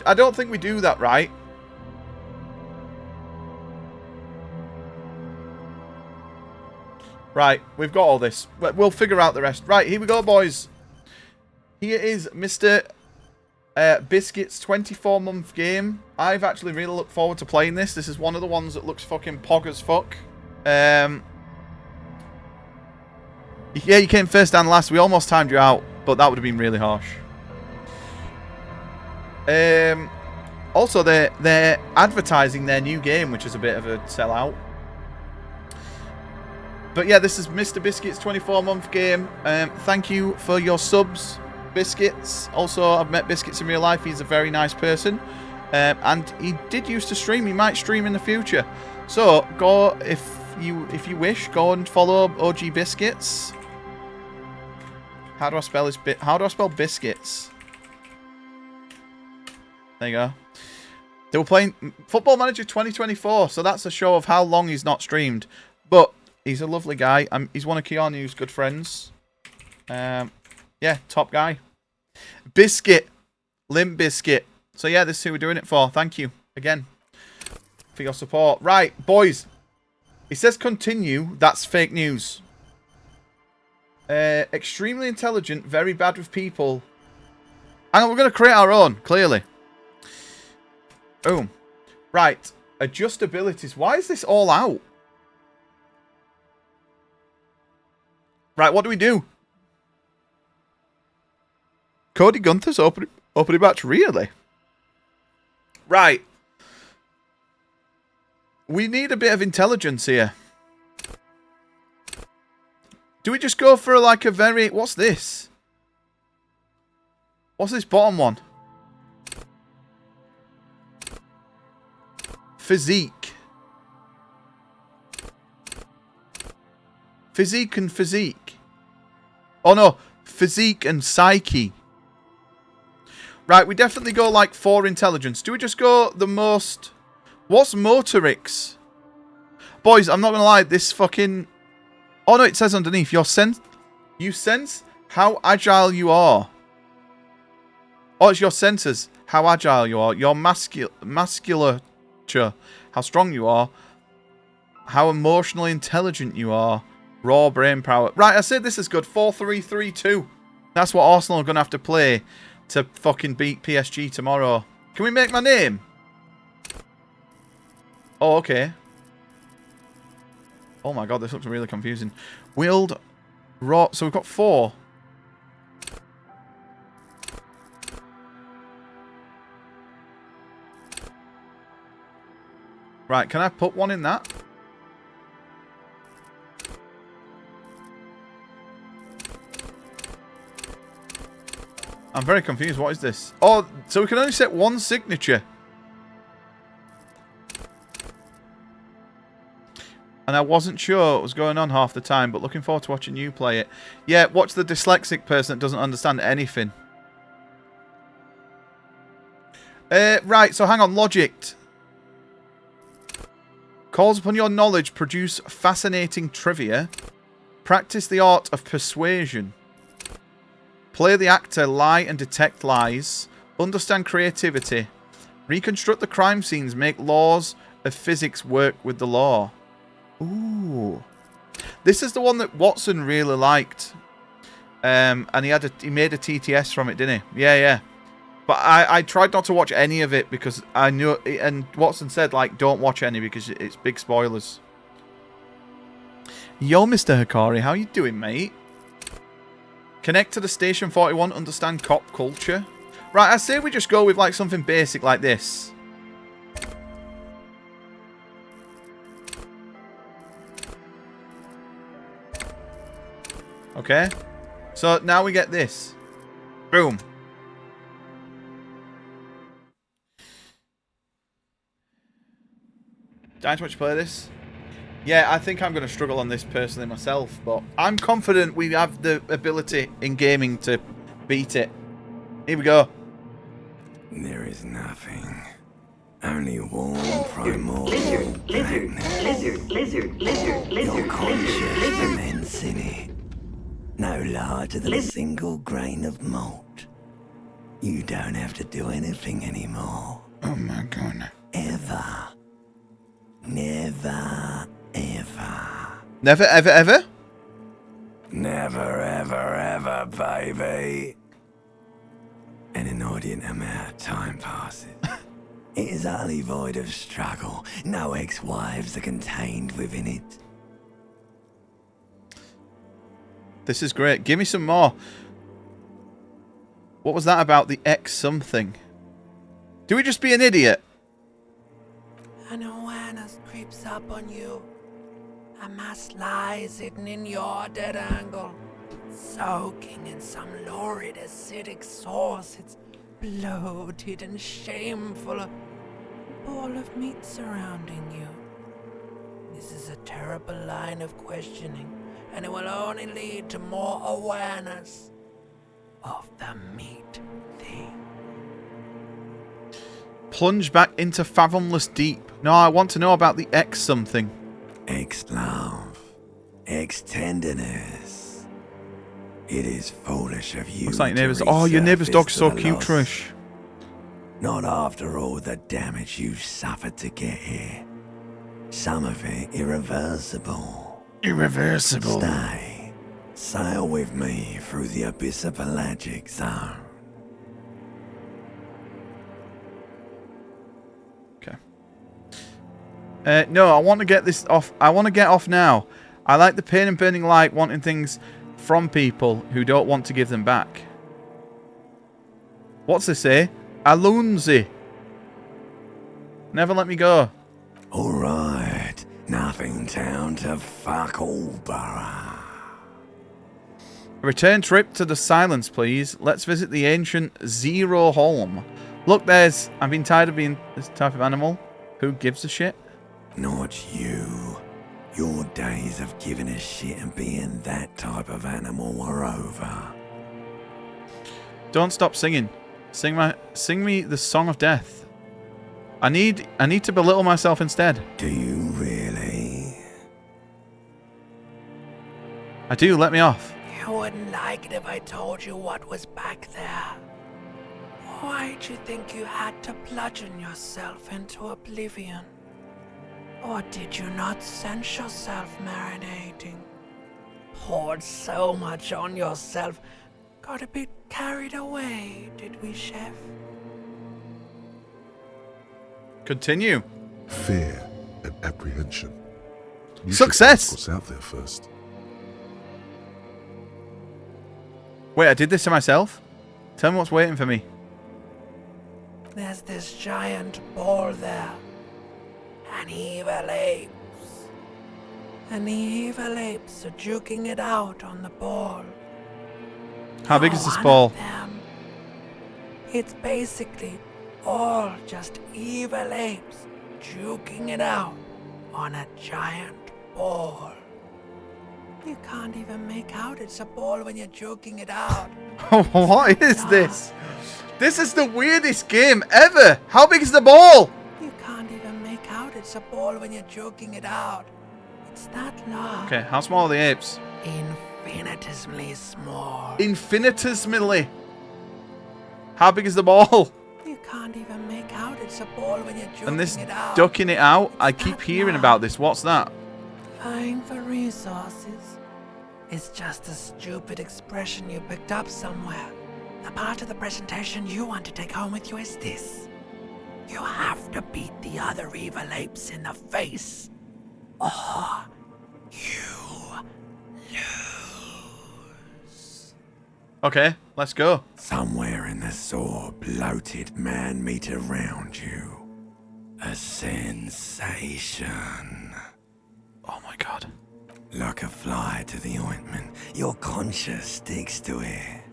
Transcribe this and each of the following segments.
I don't think we do that right. Right, we've got all this. We'll figure out the rest. Right, here we go, boys. Here is Mr. Biscuit's 24-month game. I've actually really looked forward to playing this. This is one of the ones that looks fucking pog as fuck. Yeah, you came first and last. We almost timed you out, but that would have been really harsh. Also, they're advertising their new game, which is a bit of a sellout. But yeah, this is Mr. Biscuit's 24-month game. Thank you for your subs, Biscuits. Also, I've met Biscuits in real life. He's a very nice person. And he did used to stream. He might stream in the future. So, go, if you wish, go and follow OG Biscuits. How do I spell Biscuits? There you go. They were playing Football Manager 2024, so that's a show of how long he's not streamed. But he's a lovely guy. He's one of Keanu's good friends. Yeah, top guy. Biscuit. Limp Biscuit. So yeah, this is who we're doing it for. Thank you again for your support. Right, boys. It says continue. That's fake news. Extremely intelligent, very bad with people. Hang on, we're going to create our own, clearly. Boom. Right. Adjust abilities. Why is this all out? Right, what do we do? Cody Gunther's opening match, really? Right. We need a bit of intelligence here. Do we just go for like a very... What's this? What's this bottom one? Physique. Physique and physique. Oh no. Physique and psyche. Right, we definitely go like 4 intelligence. Do we just go the most... What's motorics? Boys, I'm not going to lie. This fucking... Oh no, it says underneath. You sense how agile you are. Oh, it's your senses. How agile you are. Your musculature. How strong you are. How emotionally intelligent you are. Raw brain power. Right, I said this is good. 4-3-3-2. That's what Arsenal are going to have to play to fucking beat PSG tomorrow. Can we make my name? Oh, okay. Oh my god, this looks really confusing. Willed, raw. So we've got 4. Right, can I put one in that? I'm very confused. What is this? Oh, so we can only set 1 signature. And I wasn't sure what was going on half the time, but looking forward to watching you play it. Yeah, watch the dyslexic person that doesn't understand anything. Right, so hang on. Logic. Calls upon your knowledge, produce fascinating trivia. Practice the art of persuasion. Play the actor, lie and detect lies. Understand creativity. Reconstruct the crime scenes, make laws of physics work with the law. Ooh. This is the one that Watson really liked. And he made a TTS from it, didn't he? Yeah, yeah. But I tried not to watch any of it because I knew... And Watson said, like, don't watch any because it's big spoilers. Yo, Mr. Hikari, how you doing, mate? Connect to the Station 41, understand cop culture. Right, I say we just go with, like, something basic like this. Okay. So now we get this. Boom. Dying to watch you play this? Yeah, I think I'm going to struggle on this personally myself, but I'm confident we have the ability in gaming to beat it. Here we go. There is nothing. Only warm primordial Lizard. Your conscious immensity. No larger than a single grain of malt. You don't have to do anything anymore. Oh my god. Ever. Never, ever. Never, ever, ever? Never, ever, ever, baby. An inordinate amount of time passes. It is utterly void of struggle. No ex-wives are contained within it. This is great. Give me some more. What was that about the X something? Do we just be an idiot? An awareness creeps up on you. A mass lies hidden in your dead angle, soaking in some lurid acidic source. It's bloated and shameful, a ball of meat surrounding you. This is a terrible line of questioning, and it will only lead to more awareness of the meat thing. Plunge back into fathomless deep. No, I want to know about the X something. Ex-love. Ex-tenderness. It is foolish of you. Looks like your to neighbour's. Oh, your neighbour's resurface dog's so the cute, loss. Trish. Not after all the damage you suffered to get here. Some of it irreversible. Irreversible. Stay. Sail with me through the abyssopelagic zone. No, I want to get this off. I want to get off now. I like the pain and burning light, wanting things from people who don't want to give them back. What's this say? Alunzi. Never let me go. Alright. Nothing down to fuck all, borough. A return trip to the silence, please. Let's visit the ancient Zero Home. Look, there's... I've been tired of being this type of animal. Who gives a shit? Not you. Your days of giving a shit and being that type of animal are over. Don't stop singing. Sing me the song of death. I need to belittle myself instead. Do you really? I do, let me off. You wouldn't like it if I told you what was back there. Why'd you think you had to bludgeon yourself into oblivion? Or did you not sense yourself marinating? Poured so much on yourself, got a bit carried away, did we, Chef? Continue. Fear and apprehension. You Success! should ask what's out there first. Wait, I did this to myself? Tell me what's waiting for me. There's this giant ball there. And evil apes. And the evil apes are juking it out on the ball. How big is this ball? Them. It's basically all just evil apes juking it out on a giant ball. You can't even make out it's a ball when you're juking it out. What is this? This is the weirdest game ever. How big is the ball? You can't even make out it's a ball when you're joking it out. It's that large. Okay, how small are the apes? Infinitesimally small. Infinitesimally. How big is the ball? You can't even make out it's a ball when you're joking And this it out. ducking it out, I It's keep that hearing large. about this. What's that? Vying for resources. It's just a stupid expression you picked up somewhere. The part of the presentation you want to take home with you is this. You have to beat the other evil apes in the face, or you lose. Okay, let's go. Somewhere in the sore, bloated man meat around you. A sensation. Oh my god. Like a fly to the ointment, your conscience sticks to it.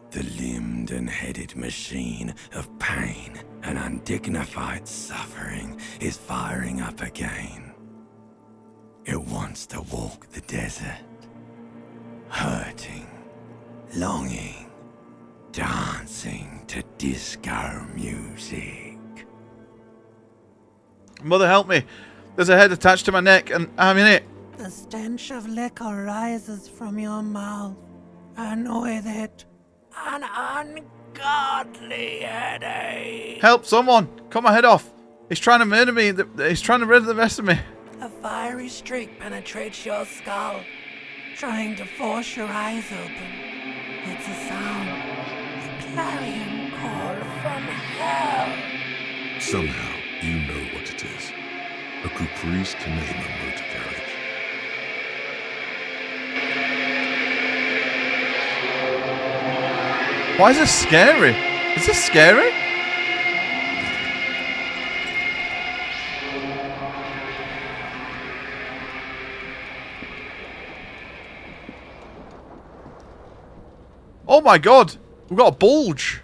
The limbed and headed machine of pain and undignified suffering is firing up again. It wants to walk the desert, hurting, longing, dancing to disco music. Mother, help me. There's a head attached to my neck and I'm in it. The stench of liquor rises from your mouth, and with it, an ungodly headache. Help, someone! Cut my head off! He's trying to murder me. He's trying to murder the rest of me. A fiery streak penetrates your skull, trying to force your eyes open. It's a sound, a clarion call from hell. Somehow, you know what it is. A caprice to name a motor carriage. Why is this scary? Is this scary? Oh my god! We've got a bulge!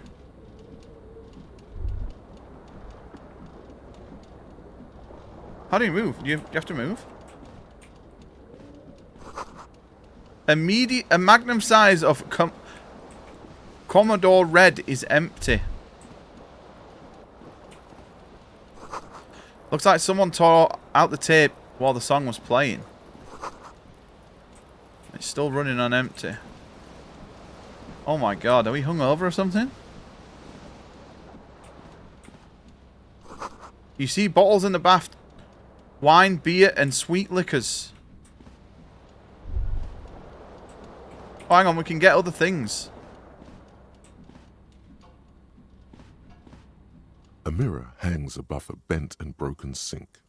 How do you move? Do you have to move? A magnum size of Commodore Red is empty. Looks like someone tore out the tape while the song was playing. It's still running on empty. Oh my god, are we hungover or something? You see bottles in the bath. Wine, beer, and sweet liquors. Oh, hang on, we can get other things. A mirror hangs above a bent and broken sink.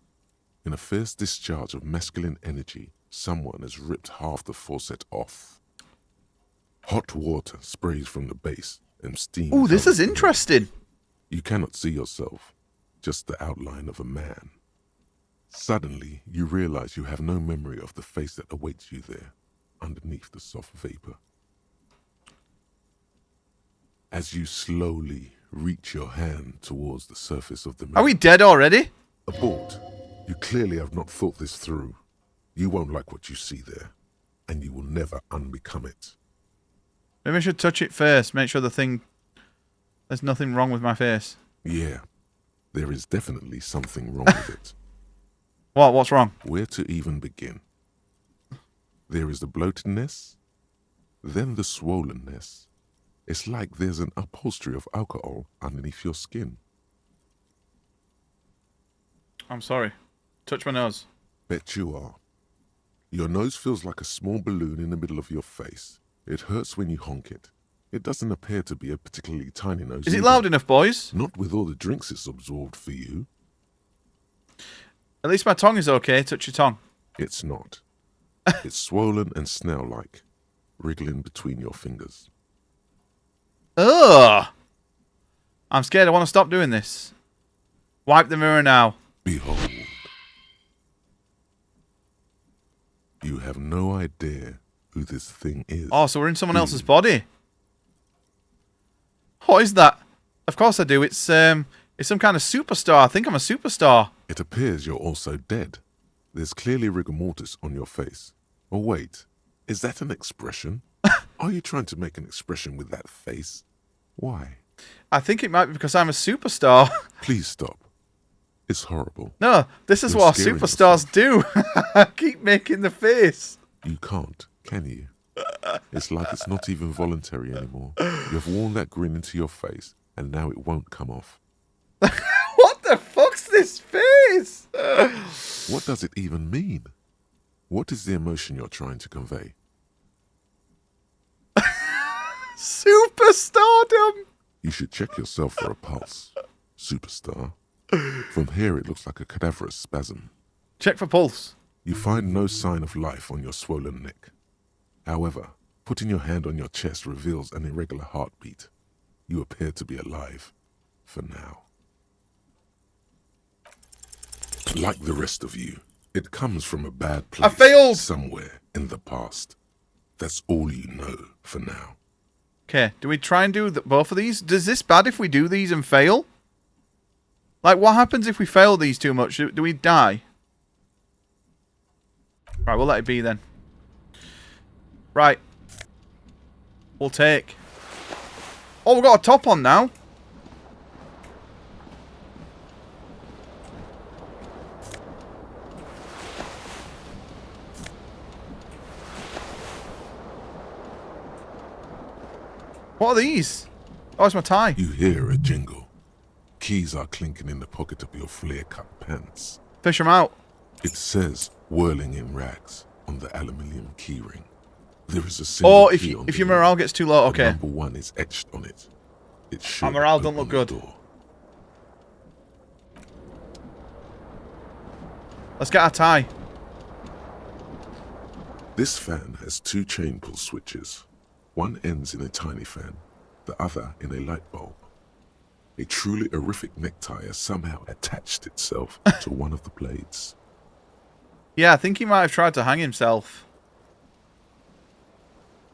In a fierce discharge of masculine energy, someone has ripped half the faucet off. Hot water sprays from the base and steam. Oh, this is covers the room. interesting. You cannot see yourself, just the outline of a man. Suddenly, you realize you have no memory of the face that awaits you there, underneath the soft vapor. As you slowly reach your hand towards the surface of the mirror. Are we dead already? Abort. You clearly have not thought this through. You won't like what you see there, and you will never unbecome it. Maybe I should touch it first. Make sure there's nothing wrong with my face. Yeah, there is definitely something wrong with it. What? What's wrong? Where to even begin? There is the bloatedness, then the swollenness. It's like there's an upholstery of alcohol underneath your skin. I'm sorry. Touch my nose. Bet you are. Your nose feels like a small balloon in the middle of your face. It hurts when you honk it. It doesn't appear to be a particularly tiny nose. Is it either. loud enough, boys? Not with all the drinks it's absorbed for you. At least my tongue is okay. Touch your tongue. It's not. It's swollen and snail-like, wriggling between your fingers. Ugh! I'm scared. I want to stop doing this. Wipe the mirror now. Behold. You have no idea who this thing is. Oh, so we're in someone else's body. What is that? Of course I do. It's some kind of superstar. I think I'm a superstar. It appears you're also dead. There's clearly rigor mortis on your face. Oh wait, is that an expression? Are you trying to make an expression with that face? Why? I think it might be because I'm a superstar. Please stop. It's horrible. No, this is You're what scaring superstars do. Keep making the face. You can't, can you? It's like it's not even voluntary anymore. You have worn that grin into your face, and now it won't come off. What the fuck's this face? What does it even mean? What is the emotion you're trying to convey? Superstardom. You should check yourself for a pulse, superstar. From here it looks like a cadaverous spasm. Check for pulse. You find no sign of life on your swollen neck. However, putting your hand on your chest reveals an irregular heartbeat. You appear to be alive, for now. Like the rest of you, it comes from a bad place. I failed! Somewhere in the past. That's all you know for now. Okay, do we try and do both of these? Does this bad if we do these and fail? Like, what happens if we fail these too much? Do we die? Right, we'll let it be then. Right. We'll take. Oh, we've got a top on now. What are these? Oh, it's my tie. You hear a jingle. Keys are clinking in the pocket of your flare-cut pants. Fish them out. It says "whirling in rags" on the aluminium keyring. There is a single Or key on if the your lid. morale gets too low, okay. Number 1 is etched on it. It should Our morale don't open look the good. door. Let's get our tie. This fan has 2 chain pull switches. One ends in a tiny fan, the other in a light bulb. A truly horrific necktie has somehow attached itself to one of the blades. Yeah, I think he might have tried to hang himself.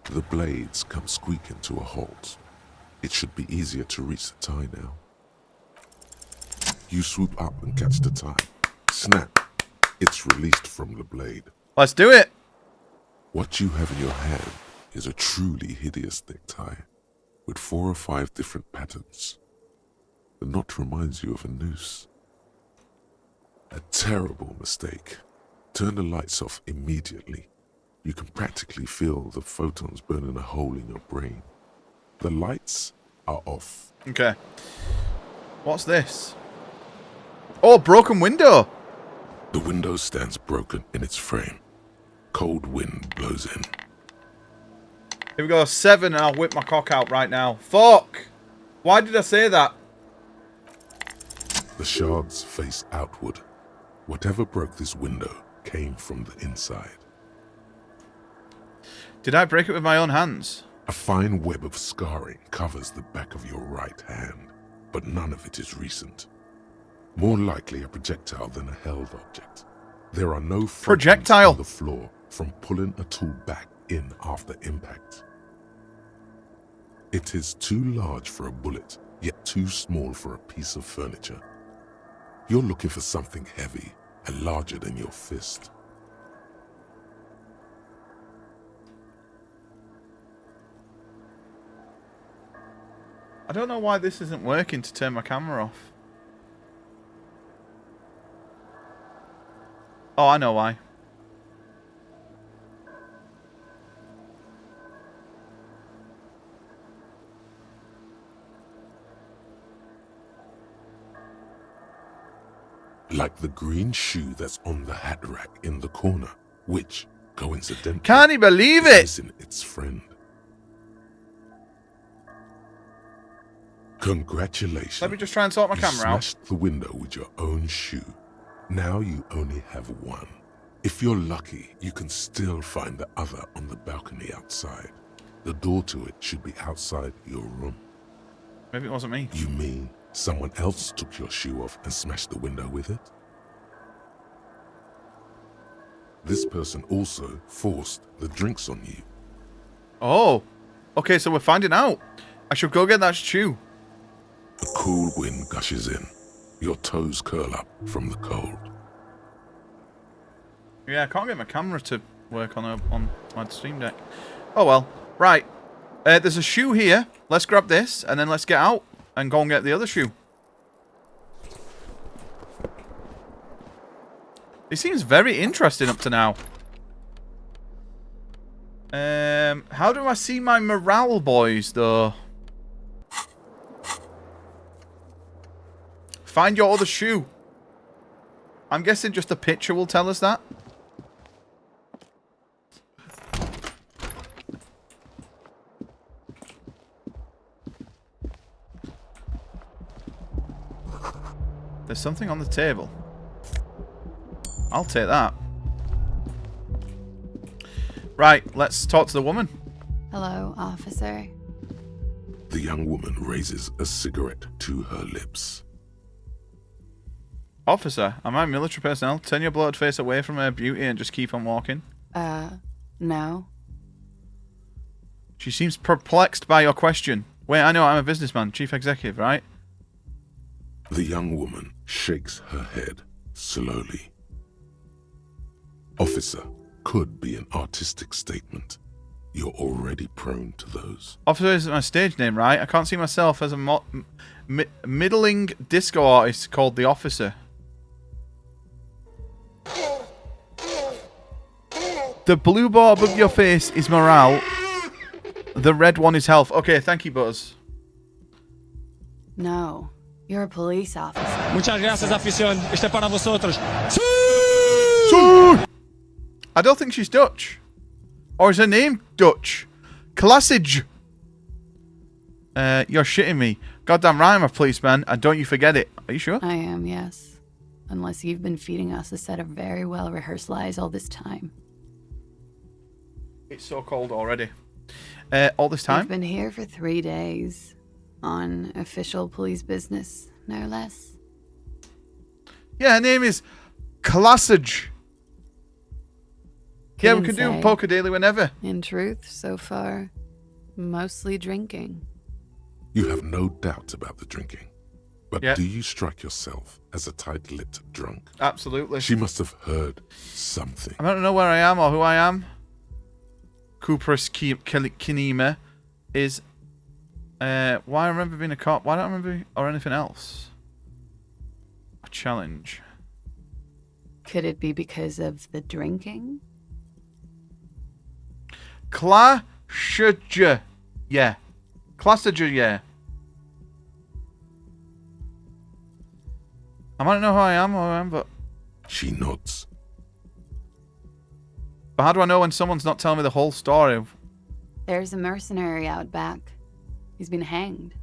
The blades come squeaking to a halt. It should be easier to reach the tie now. You swoop up and catch the tie. Snap! It's released from the blade. Let's do it. What you have in your hand is a truly hideous necktie with 4 or 5 different patterns. The knot reminds you of a noose. A terrible mistake. Turn the lights off immediately. You can practically feel the photons burning a hole in your brain. The lights are off. Okay. What's this? Oh, broken window. The window stands broken in its frame. Cold wind blows in. Here we go. 7 and I'll whip my cock out right now. Fuck. Why did I say that? The shards face outward. Whatever broke this window came from the inside. Did I break it with my own hands? A fine web of scarring covers the back of your right hand, but none of it is recent. More likely a projectile than a held object. There are no fragments Projectile on the floor from pulling a tool back in after impact. It is too large for a bullet, yet too small for a piece of furniture. You're looking for something heavy and larger than your fist. I don't know why this isn't working to turn my camera off. Oh, I know why. Like the green shoe that's on the hat rack in the corner, which, coincidentally, Can't he believe is it? missing its friend. Congratulations. Let me just try and sort my You camera out. smashed the window with your own shoe. Now you only have one. If you're lucky, you can still find the other on the balcony outside. The door to it should be outside your room. Maybe it wasn't me. You mean someone else took your shoe off and smashed the window with it? This person also forced the drinks on you. Oh. Okay, so we're finding out. I should go get that shoe. A cool wind gushes in. Your toes curl up from the cold. Yeah, I can't get my camera to work on my Steam Deck. Oh well. Right. There's a shoe here. Let's grab this, and then let's get out and go and get the other shoe. It seems very interesting up to now. How do I see my morale, boys, though? Find your other shoe. I'm guessing just a picture will tell us that. There's something on the table. I'll take that. Right, let's talk to the woman. Hello, officer. The young woman raises a cigarette to her lips. Officer, am I military personnel? Turn your bloated face away from her beauty and just keep on walking. No. She seems perplexed by your question. Wait, I know, I'm a businessman, chief executive, right? The young woman shakes her head slowly. Officer could be an artistic statement. You're already prone to those. Officer is my stage name, right? I can't see myself as a middling disco artist called The Officer. The blue bar above your face is morale. The red one is health. Okay, thank you, Buzz. No. You're a police officer. Muchas gracias, afición. Este para vosotros. I don't think she's Dutch. Or is her name Dutch? Classage. You're shitting me. Goddamn right I'm a policeman, and don't you forget it. Are you sure? I am, yes. Unless you've been feeding us a set of very well-rehearsed lies all this time. It's so cold already. All this time? We've been here for 3 days. On official police business, no less. Yeah, her name is Classage. Yeah, we can do say. Poker Daily whenever. In truth, so far, mostly drinking. You have no doubt about the drinking. But Yeah. do you strike yourself as a tight-lipped drunk? Absolutely. She must have heard something. I don't know where I am or who I am. Kupris Kinema is... why I remember being a cop. Why don't I remember... Or anything else. A challenge. Could it be because of the drinking? Classage. Yeah. Classage, yeah. I might know who I am or who I am, but She nods. how do I know when someone's not telling me the whole story? There's a mercenary out back. He's been hanged.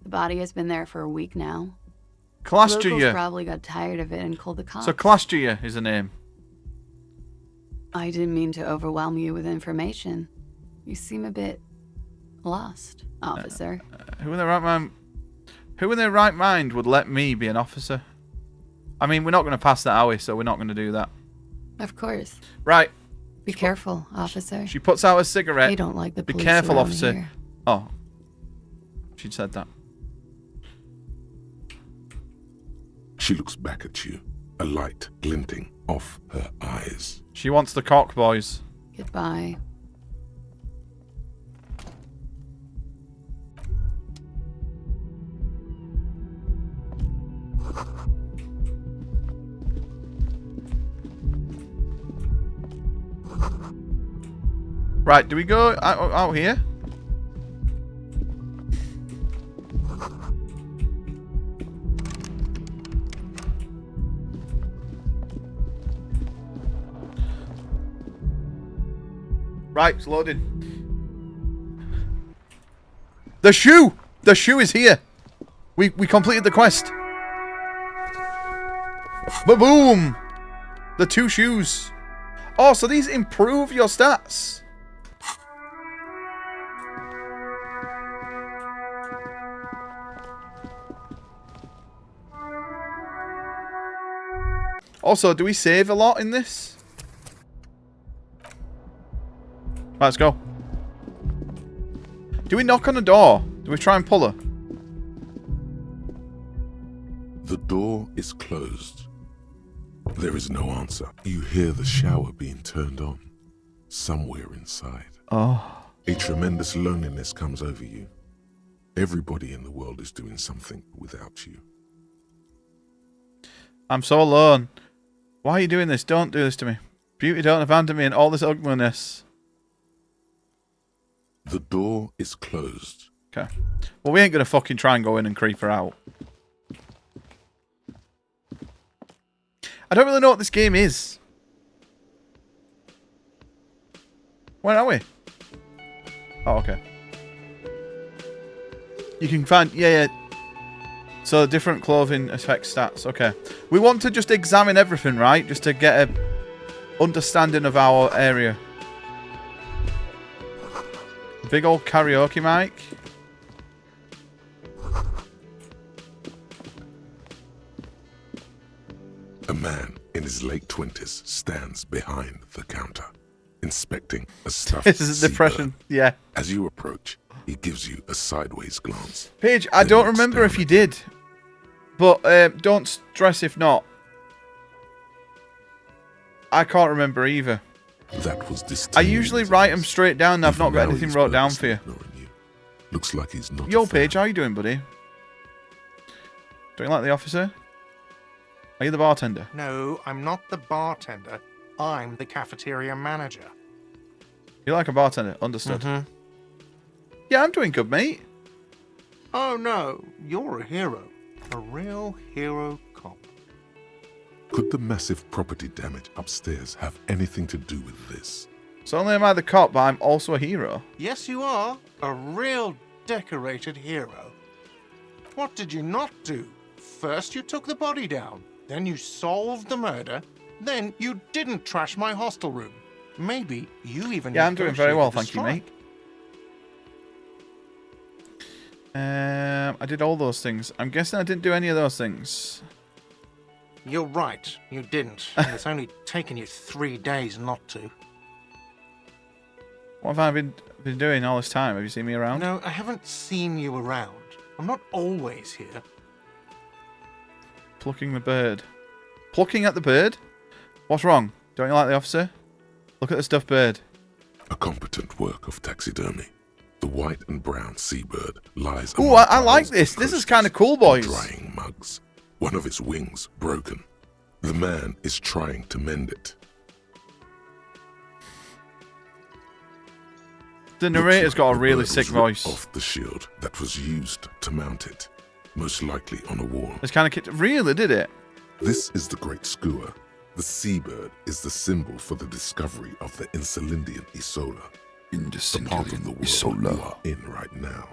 The body has been there for a week now. Locals Classage. probably got tired of it and called the cops. So Classage is the name. I didn't mean to overwhelm you with information. You seem a bit lost, officer. Who in their right mind? Who in their right mind would let me be an officer? I mean, we're not going to pass that, are we? So we're not going to do that. Of course. Right. Be careful, officer. She puts out a cigarette. They don't like the Be police careful, around officer. here. Oh. She'd said that. She looks back at you, a light glinting off her eyes. She wants the cock, boys. Goodbye. Right, do we go out here? Right, it's loaded. The shoe! The shoe is here! We completed the quest. Ba-boom! The 2 shoes. Oh, so these improve your stats. Also, do we save a lot in this? Let's go. Do we knock on the door? Do we try and pull her? The door is closed. There is no answer. You hear the shower being turned on. Somewhere inside. Oh. A tremendous loneliness comes over you. Everybody in the world is doing something without you. I'm so alone. Why are you doing this? Don't do this to me. Beauty, don't abandon me in all this ugliness. The door is closed. Okay. Well, we ain't gonna fucking try and go in and creep her out. I don't really know what this game is. Where are we? Oh, okay. You can find... Yeah. So, different clothing affects stats. Okay. We want to just examine everything, right? Just to get a understanding of our area. Big old karaoke mic. A man in his late 20s stands behind the counter, inspecting a stuffed This is seabird. depression. Yeah. As you approach, he gives you a sideways glance. Paige, I Then don't looks remember down if you at you. did. But don't stress if not. I can't remember either. That was this. I usually write them straight down and I've not got anything wrote down for you. Looks like he's not. Yo, a fan. Paige, how you doing, buddy? Don't you like the officer? Are you the bartender? No, I'm not the bartender. I'm the cafeteria manager. You like a bartender? Understood. Mhm. Yeah, I'm doing good, mate. Oh no, you're a hero. A real hero cop. Could the massive property damage upstairs have anything to do with this? So only am I the cop, but I'm also a hero. Yes, you are. A real decorated hero. What did you not do? First you took the body down, then you solved the murder, then you didn't trash my hostel room. Maybe you even Yeah, I'm doing very well, negotiated thank you, the mate. I did all those things. I'm guessing I didn't do any of those things. You're right, you didn't. And it's only taken you 3 days not to. What have I been doing all this time? Have you seen me around? No, I haven't seen you around. I'm not always here. Plucking the bird. Plucking at the bird? What's wrong? Don't you like the officer? Look at the stuffed bird. A competent work of taxidermy. The white and brown seabird lies. Ooh, among I like piles this. of This is coasters kind of cool, and boys. Drying mugs. One of its wings broken. The man is trying to mend it. The narrator's Looks got like a the really bird sick was ripped voice. off the shield that was used to mount it, most likely on a wall. It's kind of really did it. This is the great skua. The seabird is the symbol for the discovery of the Insulindian Isola, the part of the world you are in right now.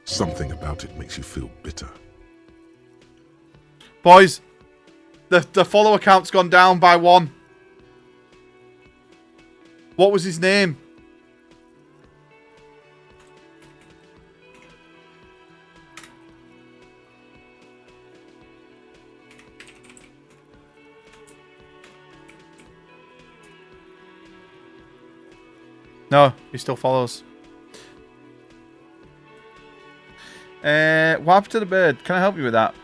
Something about it makes you feel bitter. Boys, the follower count's gone down by 1. What was his name? No, he still follows. What happened to the bird? Can I help you with that?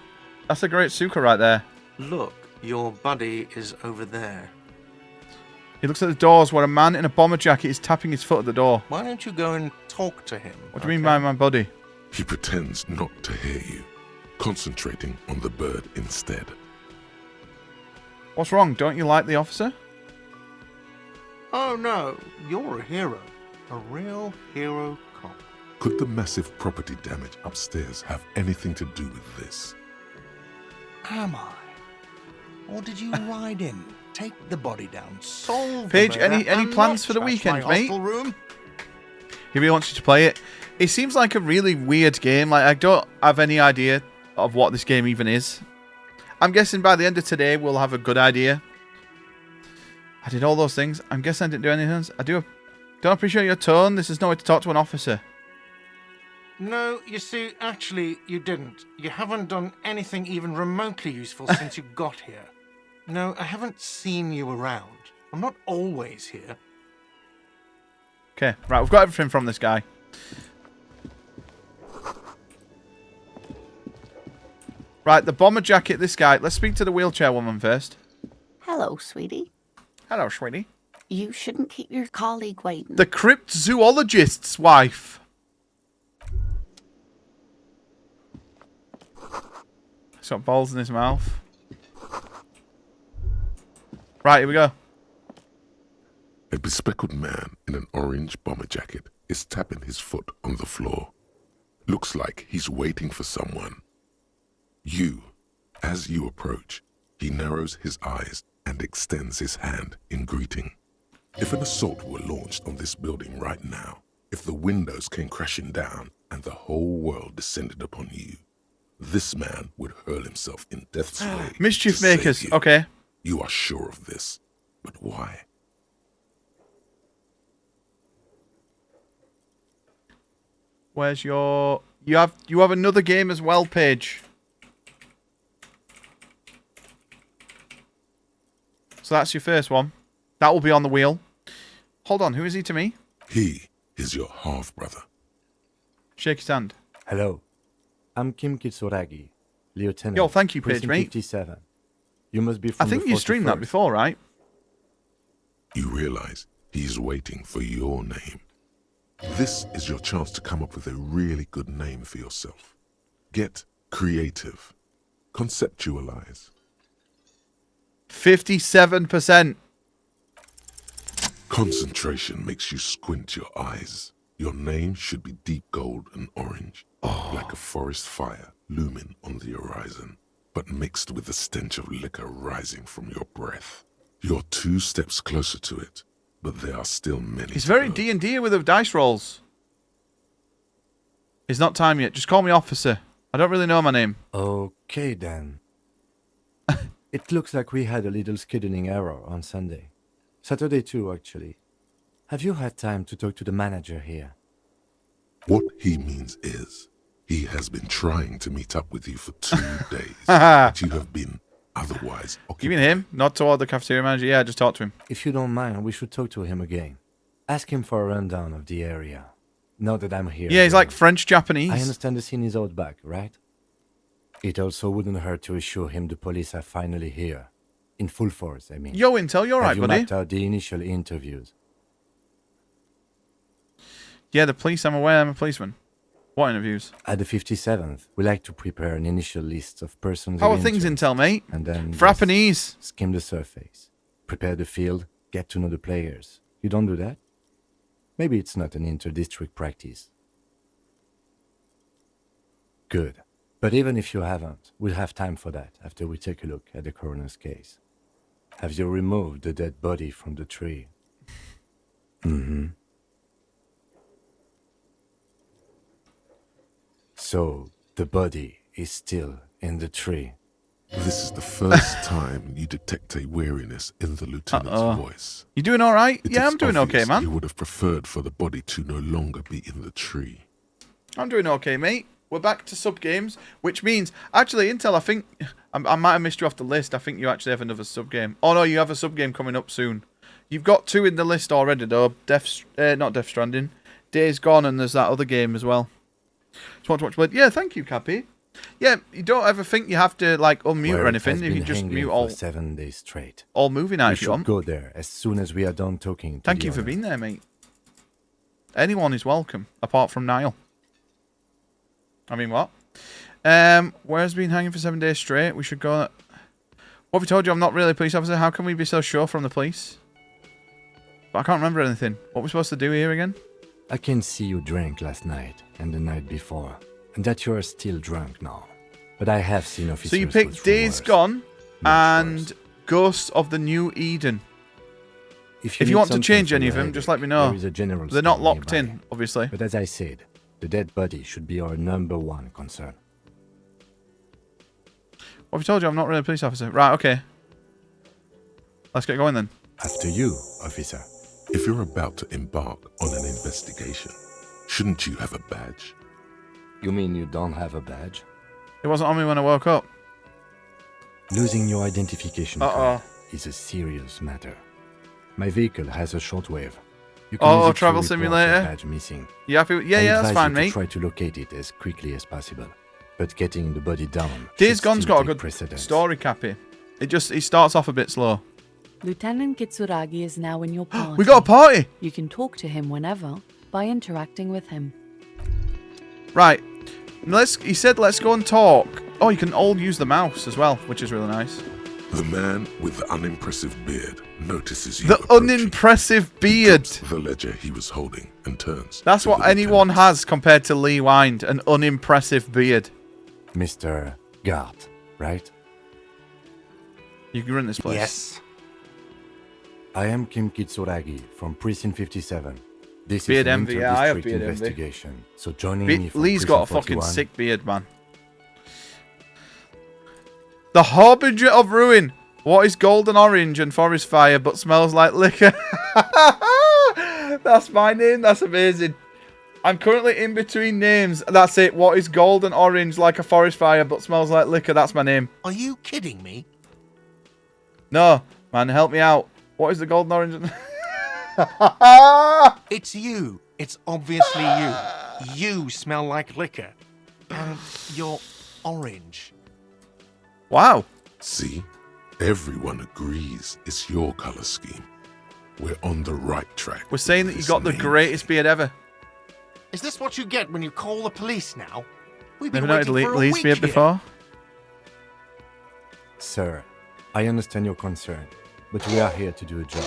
That's a great suka right there. Look, your buddy is over there. He looks at the doors where a man in a bomber jacket is tapping his foot at the door. Why don't you go and talk to him? What do you mean by my buddy? He pretends not to hear you, concentrating on the bird instead. What's wrong? Don't you like the officer? Oh no, you're a hero. A real hero cop. Could the massive property damage upstairs have anything to do with this? Am I? Or did you ride in, take the body down, solve Paige, the murder, any and plans not for the trash weekend, my mate? hostel room? He really wants you to play it. It seems like a really weird game. Like, I don't have any idea of what this game even is. I'm guessing by the end of today, we'll have a good idea. I did all those things. I'm guessing I didn't do anything. Don't appreciate your tone. This is no way to talk to an officer. No, you see, actually, you didn't. You haven't done anything even remotely useful since you got here. No, I haven't seen you around. I'm not always here. Okay, right, we've got everything from this guy. Right, the bomber jacket, this guy. Let's speak to the wheelchair woman first. Hello, sweetie. Hello, sweetie. You shouldn't keep your colleague waiting. The cryptozoologist's wife. He's got balls in his mouth. Right, here we go. A bespectacled man in an orange bomber jacket is tapping his foot on the floor. Looks like he's waiting for someone. As you approach, he narrows his eyes and extends his hand in greeting. If an assault were launched on this building right now, if the windows came crashing down and the whole world descended upon you, this man would hurl himself in death's way. Mischief to save makers. you. Okay. You are sure of this, but why? Where's your... You have another game as well, Paige. So that's your first one. That will be on the wheel. Hold on, who is he to me? He is your half-brother. Shake his hand. Hello, I'm Kim Kitsuragi, Lieutenant. Yo, thank you, Paige, Precinct mate. 57. You must be I from think the you streamed that 41st. before, right? You realize he's waiting for your name. This is your chance to come up with a really good name for yourself. Get creative. Conceptualize. 57%. Concentration makes you squint your eyes. Your name should be deep gold and orange, like a forest fire looming on the horizon, but mixed with the stench of liquor rising from your breath. You're 2 steps closer to it, but there are still many. He's very to go. D&D with the dice rolls. It's not time yet. Just call me officer. I don't really know my name. Okay then. It looks like we had a little scheduling error on Sunday. Saturday too, actually. Have you had time to talk to the manager here? What he means is, he has been trying to meet up with you for 2 days, but you have been otherwise occupied. You mean him? Not toward the cafeteria manager? Yeah, just talk to him. If you don't mind, we should talk to him again. Ask him for a rundown of the area. Now that I'm here. Yeah, he's like French-Japanese. I understand the scene is out back, right? It also wouldn't hurt to assure him the police are finally here. In full force, I mean. Yo, Intel, you alright, Have you buddy? mapped out the initial interviews? Yeah, the police, I'm aware I'm a policeman. What interviews? At the 57th, we like to prepare an initial list of persons How of are things, interest, Intel, mate? and then Frappanese. just skim the surface. Prepare the field, get to know the players. You don't do that? Maybe it's not an inter-district practice. Good. But even if you haven't, we'll have time for that after we take a look at the coroner's case. Have you removed the dead body from the tree? Mm-hmm. So, the body is still in the tree. This is the first time you detect a weariness in the lieutenant's voice. You doing alright? It Yeah, is I'm doing okay, obvious man. You would have preferred for the body to no longer be in the tree. I'm doing okay, mate. We're back to sub-games, which means... Actually, Intel, I think... I might have missed you off the list. I think you actually have another sub-game. Oh, no, you have a sub-game coming up soon. You've got 2 in the list already, though. Not Death Stranding. Days Gone, and there's that other game as well. Just want to watch... But yeah, thank you, Cappy. Yeah, you don't ever think you have to, like, unmute Where or it anything. has If you been just hanging mute for all 7 days straight. movie night We if you should want. go there as soon as we are done talking to Thank the you for owner. being there, mate. Anyone is welcome, apart from Niall. I mean, what? Where's been hanging for 7 days straight? We should go... What have we told you? I'm not really a police officer. How can we be so sure from the police? But I can't remember anything. What are we supposed to do here again? I can see you drank last night and the night before, and that you are still drunk now. But I have seen officers. So you go picked through Days worse. Gone Much and worse. Ghosts of the New Eden. If you need want to something change for any your of them, just headache, let me know. there is a general They're not store locked nearby. in, obviously. But as I said, the dead body should be our #1 concern. What have you told you? I'm not really a police officer. Right, okay. Let's get going then. After you, officer. If you're about to embark on an investigation, shouldn't you have a badge? You mean you don't have a badge? It wasn't on me when I woke up. Losing your identification Uh-oh. card is a serious matter. My vehicle has a shortwave. You can Oh, use it to travel report simulator? your badge missing. You happy with... Yeah, I yeah, that's advise fine, you to mate. try to locate it as quickly as possible. But getting the body down Days should Gone's still got a take good precedence. story, Cappy. It starts off a bit slow. Lieutenant Kitsuragi is now in your party. We got a party! You can talk to him whenever by interacting with him. Right. He said let's go and talk. Oh, you can all use the mouse as well, which is really nice. The man with the unimpressive beard notices you The approaching. unimpressive He beard. drops the ledger he was holding and turns. That's to what the anyone lieutenant. has compared to Lee Wind, an unimpressive beard. Mr. Gart, right? You can run this place. Yes. I am Kim Kitsuragi from Precinct 57. This Beard is an envy, yeah, I have inter-district beard envy. investigation. So joining me from Lee's got a Precinct fucking 41, sick beard, man. The Harbinger of Ruin. What is golden orange and forest fire but smells like liquor? That's my name. That's amazing. I'm currently in between names. That's it. What is golden orange like a forest fire but smells like liquor? That's my name. Are you kidding me? No, man, help me out. What is the golden orange? It's you. It's obviously you. You smell like liquor. And you're orange. Wow. See? Everyone agrees it's your color scheme. We're on the right track. We're saying that you with got the this name greatest thing. beard ever. Is this what you get when you call the police now? We've been Never noted waiting for a Lee's week beard here. before. Sir, I understand your concern, but we are here to do a job.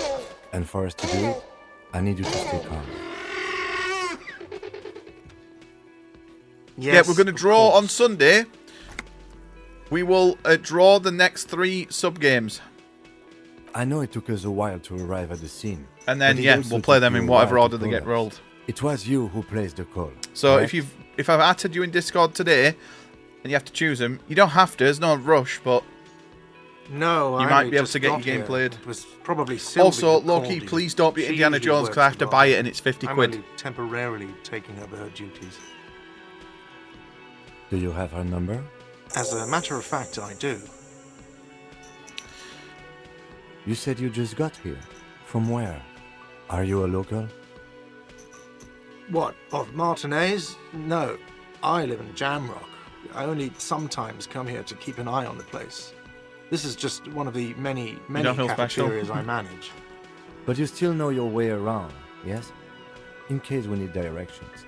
And for us to do it, I need you to stay calm. Yes, Yeah, we're going to of draw on course. Sunday. We will draw the next 3 sub-games. I know it took us a while to arrive at the scene. And then, but it yeah, also we'll play took them you in a whatever while order to they get call us. rolled. It was you who placed the call. So correct? if I've added you in Discord today, and you have to choose them, you don't have to. There's no rush, but No, you I might only be able just to get your got game here. played. It was probably Sylvie also, who called Loki, you. please don't be She Indiana usually Jones because I works have to along. buy it and it's 50 I'm quid. only temporarily taking over her duties. Do you have her number? As a matter of fact, I do. You said you just got here. From where? Are you a local? What, of Martinez? No, I live in Jamrock. I only sometimes come here to keep an eye on the place. This is just one of the many don't feel special? cafeterias I manage. But you still know your way around, yes? In case we need directions.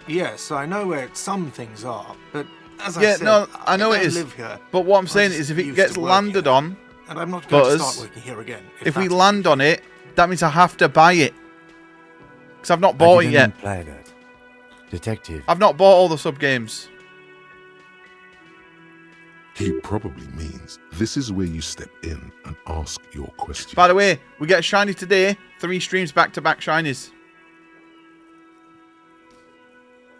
Yes, I know where some things are, but as I Yeah, said, no, I know it don't is. live here. But what I'm I saying just is if it used gets to work landed here, on, and I'm not going to Buzz, start working here again. if we that's land what on it, that means I have to buy it. Because I've not I bought it didn't yet. imply that. Detective, I've not bought all the sub-games. He probably means this is where you step in and ask your question. By the way, we get a shiny today. 3 streams back-to-back shinies.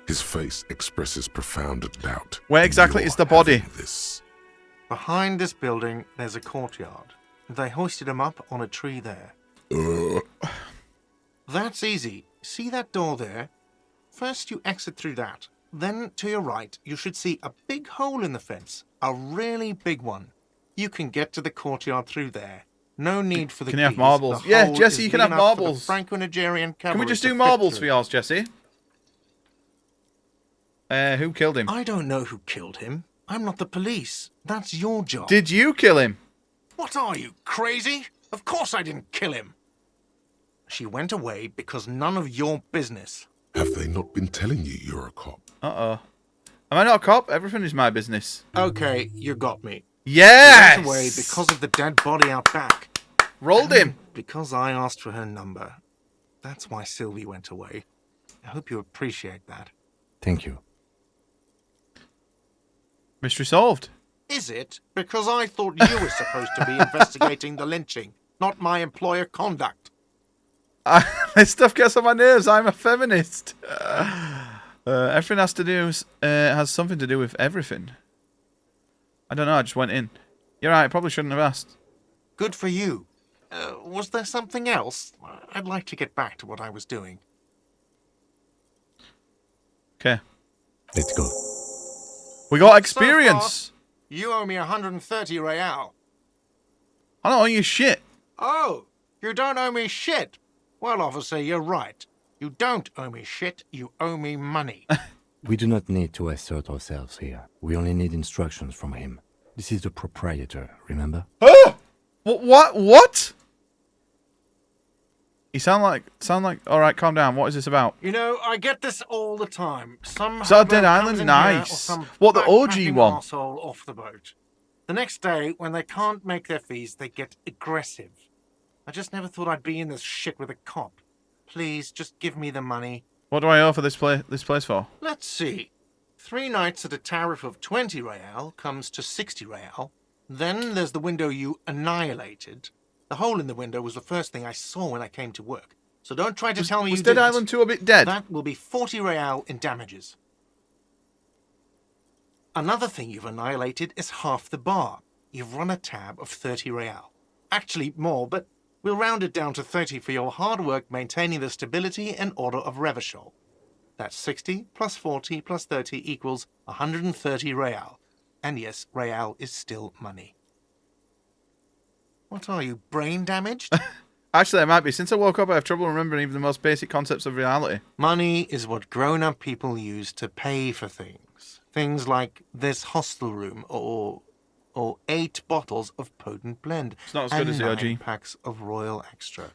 His face expresses profound doubt. Where in exactly your is the body? having This. Behind this building, there's a courtyard. They hoisted him up on a tree there. That's easy. See that door there? First you exit through that. Then, to your right, you should see a big hole in the fence. A really big one. You can get to the courtyard through there. No need for the Can you have keys. marbles? The Yeah, hole Jesse, is you can big have enough for the marbles. Franco-Nigerian Can we cavalry just to do fit marbles for through. yours, Jesse? Who killed him? I don't know who killed him. I'm not the police. That's your job. Did you kill him? What are you, crazy? Of course I didn't kill him. She went away because none of your business. Have they not been telling you you're a cop? Uh-oh. Am I not a cop? Everything is my business. Okay, you got me. Yes! She went away because of the dead body out back. Rolled him. Because I asked for her number. That's why Sylvie went away. I hope you appreciate that. thank you. Mystery solved. Is it? Because I thought you were supposed to be investigating the lynching, not my employer conduct. This stuff gets on my nerves. I'm a feminist. Everything has something to do with everything. I don't know. I just went in. You're right. I probably shouldn't have asked. Good for you. Was there something else? I'd like to get back to what I was doing. Okay. Let's go. We got So experience. far, you owe me 130 real. I don't owe you shit. Oh, you don't owe me shit. Well, officer, you're right. You don't owe me shit. You owe me money. We do not need to assert ourselves here. We only need instructions from him. This is the proprietor, remember? Oh! What? You sound like. All right, calm down. What is this about? You know, I get this all the time. Some Is that hobo Dead comes Island? in here, or Nice. some What, the OG backpacking one? arsehole off the boat. The next day, when they can't make their fees, they get aggressive. I just never thought I'd be in this shit with a cop. Please, just give me the money. What do I owe for this place for? Let's see. 3 nights at a tariff of 20 real comes to 60 real. Then there's the window you annihilated. The hole in the window was the first thing I saw when I came to work. So don't try to tell me Was you Dead didn't. Island 2 a bit dead? That will be 40 real in damages. Another thing you've annihilated is half the bar. You've run a tab of 30 real. Actually more, but we'll round it down to 30 for your hard work maintaining the stability and order of Revachol. That's 60 plus 40 plus 30 equals 130 real. And yes, real is still money. What are you, brain damaged? Actually, I might be. Since I woke up, I have trouble remembering even the most basic concepts of reality. Money is what grown-up people use to pay for things. Things like this hostel room or 8 bottles of potent blend. It's not as good and as the 9 OG. packs of Royal Extra.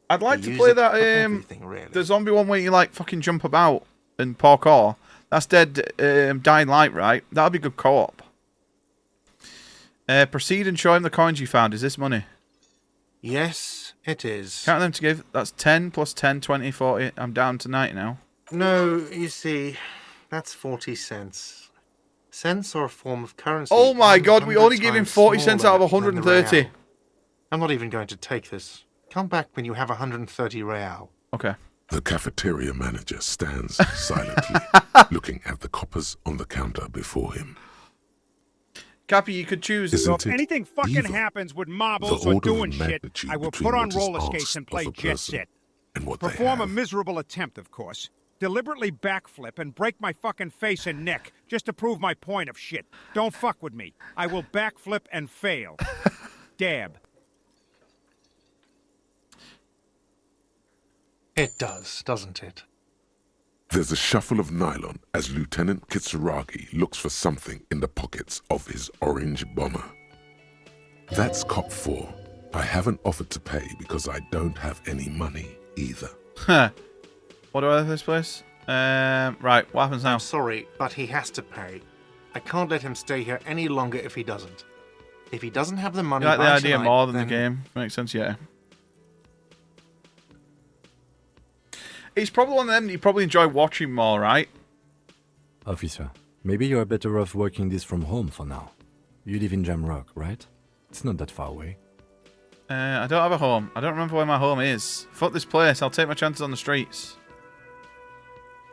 I'd like They to use play it that for everything, really. the zombie one where you like fucking jump about and parkour. That's Dead Dying Light, right? That'll be good co-op. Proceed and show him the coins you found. Is this money? Yes, it is. Count them to give. That's 10 plus 10, 20, 40. I'm down to 90 now. No, you see, that's 40 cents. Cents are a form of currency. Oh my god, we 100 only give him times 40 cents out of smaller than the 130. real. I'm not even going to take this. Come back when you have 130 real. Okay. The cafeteria manager stands silently, looking at the coppers on the counter before him. Cappy, you could choose. Isn't So if it anything fucking evil? happens with The marbles or order of doing shit, magnitude I will between put on what is roller asked skates and of play a jet person set. and what Perform they a have. miserable attempt, of course. Deliberately backflip and break my fucking face and neck just to prove my point of shit. Don't fuck with me. I will backflip and fail. Dab. It does, doesn't it? There's a shuffle of nylon as Lieutenant Kitsuragi looks for something in the pockets of his orange bomber. That's cop 4. I haven't offered to pay because I don't have any money either. Huh. What do I have this place? Right, what happens now? I'm sorry, but he has to pay. I can't let him stay here any longer if he doesn't. If he doesn't have the money You like the by idea tonight, more than then... the game? Makes sense, yeah. It's probably one of them that you probably enjoy watching more, right? Officer, maybe you're better off working this from home for now. You live in Jamrock, right? It's not that far away. I don't have a home. I don't remember where my home is. Fuck this place. I'll take my chances on the streets.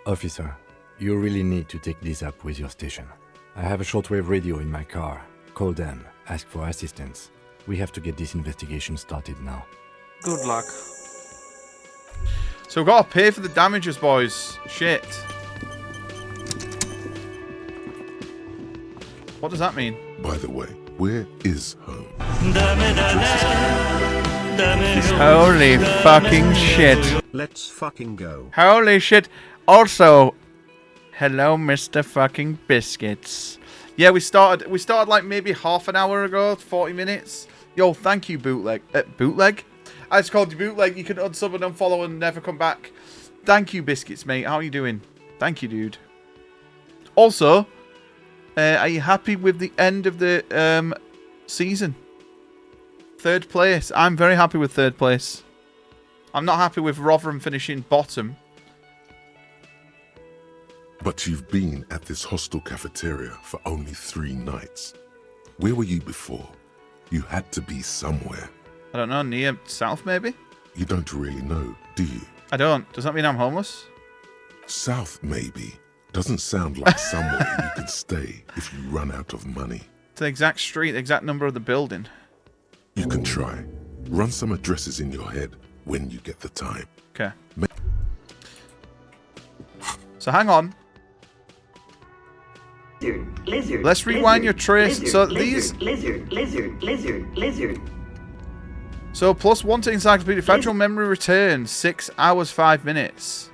Officer, you really need to take this up with your station. I have a shortwave radio in my car. Call them. Ask for assistance. We have to get this investigation started now. Good luck. So we've got to pay for the damages, boys. Shit. What does that mean? By the way, where is home? Holy fucking shit. Let's fucking go. Holy shit. Also, hello, Mr. fucking Biscuits. Yeah, we started like maybe half an hour ago, 40 minutes. Yo, thank you, Bootleg. Bootleg? I just called you Bootleg. You can unsub and unfollow and never come back. Thank you, Biscuits, mate. How are you doing? Thank you, dude. Also, are you happy with the end of the season? 3rd place. I'm very happy with 3rd place. I'm not happy with Rotherham finishing bottom. But you've been at this hostel cafeteria for only 3 nights. Where were you before? You had to be somewhere. I don't know, near south maybe? You don't really know, do you? I don't. Does that mean I'm homeless? South, maybe. Doesn't sound like somewhere you can stay if you run out of money. It's the exact street, the exact number of the building. You can try. Run some addresses in your head when you get the time. Okay. So hang on. Lizard, let's rewind your trace. Lizard, so lizard, these... lizard. So +1 to encyclopedia. Federal memory return. 6 hours, 5 minutes.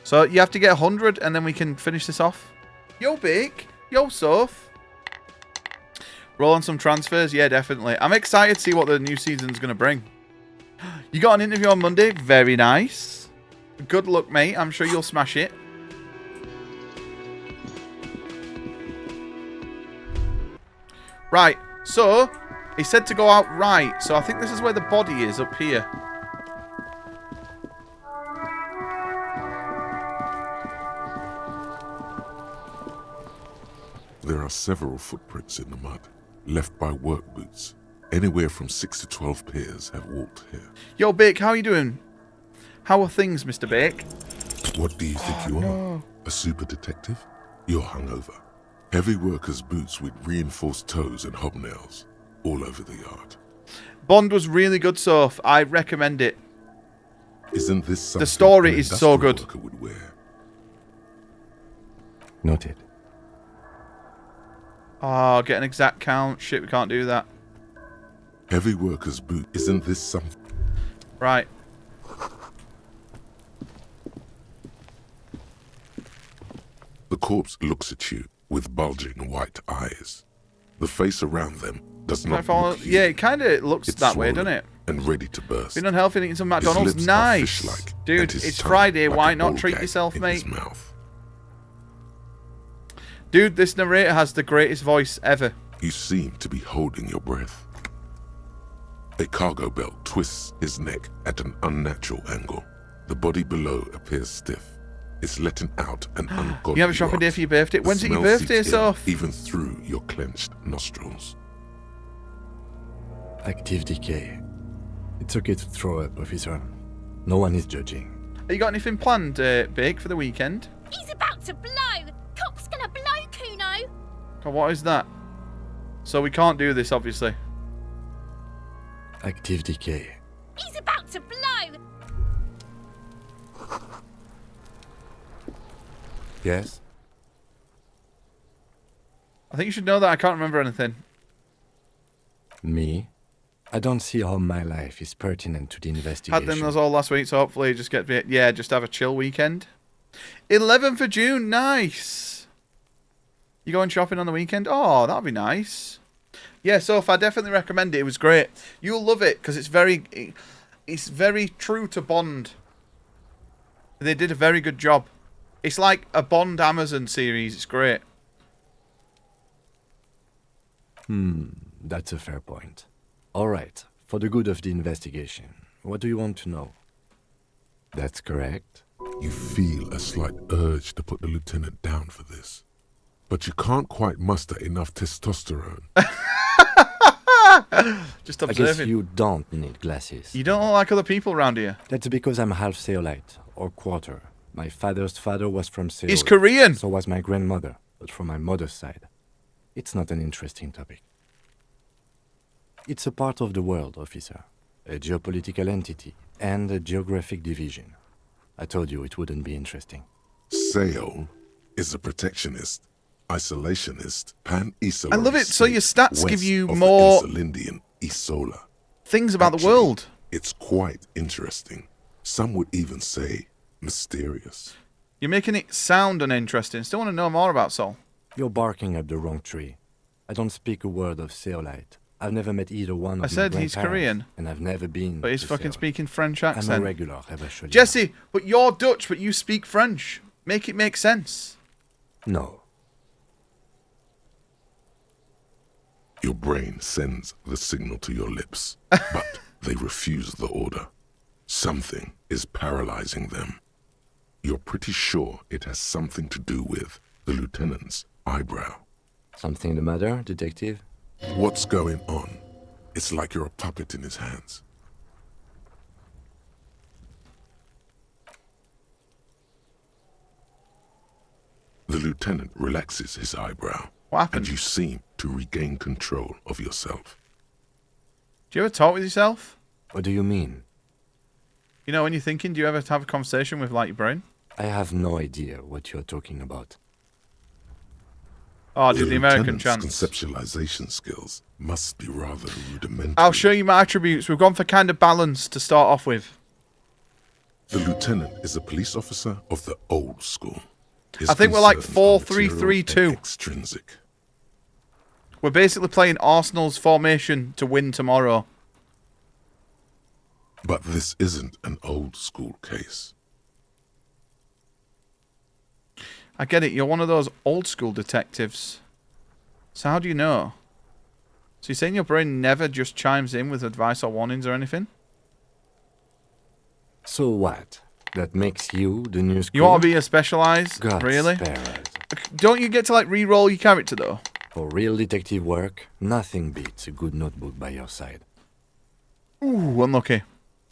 So you have to get 100 and then we can finish this off. Yo, Bake. Yo, Soph. Roll on some transfers. Yeah, definitely. I'm excited to see what the new season's going to bring. You got an interview on Monday. Very nice. Good luck, mate. I'm sure you'll smash it. Right. So, he said to go out right. So I think this is where the body is, up here. There are several footprints in the mud, left by work boots. Anywhere from 6 to 12 pairs have walked here. Yo, Bake, how are you doing? How are things, Mr. Bake? What do you think you are? A super detective? You're hungover. Heavy workers' boots with reinforced toes and hobnails all over the yard. Bond was really good, Soph. I recommend it. Isn't this something the story an is so industrial good. worker would wear? Noted. Oh, get an exact count. Shit, we can't do that. Heavy workers' boot. Isn't this something? Right. The corpse looks at you with bulging white eyes. The face around them does not look human. Yeah, it kind of looks It's that way, swollen doesn't it? and ready to burst. Been unhealthy and eating some His McDonald's. lips are Nice. fish-like, and Dude, his it's tongue Friday. like Why a not ball treat gag yourself, in mate? his mouth. Dude, this narrator has the greatest voice ever. You seem to be holding your breath. A cargo belt twists his neck at an unnatural angle. The body below appears stiff. It's letting out an ungodly You have a shopping day rot. for your birthday? The When's it your smell birthday, seeps in Soph? even through your clenched nostrils. Active decay. It's okay to throw up, officer. No one is judging. Have you got anything planned, Big, for the weekend? He's about to blow. Cop's gonna blow, Kuno. Oh, what is that? So we can't do this, obviously. Active decay. He's about to blow. Yes? I think you should know that I can't remember anything. Me? I don't see how my life is pertinent to the investigation. Had them those all last week, so hopefully just get just have a chill weekend. 11th of June, nice. You going shopping on the weekend? Oh, that'd be nice. Yeah, so if I definitely recommend it. It was great. You'll love it because it's very true to Bond. They did a very good job. It's like a Bond Amazon series. It's great. That's a fair point. All right, for the good of the investigation, what do you want to know? That's correct. You feel a slight urge to put the lieutenant down for this. But you can't quite muster enough testosterone. Just I guess observing. you don't need glasses. You don't look like other people around here. That's because I'm half Seolite, or quarter. My father's father was from Seoul. He's Korean. So was my grandmother, but from my mother's side. It's not an interesting topic. It's a part of the world, officer. A geopolitical entity and a geographic division. I told you it wouldn't be interesting. Seoul is a protectionist, isolationist, pan-Isolarist. I love it. So your stats give west you of more the Insulindian Isola. things about the Actually, world. It's quite interesting. Some would even say mysterious. You're making it sound uninteresting. Still want to know more about Seoul. You're barking up the wrong tree. I don't speak a word of Seolite. I've never met either one of I my said he's grandparents, Korean. and I've never been But he's to fucking Seoul. speaking French I'm a accent. regular, actually. Jesse, but you're Dutch, but you speak French. Make it make sense. No. Your brain sends the signal to your lips, but they refuse the order. Something is paralyzing them. You're pretty sure it has something to do with the lieutenant's eyebrow. Something the matter, detective? What's going on? It's like you're a puppet in his hands. The lieutenant relaxes his eyebrow. What happened? And you seem to regain control of yourself. Do you ever talk with yourself? What do you mean? You know, when you're thinking, do you ever have a conversation with, like, your brain? I have no idea what you're talking about. Oh, do the American lieutenant's chance. conceptualization skills must be rather rudimentary. I'll show you my attributes. We've gone for kind of balance to start off with. The lieutenant is a police officer of the old school. His I think we're like concerns are material 4-3-3-2. and extrinsic. We're basically playing Arsenal's formation to win tomorrow. But this isn't an old school case. I get it. You're one of those old school detectives. So how do you know? So you're saying your brain never just chimes in with advice or warnings or anything? So what? That makes you the new school? You want to be a specialised? God Really? spare us. Don't you get to, like, re-roll your character, though? For real detective work, nothing beats a good notebook by your side. Ooh, unlucky.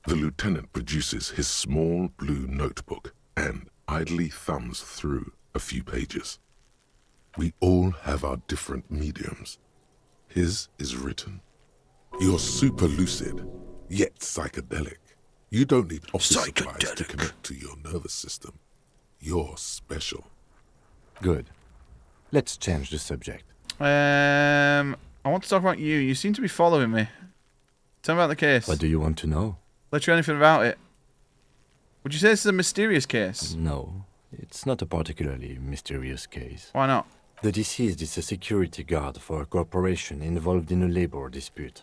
The lieutenant produces his small blue notebook and idly thumbs through a few pages. We all have our different mediums. His is written. You're super lucid, yet psychedelic. You don't need office supplies to connect to your nervous system. You're special. Good. Let's change the subject. I want to talk about you. You seem to be following me. Tell me about the case. What do you want to know? Literally anything about it. Would you say this is a mysterious case? No, it's not a particularly mysterious case. Why not? The deceased is a security guard for a corporation involved in a labor dispute.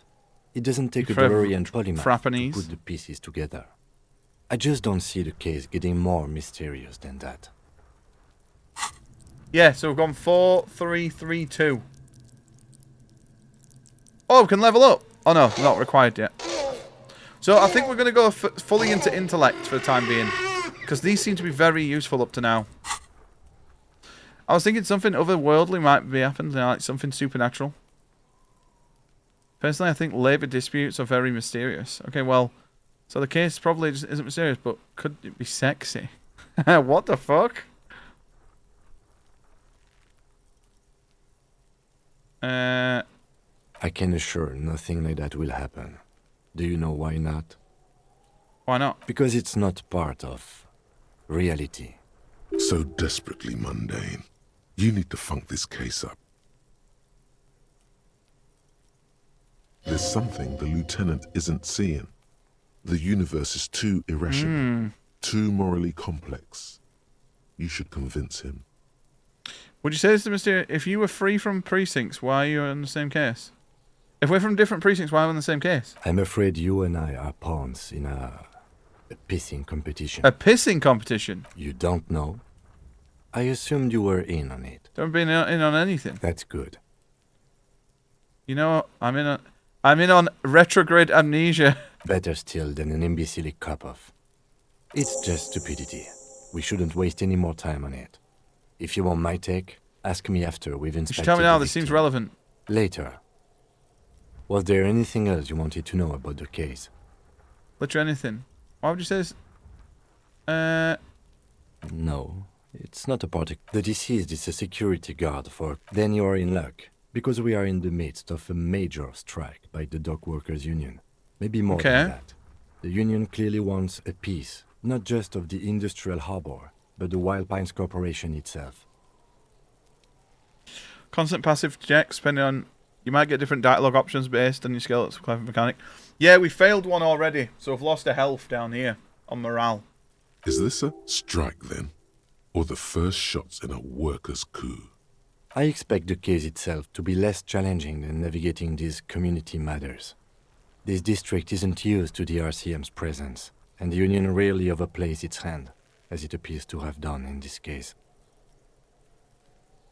It doesn't take a DeLorean polymath Frappanese? to put the pieces together. I just don't see the case getting more mysterious than that. Yeah, so we've gone 4-3-3-2. Oh, we can level up. Oh no, not required yet. So I think we're going to go fully into intellect for the time being. Because these seem to be very useful up to now. I was thinking something otherworldly might be happening, like something supernatural. Personally, I think labour disputes are very mysterious. Okay, well, so the case probably just isn't mysterious, but could it be sexy? What the fuck? I can assure nothing like that will happen. Do you know why not? Why not? Because it's not part of reality. So desperately mundane. You need to funk this case up. There's something the lieutenant isn't seeing. The universe is too irrational, too morally complex. You should convince him. Would you say this to Mr. If you were free from precincts, why are you in the same case? If we're from different precincts, why are we in the same case? I'm afraid you and I are pawns in a pissing competition. A pissing competition? You don't know? I assumed you were in on it. Don't been in on anything. That's good. You know, I'm in on retrograde amnesia. Better still than an imbecilic cop-off. It's just stupidity. We shouldn't waste any more time on it. If you want my take, ask me after we've inspected. You should tell me now. This seems relevant. Later. Was there anything else you wanted to know about the case? Literally anything. Why would you say this? No, it's not a particular. The deceased is a security guard for. Then you are in luck, because we are in the midst of a major strike by the dock workers union. Maybe more than that. The union clearly wants a piece, not just of the industrial harbor, but the Wild Pines Corporation itself. Constant passive checks, depending on... You might get different dialogue options based on your skill as a clever mechanic. Yeah, we failed one already, so we've lost a health down here on morale. Is this a strike then? Or the first shots in a workers' coup? I expect the case itself to be less challenging than navigating these community matters. This district isn't used to the RCM's presence, and the union rarely overplays its hand, as it appears to have done in this case.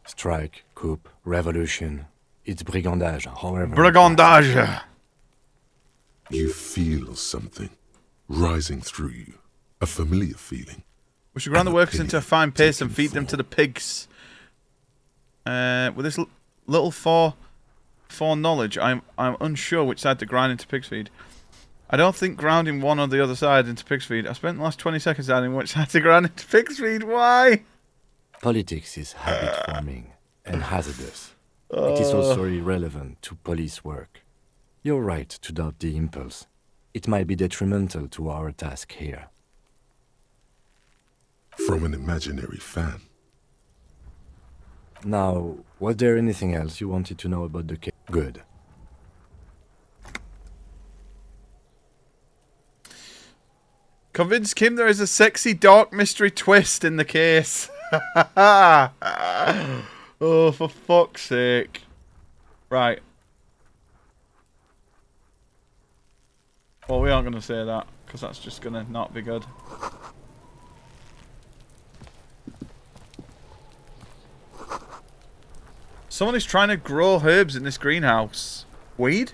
Strike, coup, revolution, it's brigandage, however... Brigandage! You feel something rising through you. A familiar feeling. We should grind the workers into a fine paste and feed them to the pigs. With this little foreknowledge, I'm unsure which side to grind into pig's feed. I don't think grounding one or the other side into pig's feed. I spent the last 20 seconds deciding which side to grind into pig's feed. Why? Politics is habit-forming and hazardous. It is also irrelevant to police work. You're right to doubt the impulse. It might be detrimental to our task here. From an imaginary fan. Now, was there anything else you wanted to know about the case? Good. Convince Kim there is a sexy dark mystery twist in the case. Oh, for fuck's sake. Right. Well, we aren't going to say that, because that's just going to not be good. Someone is trying to grow herbs in this greenhouse. Weed?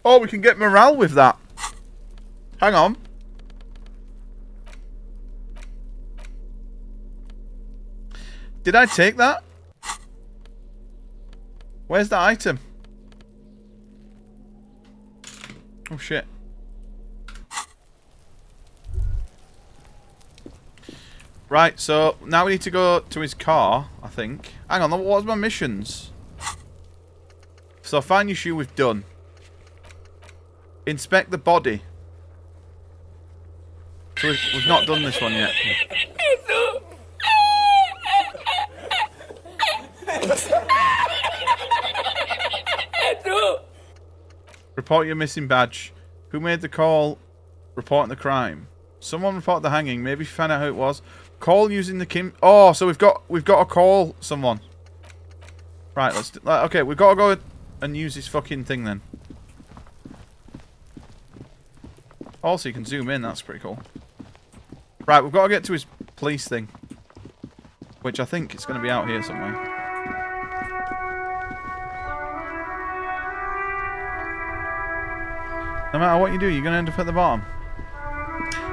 Oh, we can get morale with that. Hang on. Did I take that? Where's the item? Oh shit. Right, so now we need to go to his car, I think. Hang on, what was my missions? So find your shoe, we've done. Inspect the body. So we've not done this one yet. Report your missing badge. Who made the call reporting the crime? Someone reported the hanging. Maybe find out who it was. Call using the Kim. Oh, so we've got to call someone. Right, let's do, okay, we've got to go and use this fucking thing then. Also, you can zoom in. That's pretty cool. Right, we've got to get to his police thing, which I think is going to be out here somewhere. No matter what you do, you're going to end up at the bottom.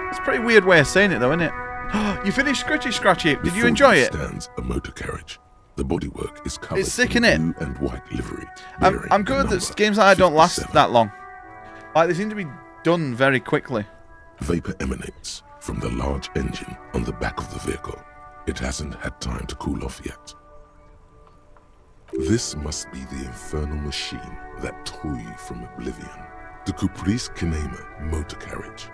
It's a pretty weird way of saying it, though, isn't it? You finished Scratchy Scratchy. Did you enjoy it? Stands a motor carriage. The bodywork is covered It's sick, in innit? blue and white livery. I'm good that games like that don't last that long. Like, they seem to be done very quickly. Vapor emanates from the large engine on the back of the vehicle. It hasn't had time to cool off yet. This must be the infernal machine that tore you from oblivion. The Caprice Kinema motor carriage.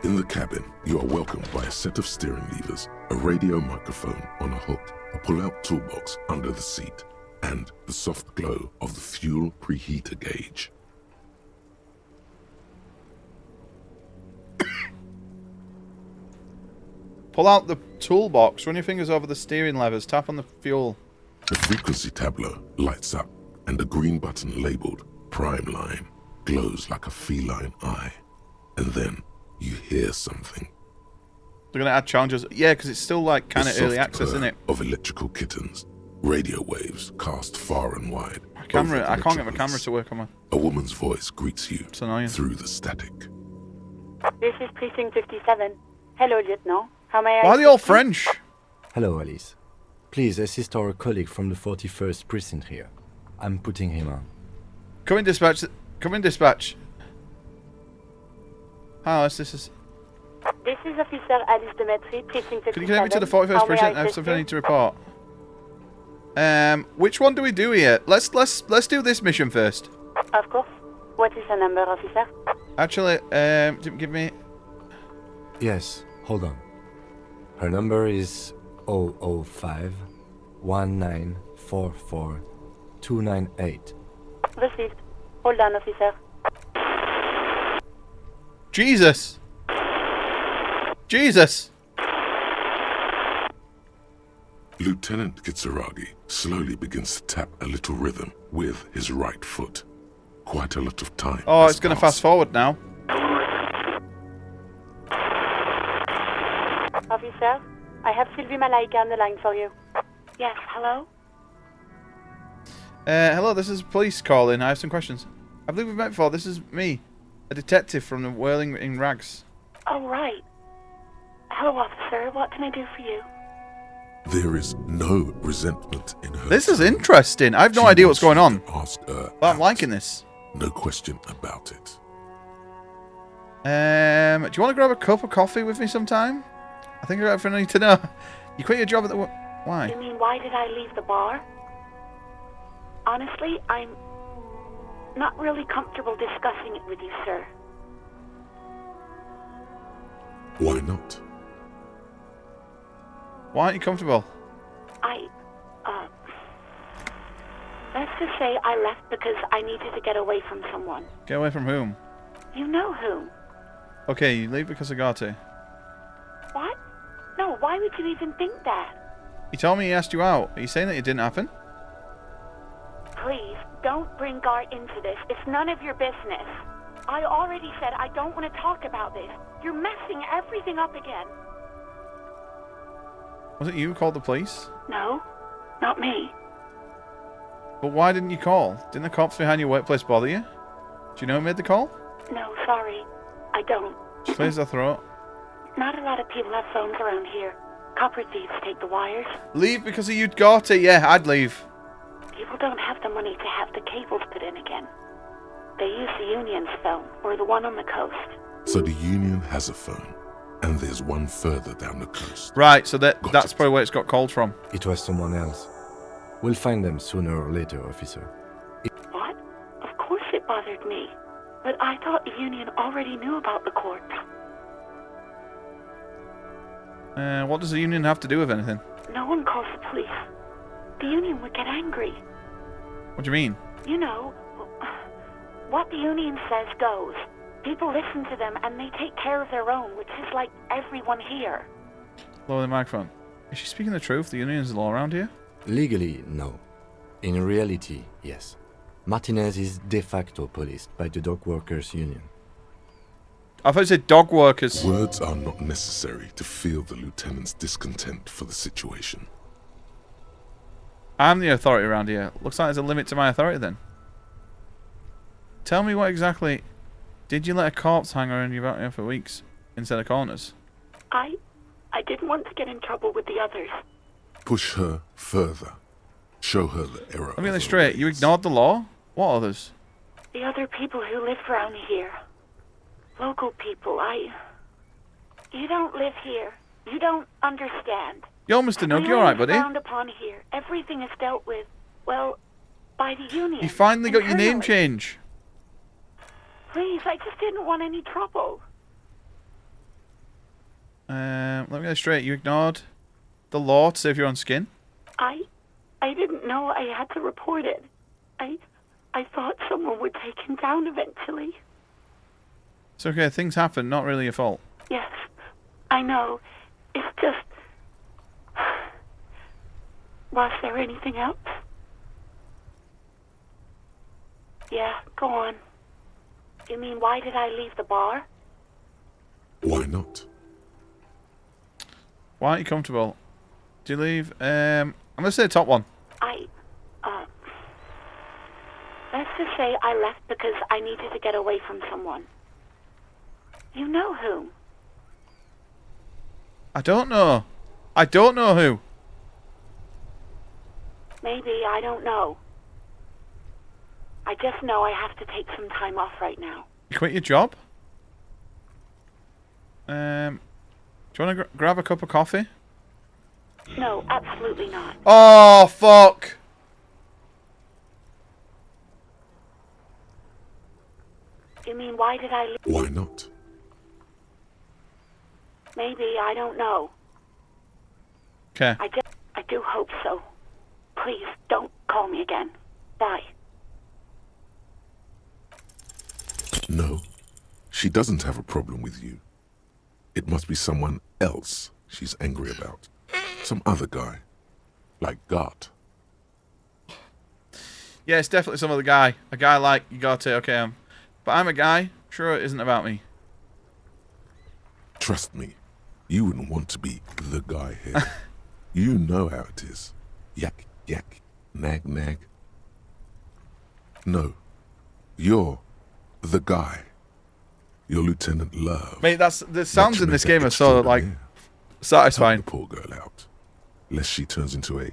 In the cabin, you are welcomed by a set of steering levers, a radio microphone on a hook, a pull-out toolbox under the seat, and the soft glow of the fuel preheater gauge. Pull out the toolbox, run your fingers over the steering levers, tap on the fuel. The frequency tableau lights up, and the green button labeled Prime Line glows like a feline eye. And then you hear something. They're going to add challenges. Yeah, because it's still like kind of early access, isn't it? Of electrical kittens, radio waves cast far and wide. My camera, I can't get my camera to work on my... A woman's voice greets you It's annoying. through the static. This is Precinct 57. Hello, Lieutenant. How may I... Why are they all French? Hello, Alice. Please assist our colleague from the 41st precinct here. I'm putting him on. Come in, dispatch. Come in, dispatch. Hi, Alice, this is... This is Officer Alice Demetri, Precinct 57. Could you connect me to the 41st How may precinct? I have assist something I you? need to report. Which one do we do here? Let's do this mission first. Of course. What is the number, officer? Actually, give me... Yes, hold on. Her number is 005 1944 298. Received. Hold on, officer. Jesus! Jesus! Lieutenant Kitsuragi slowly begins to tap a little rhythm with his right foot. Quite a lot of time. Oh, has it's going to passed. fast forward now. Officer, I have Sylvie Malaika on the line for you. Yes, hello? Hello, this is police calling. I have some questions. I believe we've met before. This is me, a detective from the Whirling in Rags. Oh, right. Hello, officer. What can I do for you? There is no resentment in her. This is tone. interesting. I have no She idea what's wants going you on. to ask her But I'm out. liking this. No question about it. Do you want to grab a cup of coffee with me sometime? I think I got everything I need to know. You quit your job at the... You Why? mean, why did I leave the bar? Honestly, I'm not really comfortable discussing it with you, sir. Why not? Why aren't you comfortable? Let's just say I left because I needed to get away from someone. Get away from whom? You know whom. Okay, you leave because I got to. What? No, why would you even think that? He told me he asked you out. Are you saying that it didn't happen? Please, don't bring Gar into this. It's none of your business. I already said I don't want to talk about this. You're messing everything up again. Was it you who called the police? No, not me. But why didn't you call? Didn't the cops behind your workplace bother you? Do you know who made the call? No, sorry. I don't. She clears her throat. Not a lot of people have phones around here. Copper thieves take the wires. Leave because of you got it. Yeah, I'd leave. People don't have the money to have the cables put in again. They use the Union's phone, or the one on the coast. So the Union has a phone, and there's one further down the coast. Right, so that's probably where it's got called from. It was someone else. We'll find them sooner or later, officer. What? Of course it bothered me. But I thought the Union already knew about the corpse. What does the Union have to do with anything? No one calls the police. The Union would get angry. What do you mean? You know, what the Union says goes. People listen to them and they take care of their own, which is like everyone here. Lower the microphone. Is she speaking the truth? The Union is the law around here? Legally, no. In reality, yes. Martinez is de facto policed by the Dock Workers Union. I thought you said dog workers. Words are not necessary to feel the lieutenant's discontent for the situation. I'm the authority around here. Looks like there's a limit to my authority then. Tell me what exactly... Did you let a corpse hang around your back for weeks instead of corners? I didn't want to get in trouble with the others. Push her further. Show her the error. Let me get this straight. You ignored the law? What others? The other people who live around here. Local people. You don't live here. You don't understand. Yo, Mr. Nug, you alright, buddy? Frowned upon here. Everything is dealt with, well, by the union. You finally got your name internally. change. Please, I just didn't want any trouble. Let me get this straight. You ignored the law to save your own skin? I didn't know I had to report it. I thought someone would take him down eventually. It's okay. Things happen. Not really your fault. Yes, I know. It's just... Was there anything else? Yeah, go on. You mean, why did I leave the bar? Why not? Why aren't you comfortable? Do you leave? I'm going to say the top one. Let's just say I left because I needed to get away from someone. You know who? I don't know. I don't know who. Maybe, I don't know. I just know I have to take some time off right now. You quit your job? Do you want to grab a cup of coffee? No, absolutely not. Oh, fuck. You mean, why did I leave? Why not? Maybe, I don't know. Okay. I do hope so. Please, don't call me again. Bye. No, she doesn't have a problem with you. It must be someone else she's angry about. Some other guy. Like Gart. Yeah, it's definitely some other guy. A guy like, you gotta, okay, but I'm a guy. Sure, it isn't about me. Trust me, you wouldn't want to be the guy here. You know how it is. Yak, yak, nag, nag. No, you're the guy. You're Lieutenant Love. Mate, the sounds in this game are so, like, satisfying. Help the poor girl out, lest she turns into a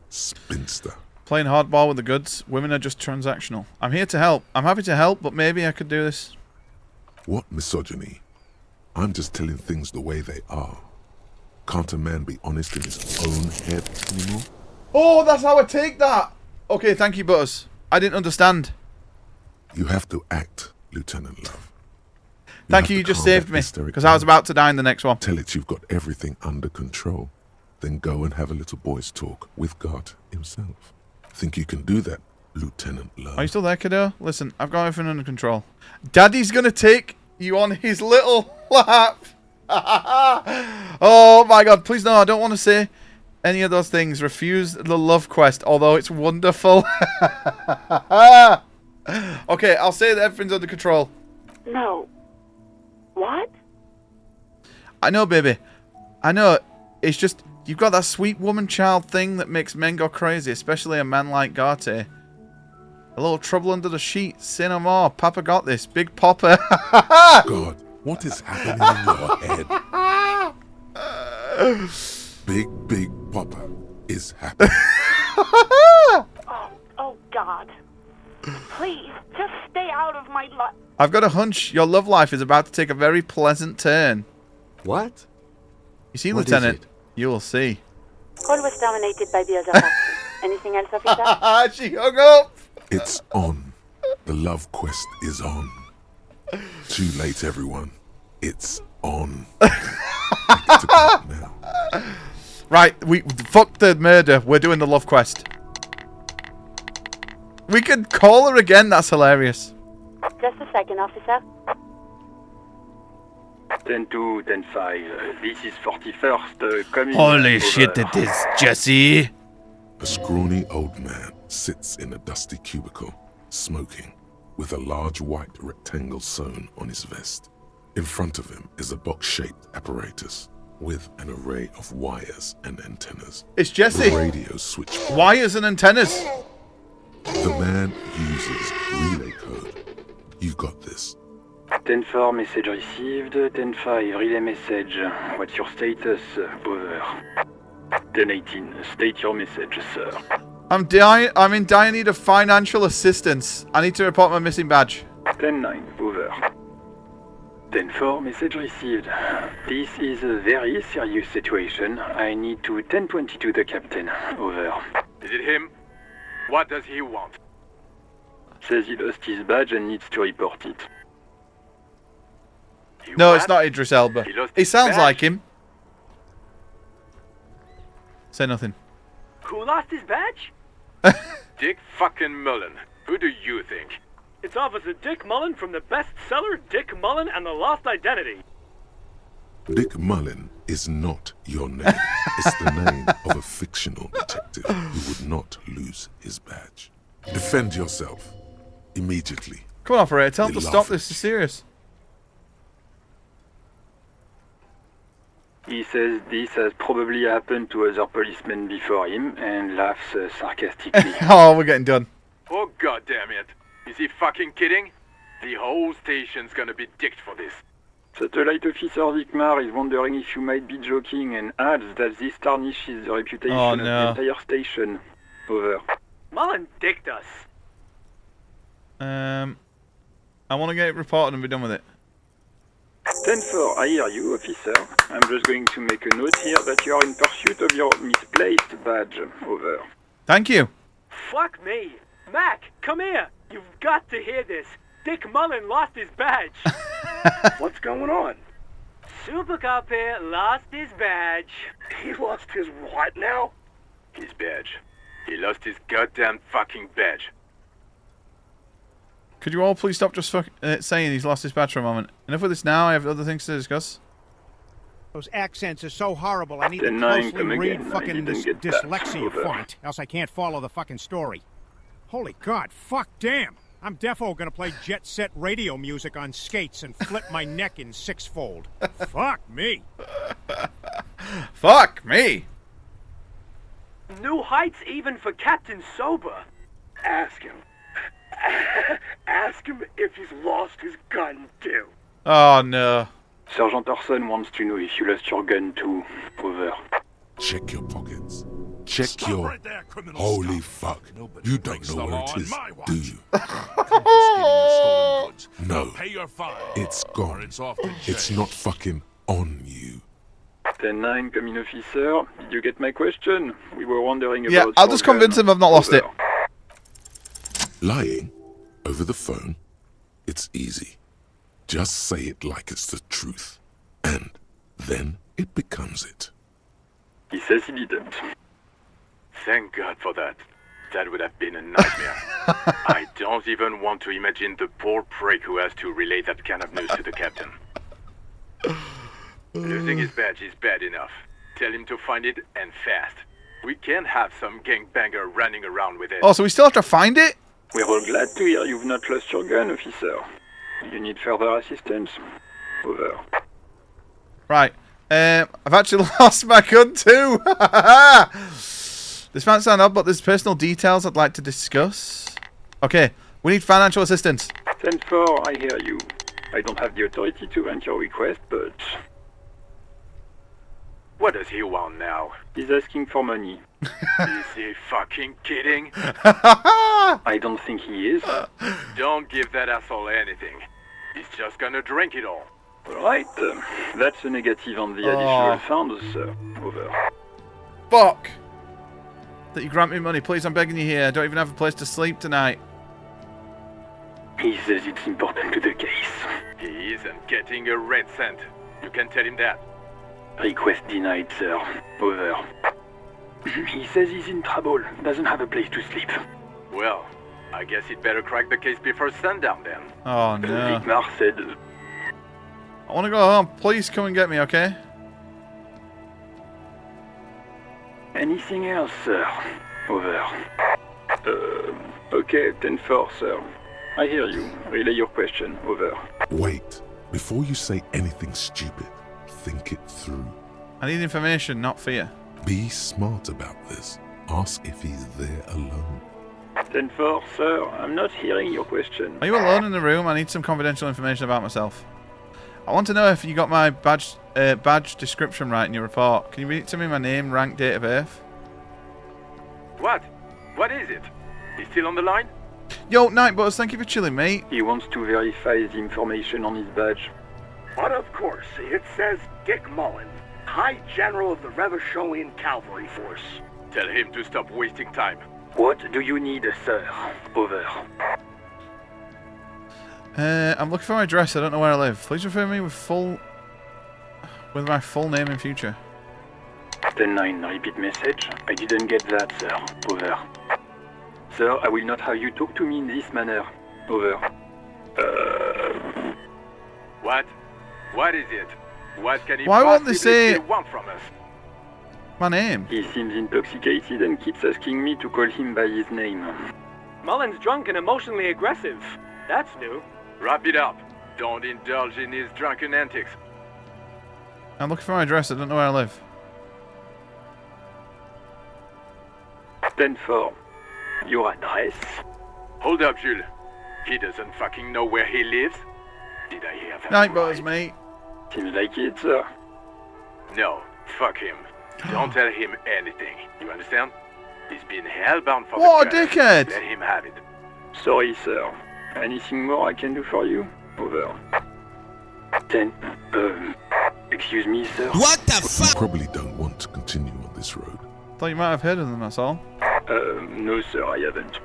spinster. Playing hardball with the goods. Women are just transactional. I'm here to help. I'm happy to help, but maybe I could do this. What misogyny? I'm just telling things the way they are. Can't a man be honest in his own head anymore? Oh, that's how I take that. Okay, thank you, Butters. I didn't understand. You have to act, Lieutenant Love. Thank you, you just saved me, because I was about to die in the next one. Tell it you've got everything under control. Then go and have a little boys' talk with Gart himself. Think you can do that, Lieutenant Love? Are you still there, kiddo? Listen, I've got everything under control. Daddy's going to take you on his little lap. Oh, my God. Please, no, I don't want to say any of those things. Refuse the love quest, although it's wonderful. Okay, I'll say that everything's under control. No. What? I know, baby. I know. It's just, you've got that sweet woman-child thing that makes men go crazy, especially a man like Garte. A little trouble under the sheets. Say no more. Papa got this. Big Popper. God, what is happening in your head? Big Popper is happy. Oh, God. Please, just stay out of my life. I've got a hunch your love life is about to take a very pleasant turn. What? You see, What Lieutenant? is it? You will see. Call was dominated by the other faction. Anything else, officer? She hung up. It's on. The love quest is on. Too late, everyone. It's on. Back to Gart now. Right, fuck the murder. We're doing the love quest. We could call her again. That's hilarious. Just a second, officer. 10-2, 10-5. This is 41st. Coming Holy over. shit, it is Jesse. A scrawny old man sits in a dusty cubicle, smoking, with a large white rectangle sewn on his vest. In front of him is a box-shaped apparatus with an array of wires and antennas. It's Jesse. The radio switchboard. Wires and antennas. The man uses relay code, You got this. 10-4, message received. 10-5, relay message. What's your status? Over. 10-18, state your message, sir. I'm in dire need of financial assistance. I need to report my missing badge. 10-9, over. 10-4, message received. This is a very serious situation. I need to 10-22 the captain. Over. Is it him? What does he want? Says he lost his badge and needs to report it. No, it's not Idris Elba. He sounds like him. Say nothing. Who lost his badge? Dick fucking Mullen. Who do you think? It's Officer Dick Mullen from the bestseller Dick Mullen and the Lost Identity. Dick Mullen is not your name. It's the name of a fictional detective who would not lose his badge. Defend yourself. Immediately. Come on, operator. Tell him to stop this. It's serious. He says this has probably happened to other policemen before him and laughs sarcastically. Oh, we're getting done. Oh, god damn it. Is he fucking kidding? The whole station's gonna be dicked for this. Satellite Officer Vikmar is wondering if you might be joking and adds that this tarnishes the reputation of the entire station. Over. Mullen dicked us. I want to get it reported and be done with it. 10-4, I hear you, officer. I'm just going to make a note here that you are in pursuit of your misplaced badge. Over. Thank you. Fuck me. Mac, come here. You've got to hear this. Dick Mullen lost his badge. What's going on? Super Cop here lost his badge. He lost his what now? His badge. He lost his goddamn fucking badge. Could you all please stop just saying he's lost his badge for a moment? Enough with this now. I have other things to discuss. Those accents are so horrible. I need to 10-9, closely read fucking this dyslexia font, else I can't follow the fucking story. Holy God, fuck, damn. I'm defo gonna play jet set radio music on skates and flip my neck in six-fold. Fuck me. Fuck me. New heights even for Captain Sober. Ask him. Ask him if he's lost his gun too. Oh no. Sergeant Orson wants to know if you lost your gun too. Over. Check your pockets. Check your... Right there, holy fuck. You don't know where it is, do you? No. It's gone. It's not fucking on you. 10-9, come in, officer. Did you get my question? We were wondering about... Yeah, I'll just convince him I've not lost it. Lying over the phone, it's easy. Just say it like it's the truth. And then it becomes it. He says he didn't. Thank God for that. That would have been a nightmare. I don't even want to imagine the poor prick who has to relay that kind of news to the captain. Losing his badge is bad enough. Tell him to find it, and fast. We can't have some gangbanger running around with it. Oh, so we still have to find it? We're all glad to hear you've not lost your gun, officer. You need further assistance. Over. Right. I've actually lost my gun too. This might sound odd, but there's personal details I'd like to discuss. Okay, we need financial assistance. 10-4, I hear you. I don't have the authority to grant your request, but... What does he want now? He's asking for money. Is he fucking kidding? I don't think he is. Don't give that asshole anything. He's just gonna drink it all. Alright, that's a negative on the additional funds, sir. Over. Fuck! That you grant me money, please, I'm begging you here. I don't even have a place to sleep tonight. He says it's important to the case. He isn't getting a red cent. You can tell him that. Request denied, sir. Over. He says he's in trouble, doesn't have a place to sleep. Well, I guess he'd better crack the case before sundown then. Oh no. Vigmar said... I want to go home. Please come and get me, okay? Anything else, sir? Over. Okay, 10-4, sir. I hear you. Relay your question. Over. Wait. Before you say anything stupid, think it through. I need information, not fear. Be smart about this. Ask if he's there alone. 10-4, sir, I'm not hearing your question. Are you alone in the room? I need some confidential information about myself. I want to know if you got my badge description right in your report. Can you read it to me? My name, rank, date of birth. What? What is it? He's still on the line? Yo, Nightbutters, thank you for chilling, mate. He wants to verify the information on his badge. But of course, it says Dick Mullen, High General of the Revacholian Cavalry Force. Tell him to stop wasting time. What do you need, sir? Over. I'm looking for my address. I don't know where I live. Please refer me with my full name in future. 10-9, repeat message. I didn't get that, sir. Over. Sir, I will not have you talk to me in this manner. Over. What? What is it? What can he Why won't they possibly say still want from us? my name? He seems intoxicated and keeps asking me to call him by his name. Mullen's drunk and emotionally aggressive. That's new. Wrap it up. Don't indulge in his drunken antics. I'm looking for my address. I don't know where I live. 10-4. Your address? Hold up, Jules. He doesn't fucking know where he lives? Did I hear that Nightbutters, right? mate. Seems like it, sir. No, fuck him. Don't tell him anything. You understand? He's been hellbound for What the a Canada. dickhead! Let him have it. Sorry, sir. Anything more I can do for you? Over. 10. Excuse me, sir. What the fuck? You probably don't want to continue on this road. Thought you might have heard of them, that's all. No, sir, I haven't.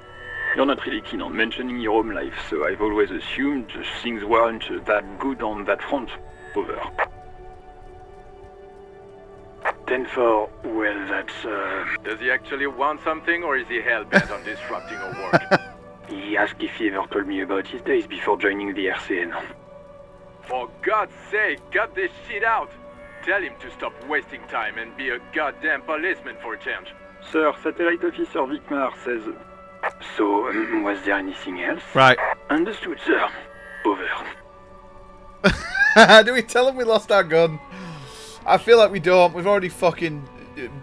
You're not really keen on mentioning your home life, so I've always assumed things weren't that good on that front. Over. 10-4, well, that's, Does he actually want something, or is he hell-bent on disrupting our work? He asked if he ever told me about his days before joining the RCN. For God's sake, cut this shit out! Tell him to stop wasting time and be a goddamn policeman for a change. Sir, Satellite Officer Vicmar says... So, was there anything else? Right. Understood, sir. Over. Do we tell him we lost our gun? I feel like we don't. We've already fucking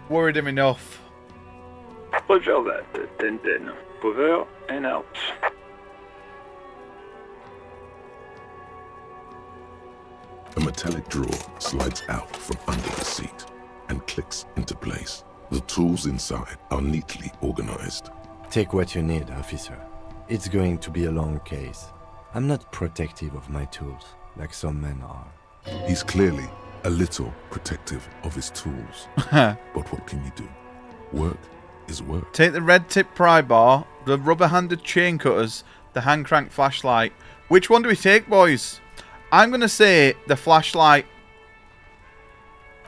worried him enough. Roger that. 10-10. Over and out. A metallic drawer slides out from under the seat and clicks into place. The tools inside are neatly organized. Take what you need, officer. It's going to be a long case. I'm not protective of my tools, like some men are. He's clearly a little protective of his tools. But what can you do? Work is work. Take the red tip pry bar, the rubber-handed chain cutters, the hand crank flashlight. Which one do we take, boys? I'm going to say the flashlight.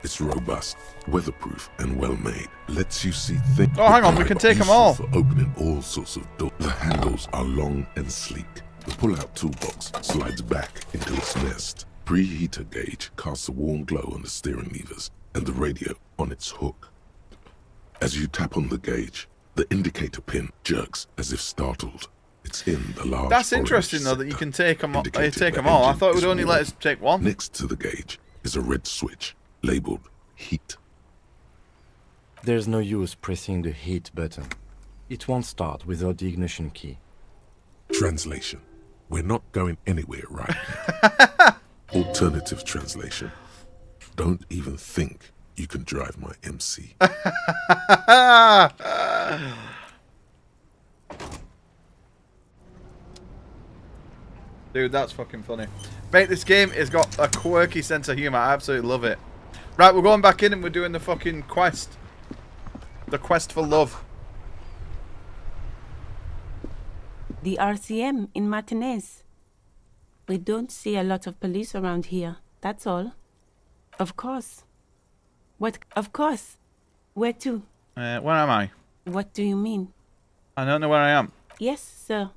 It's robust, weatherproof, and well-made. Lets you see things. Oh, hang on, we can take them all. For opening all sorts of doors. The handles are long and sleek. The pull-out toolbox slides back into its nest. Preheater gauge casts a warm glow on the steering levers and the radio on its hook. As you tap on the gauge, the indicator pin jerks as if startled. It's in the large. That's interesting, though, that you can take them all. I thought it would only let us take one. Next to the gauge is a red switch labeled heat. There's no use pressing the heat button. It won't start without the ignition key. Translation. We're not going anywhere right now. Alternative translation. Don't even think you can drive my MC. Dude, that's fucking funny. Mate, this game has got a quirky sense of humour. I absolutely love it. Right, we're going back in and we're doing the fucking quest. The quest for love. The RCM in Martinez. We don't see a lot of police around here, that's all. Of course. What? Of course. Where to? Where am I? What do you mean? I don't know where I am. Yes, sir.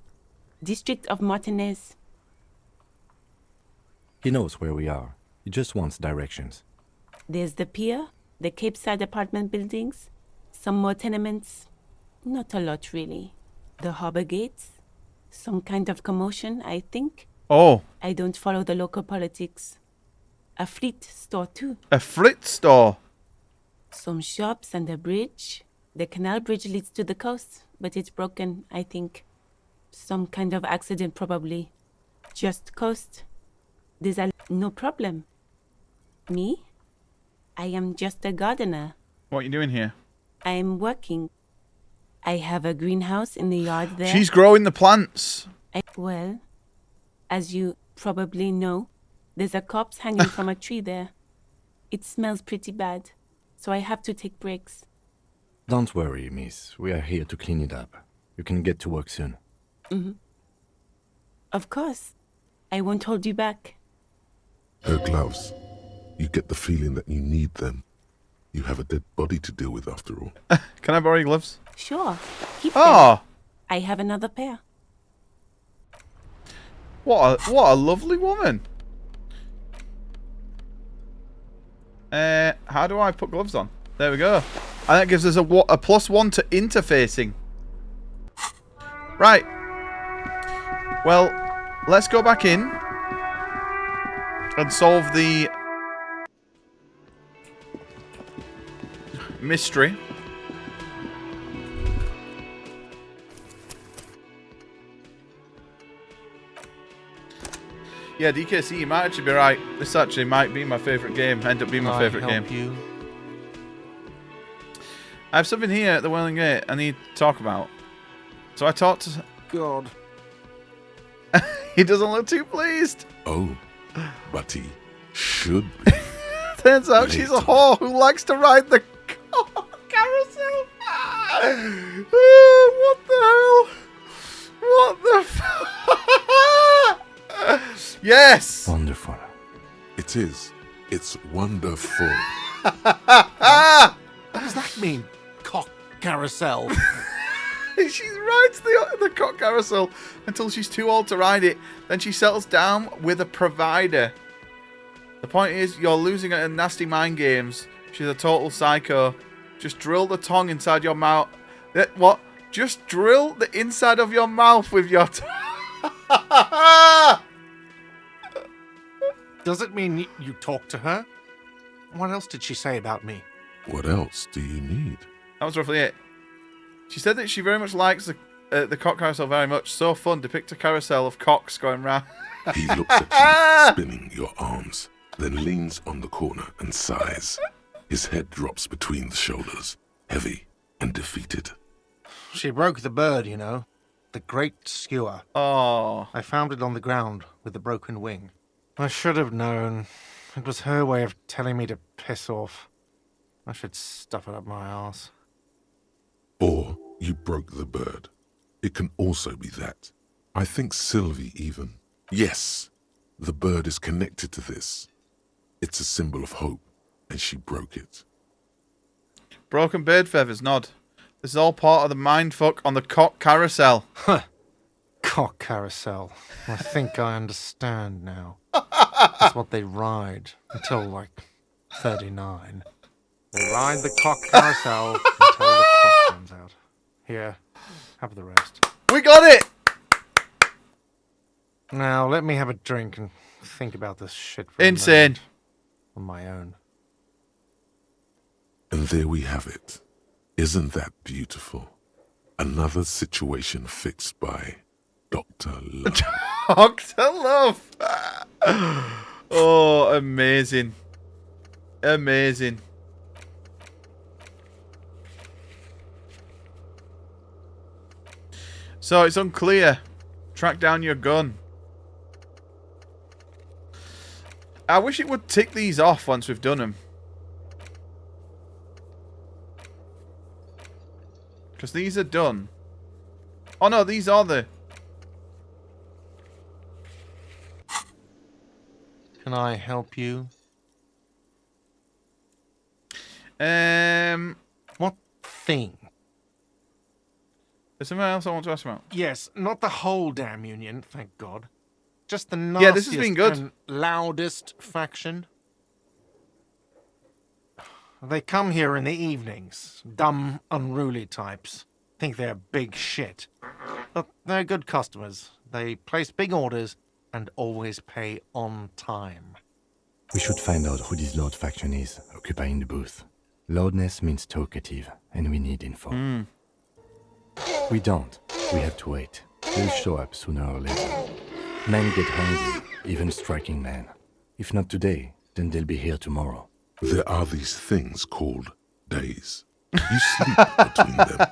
District of Martinez. He knows where we are. He just wants directions. There's the pier, the Cape Side apartment buildings, some more tenements. Not a lot, really. The harbor gates. Some kind of commotion, I think. Oh. I don't follow the local politics. A fleet store, too. A fleet store? Some shops and a bridge. The canal bridge leads to the coast. but it's broken, I think. Some kind of accident, probably. Just coast. There's no problem. Me? I am just a gardener. What are you doing here? I am working. I have a greenhouse in the yard there. She's growing the plants. Well, as you probably know, there's a corpse hanging from a tree there. It smells pretty bad, so I have to take breaks. Don't worry, miss. We are here to clean it up. You can get to work soon. Mm-hmm. Of course. I won't hold you back. Her gloves. You get the feeling that you need them. You have a dead body to deal with after all. Can I borrow your gloves? Sure. Keep Oh! them. I have another pair. What a lovely woman. How do I put gloves on? There we go. And that gives us a +1 to interfacing. Right. Well, let's go back in and solve the mystery. Yeah, DKC, you might actually be right. This actually might be my favourite game. End up being my favourite game. You? I have something here at the Wailing Gate I need to talk about. So I talked to... God. He doesn't look too pleased. Oh, but he should be. Turns out she's a whore who likes to ride the carousel. Oh, what the hell? What the Yes! Wonderful. It is. It's wonderful. What does that mean? Cock carousel. She rides the cock carousel until she's too old to ride it. Then she settles down with a provider. The point is, you're losing at nasty mind games. She's a total psycho. Just drill the tongue inside your mouth. What? Just drill the inside of your mouth with your tongue. Does it mean you talked to her? What else did she say about me? What else do you need? That was roughly it. She said that she very much likes the cock carousel very much. So fun. Depict a carousel of cocks going round. He looks at you, spinning your arms, then leans on the corner and sighs. His head drops between the shoulders, heavy and defeated. She broke the bird, you know. The great skewer. Oh. I found it on the ground with the broken wing. I should have known. It was her way of telling me to piss off. I should stuff it up my arse. Or you broke the bird. It can also be that. I think Sylvie even. Yes, the bird is connected to this. It's a symbol of hope, and she broke it. Broken bird feathers, nod. This is all part of the mindfuck on the cock carousel. Huh. Cock carousel. I think I understand now. That's what they ride until, like, 39. They ride the cock carousel until the cock comes out. Here, have the rest. We got it! Now, let me have a drink and think about this shit for Insane. a moment. On my own. And there we have it. Isn't that beautiful? Another situation fixed by Dr. Love. Dr. Love! Oh, amazing. Amazing. So it's unclear. Track down your gun. I wish it would tick these off once we've done them. Because these are done. Oh no, these are the... Can I help you? What thing? There's something else I want to ask about. Yes, not the whole damn union, thank God. Just the nastiest Yeah, this has been good. and loudest faction. They come here in the evenings. Dumb, unruly types. Think they're big shit. But they're good customers. They place big orders and always pay on time. We should find out who this Lord faction is, occupying the booth. Loudness means talkative, and we need info. We don't. We have to wait. They'll show up sooner or later. Men get hungry, even striking men. If not today, then they'll be here tomorrow. There are these things called days. You sleep between them.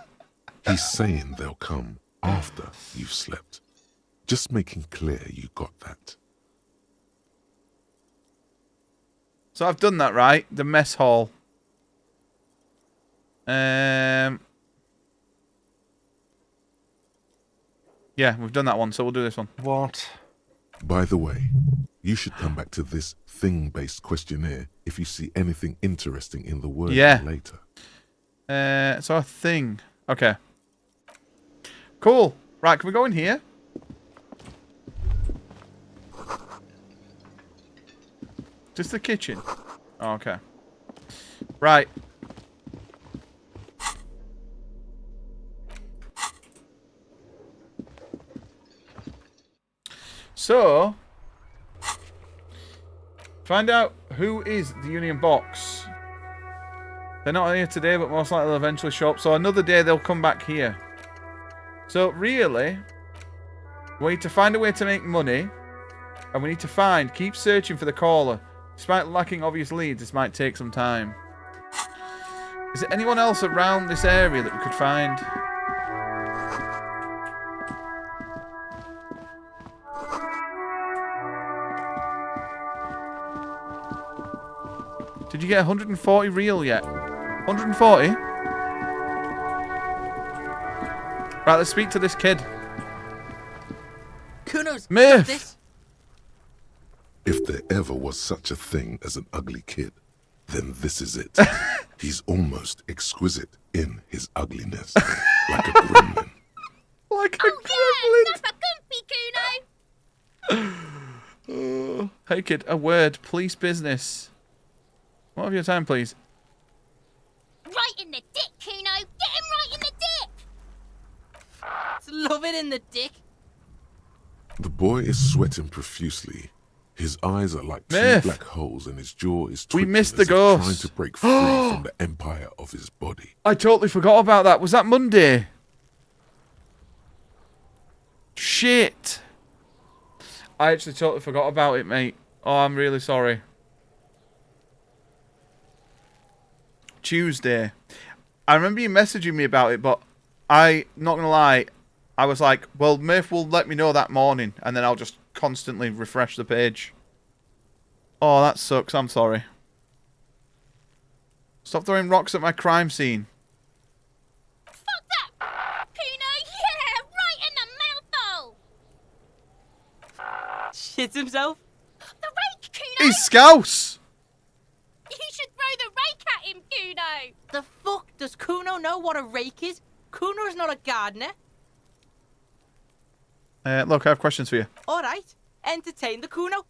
He's saying they'll come after you've slept. Just making clear you got that. So I've done that, right? The mess hall. Yeah, we've done that one, so we'll do this one. What? By the way, you should come back to this thing-based questionnaire if you see anything interesting in the word later. So a thing. Okay. Cool. Right, can we go in here? Just the kitchen. Oh, okay. Right. So, find out who is the Union Box. They're not here today, but most likely they'll eventually show up. So another day they'll come back here. So really, we need to find a way to make money. And we need to keep searching for the caller. Despite lacking obvious leads, this might take some time. Is there anyone else around this area that we could find? Did you get 140 real yet? 140? Right, let's speak to this kid. Kuno's Myth! If there ever was such a thing as an ugly kid, then this is it. He's almost exquisite in his ugliness. Like a gremlin. Like a gremlin! Oh, hey kid, a word. Police business. What have your time, please? Right in the dick, Kuno! Get him right in the dick! Love it in the dick. The boy is sweating profusely. His eyes are like two Myth. black holes and his jaw is twitching missed the as if ghost. trying to break free from the empire of his body. I totally forgot about that. Was that Monday? Shit. I actually totally forgot about it, mate. Oh, I'm really sorry. Tuesday. I remember you messaging me about it, but not gonna lie, I was like, well, Murph will let me know that morning, and then I'll just constantly refresh the page. Oh, that sucks. I'm sorry. Stop throwing rocks at my crime scene. Fuck that! Kuno, yeah! Right in the mouthhole! Shits himself? The rake, Kuno! He's Scouse! You should throw the rake at him, Kuno! The fuck? Does Kuno know what a rake is? Kuno's not a gardener. Look, I have questions for you. Alright, entertain the Kuno.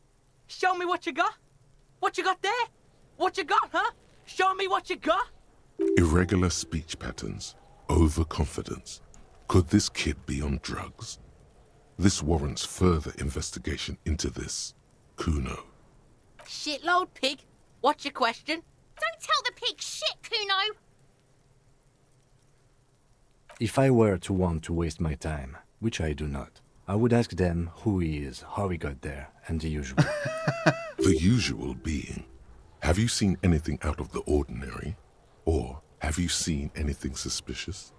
Show me what you got. What you got there? What you got, huh? Show me what you got. Irregular speech patterns. Overconfidence. Could this kid be on drugs? This warrants further investigation into this Kuno. Shitload pig. What's your question? Don't tell the pig shit, Kuno! If I were to want to waste my time, which I do not, I would ask them who he is, how he got there, and the usual. The usual being, have you seen anything out of the ordinary? Or have you seen anything suspicious?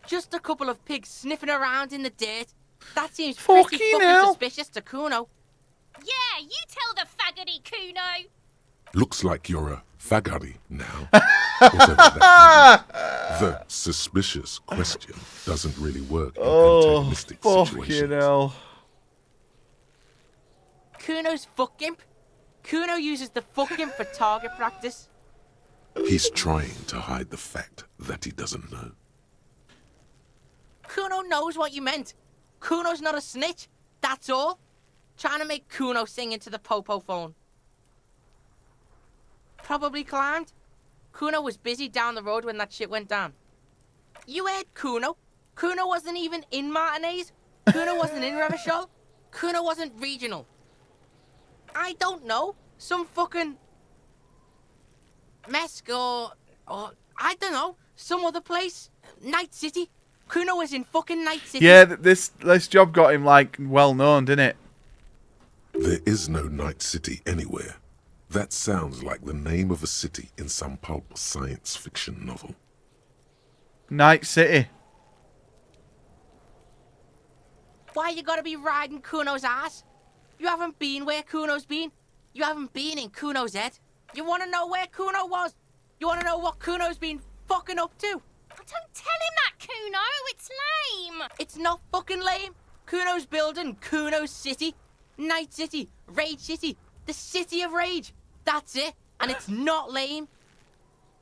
Just a couple of pigs sniffing around in the dirt. That seems pretty fucking suspicious to Kuno. Yeah, you tell the faggoty, Kuno! Looks like you're a faggoty now. Whatever that means. The suspicious question doesn't really work in antagonistic situations. Hell. Kuno's fuck imp. Kuno uses the fuck imp for target practice. He's trying to hide the fact that he doesn't know. Kuno knows what you meant. Kuno's not a snitch. That's all. Trying to make Kuno sing into the popo phone. Probably climbed. Kuno was busy down the road when that shit went down. You heard Kuno. Kuno wasn't even in Martinez. Kuno wasn't in Revachol. Kuno wasn't regional. I don't know. Some fucking... Mesk or I don't know. Some other place. Night City. Kuno was in fucking Night City. Yeah, this job got him, like, well known, didn't it? There is no Night City anywhere. That sounds like the name of a city in some pulp science fiction novel. Night City. Why you gotta be riding Kuno's ass? You haven't been where Kuno's been. You haven't been in Kuno's head. You wanna know where Kuno was? You wanna know what Kuno's been fucking up to? Don't tell him that, Kuno. It's lame. It's not fucking lame. Kuno's building Kuno's City. Night City. Rage City. The City of Rage. That's it. And it's not lame.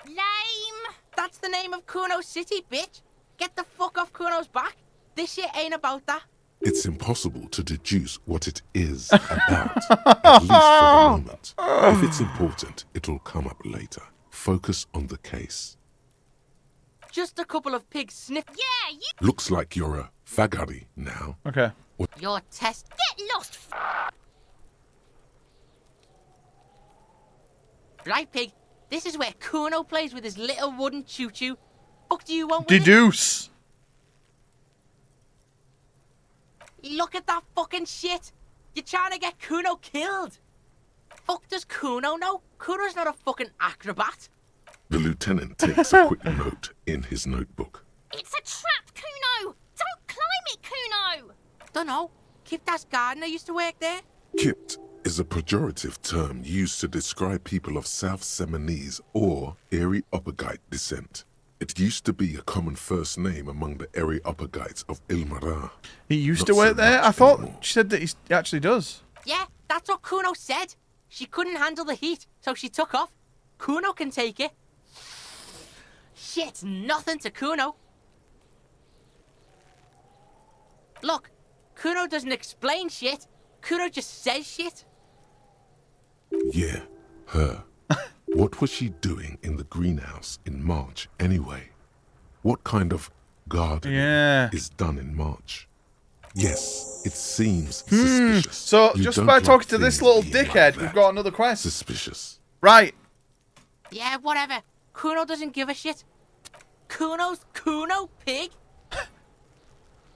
Lame. That's the name of Kuno's City, bitch. Get the fuck off Kuno's back. This shit ain't about that. It's impossible to deduce what it is about, at least for the moment. If it's important, it'll come up later. Focus on the case. Just a couple of pigs sniff. Yeah, you... Looks like you're a fagari now. Okay. Your test. Get lost. Right, pig. This is where Kuno plays with his little wooden choo-choo. Fuck do you want with it? Deduce. Look at that fucking shit. You're trying to get Kuno killed. Fuck does Kuno know? Kuno's not a fucking acrobat. The lieutenant takes a quick note in his notebook. It's a trap, Kuno. Don't climb it, Kuno. Dunno. Kiptas gardener used to work there. Kipt is a pejorative term used to describe people of South Seminese or Areopagite descent. It used to be a common first name among the Areopagites of Ilmara. He used to work there? I thought she said that he actually does. Yeah, that's what Kuno said. She couldn't handle the heat, so she took off. Kuno can take it. Shit's nothing to Kuno. Look, Kuno doesn't explain shit. Kuno just says shit. Yeah, her. What was she doing in the greenhouse in March anyway? What kind of gardening is done in March? Yes, it seems suspicious. So, You just don't by like talking to this things little being like dickhead, that. we've got another quest. Suspicious. Right. Yeah, whatever. Kuno doesn't give a shit. Kuno's Kuno, pig.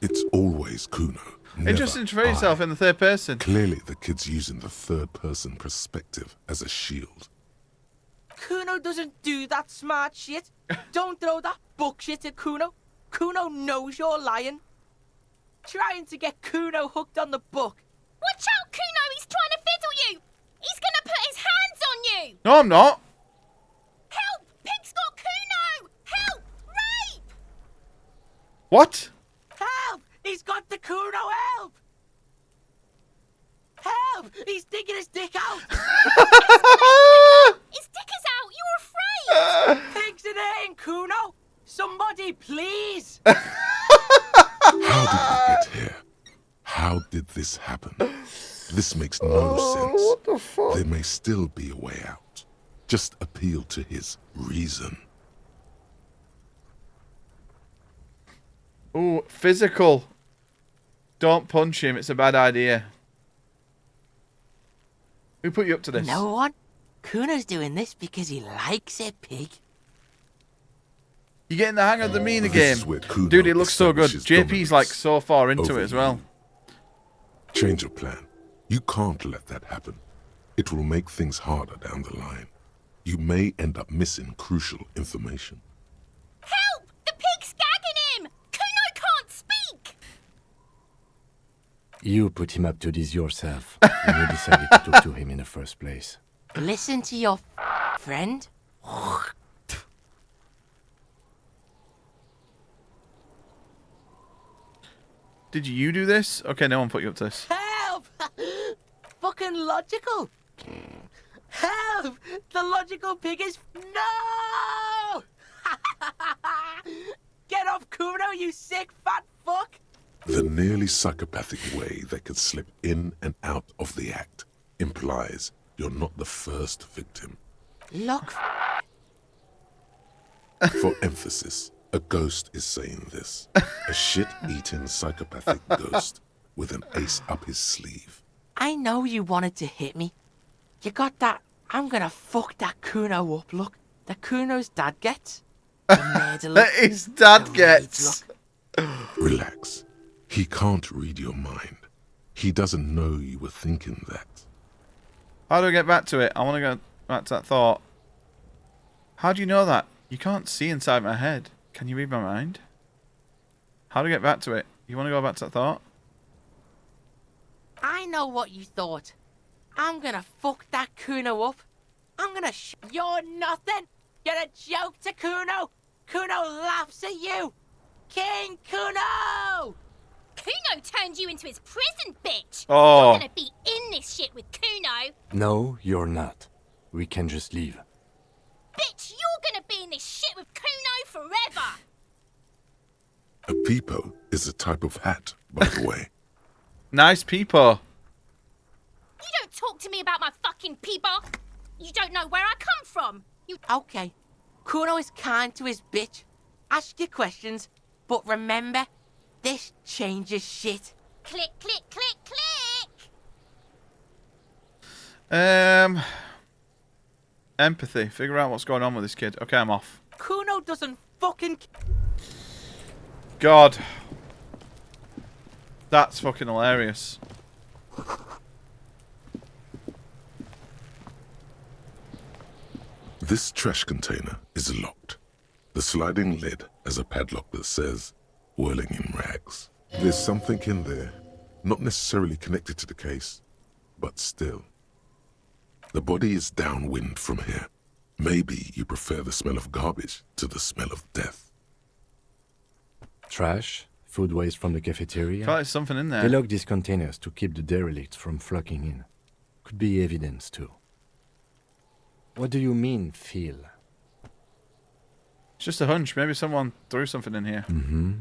It's always Kuno. Interesting to never phrase yourself I. in the third person. Clearly the kid's using the third person perspective as a shield. Kuno doesn't do that smart shit. Don't throw that book shit at Kuno. Kuno knows you're lying. Trying to get Kuno hooked on the book. Watch out, Kuno. He's trying to fiddle you. He's going to put his hands on you. No, I'm not. Help! Pig's got Kuno. Help! Rape! What? Help! He's got the Kuno, help! Help! He's digging his dick out! His dick is out. You're afraid. Pigs in here, Kuno! Somebody, please! How did we get here? How did this happen? This makes no sense. What the fuck? There may still be a way out. Just appeal to his reason. Ooh, physical. Don't punch him. It's a bad idea. Who put you up to this? No one. Kuno's doing this because he likes it, pig. You getting the hang of the Mina This game? is where Kuno Dude, it looks so good. establishes JP's like so far into over it as well. Change of plan. You can't let that happen. It will make things harder down the line. You may end up missing crucial information. Help! The pig's gagging him. Kuno can't speak. You put him up to this yourself when you decided to talk to him in the first place. Listen to your friend. Did you do this? Okay, no one put you up to this. Help! Fucking logical. Help! The logical pig is... No! Get off Kuno, you sick fat fuck! The nearly psychopathic way they could slip in and out of the act implies you're not the first victim. Look. For emphasis, a ghost is saying this. A shit-eating psychopathic ghost with an ace up his sleeve. I know you wanted to hit me. You got that, I'm gonna fuck that Kuno up look that Kuno's dad gets. that his dad gets. Relax. He can't read your mind. He doesn't know you were thinking that. How do I get back to it? I want to go back to that thought. How do you know that? You can't see inside my head. Can you read my mind? How do I get back to it? You want to go back to that thought? I know what you thought. I'm gonna fuck that Kuno up. I'm gonna You're nothing. You're a joke to Kuno. Kuno laughs at you. King Kuno! Kuno turned you into his prison, bitch! Oh. You're gonna be in this shit with Kuno! No, you're not. We can just leave. Bitch, you're gonna be in this shit with Kuno forever! A peepo is a type of hat, by the way. Nice peepo. You don't talk to me about my fucking peepo! You don't know where I come from! You... Okay. Kuno is kind to his bitch. Ask your questions, but remember, this changes shit. Click, click, click, click! Empathy. Figure out what's going on with this kid. Okay, I'm off. Kuno doesn't fucking... God. That's fucking hilarious. This trash container is locked. The sliding lid has a padlock that says, whirling in rags. There's something in there, not necessarily connected to the case, but still. The body is downwind from here. Maybe you prefer the smell of garbage to the smell of death. Trash, food waste from the cafeteria. I feel like there's something in there. They lock these containers to keep the derelicts from flocking in. Could be evidence too. What do you mean, feel? It's just a hunch. Maybe someone threw something in here. Mm-hmm.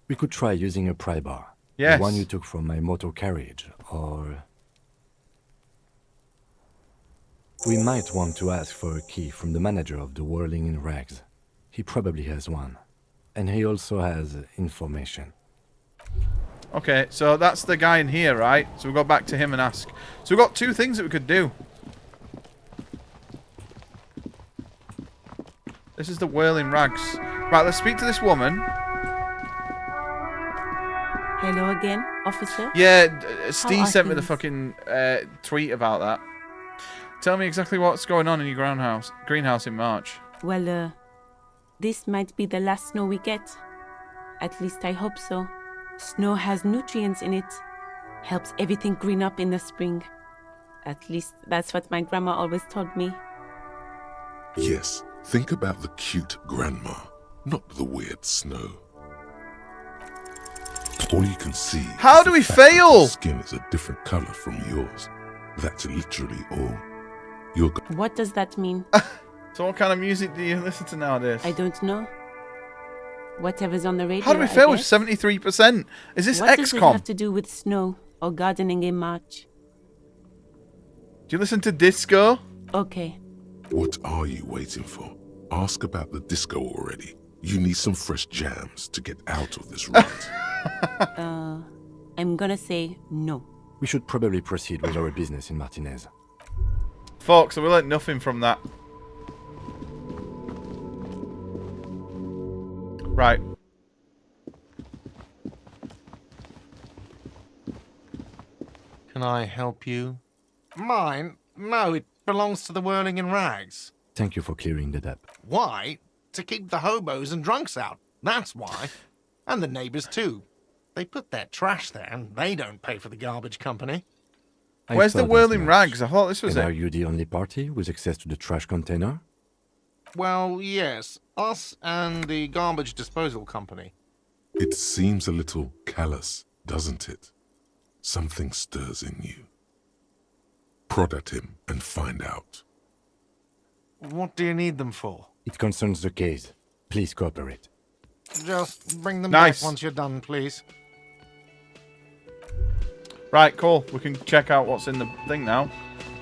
We could try using a pry bar. Yes. The one you took from my motor carriage, or... We might want to ask for a key from the manager of the Whirling in Rags. He probably has one. And he also has information. Okay, so that's the guy in here, right? So we'll go back to him and ask. So we've got two things that we could do. This is the Whirling Rags. Right, let's speak to this woman. Hello again, officer. Yeah, Steve How are sent me the things? fucking tweet about that. Tell me exactly what's going on in your greenhouse in March. Well, this might be the last snow we get. At least I hope so. Snow has nutrients in it. Helps everything green up in the spring. At least that's what my grandma always told me. Yes, think about the cute grandma, not the weird snow. All you can see. How do we fail? Your skin is a different color from yours. That's literally all. What does that mean? So what kind of music do you listen to nowadays? I don't know. Whatever's on the radio. How do we fail with 73%? Is this What does it XCOM? have to do with snow or gardening in March? Do you listen to disco? Okay. What are you waiting for? Ask about the disco already. You need some fresh jams to get out of this rut. I'm gonna say no. We should probably proceed with our business in Martinez. Folks, we learned nothing from that. Right. Can I help you? Mine? No, it belongs to the Whirling in Rags. Thank you for clearing that up. Why? To keep the hobos and drunks out. That's why. And the neighbours too. They put their trash there and they don't pay for the garbage company. Where's the Whirling Rags? I thought this was And it. are you the only party with access to the trash container? Well, yes. Us and the garbage disposal company. It seems a little callous, doesn't it? Something stirs in you. Prod at him and find out. What do you need them for? It concerns the case. Please cooperate. Just bring them Nice. back once you're done, please. Right, cool. We can check out what's in the thing now.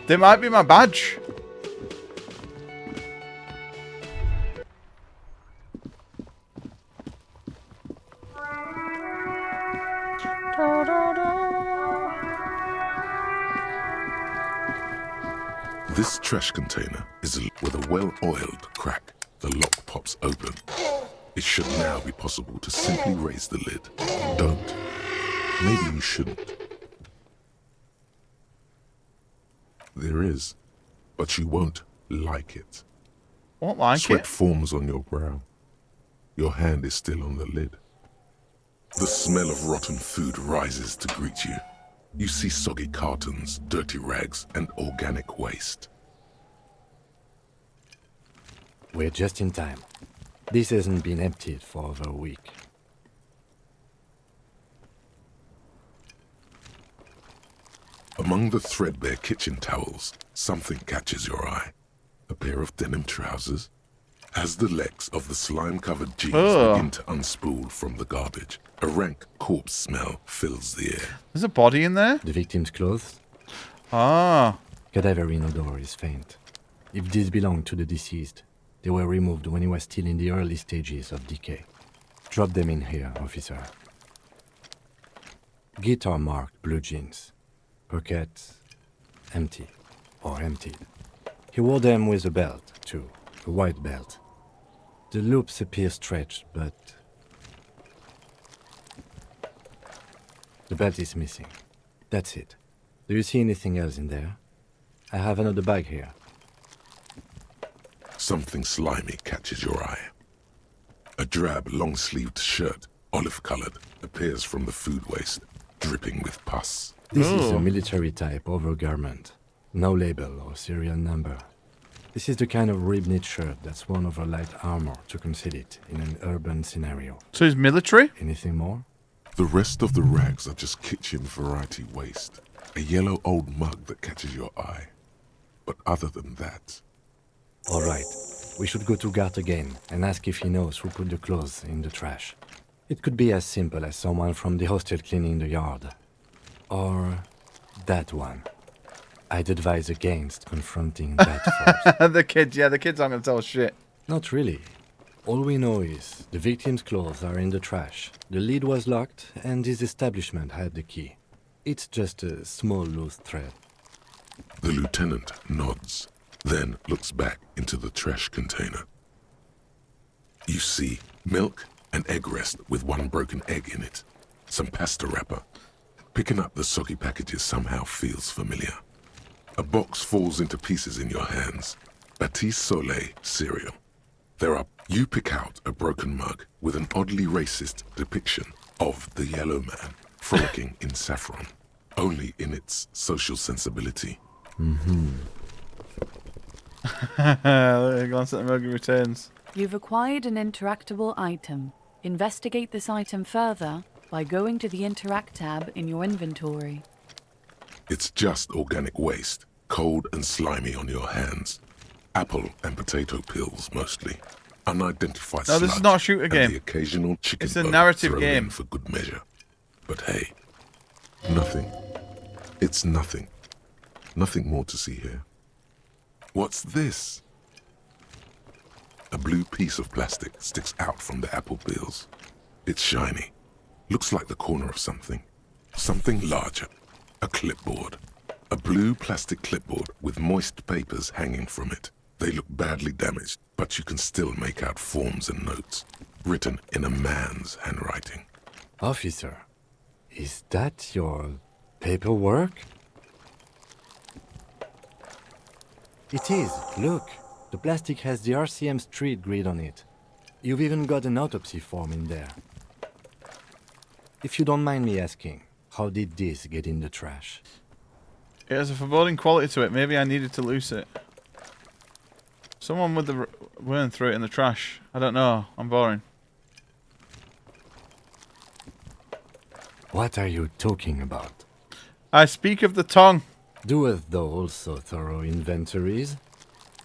There might be my badge. This trash container is with a well-oiled crack. The lock pops open. It should now be possible to simply raise the lid. Don't. Maybe you shouldn't. There is, but you won't like it. Won't like Sweat it? forms on your brow. Your hand is still on the lid. The smell of rotten food rises to greet you. You see soggy cartons, dirty rags, and organic waste. We're just in time. This hasn't been emptied for over a week. Among the threadbare kitchen towels, something catches your eye. A pair of denim trousers. As the legs of the slime-covered jeans begin to unspool from the garbage, a rank corpse smell fills the air. There's a body in there? The victim's clothes? Ah. Cadaverine odor is faint. If these belong to the deceased, they were removed when he was still in the early stages of decay. Drop them in here, officer. Guitar-marked blue jeans. Pockets empty or emptied. He wore them with a belt, too. A white belt. The loops appear stretched, but the belt is missing. That's it. Do you see anything else in there? I have another bag here. Something slimy catches your eye. A drab, long-sleeved shirt, olive-colored, appears from the food waste, dripping with pus. This is a military-type overgarment. No label or serial number. This is the kind of rib-knit shirt that's worn over light armor to conceal it in an urban scenario. So he's military? Anything more? The rest of the rags are just kitchen variety waste. A yellow old mug that catches your eye. But other than that... All right. We should go to Gart again and ask if he knows who put the clothes in the trash. It could be as simple as someone from the hostel cleaning the yard. Or that one. I'd advise against confronting that force. The kids aren't going to tell us shit. Not really. All we know is the victim's clothes are in the trash. The lid was locked, and his establishment had the key. It's just a small loose thread. The lieutenant nods, then looks back into the trash container. You see milk and egg rest with one broken egg in it. Some pasta wrapper. Picking up the soggy packages somehow feels familiar. A box falls into pieces in your hands. Batiste Soleil cereal. You pick out a broken mug with an oddly racist depiction of the yellow man frolicking in saffron, only in its social sensibility. Glance at the mug and returns. You've acquired an interactable item. Investigate this item further by going to the Interact tab in your inventory. It's just organic waste, cold and slimy on your hands. Apple and potato peels, mostly. Unidentified No, this is not a shooter and game. The occasional chicken It's a bone narrative thrown game. in for good measure. But hey, nothing. It's nothing. Nothing more to see here. What's this? A blue piece of plastic sticks out from the apple peels. It's shiny. Looks like the corner of something. Something larger. A clipboard. A blue plastic clipboard with moist papers hanging from it. They look badly damaged, but you can still make out forms and notes, written in a man's handwriting. Officer, is that your paperwork? It is. Look, the plastic has the RCM street grid on it. You've even got an autopsy form in there. If you don't mind me asking, how did this get in the trash? It has a foreboding quality to it. Maybe I needed to loose it. Someone with the worm threw it in the trash. I don't know. I'm boring. What are you talking about? I speak of the tongue. Doeth thou also thorough inventories?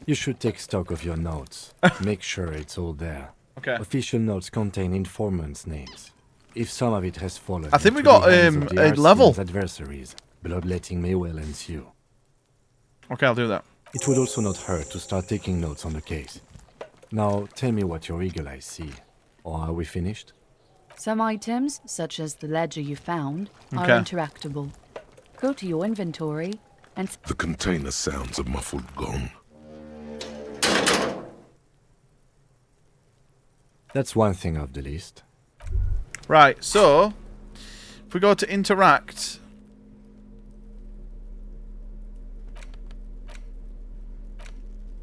You should take stock of your notes. Make sure it's all there. Okay. Official notes contain informants' names. If some of it has fallen, I think we into got the hands of the a RCM's level. Adversaries, bloodletting may well ensue. Okay, I'll do that. It would also not hurt to start taking notes on the case. Now, tell me what your eagle eyes see. Or are we finished? Some items, such as the ledger you found, are Okay. interactable. Go to your inventory And The container sounds a muffled gong. That's one thing off the list. Right, so if we go to interact.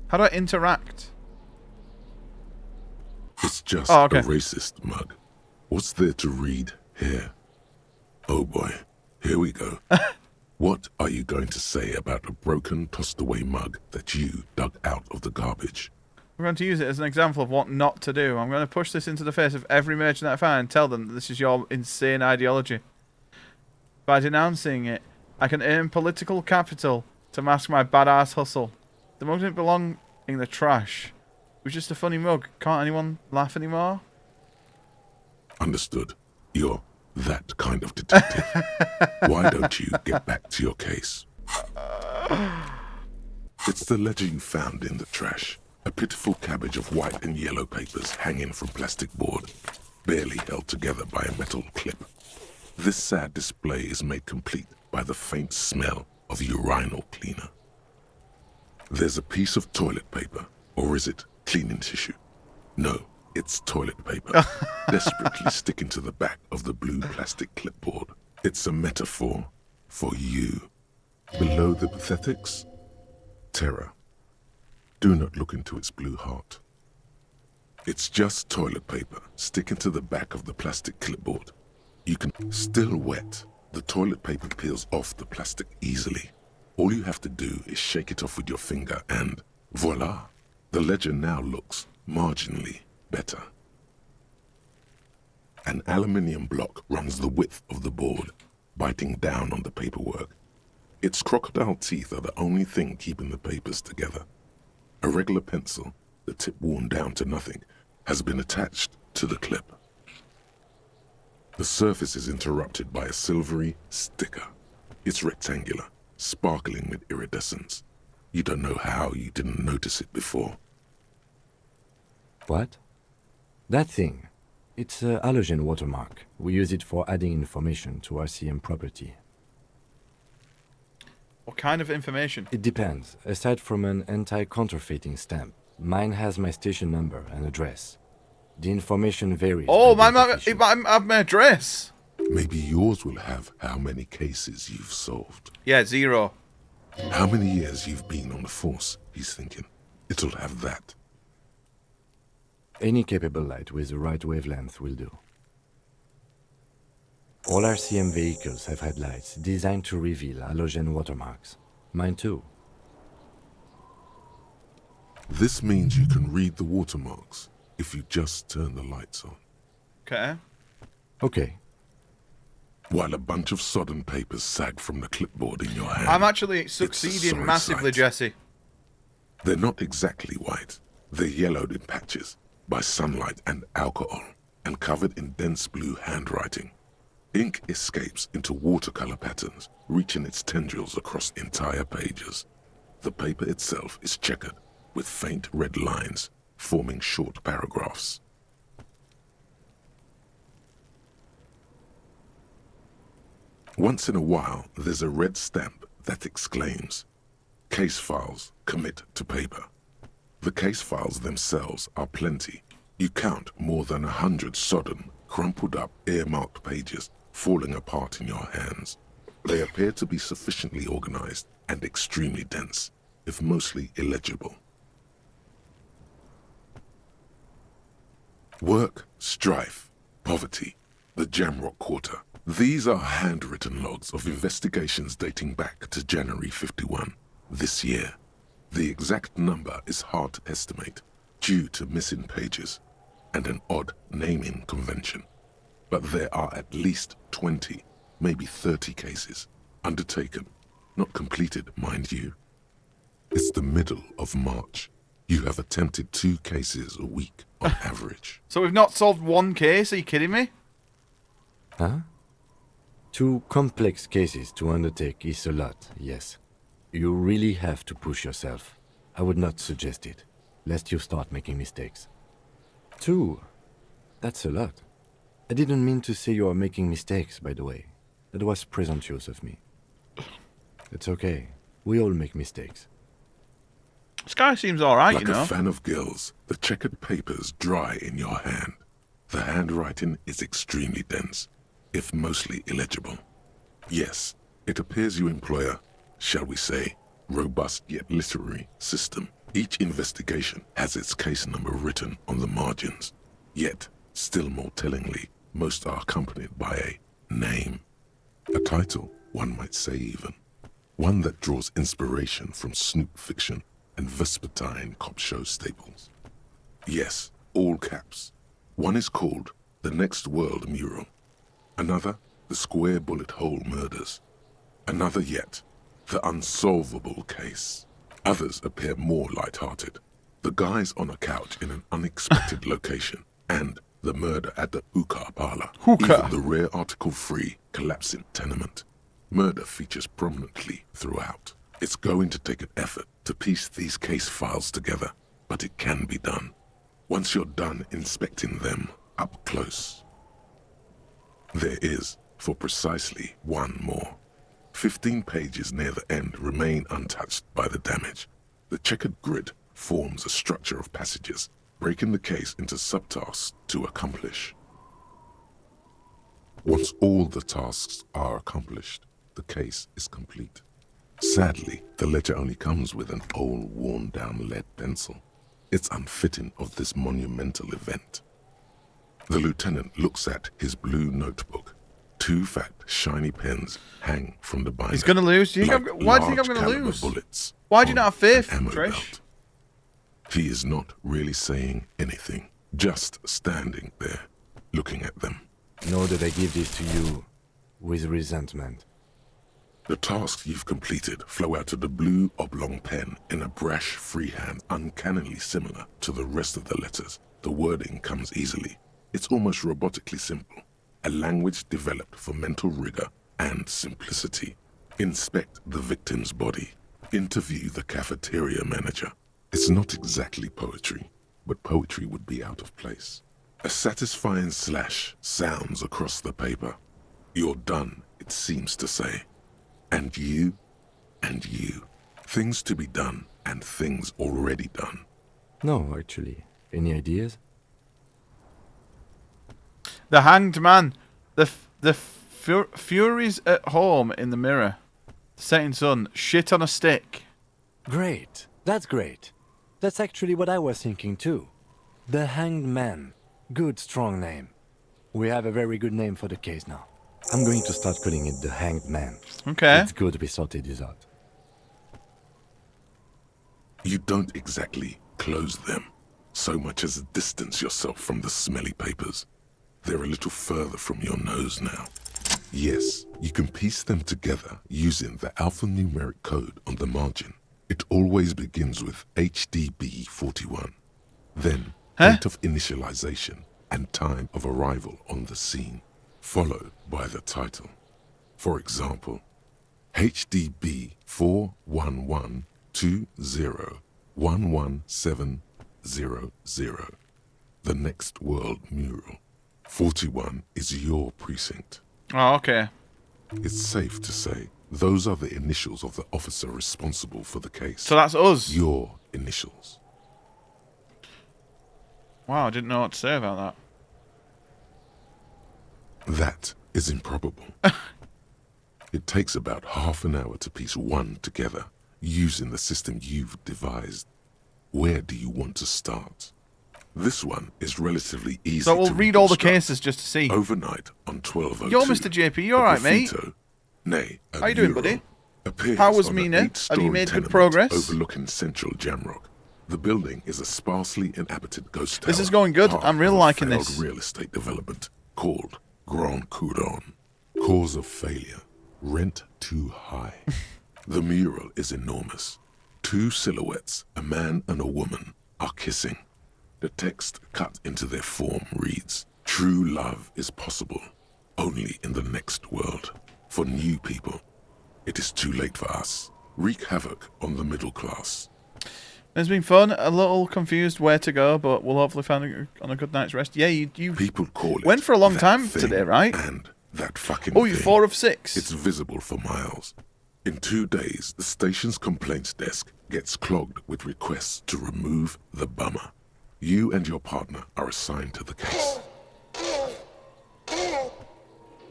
How do I interact? It's just Oh, okay. a racist mug. What's there to read here? Oh boy, here we go. What are you going to say about a broken, tossed-away mug that you dug out of the garbage? I'm going to use it as an example of what not to do. I'm going to push this into the face of every merchant that I find and tell them that this is your insane ideology. By denouncing it, I can earn political capital to mask my badass hustle. The mug didn't belong in the trash. It was just a funny mug. Can't anyone laugh anymore? Understood. You're that kind of detective. Why don't you get back to your case? It's the ledger you found in the trash. A pitiful cabbage of white and yellow papers hanging from plastic board, barely held together by a metal clip. This sad display is made complete by the faint smell of urinal cleaner. There's a piece of toilet paper, or is it cleaning tissue? No, it's toilet paper, desperately sticking to the back of the blue plastic clipboard. It's a metaphor for you. Below the pathetics, terror. Do not look into its blue heart. It's just toilet paper sticking to the back of the plastic clipboard. You can still wet. The toilet paper peels off the plastic easily. All you have to do is shake it off with your finger and voila! The ledger now looks marginally better. An aluminium block runs the width of the board, biting down on the paperwork. Its crocodile teeth are the only thing keeping the papers together. A regular pencil, the tip worn down to nothing, has been attached to the clip. The surface is interrupted by a silvery sticker. It's rectangular, sparkling with iridescence. You don't know how you didn't notice it before. What? That thing. It's a halogen watermark. We use it for adding information to RCM property. What kind of information? It depends. Aside from an anti-counterfeiting stamp, mine has my station number and address. The information varies. Oh, it might have my address. Maybe yours will have how many cases you've solved. Yeah, 0. How many years you've been on the force, he's thinking. It'll have that. Any capable light with the right wavelength will do. All RCM vehicles have headlights designed to reveal halogen watermarks. Mine too. This means you can read the watermarks if you just turn the lights on. Okay. Okay. While a bunch of sodden papers sag from the clipboard in your hand. I'm actually succeeding massively, Jesse. They're not exactly white. They're yellowed in patches by sunlight and alcohol and covered in dense blue handwriting. Ink escapes into watercolor patterns, reaching its tendrils across entire pages. The paper itself is checkered with faint red lines, forming short paragraphs. Once in a while, there's a red stamp that exclaims, "Case files commit to paper." The case files themselves are plenty. You count more than 100 sodden, crumpled up, earmarked pages falling apart in your hands. They appear to be sufficiently organized and extremely dense, if mostly illegible. Work, strife, poverty, the Jamrock Quarter. These are handwritten logs of investigations dating back to January 51, this year. The exact number is hard to estimate due to missing pages and an odd naming convention. But there are at least 20, maybe 30 cases undertaken, not completed, mind you. It's the middle of March. You have attempted 2 cases a week on average. So we've not solved 1 case? Are you kidding me? Huh? 2 complex cases to undertake is a lot, yes. You really have to push yourself. I would not suggest it, lest you start making mistakes. 2? That's a lot. I didn't mean to say you are making mistakes, by the way. That was presumptuous of me. It's okay. We all make mistakes. This guy seems alright, Like you know. a fan of girls, the checkered papers dry in your hand. The handwriting is extremely dense, if mostly illegible. Yes, it appears you employ a, shall we say, robust yet literary system. Each investigation has its case number written on the margins. Yet, still more tellingly, most are accompanied by a name. A title, one might say even. One that draws inspiration from snoop fiction and vespertine cop show staples. Yes, all caps. One is called The Next World Mural. Another, The Square Bullet Hole Murders. Another yet, The Unsolvable Case. Others appear more light-hearted. The guys on a couch in an unexpected location, and the murder at the hookah parlor. Even the rare article-free collapsing tenement. Murder features prominently throughout. It's going to take an effort to piece these case files together, but it can be done. Once you're done inspecting them up close. There is, for precisely one more. 15 pages near the end remain untouched by the damage. The checkered grid forms a structure of passages, breaking the case into subtasks to accomplish. Once all the tasks are accomplished, the case is complete. Sadly, the ledger only comes with an old, worn-down lead pencil. It's unfitting of this monumental event. The lieutenant looks at his blue notebook. 2 fat, shiny pens hang from the binder. He's going to lose. Why do you think I'm going to lose? Why do you not have faith, Trish? He is not really saying anything, just standing there, looking at them. Know that I give this to you with resentment. The tasks you've completed flow out of the blue oblong pen in a brash freehand uncannily similar to the rest of the letters. The wording comes easily. It's almost robotically simple. A language developed for mental rigor and simplicity. Inspect the victim's body. Interview the cafeteria manager. It's not exactly poetry, but poetry would be out of place. A satisfying slash sounds across the paper. You're done, it seems to say. And you, and you. Things to be done, and things already done. No, actually. Any ideas? The Hanged Man. The Furies at Home in the Mirror. The Setting Sun. Shit on a Stick. Great. That's great. That's actually what I was thinking too. The Hanged Man. Good, strong name. We have a very good name for the case now. I'm going to start calling it the Hanged Man. Okay. It's good we sorted this out. You don't exactly close them, so much as distance yourself from the smelly papers. They're a little further from your nose now. Yes, you can piece them together using the alphanumeric code on the margin. It always begins with HDB 41. Then, date of initialization and time of arrival on the scene, followed by the title. For example, HDB 41120111700. The Next World Mural. 41 is your precinct. Oh, okay. It's safe to say those are the initials of the officer responsible for the case. So that's us. Your initials. Wow, I didn't know what to say about that. That is improbable. It takes about half an hour to piece one together using the system you've devised. Where do you want to start? This one is relatively easy to So we'll read all the cases just to see. Overnight on 1202. You're Mr. JP, you alright, mate? Nay, how you doing, buddy? Appears How was on Mina? an Have you 8-story made good tenement progress? Overlooking central Jamrock. The building is a sparsely inhabited ghost tower. This is going good. part I'm really of a liking failed this. real estate development called Grand Couron. Cause of failure: rent too high. The mural is enormous. 2 silhouettes, a man and a woman, are kissing. The text cut into their form reads, "True love is possible only in the next world. For new people, it is too late for us. Wreak havoc on the middle class." It's been fun. A little confused where to go, but we'll hopefully find it on a good night's rest. Yeah, you People call it went for a long that time thing today, right? And that fucking Oh, you're thing. 4 of 6. It's visible for miles. In 2 days, the station's complaints desk gets clogged with requests to remove the bummer. You and your partner are assigned to the case.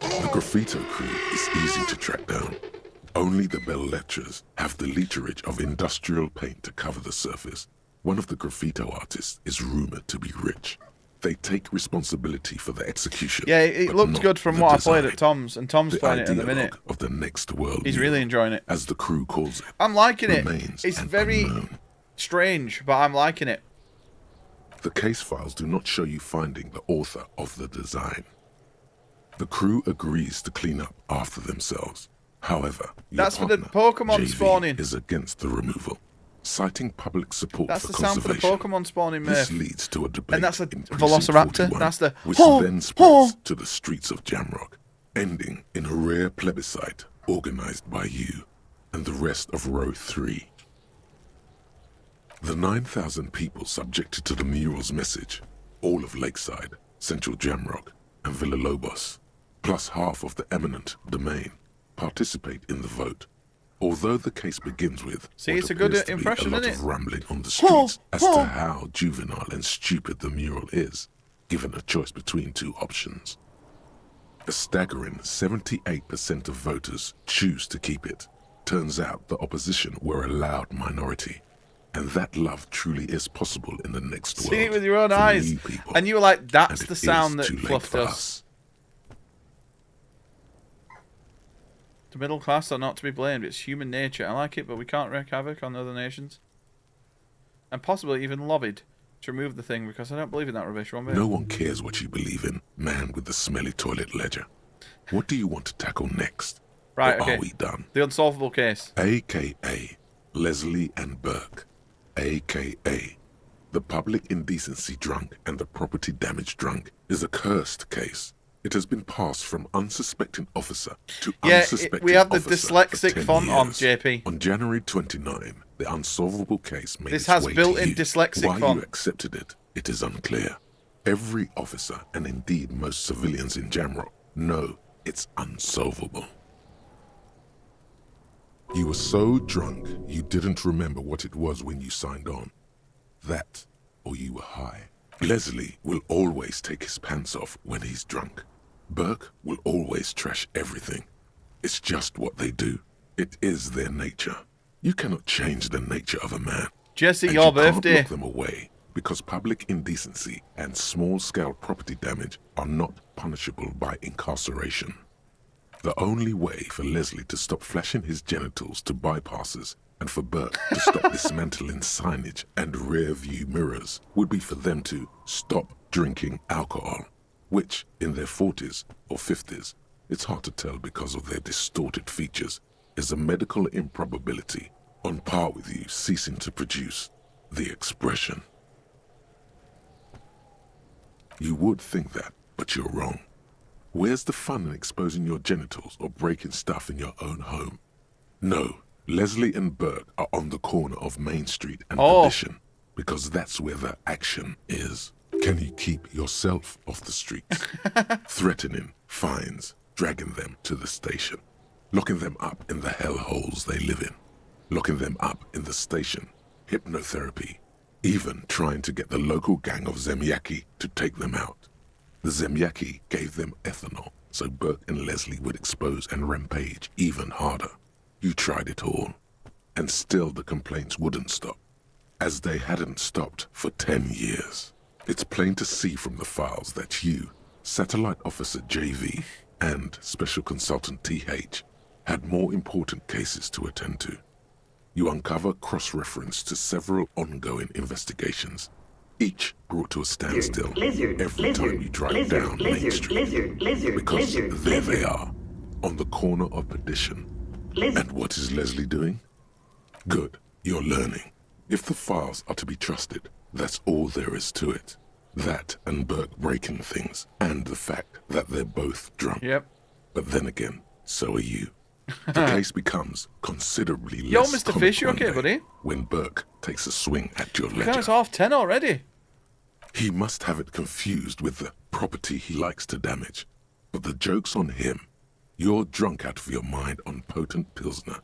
The graffito crew is easy to track down. Only the bell lectures have the literage of industrial paint to cover the surface. One of the graffito artists is rumored to be rich. They take responsibility for the execution. Yeah, it looked good from what I played at Tom's, and Tom's playing it in a minute. Of the next world. He's really enjoying it. As the crew calls it. I'm liking it. It's very strange, but I'm liking it. The case files do not show you finding the author of the design. The crew agrees to clean up after themselves. However, that's for the Pokemon spawning. Is against the removal, citing public support that's for the sound conservation. for the Pokemon spawning, Murph. This leads to a debate, and that's a Velociraptor. That's the which then spreads to the streets of Jamrock, ending in a rare plebiscite organized by you and the rest of Row 3. The 9,000 people subjected to the mural's message, all of Lakeside, Central Jamrock, and Villalobos, plus half of the eminent domain, participate in the vote. Although the case begins with it's a good impression, a lot isn't it? of rambling on the streets as to how juvenile and stupid the mural is, given a choice between 2 options. A staggering 78% of voters choose to keep it. Turns out the opposition were a loud minority. And that love truly is possible in the next world. See it with your own eyes. And you were like, that's the sound that fluffed us. The middle class are not to be blamed. It's human nature. I like it, but we can't wreak havoc on other nations. And possibly even lobbied to remove the thing, because I don't believe in that rubbish one bit. No one cares what you believe in, man with the smelly toilet ledger. What do you want to tackle next? Right, or okay. Are we done? The unsolvable case. AKA Leslie and Burke. AKA the public indecency drunk and the property damage drunk is a cursed case. It has been passed from unsuspecting officer to unsuspecting we have the officer dyslexic for 10 font on, years. JP. On January 29, the unsolvable case made this its has way built-in to you. dyslexic Why font. you accepted it, it is unclear. Every officer, and indeed most civilians in Jamrock, know it's unsolvable. You were so drunk, you didn't remember what it was when you signed on. That, or you were high. Leslie will always take his pants off when he's drunk. Burke will always trash everything. It's just what they do. It is their nature. You cannot change the nature of a man. Jesse, and your you birthday. Can't lock them away because public indecency and small-scale property damage are not punishable by incarceration. The only way for Leslie to stop flashing his genitals to bypassers and for Burke to stop dismantling signage and rear-view mirrors would be for them to stop drinking alcohol, which, in their 40s or 50s, it's hard to tell because of their distorted features, is a medical improbability on par with you ceasing to produce the expression. You would think that, but you're wrong. Where's the fun in exposing your genitals or breaking stuff in your own home? No, Leslie and Burke are on the corner of Main Street and Perdition, because that's where the action is. Can you keep yourself off the streets? Threatening fines, dragging them to the station, locking them up in the hellholes they live in, locking them up in the station, hypnotherapy, even trying to get the local gang of Zemyaki to take them out. The Zemyaki gave them ethanol, so Burke and Leslie would expose and rampage even harder. You tried it all, and still the complaints wouldn't stop, as they hadn't stopped for 10 years. It's plain to see from the files that you, Satellite Officer JV, and Special Consultant TH had more important cases to attend to. You uncover cross-reference to several ongoing investigations, each brought to a standstill every time you drive down Main Street. Because there they are, on the corner of Perdition. And what is Leslie doing? Good, you're learning. If the files are to be trusted, that's all there is to it. That and Burke breaking things, and the fact that they're both drunk. Yep. But then again, so are you. The case becomes considerably less Yo, Mr. Fish, you okay, buddy? When Burke takes a swing at your ledger. It's 10:30 already. He must have it confused with the property he likes to damage. But the joke's on him. You're drunk out of your mind on potent Pilsner,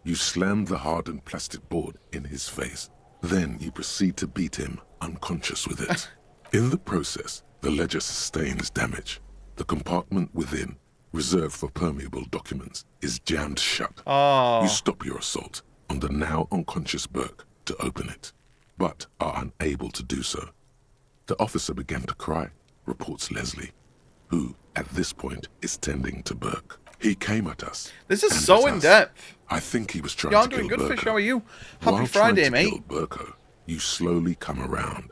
You slam the hardened plastic board in his face. Then you proceed to beat him unconscious with it. In the process, the ledger sustains damage. The compartment within, reserved for permeable documents, is jammed shut. Oh. You stop your assault on the now unconscious Burke to open it, but are unable to do so. The officer began to cry, reports Leslie, who, at this point, is tending to Burke. He came at us. This is so in-depth. I think he was trying Yeah, to I'm doing kill good, Burko. Fish. How are you? Happy While Friday, trying to mate. kill Burko, you slowly come around.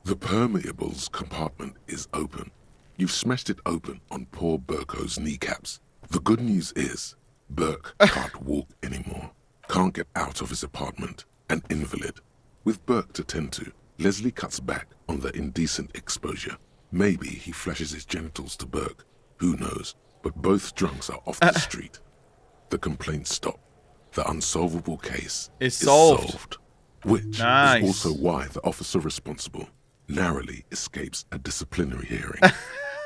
The permeables compartment is open. You've smashed it open on poor Burko's kneecaps. The good news is, Burke can't walk anymore. Can't get out of his apartment. An invalid. With Burke to tend to, Leslie cuts back on the indecent exposure. Maybe he flashes his genitals to Burke. Who knows? But both drunks are off the street. The complaints stop. The unsolvable case is solved. Which Nice. is also why the officer responsible narrowly escapes a disciplinary hearing.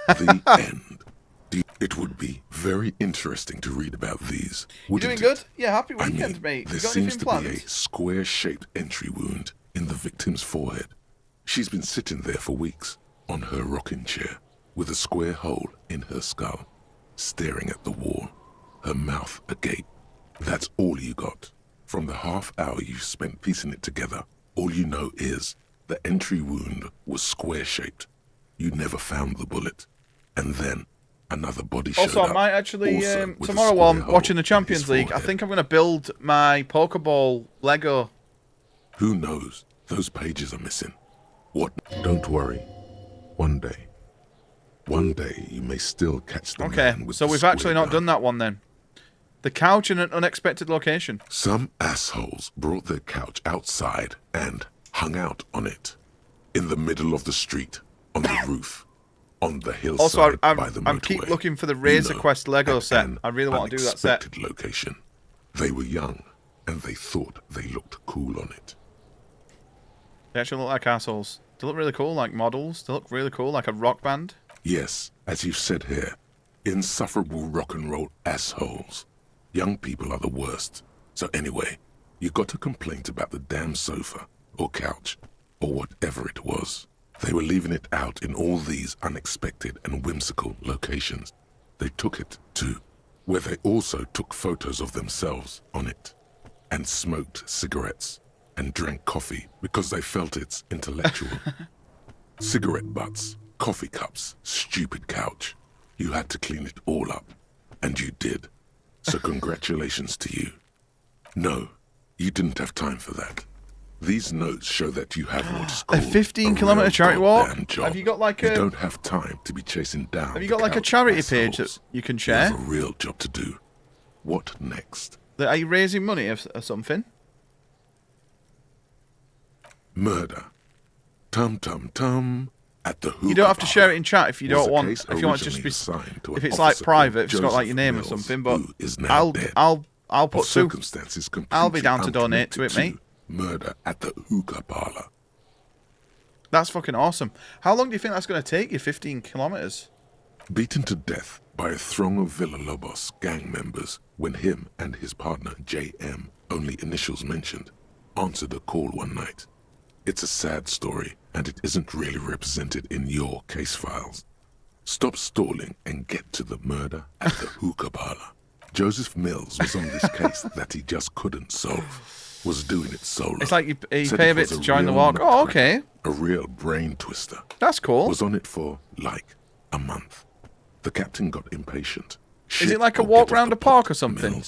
The end. It would be very interesting to read about these. You doing good? Yeah, happy weekend, mate. There You got seems anything to planned? be a square-shaped entry wound in the victim's forehead. She's been sitting there for weeks on her rocking chair with a square hole in her skull, staring at the wall, her mouth agape. That's all you got. From the half hour you spent piecing it together, all you know is the entry wound was square-shaped. You never found the bullet. And then another body showed Also, up. I might actually, also with a tomorrow while square I'm watching hole the Champions in his League, I forehead. think I'm going to build my Pokeball Lego. Who knows? Those pages are missing. What? Don't worry. One day you may still catch the Okay, man with so the we've square actually not gun. done that one then. The couch in an unexpected location. Some assholes brought their couch outside and hung out on it. In the middle of the street, on the roof, on the hillside Also, by the I'm keep motorway. looking for the Razor Quest Lego at set. an I really want to do that set. unexpected location. They were young, and they thought they looked cool on it. They actually look like assholes. They look really cool, like models. They look really cool, like a rock band. Yes, as you've said here, insufferable rock and roll assholes. Young people are the worst. So anyway, you got a complaint about the damn sofa, or couch, or whatever it was. They were leaving it out in all these unexpected and whimsical locations. They took it to where they also took photos of themselves on it, and smoked cigarettes, and drank coffee because they felt it's intellectual. Cigarette butts, coffee cups, stupid couch. You had to clean it all up, and you did. So congratulations to you. No, you didn't have time for that. These notes show that you have what is A called 15-kilometre real charity walk? goddamn job. Have you got like You a... don't have time to be chasing down. Have you the got like a couch charity assholes. page that you can You share? have a real job to do. What next? Are you raising money or something? Murder. Tum tum tum. At the You don't have to hookah share it in chat if you was don't a want. case If you want to just originally be, assigned to if an it's like officer private, called if it's got like your Joseph name or Mills, something. But who is now dead. I'll put Of two. circumstances I'll be completely down to donate to it, mate. unconnected to Murder at the hookah parlor. That's fucking awesome. How long do you think that's going to take you? 15 kilometers. Beaten to death by a throng of Villalobos gang members when him and his partner J.M., only initials mentioned, answered a call one night. It's a sad story, and it isn't really represented in your case files. Stop stalling and get to the murder at the hookah parlor. Joseph Mills was on this case that he just couldn't solve. Was doing it solo. It's like you Said pay a it bit was to join the real walk. Oh, okay. nutcracker, a real brain twister. That's cool. Was on it for, like, a month. The captain got impatient. Is it like a walk round a park or something?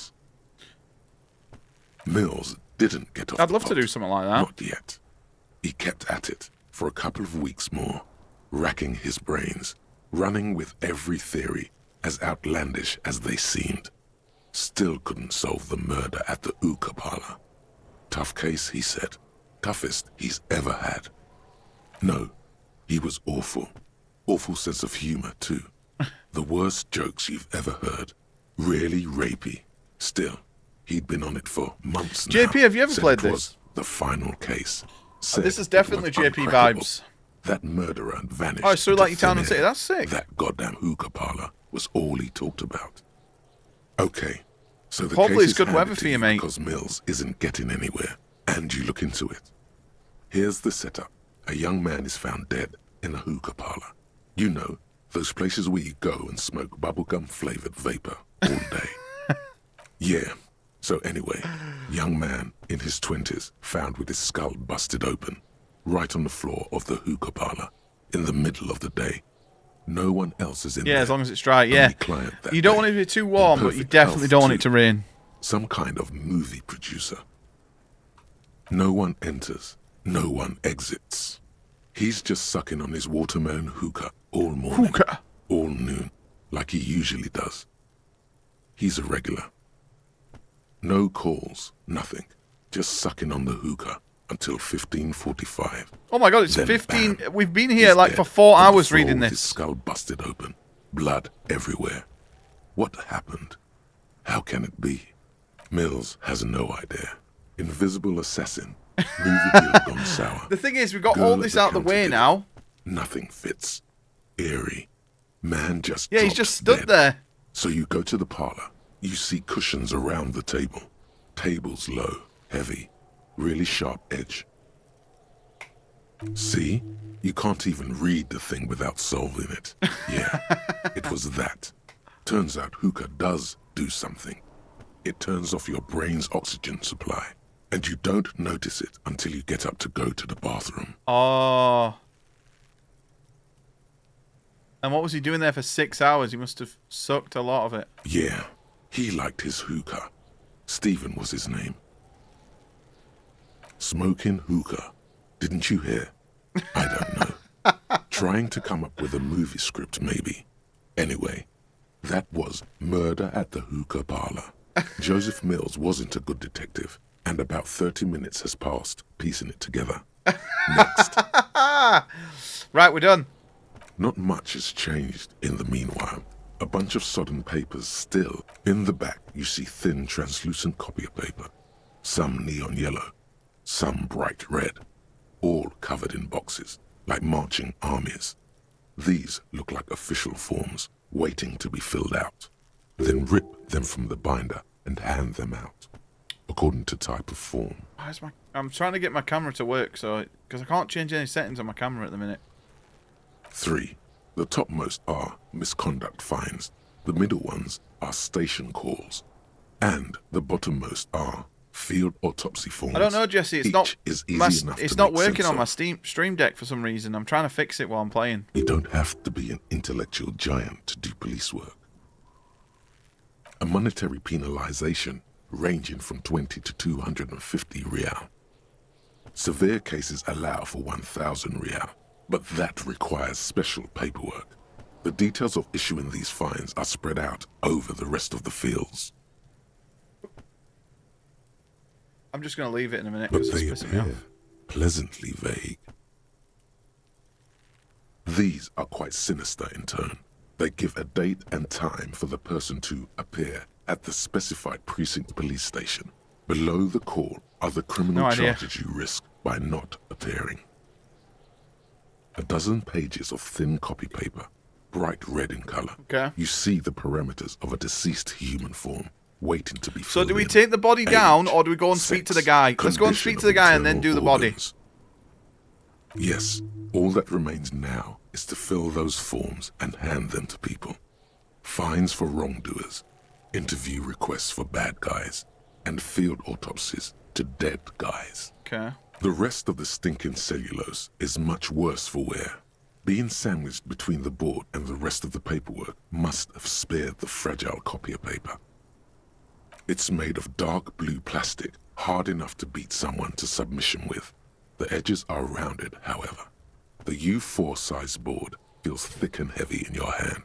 Mills didn't get off I'd the love to pot. do something like that. Not yet. He kept at it for a couple of weeks more, racking his brains, running with every theory as outlandish as they seemed. Still couldn't solve the murder at the hookah parlor. Tough case, he said. Toughest he's ever had. No, he was awful. Awful sense of humor, too. The worst jokes you've ever heard. Really rapey. Still, he'd been on it for months now. JP, have you ever Said played it this? was the final case. This is Said definitely it was JP uncrackable. vibes. That murderer vanished. Oh, so into like your town and thin city. air. That's sick. That goddamn hookah parlor was all he talked about. Okay, So the Hopefully case it's good is weather handed for to you, mate. Because Mills isn't getting anywhere, and you look into it. Here's the setup. A young man is found dead in a hookah parlor. You know, those places where you go and smoke bubblegum-flavored vapor all day. Yeah. So anyway, young man in his 20s found with his skull busted open, right on the floor of the hookah parlor, in the middle of the day. No one else is in there. Yeah, as long as it's dry, yeah. You don't want it to be too warm, but you definitely don't want it to rain. Some kind of movie producer. No one enters. No one exits. He's just sucking on his watermelon hookah all morning, all noon, like he usually does. He's a regular. No calls, nothing. Just sucking on the hookah until 15:45. Oh my god, it's Then 15. bam, We've been here he's like dead for 4 on the hours floor reading with his this. skull busted open, blood everywhere. What happened? How can it be? Mills has no idea. Invisible assassin. Movie deal gone sour. The thing is, we've got Girl all at this the out the way counter now. Nothing fits. Eerie. Man just Yeah, he's dropped just stood dead. there. So you go to the parlor. You see cushions around the table. Tables low, heavy, really sharp edge. See? You can't even read the thing without solving it. Yeah, it was that. Turns out hookah does do something. It turns off your brain's oxygen supply. And you don't notice it until you get up to go to the bathroom. Oh. And what was he doing there for 6 hours? He must have sucked a lot of it. Yeah, he liked his hookah. Stephen was his name. Smoking hookah. Didn't you hear? I don't know. Trying to come up with a movie script, maybe. Anyway, that was Murder at the Hookah Parlor. Joseph Mills wasn't a good detective, and about 30 minutes has passed piecing it together. Next. Right, we're done. Not much has changed in the meanwhile. A bunch of sodden papers still. In the back, you see thin, translucent copier paper. Some neon yellow, some bright red. All covered in boxes, like marching armies. These look like official forms, waiting to be filled out. Then rip them from the binder and hand them out, according to type of form. I'm trying to get my camera to work, because I can't change any settings on my camera at the minute. 3. The topmost are misconduct fines. The middle ones are station calls. And the bottommost are field autopsy forms. I don't know, Jesse. It's Each not. is easy enough It's to not make working sense on my of. Stream Deck for some reason. I'm trying to fix it while I'm playing. You don't have to be an intellectual giant to do police work. A monetary penalization ranging from 20 to 250 real. Severe cases allow for 1,000 real, but that requires special paperwork. The details of issuing these fines are spread out over the rest of the fields. I'm just going to leave it in a minute But because it's they pissing me off. appear pleasantly vague. These are quite sinister in turn. They give a date and time for the person to appear at the specified precinct police station. Below the call are the criminal No idea. charges you risk by not appearing. A dozen pages of thin copy paper, bright red in color. Okay. You see the parameters of a deceased human form waiting to be So filled do we in. take the body down, Age, or do we go and speak to the sex, guy? Let's go and condition speak of to the guy and then internal do the body. organs. Yes, all that remains now is to fill those forms and hand them to people. Fines for wrongdoers, interview requests for bad guys, and field autopsies to dead guys. Okay. The rest of the stinking cellulose is much worse for wear. Being sandwiched between the board and the rest of the paperwork must have spared the fragile copier paper. It's made of dark blue plastic, hard enough to beat someone to submission with. The edges are rounded, however. The U4 size board feels thick and heavy in your hand.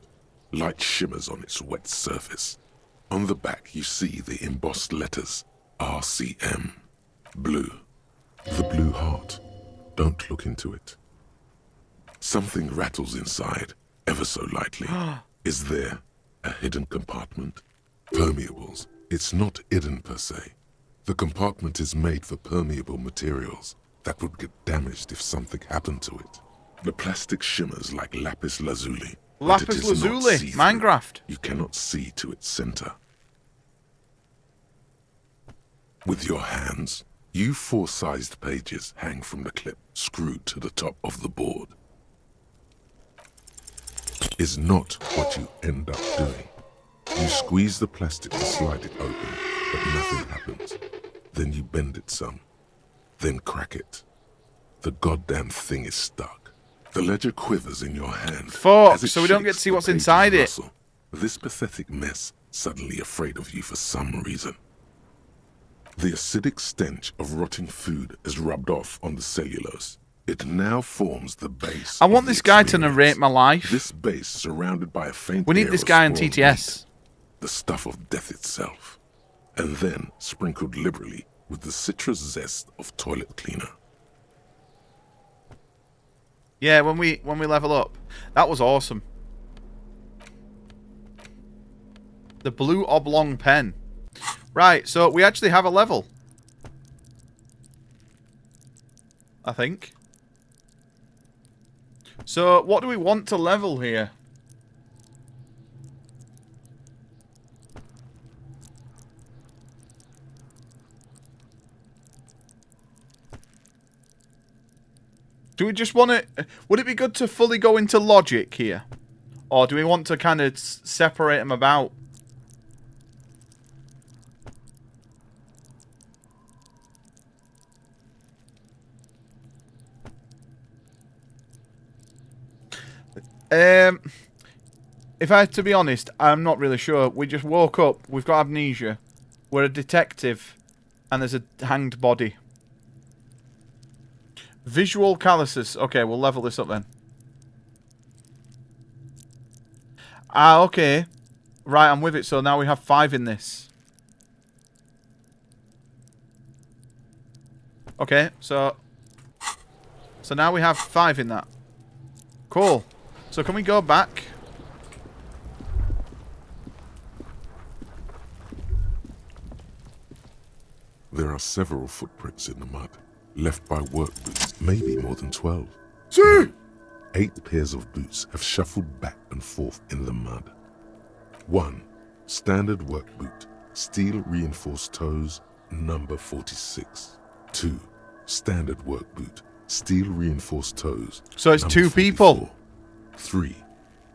Light shimmers on its wet surface. On the back you see the embossed letters, RCM. Blue. The blue heart. Don't look into it. Something rattles inside, ever so lightly. Is there a hidden compartment? Permeables. It's not hidden per se. The compartment is made for permeable materials that would get damaged if something happened to it. The plastic shimmers like lapis lazuli. but it Lapis is not lazuli, see-through. Minecraft. You cannot see to its center. With your hands, you 4-sized pages hang from the clip screwed to the top of the board. Is not what you end up doing. You squeeze the plastic to slide it open, but nothing happens. Then you bend it some, then crack it. The goddamn thing is stuck. The ledger quivers in your hand. Fuck, so we don't get to see what's inside it. Rustle. This pathetic mess suddenly afraid of you for some reason. The acidic stench of rotting food is rubbed off on the cellulose. It now forms the base. I want this guy to narrate my life. This base surrounded by a faint. We need air this of guy on spoiled TTS. meat, the stuff of death itself, and then sprinkled liberally with the citrus zest of toilet cleaner. Yeah, when we level up. That was awesome. The blue oblong pen. Right, so we actually have a level. I think. So, what do we want to level here? Do we just want to... Would it be good to fully go into logic here? Or do we want to kind of separate them about? If I have to be honest, I'm not really sure. We just woke up, we've got amnesia, we're a detective, and there's a hanged body. Visual calluses. Okay, we'll level this up then. Ah, okay. Right, I'm with it. So now we have 5 in this. Okay, so now we have 5 in that. Cool. So can we go back? There are several footprints in the mud, left by work boots, maybe more than 12. See? 8 pairs of boots have shuffled back and forth in the mud. 1. Standard work boot, steel reinforced toes, number 46. 2. Standard work boot, steel reinforced toes. So it's 2 people. 3.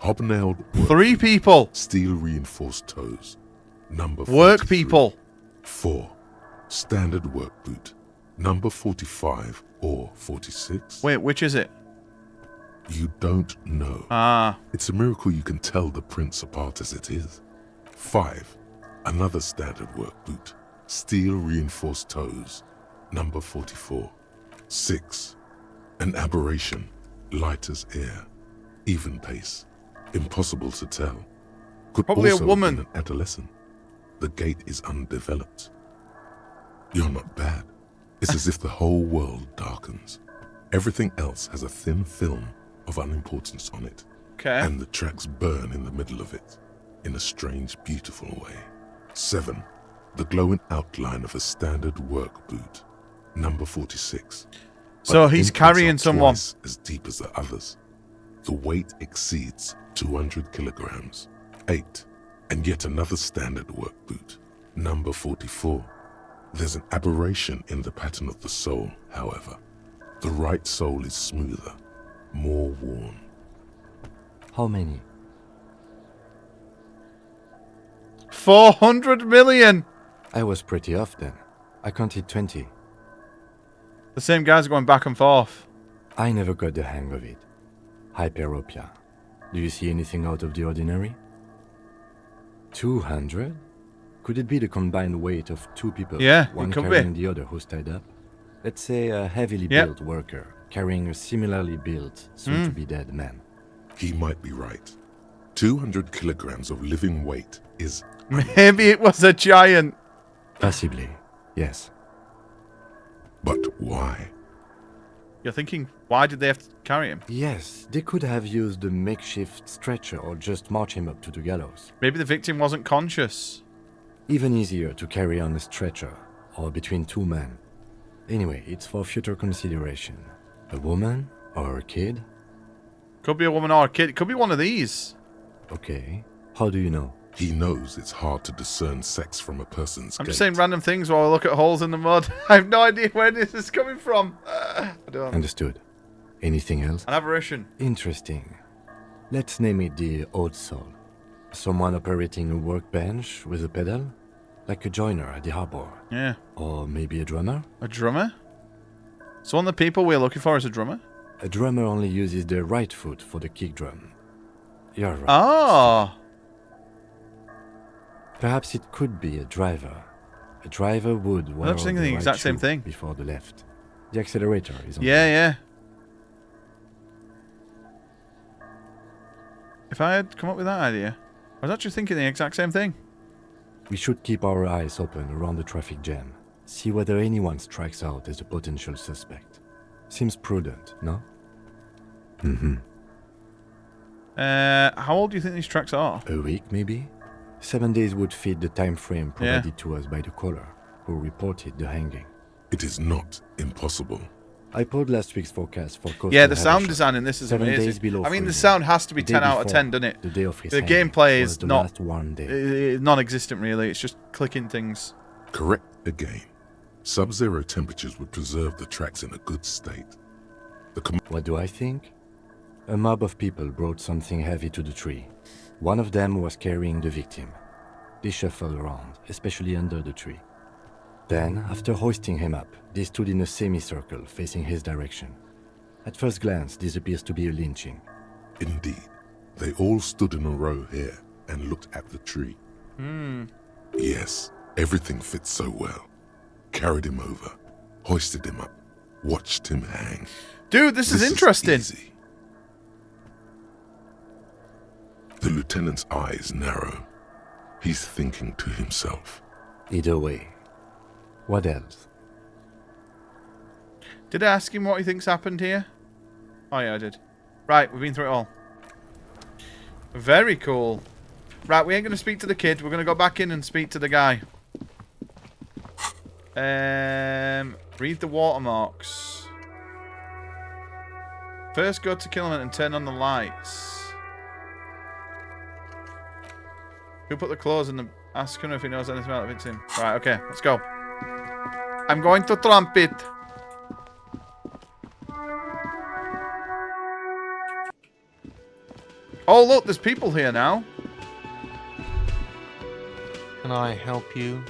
Hobnailed work 3 people. boot, steel reinforced toes, number 43. Work people. 4. Standard work boot, number 45 or 46. Wait, which is it? You don't know. Ah. It's a miracle you can tell the prints apart as it is. 5. Another standard work boot, steel reinforced toes, number 44. 6. An aberration, light as air, even pace, impossible to tell. Could Probably also a woman. have been an adolescent. The gait is undeveloped. You're not bad. It's as if the whole world darkens. Everything else has a thin film of unimportance on it. Okay. And the tracks burn in the middle of it, in a strange, beautiful way. 7. The glowing outline of a standard work boot, number 46. So But the he's imprints carrying are someone. twice as deep as the others. The weight exceeds 200 kilograms. 8. And yet another standard work boot, number 44. There's an aberration in the pattern of the sole, however. The right sole is smoother, more worn. How many? 400 million. I was pretty off then. I counted 20. The same guys are going back and forth. I never got the hang of it. Hyperopia. Do you see anything out of the ordinary? 200? Could it be the combined weight of 2 people? Yeah, it one could carrying be. the other who's tied up? Let's say a heavily Yep. built worker carrying a similarly built, soon-to-be dead man. He might be right. 200 kilograms of living weight is... Maybe it was a giant. Possibly, yes. But why? You're thinking, why did they have to carry him? Yes, they could have used a makeshift stretcher or just march him up to the gallows. Maybe the victim wasn't conscious. Even easier to carry on a stretcher, or between 2 men. Anyway, it's for future consideration. A woman or a kid? Could be a woman or a kid. It could be one of these. Okay. How do you know? He knows it's hard to discern sex from a person's I'm gait. just saying random things while I look at holes in the mud. I have no idea where this is coming from. I don't. Understood. Anything else? An aberration. Interesting. Let's name it the Old Soul. Someone operating a workbench with a pedal? Like a joiner at the harbor. Yeah. Or maybe a drummer? A drummer? So one of the people we're looking for is a drummer? A drummer only uses the right foot for the kick drum. You're right. Oh. Perhaps it could be a driver. A driver would I'm just thinking the exact same thing. Before the left. The accelerator is on. Yeah. If I had come up with that idea, I was actually thinking the exact same thing. We should keep our eyes open around the traffic jam. See whether anyone strikes out as a potential suspect. Seems prudent, no? Mm-hmm. How old do you think these tracks are? A week, maybe? 7 days would fit the time frame provided to us by the caller, who reported the hanging. It is not impossible. I pulled last week's forecast for coastal. Yeah, the sound design in this is 7 days amazing. below I mean, the freezing. sound has to be The 10 day out of before, 10, doesn't it? The day of his The hanging gameplay was is the not last one day. non-existent, really. It's just clicking things. Correct again. Sub-zero temperatures would preserve the tracks in a good state. What do I think? A mob of people brought something heavy to the tree. One of them was carrying the victim. They shuffled around, especially under the tree. Then, after hoisting him up, they stood in a semicircle facing his direction. At first glance, this appears to be a lynching. Indeed. They all stood in a row here and looked at the tree. Yes, everything fits so well. Carried him over, hoisted him up, watched him hang. Dude, this is interesting. Easy. The lieutenant's eyes narrow. He's thinking to himself. Either way. What else? Did I ask him what he thinks happened here? Oh yeah, I did. Right, we've been through it all. Very cool. Right, we ain't going to speak to the kid. We're going to go back in and speak to the guy. Read the watermarks. First go to Killerman and turn on the lights. Who put the clothes in the... Ask him if he knows anything about the victim. Right, okay, let's go. I'm going to trumpet. Oh, look, there's people here now. Can I help you?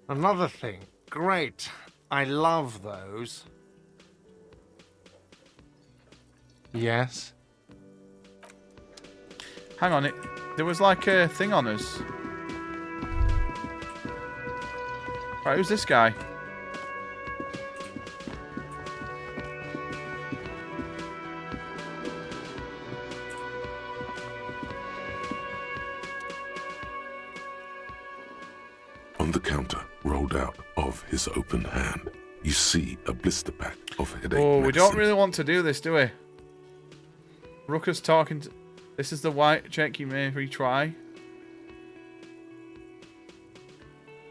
Another thing. Great. I love those. Yes? Hang on, there was like a thing on us. Right, who's this guy? On the counter, rolled out of his open hand, you see a blister pack of headache Oh, we don't medicine. really want to do this, do we? Rooker's talking to... This is the white check you may retry.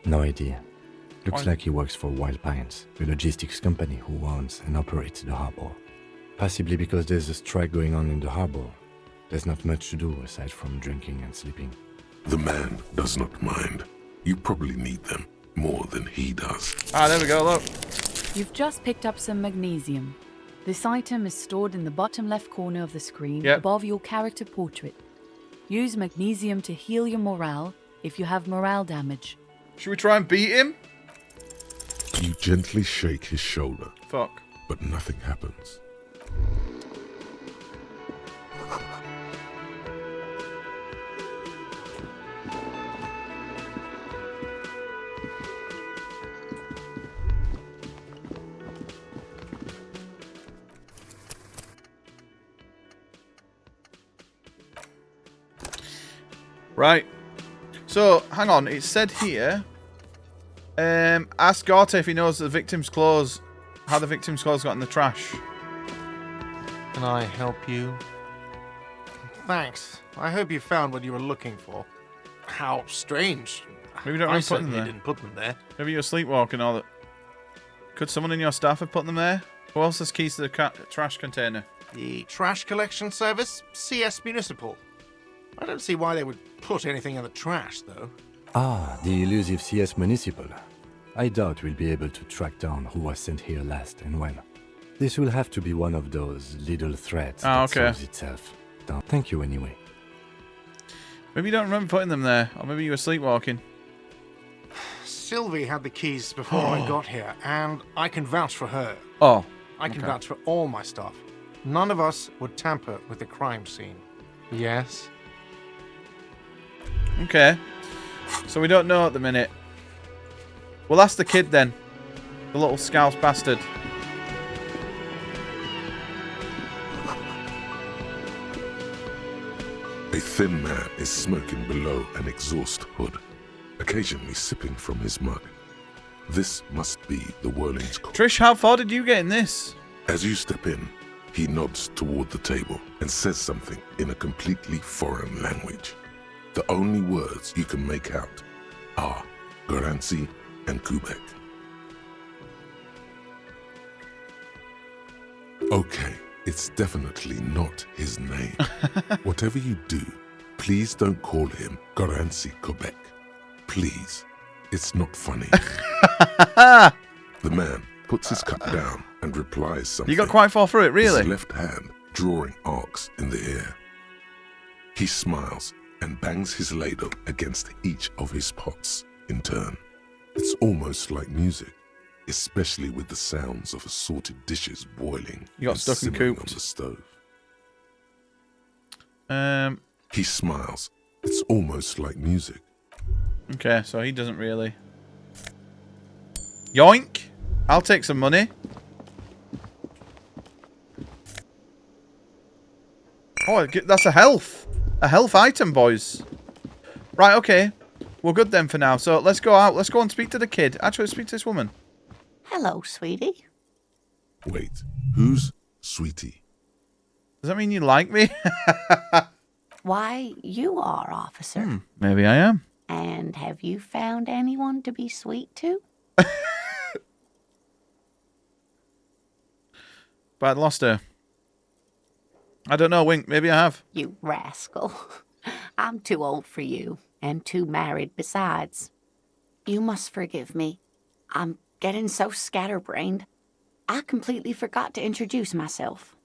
No idea. Looks Why? like he works for Wild Pines, a logistics company who owns and operates the harbor. Possibly because there's a strike going on in the harbor. There's not much to do aside from drinking and sleeping. The man does not mind. You probably need them more than he does. Ah, there we go, look. You've just picked up some magnesium. This item is stored in the bottom left corner of the screen above your character portrait. Use magnesium to heal your morale if you have morale damage. Should we try and beat him? You gently shake his shoulder. Fuck. But nothing happens. Right. So, hang on. It said here... ask Garte if he knows the victim's clothes... How the victim's clothes got in the trash. Can I help you? Thanks. I hope you found what you were looking for. How strange. Maybe you don't I remember putting them certainly there. didn't put them there. Maybe you're sleepwalking or that... Could someone in your staff have put them there? Who else has keys to the trash container? The trash collection service, CS Municipal. I don't see why they would put anything in the trash, though. Ah, the elusive CS Municipal. I doubt we'll be able to track down who was sent here last and when. This will have to be one of those little threats that solves itself. Thank you anyway. Maybe you don't remember putting them there, or maybe you were sleepwalking. Sylvie had the keys before I got here, and I can vouch for her. Oh. I can vouch for all my stuff. None of us would tamper with the crime scene. Yes? Okay. So we don't know at the minute. We'll ask the kid then. The little scouse bastard. A thin man is smoking below an exhaust hood, occasionally sipping from his mug. This must be the Whirling's cook. Trish, how far did you get in this? As you step in, he nods toward the table and says something in a completely foreign language. The only words you can make out are Garancy and Quebec. Okay, it's definitely not his name. Whatever you do, please don't call him Garancy Quebec. Please. It's not funny. The man puts his cup down and replies something. You got quite far through it, really? His left hand drawing arcs in the air. He smiles and bangs his ladle against each of his pots in turn. It's almost like music, especially with the sounds of assorted dishes boiling. You got stuck and cooped on the stove. He smiles. It's almost like music. Okay, so he doesn't really. Yoink! I'll take some money. Oh, that's a health. A health item, boys. Right, okay. We're good then for now. So let's go out. Let's go and speak to the kid. Actually, speak to this woman. Hello, sweetie. Wait, who's Sweetie? Does that mean you like me? Why, you are, officer. Maybe I am. And have you found anyone to be sweet to? But I lost her. I don't know, Wink. Maybe I have. You rascal. I'm too old for you, and too married besides. You must forgive me. I'm getting so scatterbrained. I completely forgot to introduce myself.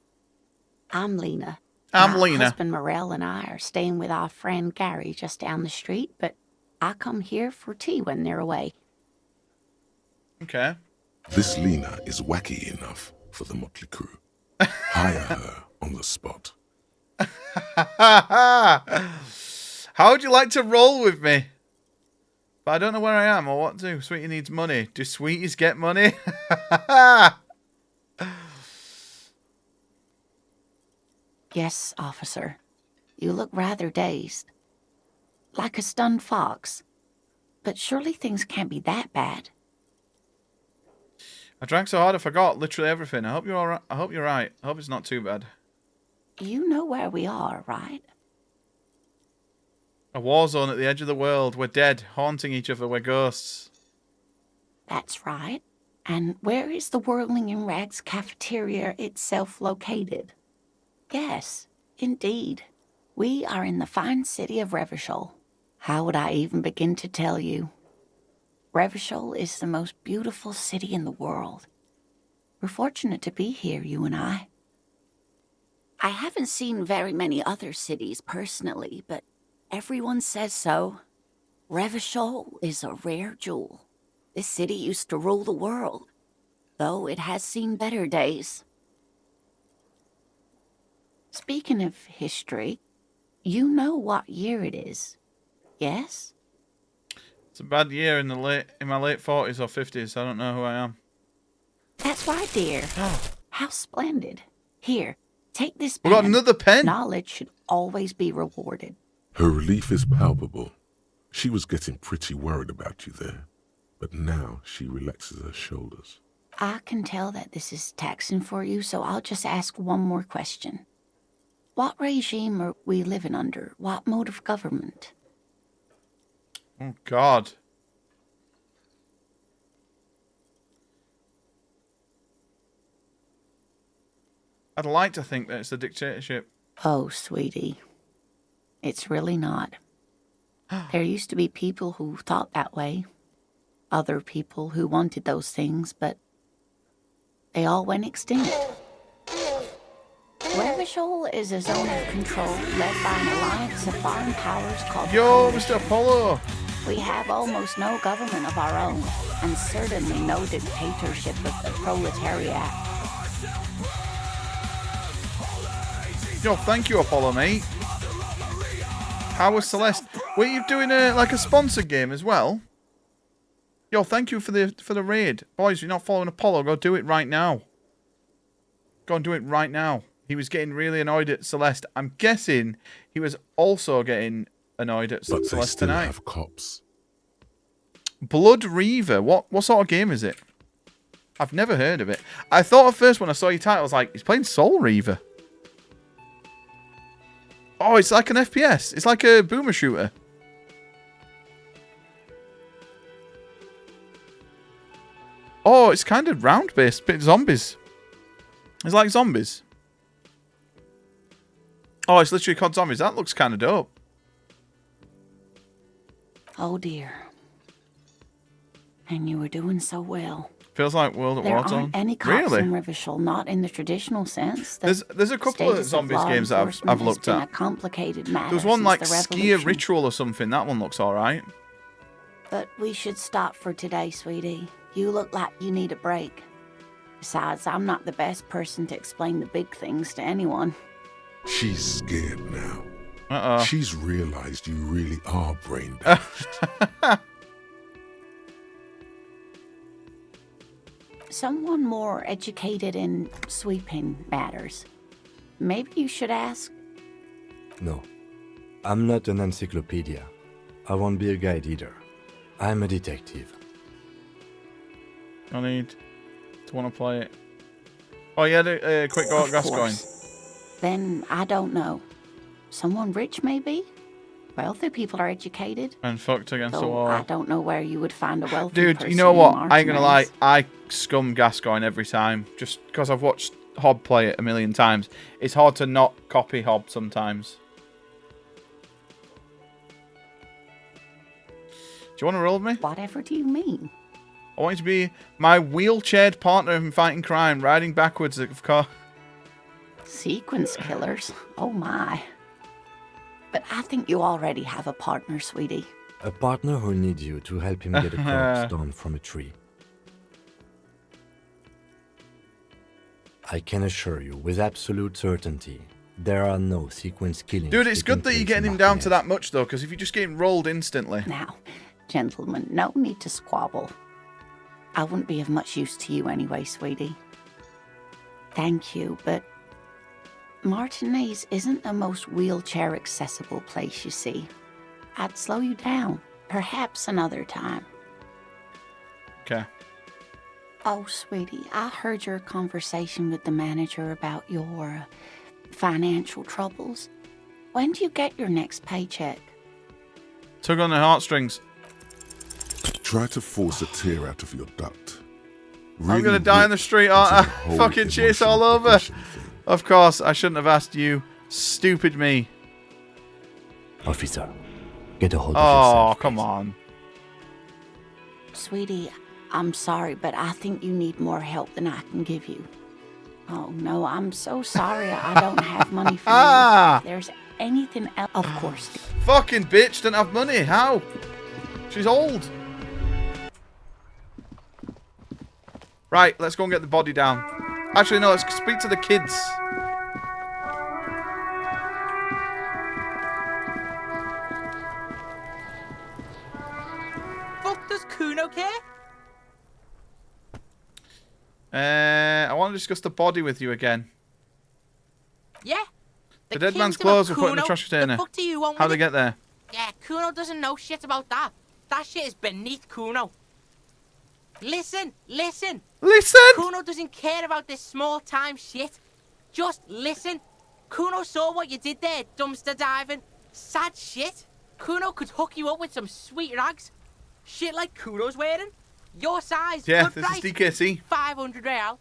I'm Lena. I'm My Lena. husband Morel and I are staying with our friend Gary just down the street, but I come here for tea when they're away. Okay. This Lena is wacky enough for the motley crew. Hire her on the spot. How would you like to roll with me? But I don't know where I am or what to do. Sweetie needs money. Do sweeties get money? Yes, officer. You look rather dazed. Like a stunned fox. But surely things can't be that bad. I drank so hard I forgot literally everything. I hope you're all right. I hope you're right. I hope it's not too bad. You know where we are, right? A war zone at the edge of the world. We're dead, haunting each other. We're ghosts. That's right. And where is the Whirling in Rags cafeteria itself located? Yes, indeed. We are in the fine city of Revachol. How would I even begin to tell you? Revachol is the most beautiful city in the world. We're fortunate to be here, you and I. I haven't seen very many other cities personally, but everyone says so. Revachol is a rare jewel. This city used to rule the world, though it has seen better days. Speaking of history, you know what year it is, yes? It's a bad year in my late 40s or 50s. I don't know who I am. That's right, dear. How splendid. Here, take this We pen. got another pen. Knowledge should always be rewarded. Her relief is palpable. She was getting pretty worried about you there, but now she relaxes her shoulders. I can tell that this is taxing for you, so I'll just ask one more question. What regime are we living under? What mode of government? Oh, God. I'd like to think that it's a dictatorship. Oh, sweetie. It's really not. There used to be people who thought that way. Other people who wanted those things, but they all went extinct. Revachol is a zone of control led by an alliance of foreign powers called Yo, Mr. Apollo! We have almost no government of our own, and certainly no dictatorship of the proletariat. Yo, thank you, Apollo, mate. How was Celeste? Were you doing a sponsored game as well? Yo, thank you for the raid. Boys, you're not following Apollo, go do it right now. Go and do it right now. He was getting really annoyed at Celeste. I'm guessing he was also getting annoyed at But Celeste they still tonight. have cops. Blood Reaver. What sort of game is it? I've never heard of it. I thought at first when I saw your title, I was like, he's playing Soul Reaver. Oh, it's like an FPS. It's like a boomer shooter. Oh, it's kind of round-based, bit zombies. It's like zombies. Oh, it's literally COD Zombies. That looks kind of dope. Oh dear. And you were doing so well. Feels like World at There Warzone. aren't any cops Really? in Revachol, not in the traditional sense. The There's a couple of status zombies law games that I've enforcement has looked been at. a complicated matter There's one since like the Skier revolution. Ritual or something. That one looks alright. But we should stop for today, sweetie. You look like you need a break. Besides, I'm not the best person to explain the big things to anyone. She's scared now. Uh-oh. She's realized you really are brain damaged. Someone more educated in sweeping matters. Maybe you should ask. No. I'm not an encyclopedia. I won't be a guide either. I'm a detective. I need to want to play it. Oh, you had a quick go at Gascoigne. Then I don't know. Someone rich, maybe? Wealthy people are educated. And fucked against the Though wall. I don't know where you would find a wealthy Dude, person you know what? in I ain't gonna lie. Martinez. I scum Gascoigne every time. Just because I've watched Hob play it a million times. It's hard to not copy Hob sometimes. Do you want to roll with me? Whatever do you mean? I want you to be my wheelchaired partner in fighting crime, riding backwards, of course. Sequence killers? Oh my. But I think you already have a partner, sweetie. A partner who needs you to help him get a corpse down from a tree. I can assure you with absolute certainty, there are no sequence killings. Dude, it's taking good that you're place getting in him down to Martinez. that much, though, because if you're just getting rolled instantly. Now, gentlemen, no need to squabble. I wouldn't be of much use to you anyway, sweetie. Thank you, but Martinez isn't the most wheelchair-accessible place, you see. I'd slow you down. Perhaps another time. Okay. Oh, sweetie, I heard your conversation with the manager about your financial troubles. When do you get your next paycheck? Tug on the heartstrings. Try to force a tear out of your duct. I'm gonna die in the street, aren't I? Fucking chase all over. Of course, I shouldn't have asked you. Stupid me. Officer, get a hold of Oh, yourself. come on. Sweetie, I'm sorry, but I think you need more help than I can give you. Oh, no, I'm so sorry I don't have money for you. If there's anything else, of course. Fucking bitch, don't have money. How? She's old. Right, let's go and get the body down. Actually, no, let's speak to the kids. Fuck does Kuno care? I want to discuss the body with you again. Yeah. The dead man's kingdom of clothes were put in the Kuno. trash container. The fuck do you want How'd with they it? get there? Yeah, Kuno doesn't know shit about that. That shit is beneath Kuno. Listen, listen. Listen! Kuno doesn't care about this small-time shit. Just listen. Kuno saw what you did there, dumpster diving. Sad shit. Kuno could hook you up with some sweet rags. Shit like Kuno's wearing. Your size. Yeah, good this price. is DKC. 500 real.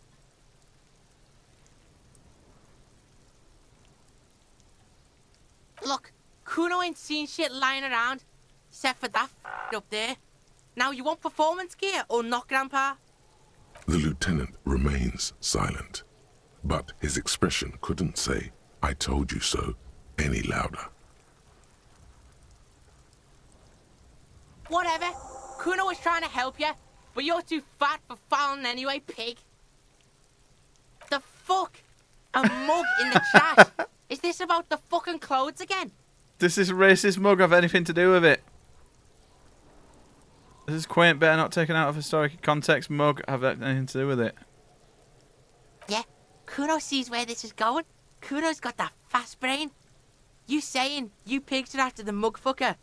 Look, Kuno ain't seen shit lying around, except for that up there. Now, you want performance gear or not, Grandpa? The lieutenant remains silent, but his expression couldn't say, "I told you so," any louder. Whatever. Kuno was trying to help you, but you're too fat for fouling anyway, pig. The fuck? A mug in the trash? Is this about the fucking clothes again? Does this racist mug have anything to do with it? Does this quaint, better not taken out of historic context mug have anything to do with it? Yeah, Kuno sees where this is going. Kuno's got that fast brain. You saying you pigs are after the mug fucker,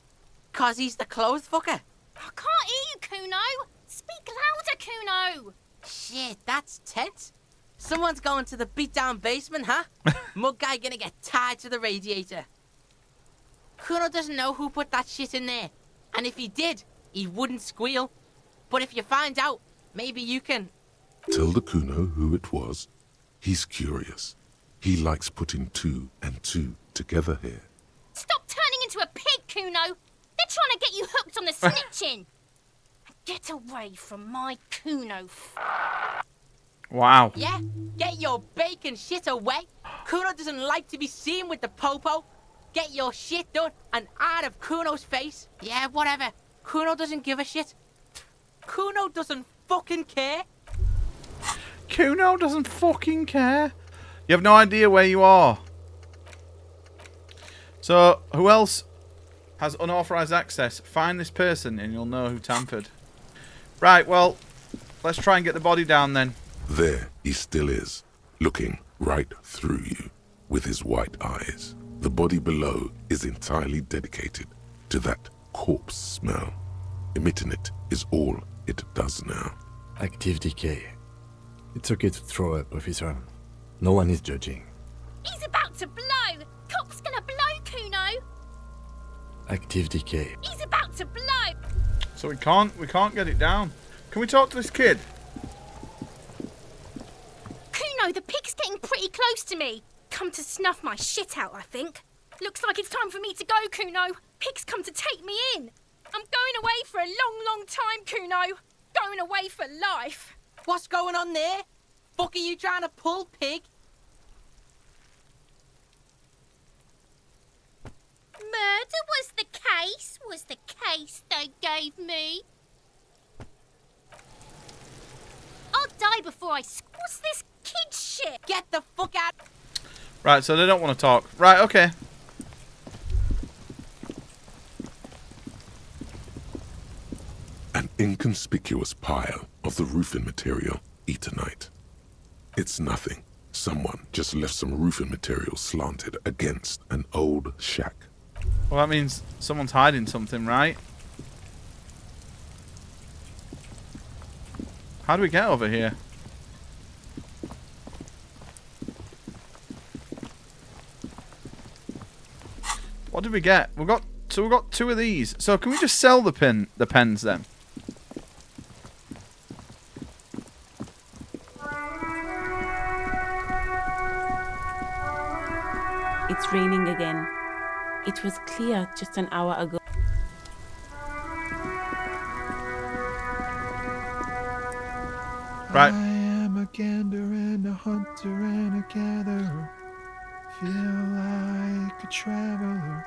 'cause he's the clothes fucker? I can't hear you, Kuno. Speak louder, Kuno. Shit, that's tense. Someone's going to the beat-down basement, huh? Mug guy gonna get tied to the radiator. Kuno doesn't know who put that shit in there. And if he did, he wouldn't squeal. But if you find out, maybe you can... Tell the Kuno who it was. He's curious. He likes putting 2 and 2 together here. Stop turning into a pig, Kuno. They're trying to get you hooked on the snitching. Get away from my Kuno. Wow. Yeah, get your bacon shit away. Kuno doesn't like to be seen with the popo. Get your shit done and out of Kuno's face. Yeah, whatever. Kuno doesn't give a shit. Kuno doesn't fucking care. Kuno doesn't fucking care. You have no idea where you are. So, who else has unauthorized access? Find this person and you'll know who tampered. Right, well, let's try and get the body down then. There he still is, looking right through you with his white eyes. The body below is entirely dedicated to that corpse smell. Emitting it is all it does now. Active decay. It's okay to throw up, officer. No one is judging. He's about to blow. Cock's gonna blow, Kuno. Active decay. He's about to blow. So we can't get it down. Can we talk to this kid? Kuno, the pig's getting pretty close to me. Come to snuff my shit out, I think. Looks like it's time for me to go, Kuno. Pig's come to take me in. I'm going away for a long, long time, Kuno. Going away for life. What's going on there? Fuck are you trying to pull, pig? Murder was the case they gave me. I'll die before I... What's this kid shit? Get the fuck out... Right, so they don't want to talk. Right, okay. An inconspicuous pile of the roofing material, Eternite. It's nothing. Someone just left some roofing material slanted against an old shack. Well, that means someone's hiding something, right? How do we get over here? What did we get? We got 2 of these. So can we just sell the pens then? It's raining again. It was clear just an hour ago. Right. I am a gander and a hunter and a gatherer. Feel like a traveler.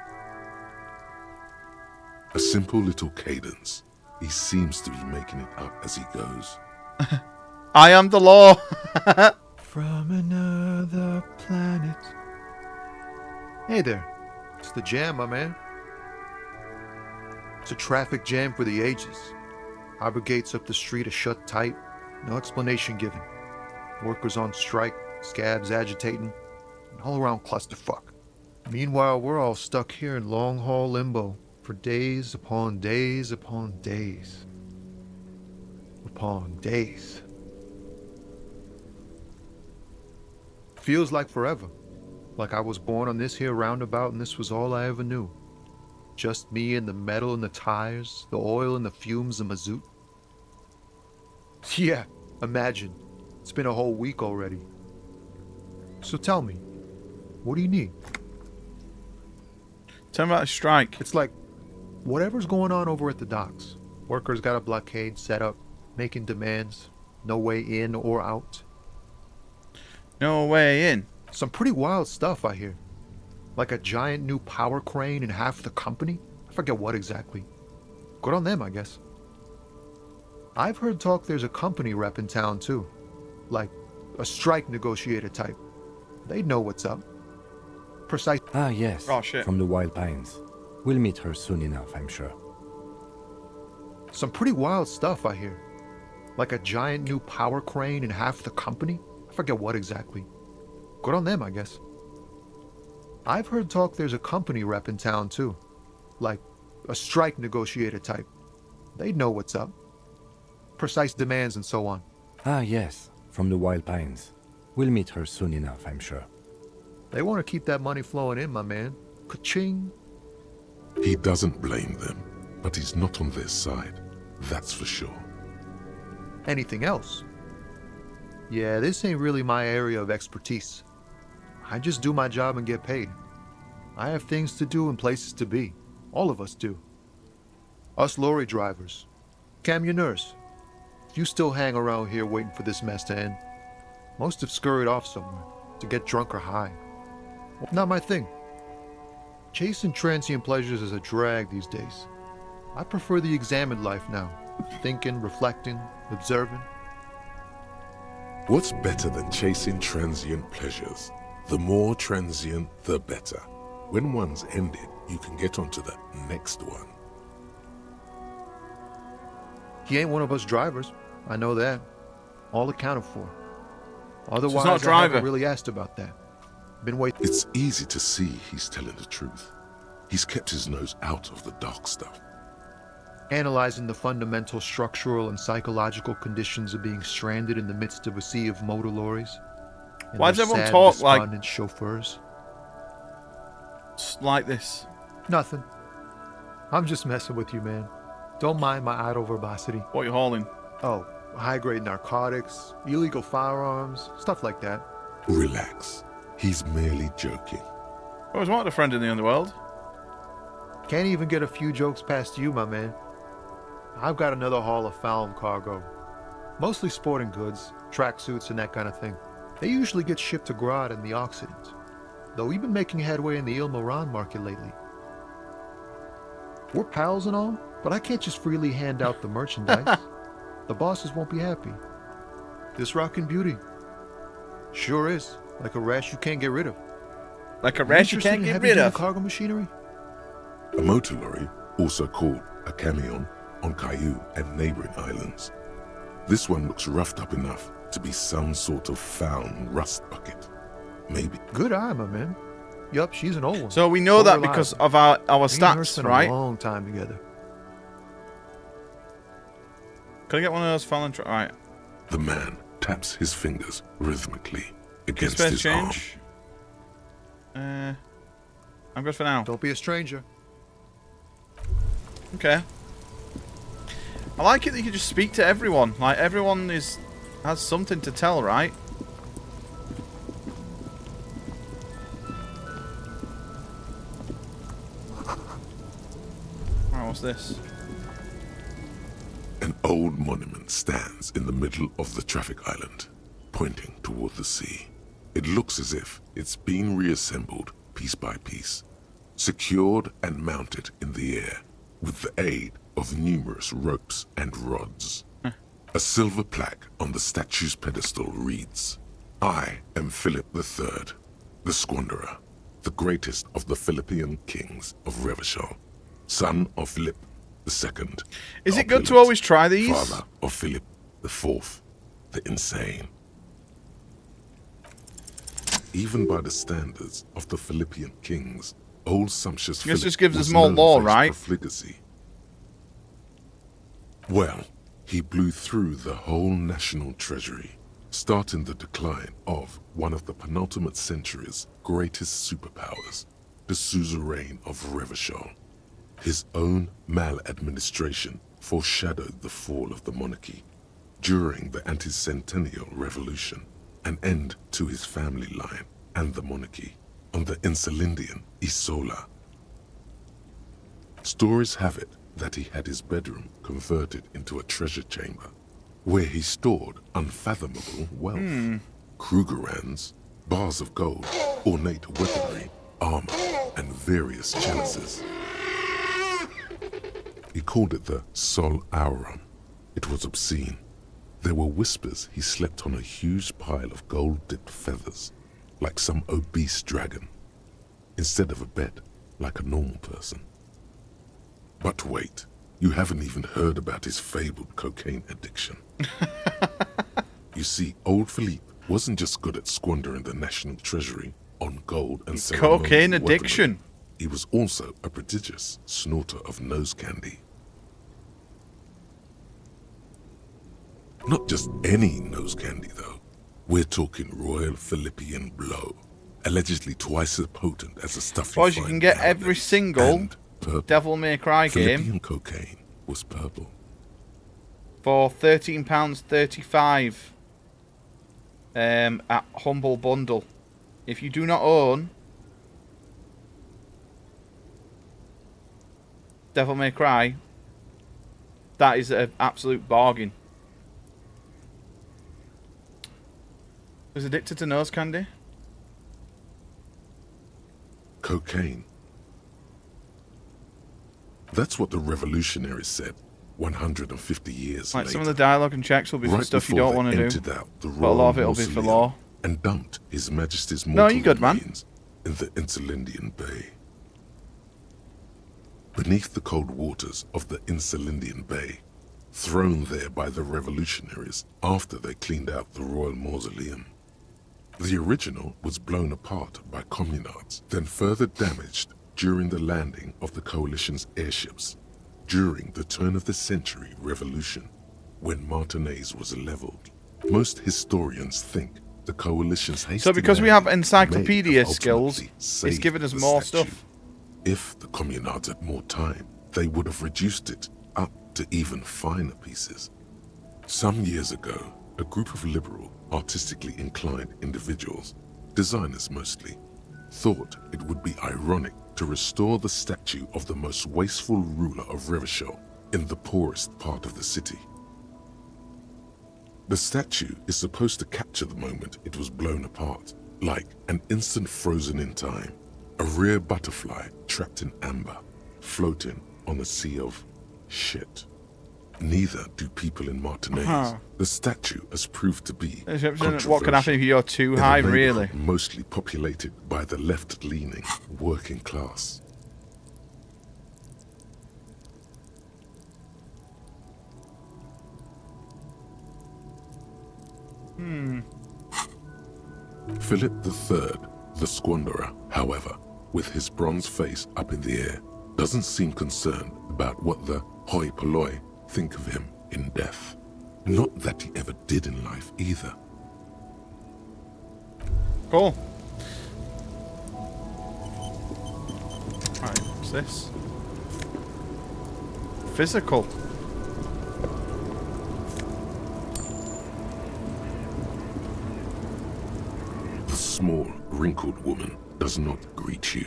A simple little cadence. He seems to be making it up as he goes. I am the law. From another planet. Hey there. It's the jam, my man. It's a traffic jam for the ages. Harbor gates up the street are shut tight. No explanation given. Workers on strike, scabs agitating, an all-around clusterfuck. Meanwhile, we're all stuck here in long-haul limbo for days upon days upon days. Upon days. Feels like forever. Like I was born on this here roundabout and this was all I ever knew. Just me and the metal and the tires, the oil and the fumes of mazout. Yeah, imagine. It's been a whole week already. So tell me, what do you need? Tell me about the strike. It's like whatever's going on over at the docks. Workers got a blockade set up, making demands. No way in or out. No way in? Some pretty wild stuff, I hear. Like a giant new power crane in half the company? I forget what exactly. Good on them, I guess. I've heard talk there's a company rep in town, too. Like a strike negotiator type. They'd know what's up. Precise. Ah, yes. Oh, shit. From the Wild Pines. We'll meet her soon enough, I'm sure. Some pretty wild stuff, I hear. Like a giant new power crane in half the company? I forget what exactly. Good on them, I guess. I've heard talk there's a company rep in town, too. Like a strike negotiator type. They'd know what's up. Precise demands and so on. Ah, yes. From the Wild Pines. We'll meet her soon enough, I'm sure. They want to keep that money flowing in, my man. Ka-ching. He doesn't blame them, but he's not on their side. That's for sure. Anything else? Yeah, this ain't really my area of expertise. I just do my job and get paid. I have things to do and places to be. All of us do. Us lorry drivers. Camionneurs. You still hang around here waiting for this mess to end. Most have scurried off somewhere to get drunk or high. Not my thing. Chasing transient pleasures is a drag these days. I prefer the examined life now. Thinking, reflecting, observing. What's better than chasing transient pleasures? The more transient, the better. When one's ended, you can get onto the next one. He ain't one of us drivers. I know that. All accounted for. Otherwise, not a driver. I haven't really asked about that. Been waiting. It's easy to see he's telling the truth. He's kept his nose out of the dark stuff. Analyzing the fundamental structural and psychological conditions of being stranded in the midst of a sea of motor lorries. Why does everyone talk like chauffeurs? Like this? Nothing. I'm just messing with you, man. Don't mind my idle verbosity. What are you hauling? Oh, high-grade narcotics, illegal firearms, stuff like that. Relax. He's merely joking. I always wanted a friend in the underworld. Can't even get a few jokes past you, my man. I've got another haul of found cargo. Mostly sporting goods, tracksuits, and that kind of thing. They usually get shipped to Grodd and the Occident. Though we've been making headway in the Il Moran market lately. We're pals and all, but I can't just freely hand out the merchandise. The bosses won't be happy. This rockin' beauty. Sure is. Like a rash you can't get rid of. Like a rash you can't get rid of? Cargo machinery? A motor lorry, also called a camion, on Caillou and neighboring islands. This one looks roughed up enough to be some sort of found rust bucket. Maybe. Good eye, my man. Yup, she's an old one. So we know that because of our stats, right? A long time together. Can I get one of those fallen right. The man taps his fingers rhythmically against Space his change. arm. I'm good for now. Don't be a stranger. Okay. I like it that you can just speak to everyone. Like, everyone has something to tell, right? Alright, what's this? An old monument stands in the middle of the traffic island, pointing toward the sea. It looks as if it's been reassembled piece by piece, secured and mounted in the air with the aid of numerous ropes and rods. A silver plaque on the statue's pedestal reads, "I am Philip III, the Squanderer, the greatest of the Philippian kings of Revachol, son of Philip II. Is it good to always try these? Father of Philip IV, the insane." Even by the standards of the Philippian kings, old sumptuous Philip just gives us was more known lore, for his right? profligacy. Well, he blew through the whole national treasury, starting the decline of one of the penultimate century's greatest superpowers, the suzerain of Revachol. His own maladministration foreshadowed the fall of the monarchy during the anti-centennial revolution, an end to his family line and the monarchy on the Insulindian Isola. Stories have it that he had his bedroom converted into a treasure chamber, where he stored unfathomable wealth. Krugerrands, bars of gold, ornate weaponry, armor, and various chalices. He called it the Sol Auron. It was obscene. There were whispers he slept on a huge pile of gold-dipped feathers, like some obese dragon, instead of a bed, like a normal person. But wait, you haven't even heard about his fabled cocaine addiction. You see, old Philippe wasn't just good at squandering the national treasury on gold and cocaine addiction. Weaponry. He was also a prodigious snorter of nose candy. Not just any nose candy, though. We're talking Royal Philippian Blow, allegedly twice as potent as the stuff you can get every single Devil May Cry game. Philippian cocaine was purple. For £13.35 at Humble Bundle. If you do not own Devil May Cry, that is an absolute bargain. Who's addicted to nose candy? Cocaine. That's what the revolutionaries said 150 years later. Some of the dialogue and checks will be for stuff you don't want to do. But a lot of it will be for law. And dumped His Majesty's mortal remains in the Insulindian Bay. Beneath the cold waters of the Insulindian Bay, thrown there by the revolutionaries after they cleaned out the royal mausoleum. The original was blown apart by communards, then further damaged during the landing of the coalition's airships during the turn-of-the-century revolution, when Martinez was leveled. Most historians think the coalition's hasty So because we have encyclopedia may have skills, it's given us more statue. stuff. If the communards had more time, they would have reduced it up to even finer pieces. Some years ago, a group of liberal, artistically inclined individuals, designers mostly, thought it would be ironic to restore the statue of the most wasteful ruler of Revachol in the poorest part of the city. The statue is supposed to capture the moment it was blown apart, like an instant frozen in time, a rare butterfly trapped in amber, floating on a sea of shit. Neither do people in Martinez. The statue has proved to be what can happen if you're too high, really? Mostly populated by the left-leaning working class. Philip III, the Squanderer, however, with his bronze face up in the air, doesn't seem concerned about what the hoi polloi think of him in death. Not that he ever did in life either. Cool. Right, what's this? Physical. The small, wrinkled woman does not greet you.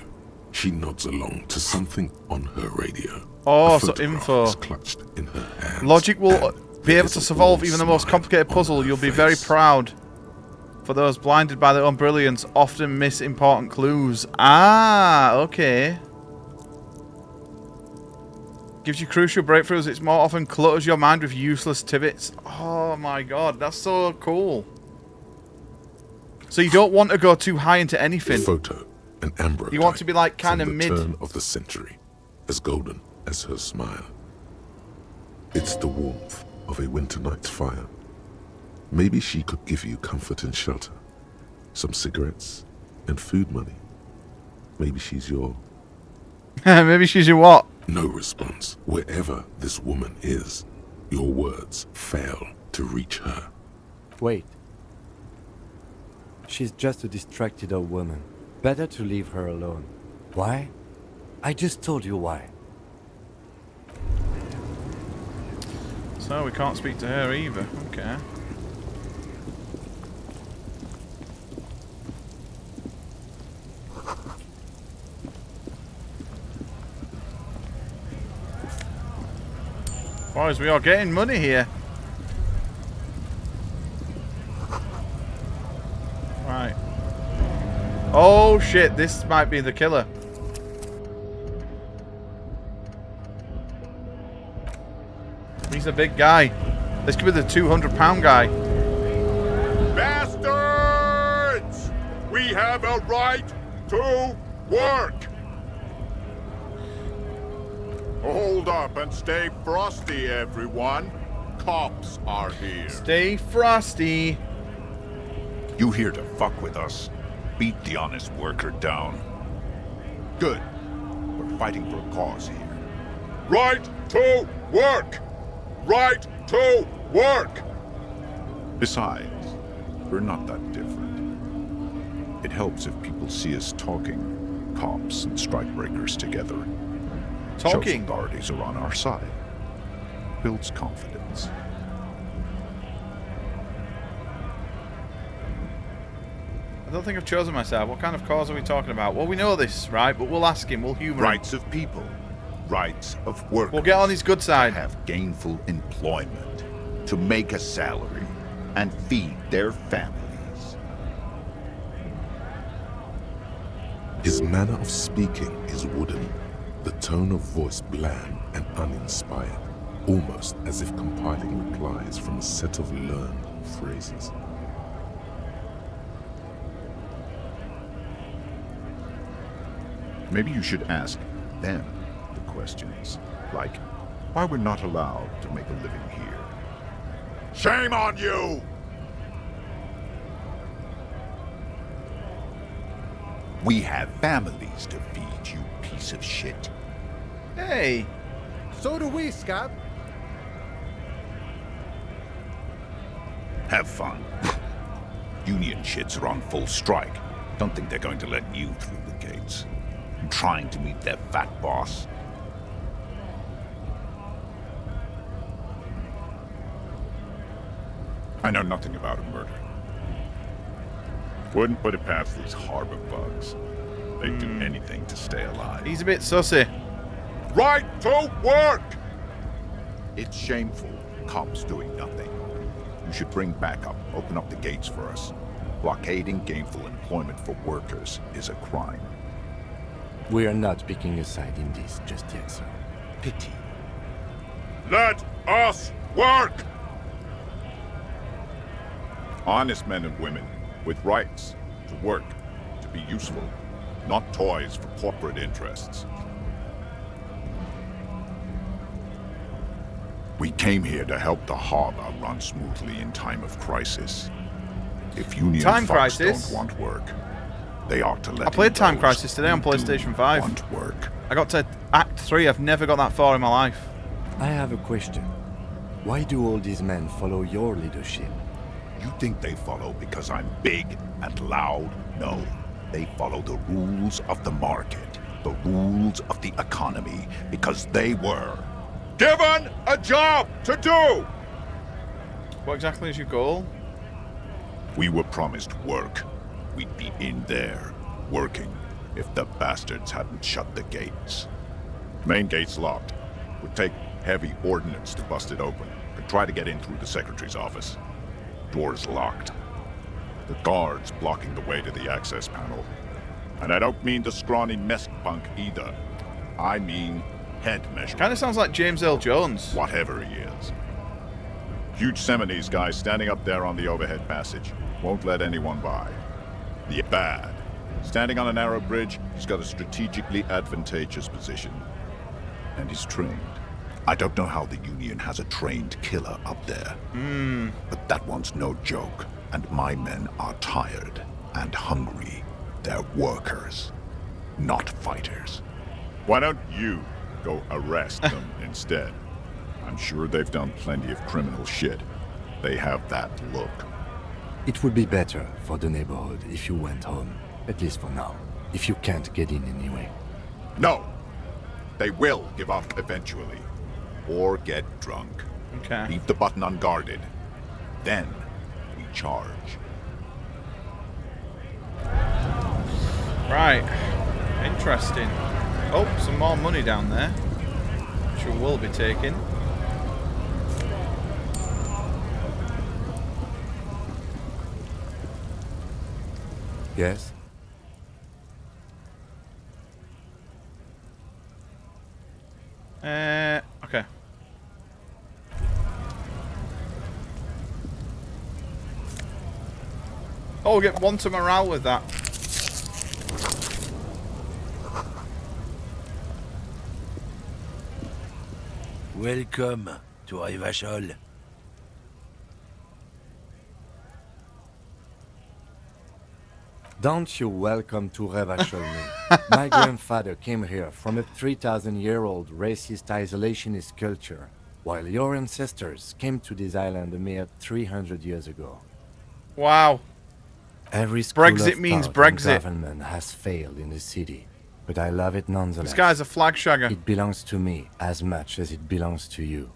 She nods along to something on her radio. Oh, so info. Clutched in her hands. Logic will be able to solve even the most complicated puzzle. You'll be very proud. For those blinded by their own brilliance, often miss important clues. Ah, okay. Gives you crucial breakthroughs. It's more often clutters your mind with useless tidbits. Oh my god, that's so cool. So you don't want to go too high into anything. Photo, an ambrotype. You want to be like kind of mid. Turn of the century, as golden as her smile. It's the warmth of a winter night's fire. Maybe she could give you comfort and shelter, some cigarettes and food money. Maybe she's your... Maybe she's your what? No response. Wherever this woman is, your words fail to reach her. Wait. She's just a distracted old woman. Better to leave her alone. Why? I just told you why. So we can't speak to her either. Okay. Boys, we are getting money here. Right. Oh shit, this might be the killer. He's a big guy. This could be the 200-pound guy. Bastards! We have a right to work! Hold up and stay frosty, everyone. Cops are here. Stay frosty. You here to fuck with us? Beat the honest worker down. Good. We're fighting for a cause here. Right to work! Right to work! Besides, we're not that different. It helps if people see us talking, cops and strikebreakers together. Talking? Shows authorities are on our side. Builds confidence. I don't think I've chosen myself. What kind of cause are we talking about? Well, we know this, right? But we'll ask him. We'll humor him. Rights of people. Rights of workers. We'll get on his good side. To have gainful employment. To make a salary. And feed their families. His manner of speaking is wooden. The tone of voice bland and uninspired. Almost as if compiling replies from a set of learned phrases. Maybe you should ask them the questions, like why we're not allowed to make a living here. Shame on you! We have families to feed, you piece of shit. Hey! So do we, Scott. Have fun. Union shits are on full strike. Don't think they're going to let you through the gates. I'm trying to meet their fat boss. I know nothing about a murder. Wouldn't put it past these harbor bugs. They'd do anything to stay alive. He's a bit sussy. Right to work! It's shameful. Cops doing nothing. You should bring backup. Open up the gates for us. Blockading gainful employment for workers is a crime. We are not picking a side in this just yet, sir. Pity. Let us work! Honest men and women with rights to work, to be useful, not toys for corporate interests. We came here to help the harbor run smoothly in time of crisis. If Union folks don't want work, they ought to let. I played Time Crisis today on PlayStation 5. Want work. I got to Act 3. I've never got that far in my life. I have a question. Why do all these men follow your leadership? You think they follow because I'm big and loud? No. They follow the rules of the market, the rules of the economy, because they were given a job to do! What exactly is your goal? We were promised work. We'd be in there, working, if the bastards hadn't shut the gates. Main gate's locked. Would take heavy ordnance to bust it open. Could try to get in through the secretary's office. Door's locked. The guards blocking the way to the access panel. And I don't mean the scrawny mess punk either. I mean head measure. Kind of sounds like James Earl Jones. Whatever he is. Huge Seminese guy standing up there on the overhead passage. Won't let anyone by. The bad. Standing on a narrow bridge, he's got a strategically advantageous position. And he's trained. I don't know how the Union has a trained killer up there. But that one's no joke. And my men are tired and hungry. They're workers, not fighters. Why don't you go arrest them instead? I'm sure they've done plenty of criminal shit. They have that look. It would be better for the neighborhood if you went home, at least for now, if you can't get in anyway. No! They will give up eventually. Or get drunk. Okay. Leave the button unguarded. Then we charge. Right. Interesting. Oh, some more money down there. Which we will be taking. Yes? Okay. Oh, we'll get 1 to morale with that. Welcome to Revachol. Don't you welcome to Revachol me. My grandfather came here from a 3,000-year-old racist isolationist culture, while your ancestors came to this island a mere 300 years ago. Wow. Every school Brexit of means thought Brexit. and government has failed in the city, but I love it nonetheless. This guy's a flag shagger. It belongs to me as much as it belongs to you.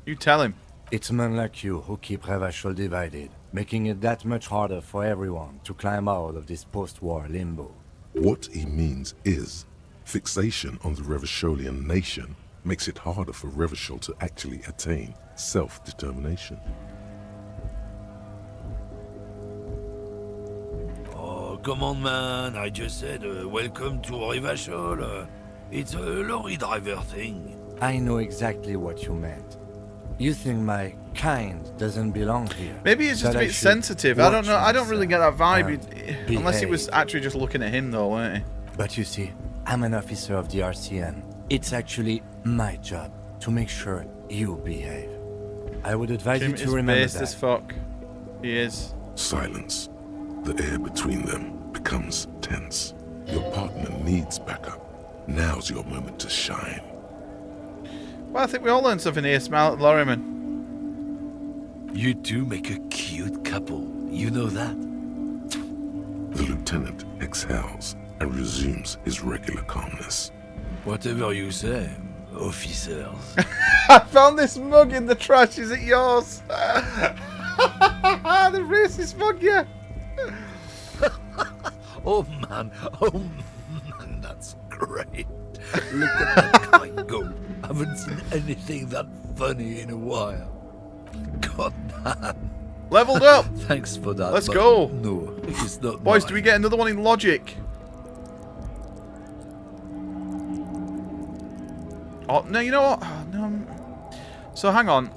You tell him. It's men like you who keep Revachol divided, making it that much harder for everyone to climb out of this post-war limbo. What he means is, fixation on the Revacholian nation makes it harder for Revachol to actually attain self-determination. Oh, come on, man. I just said welcome to Revachol. It's a lorry driver thing. I know exactly what you meant. You think my kind doesn't belong here. Maybe he's just a bit sensitive. I don't know. I don't really get that vibe. Unless he was actually just looking at him, though, weren't he? But you see, I'm an officer of the RCM. It's actually my job to make sure you behave. I would advise you to remember that. Based as fuck. He is. Silence. The air between them becomes tense. Your partner needs backup. Now's your moment to shine. Well, I think we all learned something here, Smile at Lorryman. You two make a cute couple. You know that? The lieutenant exhales and resumes his regular calmness. Whatever you say, officers. I found this mug in the trash. Is it yours? The racist mug, yeah. Oh man, that's great. Look at that guy go. Haven't seen anything that funny in a while. God damn. Leveled up. Thanks for that. Let's go. No, it's not. Boys, mine. do we get another one in logic? Oh, no, you know what? Oh, no. So, hang on.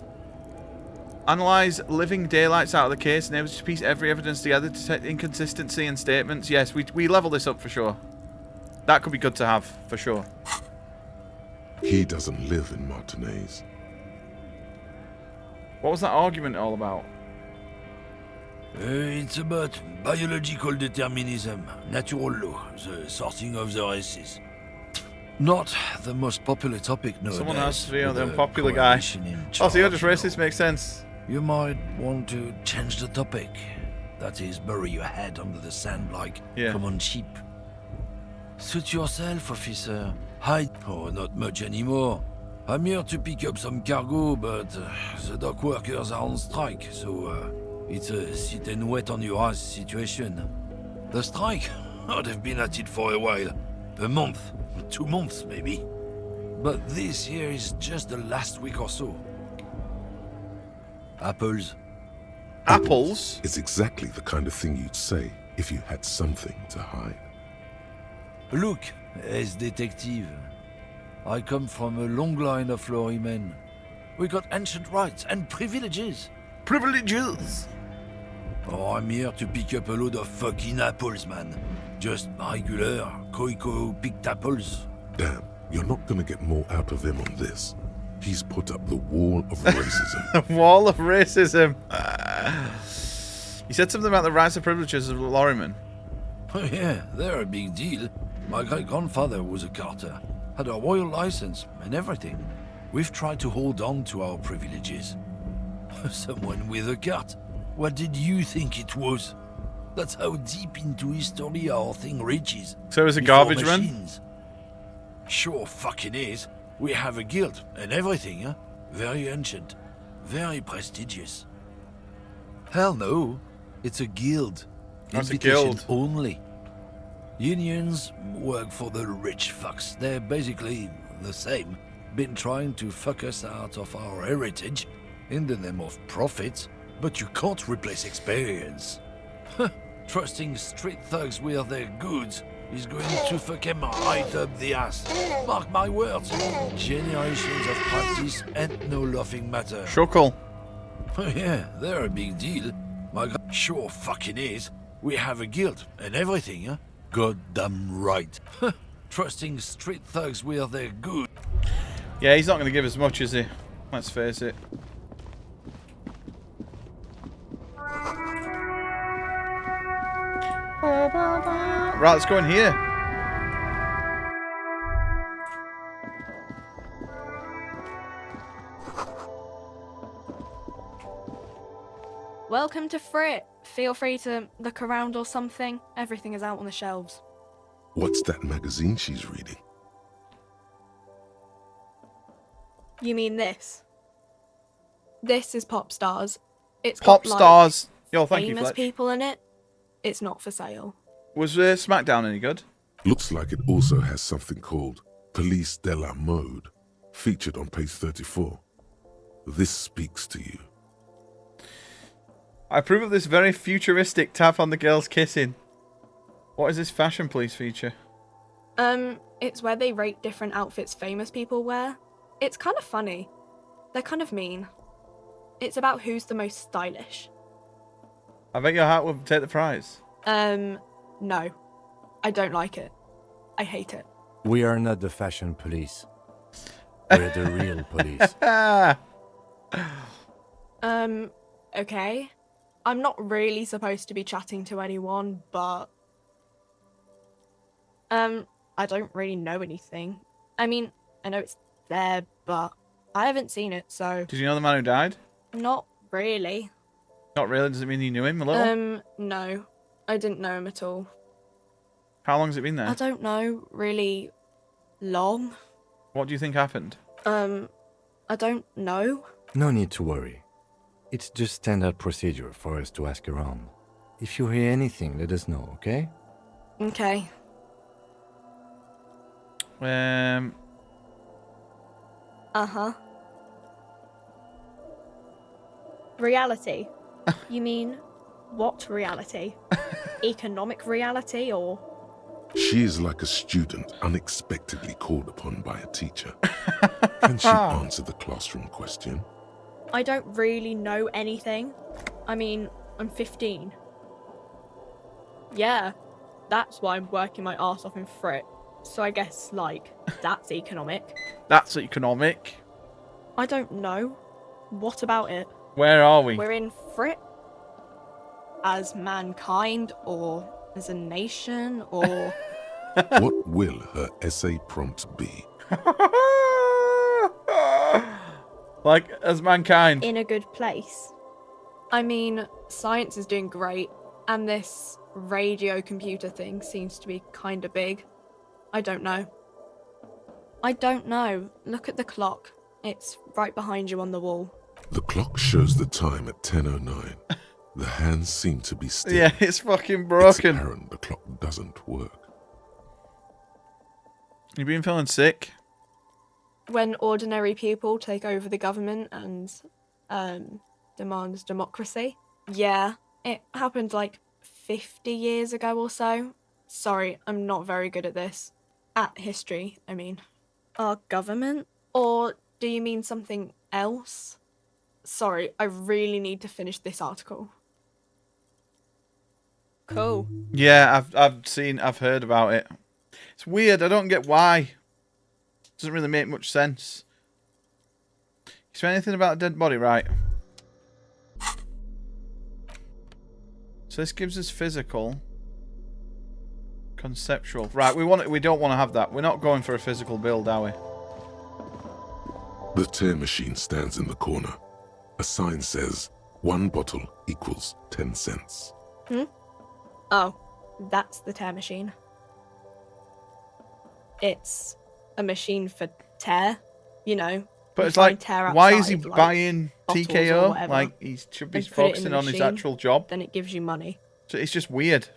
Analyze living daylights out of the case and able to piece every evidence together to detect inconsistency in statements. Yes, we level this up for sure. That could be good to have, for sure. He doesn't live in Martinez. What was that argument all about? It's about biological determinism, natural law, the sorting of the races. Not the most popular topic nowadays. Someone has to be the unpopular guy. Oh, so you're just racist, makes sense. You might want to change the topic. That is, bury your head under the sand like common sheep. Suit yourself, officer. Hide. Oh, not much anymore. I'm here to pick up some cargo, but the dock workers are on strike, so it's a sit and wait on your ass situation. The strike? Oh, they've been at it for a while. A month, 2 months maybe. But this here is just the last week or so. Apples. Apples? It's exactly the kind of thing you'd say if you had something to hide. Look, as detective, I come from a long line of lorrymen. We got ancient rights and privileges. Privileges? Oh, I'm here to pick up a load of fucking apples, man. Just regular, Koiko-picked apples. Damn, you're not gonna get more out of him on this. He's put up the wall of racism. The wall of racism. You said something about the rights and privileges of lorrymen. Oh yeah, they're a big deal. My great-grandfather was a carter, had a royal license and everything. We've tried to hold on to our privileges. Someone with a cart. What did you think it was? That's how deep into history our thing reaches. So it's a garbage run? Sure fucking is. We have a guild and everything, huh? Very ancient. Very prestigious. Hell no. It's a guild. That's a Invitation guild. only. Unions work for the rich fucks. They're basically the same. Been trying to fuck us out of our heritage in the name of profit, but you can't replace experience. Trusting street thugs with their goods is going to fuck him right up the ass. Mark my words. Generations of practice and no laughing matter. Shuckle. Oh yeah, they're a big deal. My God, sure fucking is. We have a guild and everything, huh? Goddamn right. Trusting street thugs with their goods. Yeah, he's not going to give us much, is he? Let's face it. Right, let's go in here. Welcome to Frit. Feel free to look around or something. Everything is out on the shelves. What's that magazine she's reading? You mean this? This is Pop Stars. It's Pop got, like, Stars. Yo, thank you, famous Fletch. people in it. It's not for sale. Was SmackDown any good? Looks like it also has something called Police de la Mode, featured on page 34. This speaks to you. I approve of this very futuristic tap on the girls kissing. What is this fashion police feature? It's where they rate different outfits famous people wear. It's kind of funny. They're kind of mean. It's about who's the most stylish. I bet your hat will take the prize. No. I don't like it. I hate it. We are not the fashion police. We're the real police. Okay. I'm not really supposed to be chatting to anyone, but... I don't really know anything. I mean, I know it's there, but I haven't seen it, so... Did you know the man who died? Not really. Not really? Does it mean you knew him a little? No. I didn't know him at all. How long has it been there? I don't know, really long. What do you think happened? I don't know. No need to worry. It's just standard procedure for us to ask around. If you hear anything, let us know, okay? Okay. Uh-huh. Reality? You mean, what reality? Economic reality, or...? She is like a student unexpectedly called upon by a teacher. Can she answer the classroom question? I don't really know anything. I mean, I'm 15. Yeah, that's why I'm working my arse off in Frit. So I guess, like, that's economic. That's economic. I don't know. What about it? Where are we? We're in Frit? As mankind, or as a nation, or... What will her essay prompt be? Like, as mankind. In a good place. I mean, science is doing great, and this radio computer thing seems to be kinda big. I don't know. I don't know. Look at the clock. It's right behind you on the wall. The clock shows the time at 10:09. The hands seem to be still. Yeah, it's fucking broken. It's apparent the clock doesn't work. You been feeling sick? When ordinary people take over the government and demand democracy. Yeah, it happened like 50 years ago or so. Sorry, I'm not very good at this. At history, I mean. Our government? Or do you mean something else? Sorry, I really need to finish this article. Cool. Yeah, I've heard about it. It's weird, I don't get why. Doesn't really make much sense. You say anything about a dead body, right? So this gives us physical. Conceptual. Right, we don't want to have that. We're not going for a physical build, are we? The tear machine stands in the corner. A sign says, 1 bottle equals 10 cents. Oh, that's the tear machine. It's a machine for tear, you know. But it's like, why is he buying TKO? Like, he should be focusing on his actual job. Then it gives you money. So it's just weird.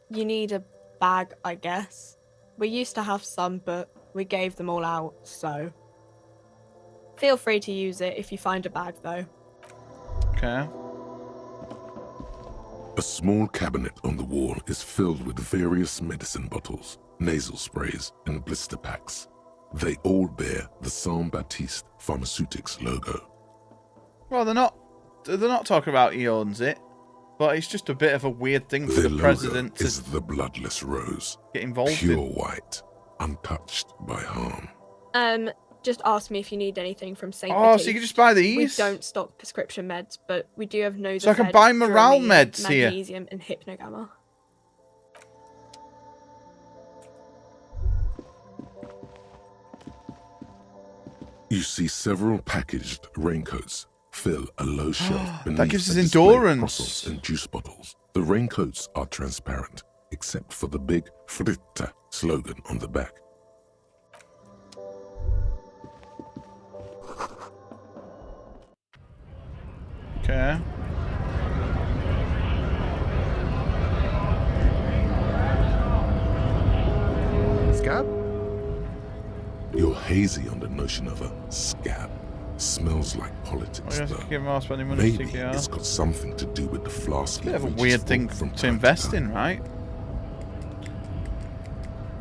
You need a bag, I guess. We used to have some, but we gave them all out, so... Feel free to use it if you find a bag, though. Okay. A small cabinet on the wall is filled with various medicine bottles, nasal sprays, and blister packs. They all bear the Saint Baptiste Pharmaceutics logo. Well, they're not talking about he owns it, but it's just a bit of a weird thing for the president to is the bloodless rose, get involved pure in. white, untouched by harm. Just ask me if you need anything from St. Oh, so you can just buy these? We don't stock prescription meds, but we do have Nosafed, So I can buy morale meds here. Magnesium, and Hypnogamma. You see several packaged raincoats fill a low shelf beneath that gives us a display of endurance. croissants and juice bottles. The raincoats are transparent, except for the big Fritta slogan on the back. Okay. Scab? You're hazy on the notion of a scab. Smells like politics, though. Maybe it's got something to do with the flask. Bit of a weird thing to invest in, right?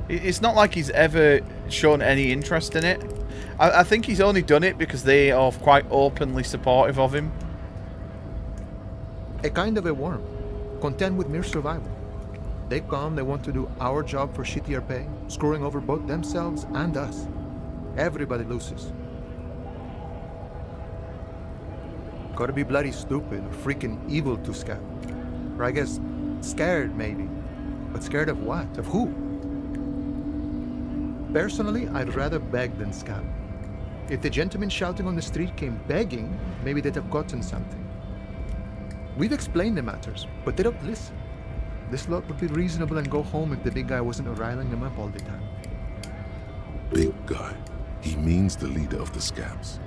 It's not like he's ever shown any interest in it. I think he's only done it because they are quite openly supportive of him. A kind of a worm, content with mere survival. They come, they want to do our job for shittier pay, screwing over both themselves and us. Everybody loses. Gotta be bloody stupid or freaking evil to Scab. Or I guess scared, maybe. But scared of what? Of who? Personally, I'd rather beg than Scab. If the gentleman shouting on the street came begging, maybe they'd have gotten something. We've explained the matters, but they don't listen. This lot would be reasonable and go home if the big guy wasn't riling them up all the time. Big guy. He means the leader of the scabs.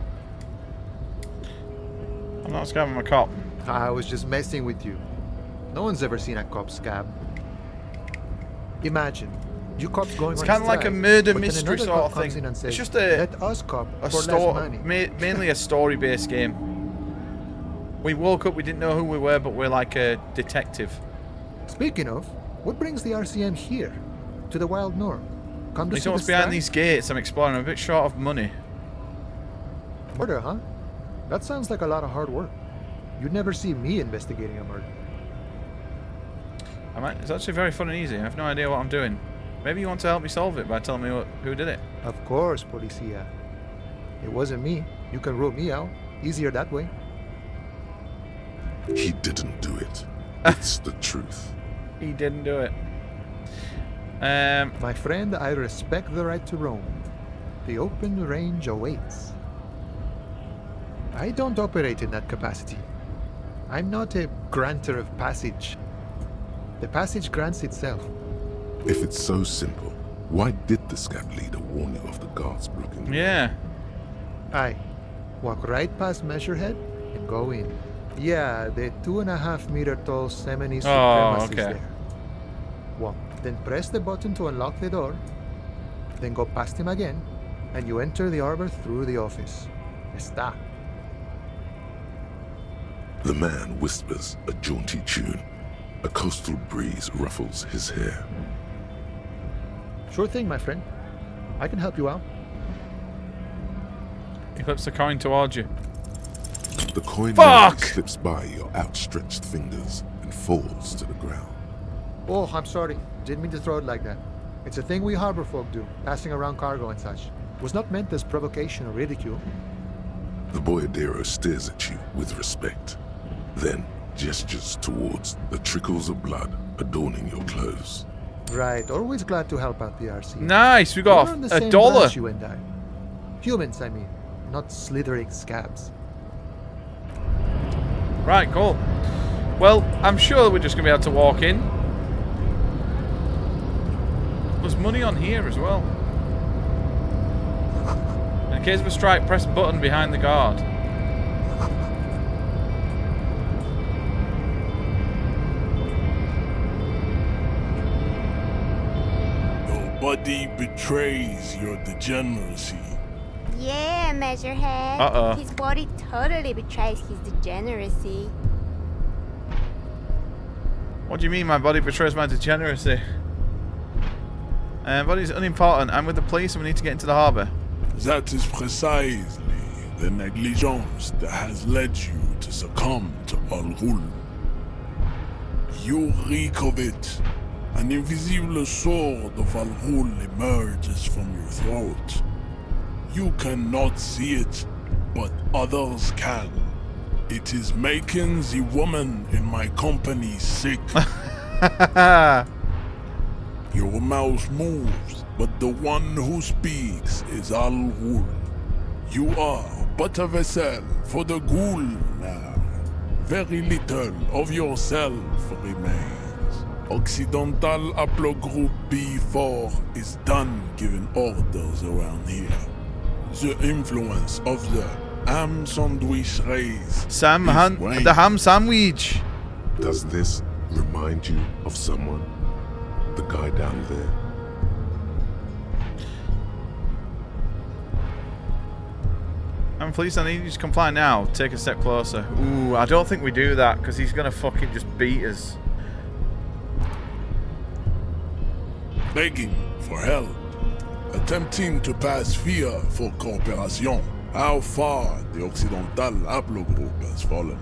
I'm not scabbing my cop. I was just messing with you. No one's ever seen a cop scab. Imagine, you cops going it's on kind of like a murder but mystery then sort of comes thing. in and says, It's just a let us cop for less money. Mainly a story-based game. We woke up, we didn't know who we were, but we're like a detective. Speaking of, what brings the RCM here? To the wild north? Come to You see know what's the behind sky? these gates? I'm exploring. I'm a bit short of money. Murder, huh? That sounds like a lot of hard work. You'd never see me investigating a murder. It's actually very fun and easy. I have no idea what I'm doing. Maybe you want to help me solve it by telling me who did it. Of course, Policia. It wasn't me. You can rule me out. Easier that way. He didn't do it. It's the truth. He didn't do it. My friend, I respect the right to roam. The open range awaits. I don't operate in that capacity. I'm not a granter of passage. The passage grants itself. If it's so simple, why did the scab leader warn you of the guards blocking? Yeah. Aye. Walk right past Measurehead and go in. Yeah, the 2.5 meter tall Semini Supremacy is there. Walk, then press the button to unlock the door, then go past him again, and you enter the arbor through the office. Está. The man whispers a jaunty tune. A coastal breeze ruffles his hair. Sure thing, my friend. I can help you out. He flips the coin towards you. The coin slips by your outstretched fingers and falls to the ground. Oh, I'm sorry. Didn't mean to throw it like that. It's a thing we harbor folk do, passing around cargo and such. Was not meant as provocation or ridicule. The boyadero stares at you with respect, then gestures towards the trickles of blood adorning your clothes. Right, always glad to help out the RC. Nice, we got We're on the a same dollar. branch, you and I. Humans, I mean, not slithering scabs. Right, cool. Well, I'm sure we're just going to be able to walk in. There's money on here as well. In case of a strike, press button behind the guard. Nobody betrays your degeneracy. Yeah, Measurehead. Uh-oh. His body totally betrays his degeneracy. What do you mean my body betrays my degeneracy? Body's unimportant. I'm with the police and we need to get into the harbour. That is precisely the negligence that has led you to succumb to Al Ghul. You reek of it. An invisible sword of Al Ghul emerges from your throat. You cannot see it, but others can. It is making the woman in my company sick. Your mouth moves, but the one who speaks is Al Ghul. You are but a vessel for the Ghul now. Very little of yourself remains. Occidental Haplogroup B4 is done giving orders around here. The influence of the ham sandwich race. The ham sandwich. Does this remind you of someone? The guy down there? I'm pleased. I need you to comply now. Take a step closer. Ooh, I don't think we do that because he's gonna fucking just beat us. Begging for help. Attempting to pass fear for cooperation. How far the Occidental Haplogroup has fallen.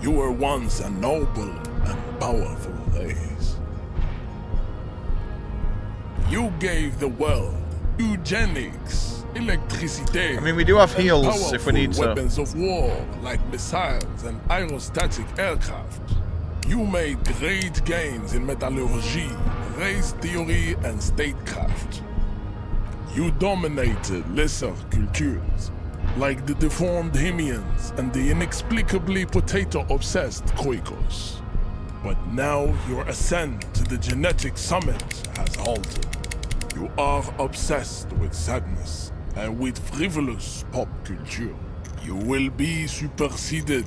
You were once a noble and powerful race. You gave the world eugenics, electricity. I mean, we do have heals if we need to. Weapons of war like missiles and aerostatic aircraft. You made great gains in metallurgy, race theory, and statecraft. You dominated lesser cultures, like the deformed Hemians and the inexplicably potato-obsessed Quakers. But now your ascent to the genetic summit has halted. You are obsessed with sadness and with frivolous pop culture. You will be superseded.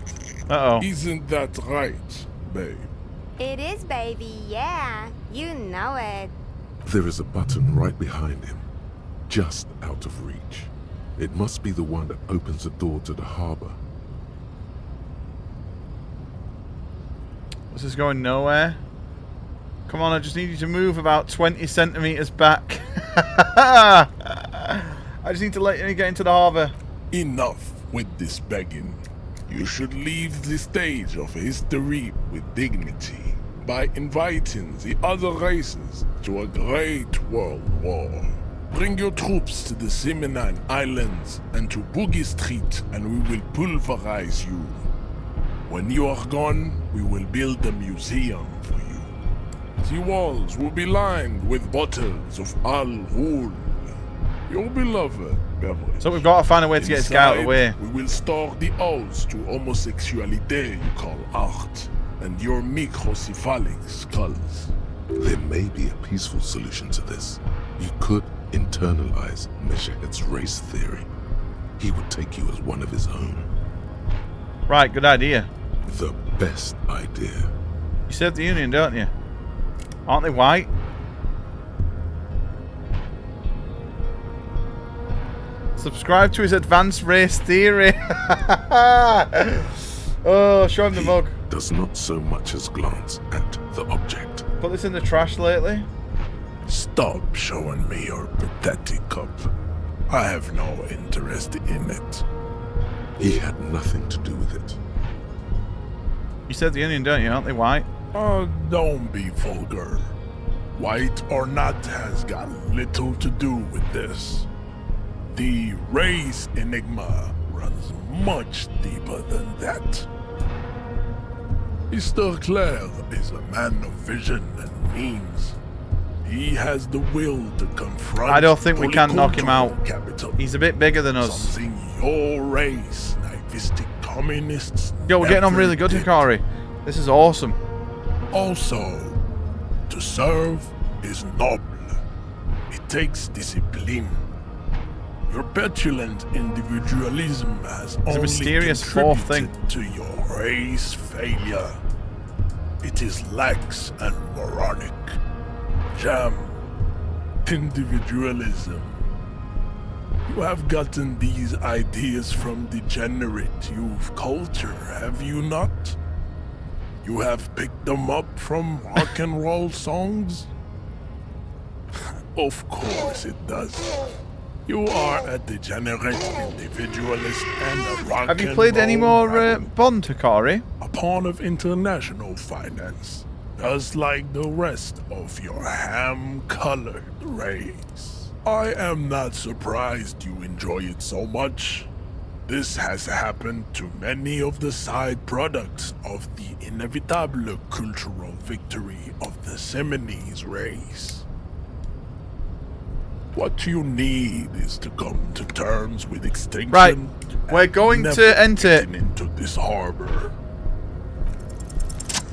Uh-oh. Isn't that right, babe? It is, baby, yeah. You know it. There is a button right behind him, just out of reach. It must be the one that opens the door to the harbor. This is going nowhere. Come on, I just need you to move about 20 centimeters back. I just need to let you get into the harbor. Enough with this begging. You should leave the stage of history with dignity by inviting the other races to a great world war. Bring your troops to the Seminine Islands and to Boogie Street, and we will pulverize you. When you are gone, we will build a museum for you. The walls will be lined with bottles of Al Ghul, your beloved beverage. So we've got to find a way to get this guy out of the way. We will store the odes to homosexuality you call art, and your microcephalic skulls. There may be a peaceful solution to this. You could internalize Meshached's race theory. He would take you as one of his own. Right, good idea. The best idea. You serve the Union, don't you? Aren't they white? Subscribe to his advanced race theory. Oh, show him the mug. Does not so much as glance at the object. Put this in the trash lately. Stop showing me your pathetic cup. I have no interest in it. He had nothing to do with it. You said the Union, don't you? Aren't they white? Oh, don't be vulgar. White or not has got little to do with this. The race enigma runs much deeper than that. Mr. Clare is a man of vision and means. He has the will to confront. I don't think we can knock him out. Capital. He's a bit bigger than us. Something your race, naivistic communists. Yo, we're getting on really good, Hikari. This is awesome. Also, to serve is noble. It takes discipline. Your petulant individualism has only mysterious fourth thing to your race failure. It is lax and moronic. Jam. Individualism. You have gotten these ideas from degenerate youth culture, have you not? You have picked them up from rock and roll songs? Of course it does. You are a degenerate individualist and a rock Have you played any more Bond, Hikari? A pawn of international finance, just like the rest of your ham-colored race. I am not surprised you enjoy it so much. This has happened to many of the side products of the inevitable cultural victory of the Seminoles race. What you need is to come to terms with extinction. Right, we're going to enter into this harbor.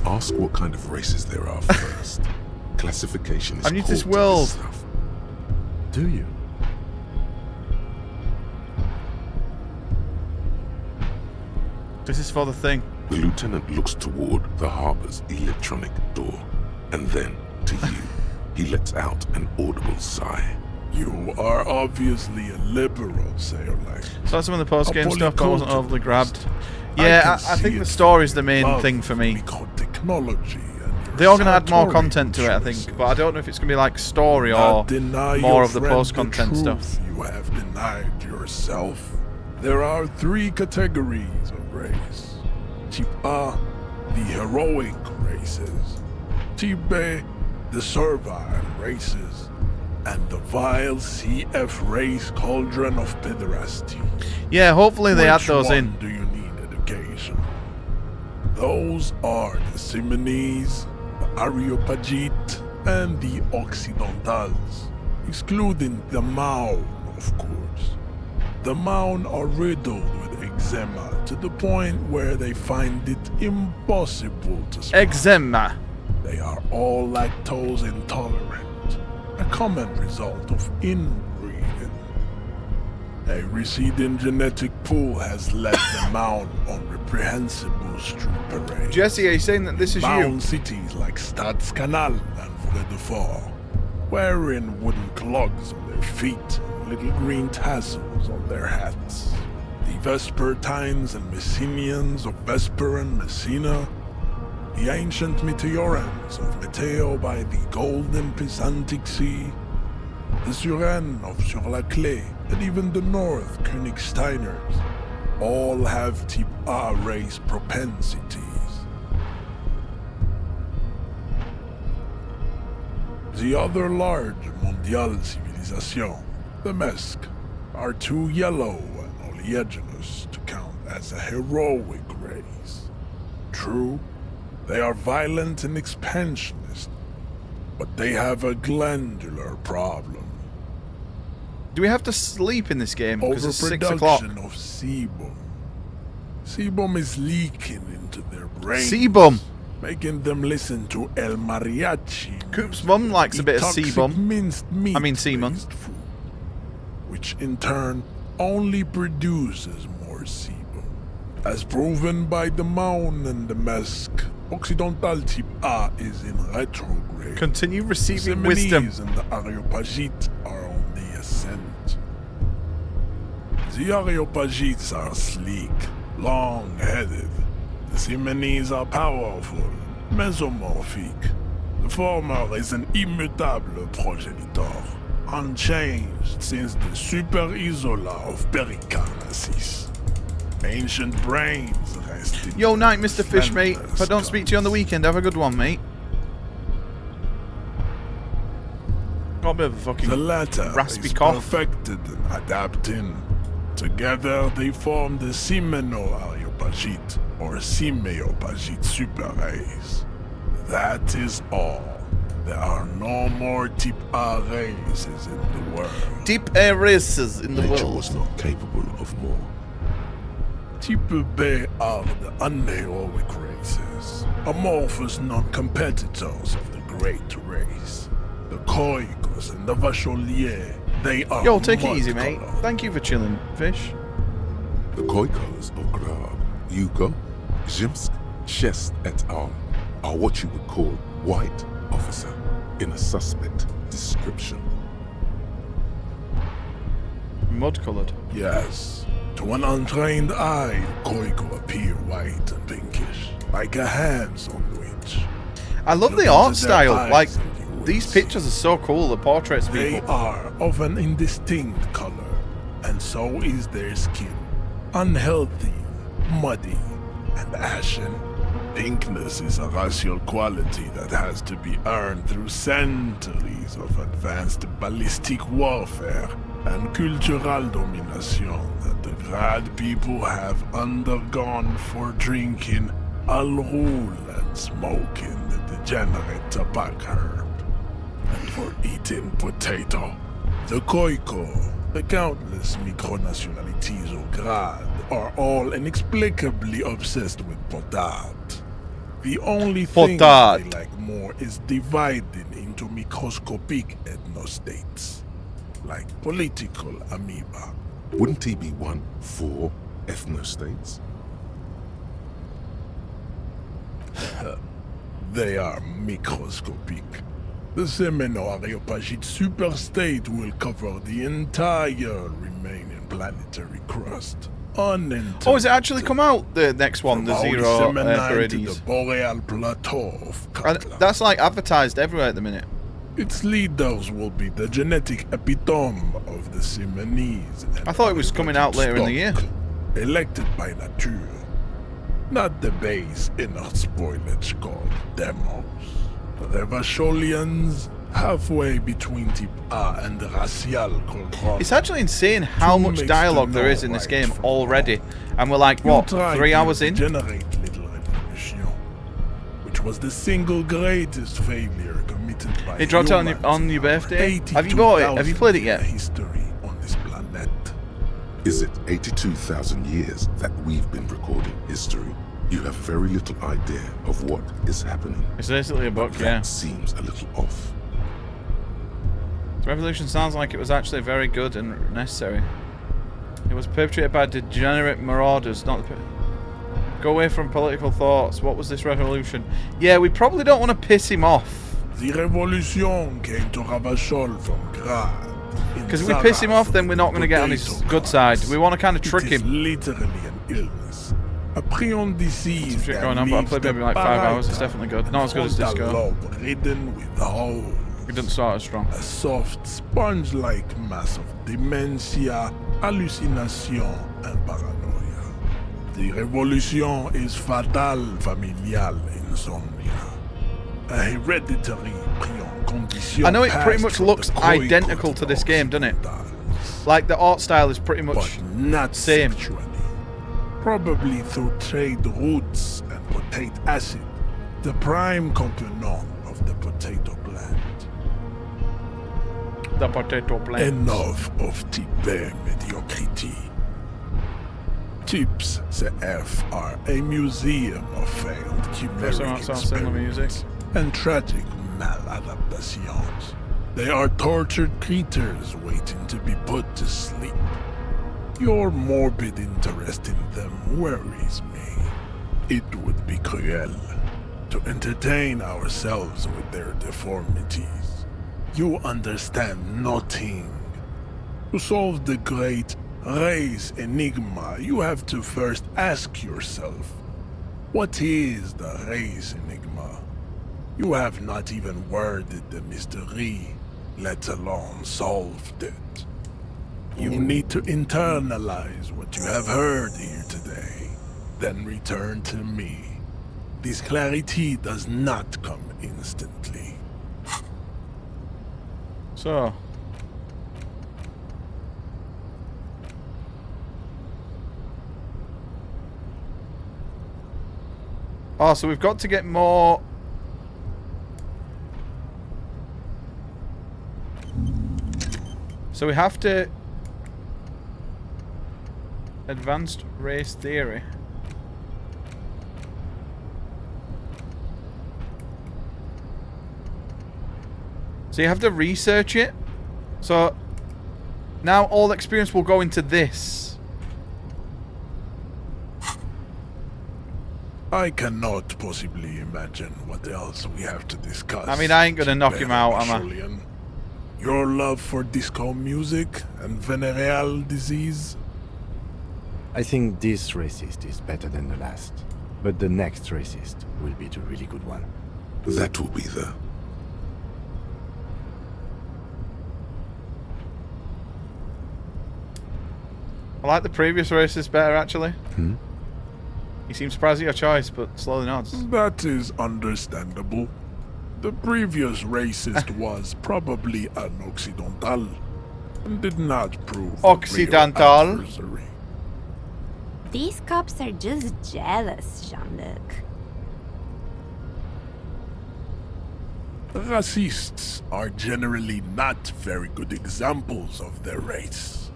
Ask what kind of races there are first. Classification is I need this core to world. stuff. Do you? This is for the thing. The lieutenant looks toward the harbor's electronic door, and then, to you, he lets out an audible sigh. You are obviously a liberal, Sailor. So that's some of the post-game stuff, but I wasn't overly grabbed. Yeah, I think the story's the main thing for me. Technology. They are going to add more content to it, I think, but I don't know if it's going to be like story or more of the post-content stuff. You have denied yourself. There are 3 categories of race. Type A, the heroic races. Type B, the servile races. And the vile CF race cauldron of pederasty. Yeah, hopefully they add those in. Do you need education? Those are the Seminoles, the Areopagite, and the Occidentals, excluding the Maun, of course. The Maun are riddled with eczema to the point where they find it impossible to swallow. Eczema. They are all lactose intolerant. A common result of inbreeding. A receding genetic pool has led the Maun on reprehensible street parades. Jesse, are you saying that this is Maun you? cities like Stadskanal and Vredefort, wearing wooden clogs on their feet and little green tassels on their hats. The Vespertines and Messenians of Vesper and Messina, the ancient Meteorans of Meteo by the golden Pisantic Sea, the Suren of Sur-la-Clé, and even the North Königsteiners, all have Type A race propensities. The other large Mondial civilization, the Mesk, are too yellow and oleaginous to count as a heroic race. True, they are violent and expansionist, but they have a glandular problem. Do we have to sleep in this game? Because it's 6 o'clock. Overproduction of sebum. Sebum is leaking into their brains. Sebum? Making them listen to El Mariachi. Coop's mum likes a bit of sebum. Minced meat I mean semen. Food, which in turn only produces more sebum. As proven by the Maun and the Mesk, Occidental Type A is in retrograde. Continue receiving the wisdom. and the Areopagite are on the ascent. The Areopagites are sleek, long-headed. The Seminoles are powerful, mesomorphic. The former is an immutable progenitor, unchanged since the Super Isola of Pericarnassus. Ancient brains rested. Yo, night, Mr. Fish, mate. If I don't speak to you on the weekend, have a good one, mate. Got a bit of a fucking the latter raspy is cough. perfected and adapting. Together they form the Semino-Areopagite, or Simeopagite super race. That is all. There are no more Type A races in the world. Type A races in the Nature world. was not capable of more. Type B are the unheroic races, amorphous non-competitors of the great race. The Koikos and the Vacholier, they are Yo, take it easy, mate. mud-colored. Thank you for chilling, Fish. The Koikos of Grab, Yuko, Zhimsk, Shest et al. Are what you would call white officer in a suspect description. Mud-coloured. Yes. To an untrained eye, Koiko appear white and pinkish. like a hand sandwich. I love the art style. Like, these pictures are so cool, the portraits of people. They are of an indistinct color, and so is their skin. Unhealthy, muddy, and ashen. Pinkness is a racial quality that has to be earned through centuries of advanced ballistic warfare and cultural domination that the Grad people have undergone for drinking Al Ghul and smoking the degenerate tobacco herb, and for eating potato. The Koiko, the countless micronationalities of Grad are all inexplicably obsessed with potard. The only thing they like more is dividing into microscopic ethnostates, like political amoeba. Wouldn't he be one for ethnostates? They are microscopic. The Semenoareopagite superstate will cover the entire remaining planetary crust. Oh, has it actually come out, the next one, the Zero Parides? The Boreal Plateau of and that's like advertised everywhere at the minute. Its leaders will be the genetic epitome of the Simonese. I thought it was coming out later in the year. Elected by nature. Not the base inner spoilage called demos. The Vasholians, halfway between Type A and Racial called. It's actually insane how much dialogue there is in this game already. And we're like, what, 3 hours in? Generate Little Revolution, which was the single greatest failure committed by it dropped on your birthday? Have you bought it? Have you played it yet? History on this planet. Is it 82,000 years that we've been recording history? You have very little idea of what is happening. It's basically a book, yeah. That seems a little off. Revolution sounds like it was actually very good and necessary. It was perpetrated by degenerate marauders, not the... Go away from political thoughts. What was this revolution? Yeah, we probably don't want to piss him off. The revolution came to Ravachol from Grad. Because if we piss him off, then we're not going to get on his good side. We want to kind of trick him. It is literally an illness. A prion disease. Some shit going on, but I played maybe like 5 hours. It's definitely good. Not as good as Disco. Ridden with holes. It didn't start as strong. A soft, sponge-like mass of dementia, hallucination, and paranoia. The revolution is fatal familial insomnia. A hereditary prion condition. I know it pretty much looks identical to this game, doesn't it? Like the art style is pretty much not same. Sexually. Probably through trade routes and potate acid, the prime component of the potato plant. The potato plant. Enough of type mediocrity. Types CF are a museum of failed chimeric experiments and tragic maladaptations. They are tortured creatures waiting to be put to sleep. Your morbid interest in them worries me. It would be cruel to entertain ourselves with their deformities. You understand nothing. To solve the great race enigma, you have to first ask yourself, what is the race enigma? You have not even worded the mystery, let alone solved it. You need to internalize what you have heard here today, then return to me. This clarity does not come instantly. So... Oh, so we've got to get more... So we have to... Advanced race theory. So you have to research it. So now all experience will go into this. I cannot possibly imagine what else we have to discuss. I mean, I ain't gonna knock him out, am I? Your love for disco music and venereal disease? I think this racist is better than the last. But the next racist will be the really good one. That will be the... I like the previous racist better, actually. Hmm? He seems surprised at your choice, but slowly nods. That is understandable. The previous racist was probably an Occidental, and did not prove Occidental. a real adversary. These cops are just jealous, Jean-Luc. Racists are generally not very good examples of their race.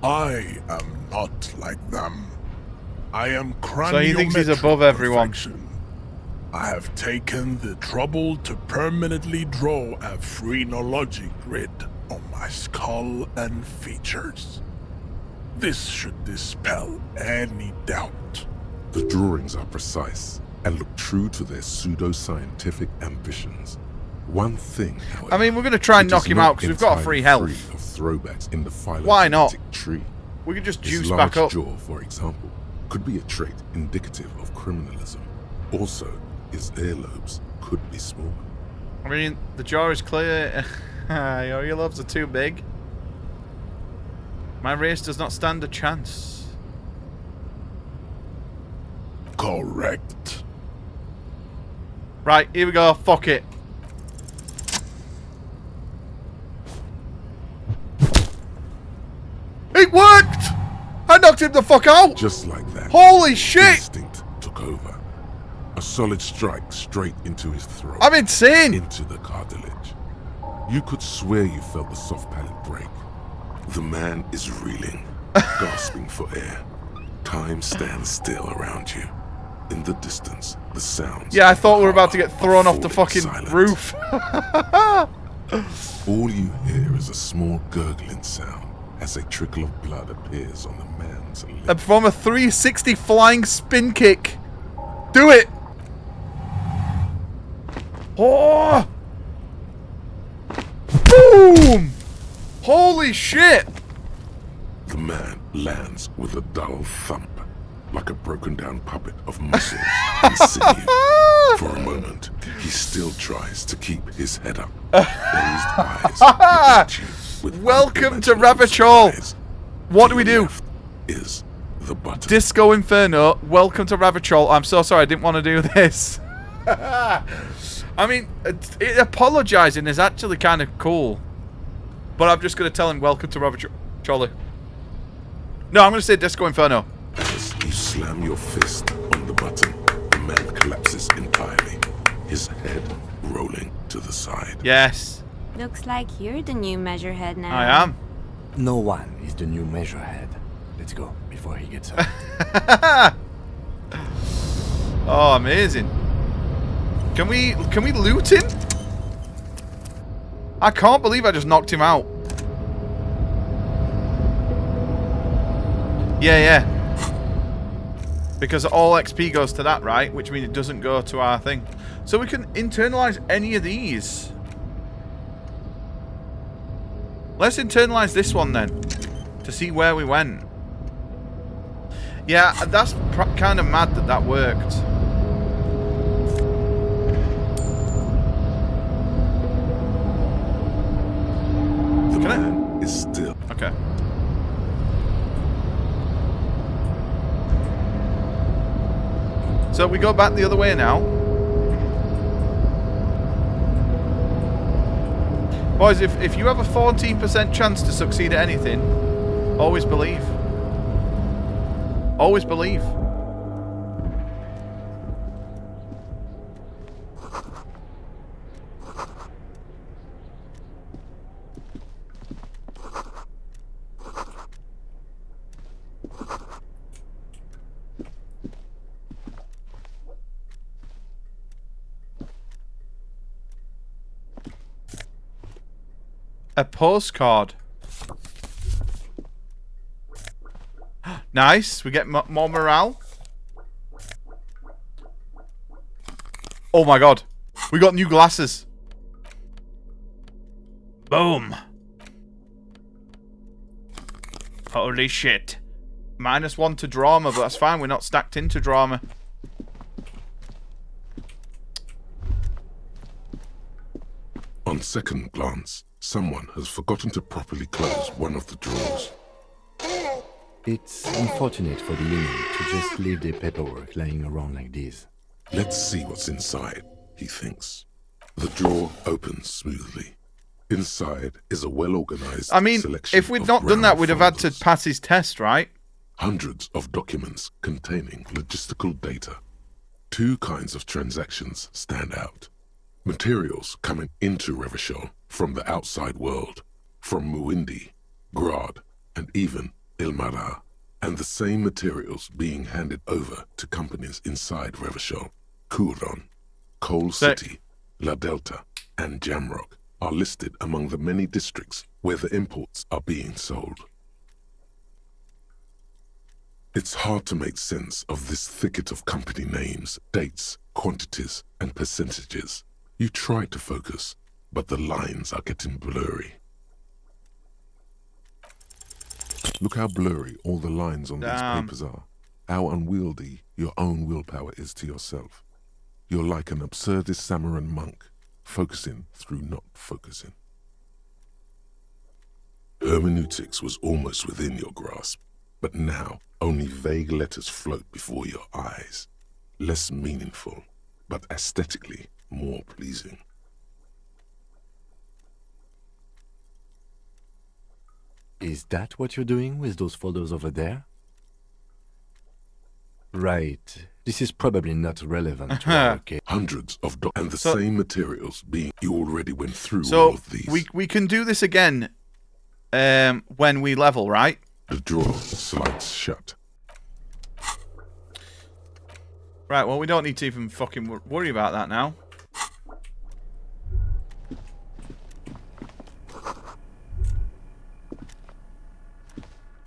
I am not like them. I am craniometric. So he thinks he's above everyone. Perfection. I have taken the trouble to permanently draw a phrenology grid on my skull and features. This should dispel any doubt. The drawings are precise and look true to their pseudo-scientific ambitions. One thing, however, I mean, we're going to try and knock him out because we've got a free health. Free of throwbacks in the Why not? phylogenetic tree. We could just His juice large back up. jaw, for example, could be a trait indicative of criminalism. Also, his earlobes could be small. I mean, the jaw is clear. Your earlobes are too big. My race does not stand a chance. Correct. Right, here we go. Fuck it. It worked! I knocked him the fuck out! Just like that. Holy shit! Instinct took over. A solid strike straight into his throat. I'm insane! Into the cartilage. You could swear you felt the soft palate break. The man is reeling, gasping for air. Time stands still around you. In the distance, the sounds. Yeah, I thought we were about to get thrown off the fucking roof. All you hear is a small gurgling sound as a trickle of blood appears on the man's lip. And from a 360 flying spin kick. Do it! Oh! Boom! Holy shit! The man lands with a dull thump, like a broken down puppet of muscles and sinew. For a moment, he still tries to keep his head up. Dazed eyes look at you with welcome to Ravachol. What do we do? Is the button. Disco Inferno. Welcome to Ravachol. I'm so sorry. I didn't want to do this. I mean, apologizing is actually kind of cool. But I'm just going to tell him welcome to Ravachol. No, I'm going to say Disco Inferno. As you slam your fist on the button, the man collapses entirely, his head rolling to the side. Yes. Looks like you're the new measurehead now. I am. No one is the new measurehead. Let's go before he gets hurt. Oh, amazing. Can we loot him? I can't believe I just knocked him out. Yeah. Because all XP goes to that, right? Which means it doesn't go to our thing. So we can internalize any of these. Let's internalize this one then. To see where we went. Yeah, that's kind of mad that worked. The man is still. Okay. So we go back the other way now. Boys, if you have a 14% chance to succeed at anything, always believe. Always believe. A postcard. Nice. We get more morale. Oh my god. We got new glasses. Boom. Holy shit. -1 to drama, but that's fine. We're not stacked into drama. On second glance, someone has forgotten to properly close one of the drawers. It's unfortunate for the union to just leave their paperwork lying around like this. Let's see what's inside, he thinks. The drawer opens smoothly. Inside is a well-organized selection. if we'd not done that, we'd have had to pass his test, right? Hundreds of documents containing logistical data. 2 kinds of transactions stand out. Materials coming into Revachol from the outside world, from Muindi, Grad, and even Ilmara, and the same materials being handed over to companies inside Revachol. Kuron, Coal City, La Delta, and Jamrock are listed among the many districts where the imports are being sold. It's hard to make sense of this thicket of company names, dates, quantities, and percentages. You try to focus, but the lines are getting blurry. Look how blurry all the lines on these papers are. How unwieldy your own willpower is to yourself. You're like an absurdist Samaran monk, focusing through not focusing. Hermeneutics was almost within your grasp, but now only vague letters float before your eyes. Less meaningful, but aesthetically more pleasing. Is that what you're doing with those folders over there? Right. This is probably not relevant to our case. Hundreds of and the same materials being... You already went through all of these. We can do this again when we level, right? The drawer slides shut. Right, well, we don't need to even fucking worry about that now.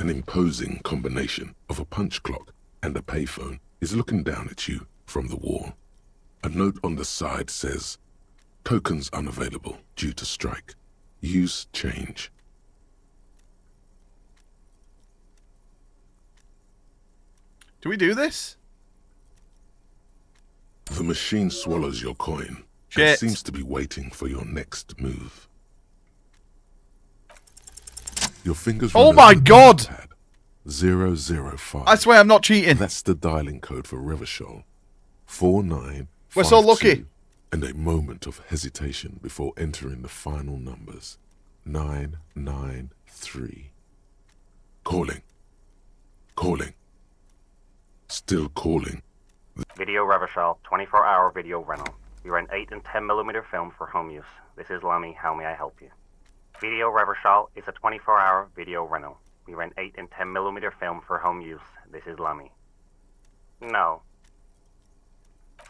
An imposing combination of a punch clock and a payphone is looking down at you from the wall. A note on the side says, "Tokens unavailable due to strike. Use change." Do we do this? The machine swallows your coin Shit. and seems to be waiting for your next move. Your fingers. Oh my god! 005. I swear I'm not cheating. That's the dialing code for Revachol. 4952. We're so lucky. And a moment of hesitation before entering the final numbers. 993. Calling. Calling. Still calling. Video Revachol, 24-hour video rental. We rent 8 and 10mm film for home use. This is Lummy. How may I help you? Video Revachol is a 24-hour video rental. We rent 8 and 10mm film for home use. This is Lummy. No.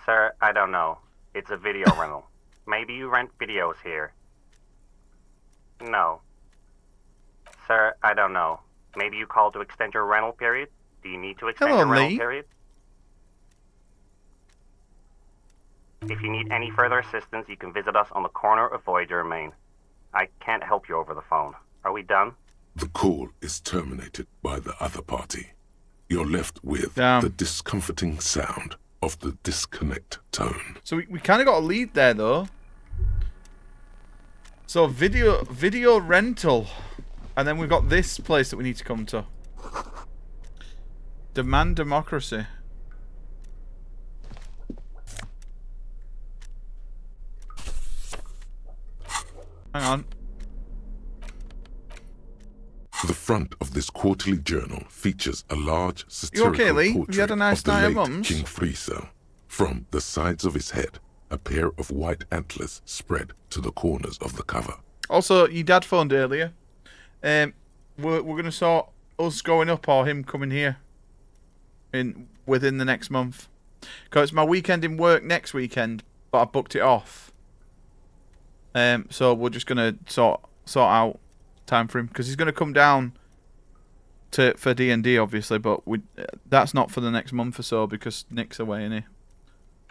Sir, I don't know. It's a video rental. Maybe you rent videos here. No. Sir, I don't know. Maybe you called to extend your rental period? Do you need to extend your rental period? If you need any further assistance, you can visit us on the corner of Voyager and Main. I can't help you over the phone. Are we done? The call is terminated by the other party. You're left with the discomforting sound of the disconnect tone. So we kind of got a lead there, though. So video rental. And then we've got this place that we need to come to. Demand democracy. Hang on. The front of this quarterly journal features a large satirical portrait you had a nice of the night at late Mum's? King Friso. From the sides of his head, a pair of white antlers spread to the corners of the cover. Also, your dad phoned earlier. We're going to sort us going up or him coming here within the next month. Because it's my weekend in work next weekend, but I booked it off. So we're just going to sort out time for him because he's going to come down for D&D obviously, but that's not for the next month or so because Nick's away, isn't he?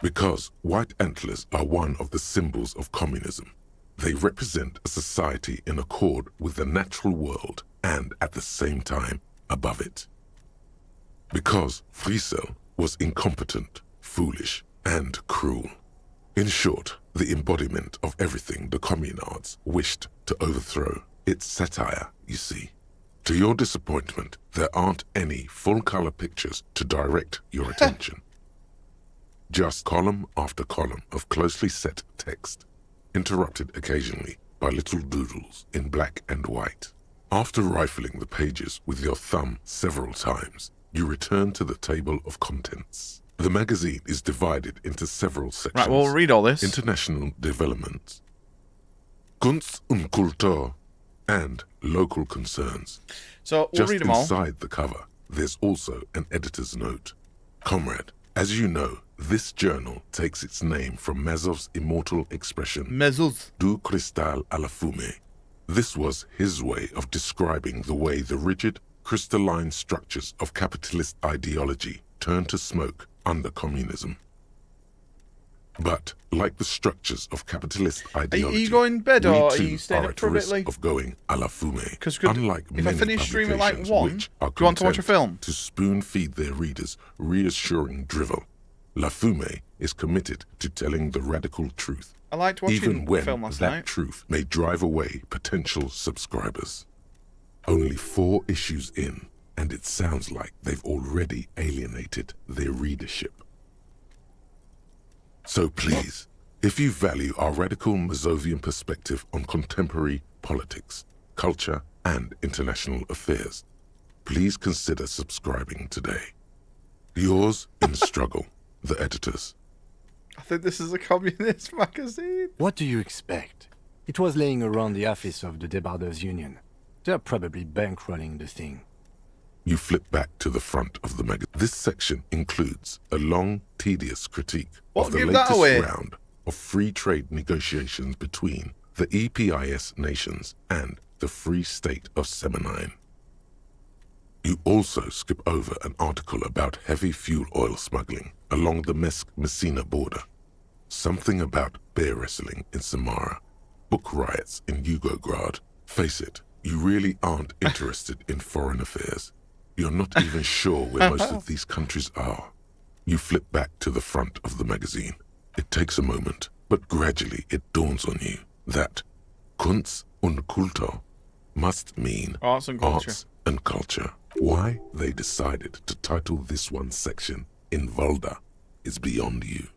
Because white antlers are one of the symbols of communism. They represent a society in accord with the natural world and at the same time above it. Because Friesel was incompetent, foolish, and cruel. In short, the embodiment of everything the communards wished to overthrow. It's satire, you see. To your disappointment, there aren't any full-color pictures to direct your attention. Just column after column of closely set text, interrupted occasionally by little doodles in black and white. After rifling the pages with your thumb several times, you return to the table of contents. The magazine is divided into several sections. Right, well, we'll read all this. International development, Kunst und Kultur, and local concerns. So we'll read them all. Just inside the cover, there's also an editor's note. Comrade, as you know, this journal takes its name from Mazov's immortal expression, Du cristal à la fumée. This was his way of describing the way the rigid, crystalline structures of capitalist ideology turn to smoke under communism. But, like the structures of capitalist ideology, are you going to bed or are we you too staying are up at for a bit, risk Lee? of going à la fumée. Because Unlike if I many finish streaming at like publications 1, which do are you want to watch a content film? to spoon-feed their readers reassuring drivel, La Fumée is committed to telling the radical truth, I liked watching even when film last that night. truth may drive away potential subscribers. Only 4 issues in, and it sounds like they've already alienated their readership. So please, if you value our radical Mazovian perspective on contemporary politics, culture, and international affairs, please consider subscribing today. Yours in struggle, the editors. I think this is a communist magazine. What do you expect? It was laying around the office of the Debarders Union. They're probably bankrolling the thing. You flip back to the front of the magazine. This section includes a long, tedious critique of the latest round of free trade negotiations between the EPIS nations and the Free State of Semenine. You also skip over an article about heavy fuel oil smuggling along the Messina border, something about bear wrestling in Samara, book riots in Yugograd. Face it, you really aren't interested in foreign affairs. You're not even sure where most of these countries are. You flip back to the front of the magazine. It takes a moment, but gradually it dawns on you that Kunst und Kultur must mean arts and culture. Why they decided to title this one section in Volda is beyond you.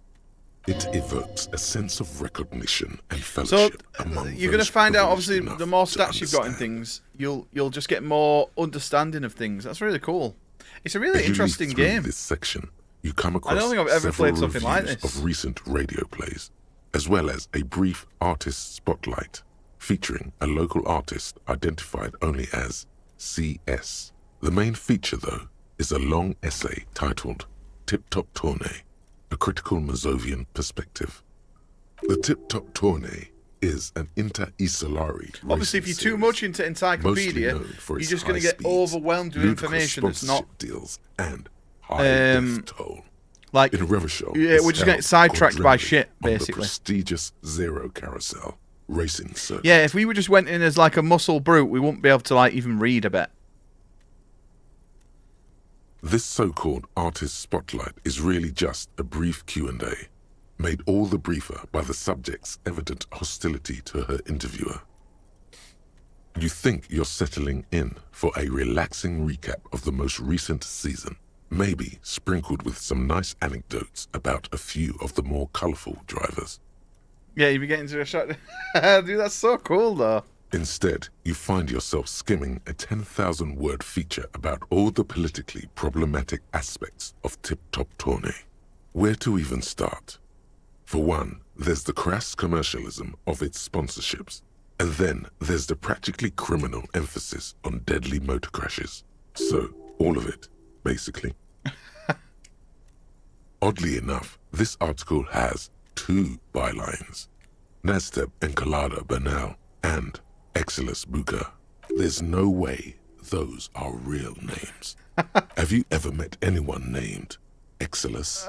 It evokes a sense of recognition and fellowship among you're going to find out, obviously, the more stats you've got in things, you'll just get more understanding of things. That's really cool. It's a really interesting game. This section, you come across I don't think I've ever played something like reviews this. of recent radio plays, as well as a brief artist spotlight featuring a local artist identified only as CS. The main feature, though, is a long essay titled Tip Top Tournée, a critical Mazovian perspective. The Tip Top Tournée is an inter-isolari. Obviously, if you're too much into Encyclopedia, you're just going to get overwhelmed with information that's not deals and high toll. Like in Revachol, yeah, we're just getting sidetracked by shit, on the basically. Prestigious Zero Carousel racing circuit. Yeah, if we were just went in as like a muscle brute, we wouldn't be able to like even read a bit. This so-called artist spotlight is really just a brief Q&A, made all the briefer by the subject's evident hostility to her interviewer. You think you're settling in for a relaxing recap of the most recent season, maybe sprinkled with some nice anecdotes about a few of the more colourful drivers. Yeah, you'd be getting to a shot. Dude, that's so cool, though. Instead, you find yourself skimming a 10,000-word feature about all the politically problematic aspects of Tip Top Tournée. Where to even start? For one, there's the crass commercialism of its sponsorships, and then there's the practically criminal emphasis on deadly motor crashes. So, all of it, basically. Oddly enough, this article has 2 bylines, Nasteb Encolada Bernal and Exilus Buka. There's no way those are real names. Have you ever met anyone named Exilus?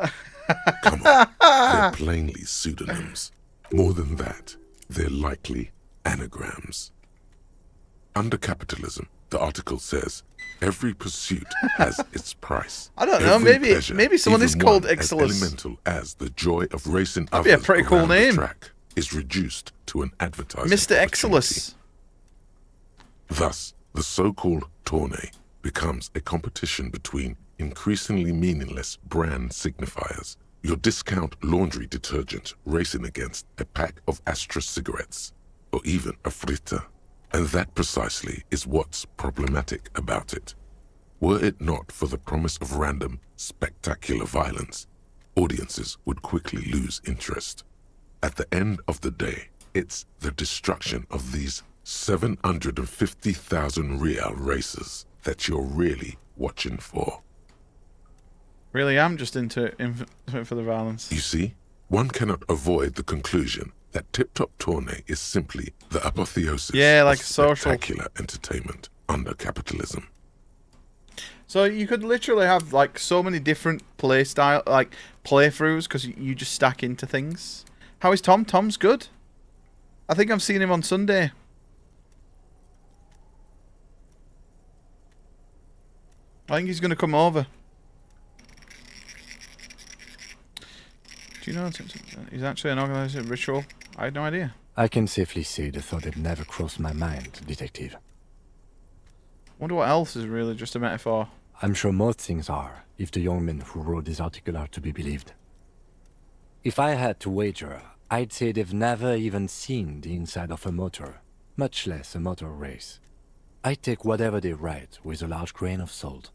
Come on, they're plainly pseudonyms. More than that, they're likely anagrams. Under capitalism, The article says, every pursuit has its price. I don't know, maybe someone is called Exilus. As elemental as the joy of racing That'd be a pretty cool name. Track is reduced to an advertising Mr. Exilus. Thus, the so-called tourney becomes a competition between increasingly meaningless brand signifiers. Your discount laundry detergent racing against a pack of Astra cigarettes, or even a frita. And that precisely is what's problematic about it. Were it not for the promise of random, spectacular violence, audiences would quickly lose interest. At the end of the day, it's the destruction of these 750,000 real races that you're really watching for. Really am just into for the violence. You see, one cannot avoid the conclusion that Tip Top Tourney is simply the apotheosis like of social spectacular entertainment under capitalism. So you could literally have like so many different playthroughs because you just stack into things. How is Tom? Tom's good. I think I've seen him on Sunday. I think he's going to come over. Do you know he's actually an organized ritual? I had no idea. I can safely say the thought had never crossed my mind, Detective. Wonder what else is really just a metaphor. I'm sure most things are, if the young men who wrote this article are to be believed. If I had to wager, I'd say they've never even seen the inside of a motor, much less a motor race. I take whatever they write with a large grain of salt.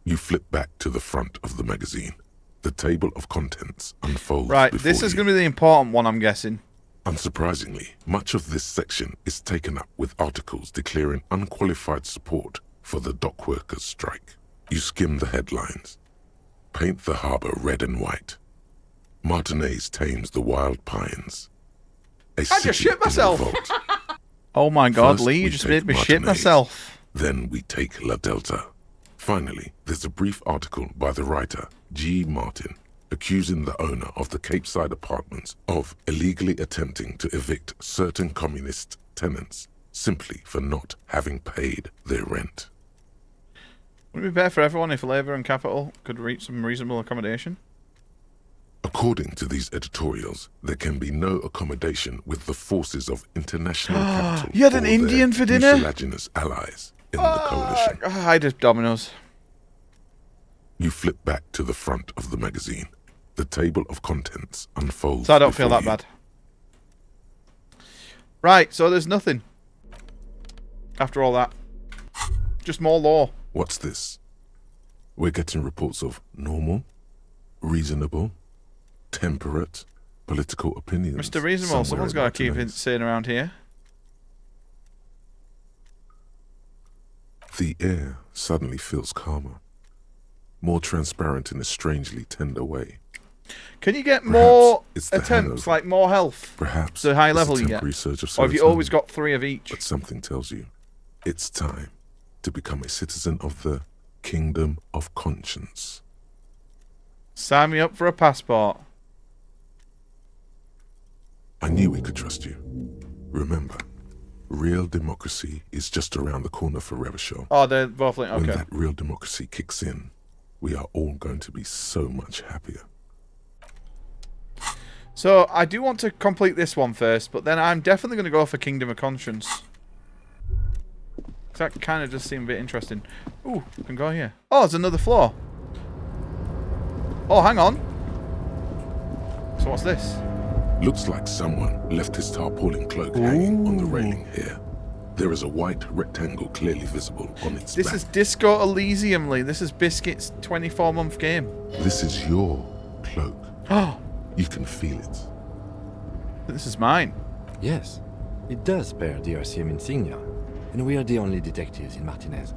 You flip back to the front of the magazine. The table of contents unfolds. Right, this is going to be the important one, I'm guessing. Unsurprisingly, much of this section is taken up with articles declaring unqualified support for the dock workers' strike. You skim the headlines. Paint the harbour red and white. Martinez tames the wild pines. I just shit myself! Oh my god, First, Lee, you just made me Martinez, shit myself. Then we take La Delta. Finally, there's a brief article by the writer, G. Martin, accusing the owner of the Cape Side apartments of illegally attempting to evict certain communist tenants simply for not having paid their rent. Wouldn't it be better for everyone if Labour and Capital could reach some reasonable accommodation? According to these editorials, there can be no accommodation with the forces of international capital. You had an Indian for dinner? Mucilaginous allies in the coalition. I just Domino's. You flip back to the front of the magazine. The table of contents unfolds. So I don't feel that bad. Right, so there's nothing. After all that. Just more law. What's this? We're getting reports of normal, reasonable, temperate political opinions. Mr. Reasonable, someone's got to keep it sane around here. The air suddenly feels calmer, more transparent in a strangely tender way. Can you get more it's the attempts, hangover. like more health? Perhaps the high it's level a you get? temporary surge of Or have you serotonin. always got 3 of each? But something tells you it's time to become a citizen of the Kingdom of Conscience. Sign me up for a passport. I knew we could trust you. Remember, real democracy is just around the corner for Revachol. Oh, they're both linked. Okay. When that real democracy kicks in, we are all going to be so much happier. So, I do want to complete this one first, but then I'm definitely going to go for Kingdom of Conscience. That kind of just seemed a bit interesting. Ooh, I can go here. Oh, there's another floor. Oh, hang on. So what's this? Looks like someone left his tarpaulin cloak hanging on the railing here. There is a white rectangle clearly visible on its back. This is Disco Elysium, Lee. This is Biscuit's 24-month game. This is your cloak. Oh. You can feel it. This is mine. Yes, it does bear the RCM insignia, and we are the only detectives in Martinez.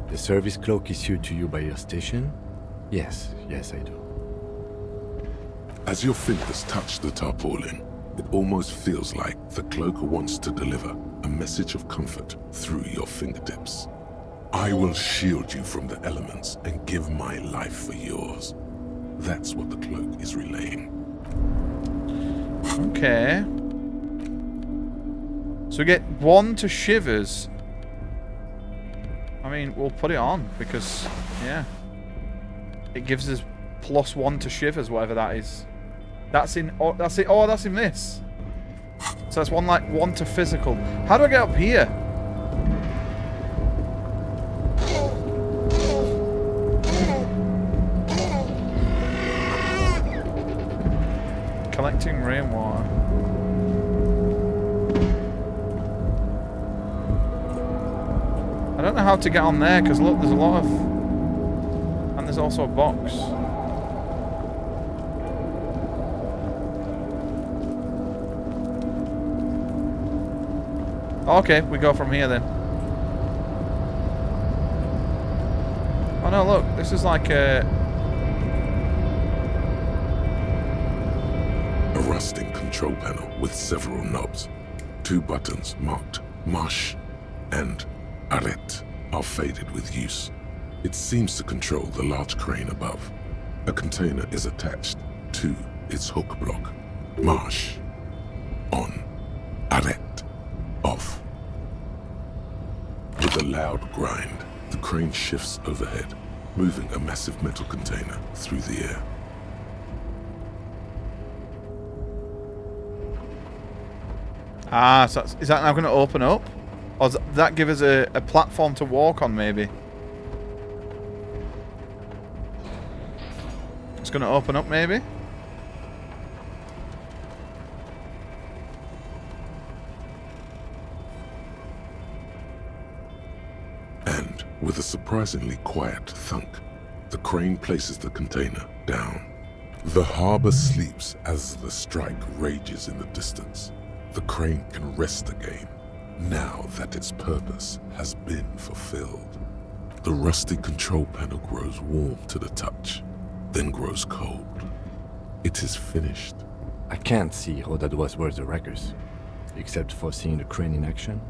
The service cloak issued to you by your station? Yes, I do. As your fingers touch the tarpaulin, it almost feels like the cloak wants to deliver a message of comfort through your fingertips. I will shield you from the elements and give my life for yours. That's what the cloak is relaying. Okay. So we get 1 to Shivers. I mean, we'll put it on because, yeah. It gives us +1 to shivers, whatever that is. That's in, oh, that's it. Oh, that's in this. So that's 1 to physical. How do I get up here? Collecting rainwater. I don't know how to get on there because look, there's a lot of, and there's also a box. Okay, we go from here then. Oh no, look, this is like a rusting control panel with several knobs. 2 buttons marked Marsh and Arrête are faded with use. It seems to control the large crane above. A container is attached to its hook block. Marsh on. Arrête off. With a loud grind, the crane shifts overhead, moving a massive metal container through the air. Ah, so is that now going to open up? Or does that give us a platform to walk on, maybe? It's going to open up, maybe? And with a surprisingly quiet thunk, the crane places the container down. The harbor sleeps as the strike rages in the distance. The crane can rest again, now that its purpose has been fulfilled. The rusty control panel grows warm to the touch, then grows cold. It is finished. I can't see how that was worth the wreckers, except for seeing the crane in action,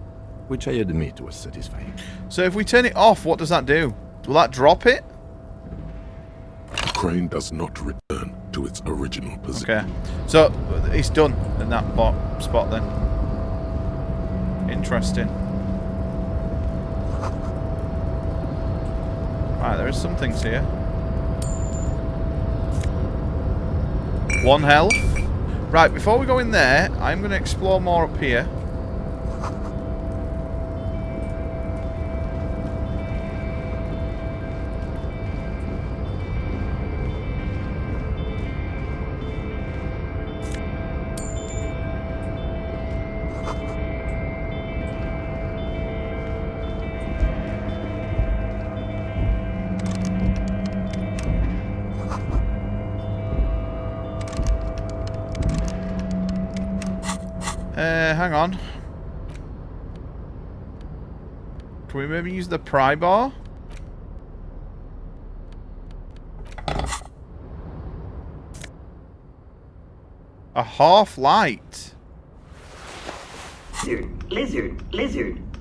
which I admit was satisfying. So if we turn it off, what does that do? Will that drop it? The crane does not return to its original position. Okay, so it's done in that spot then. Interesting. Right, there is some things here. 1 health. Right, before we go in there, I'm going to explore more up here. Hang on. Can we maybe use the pry bar? A half light. Lizard, lizard,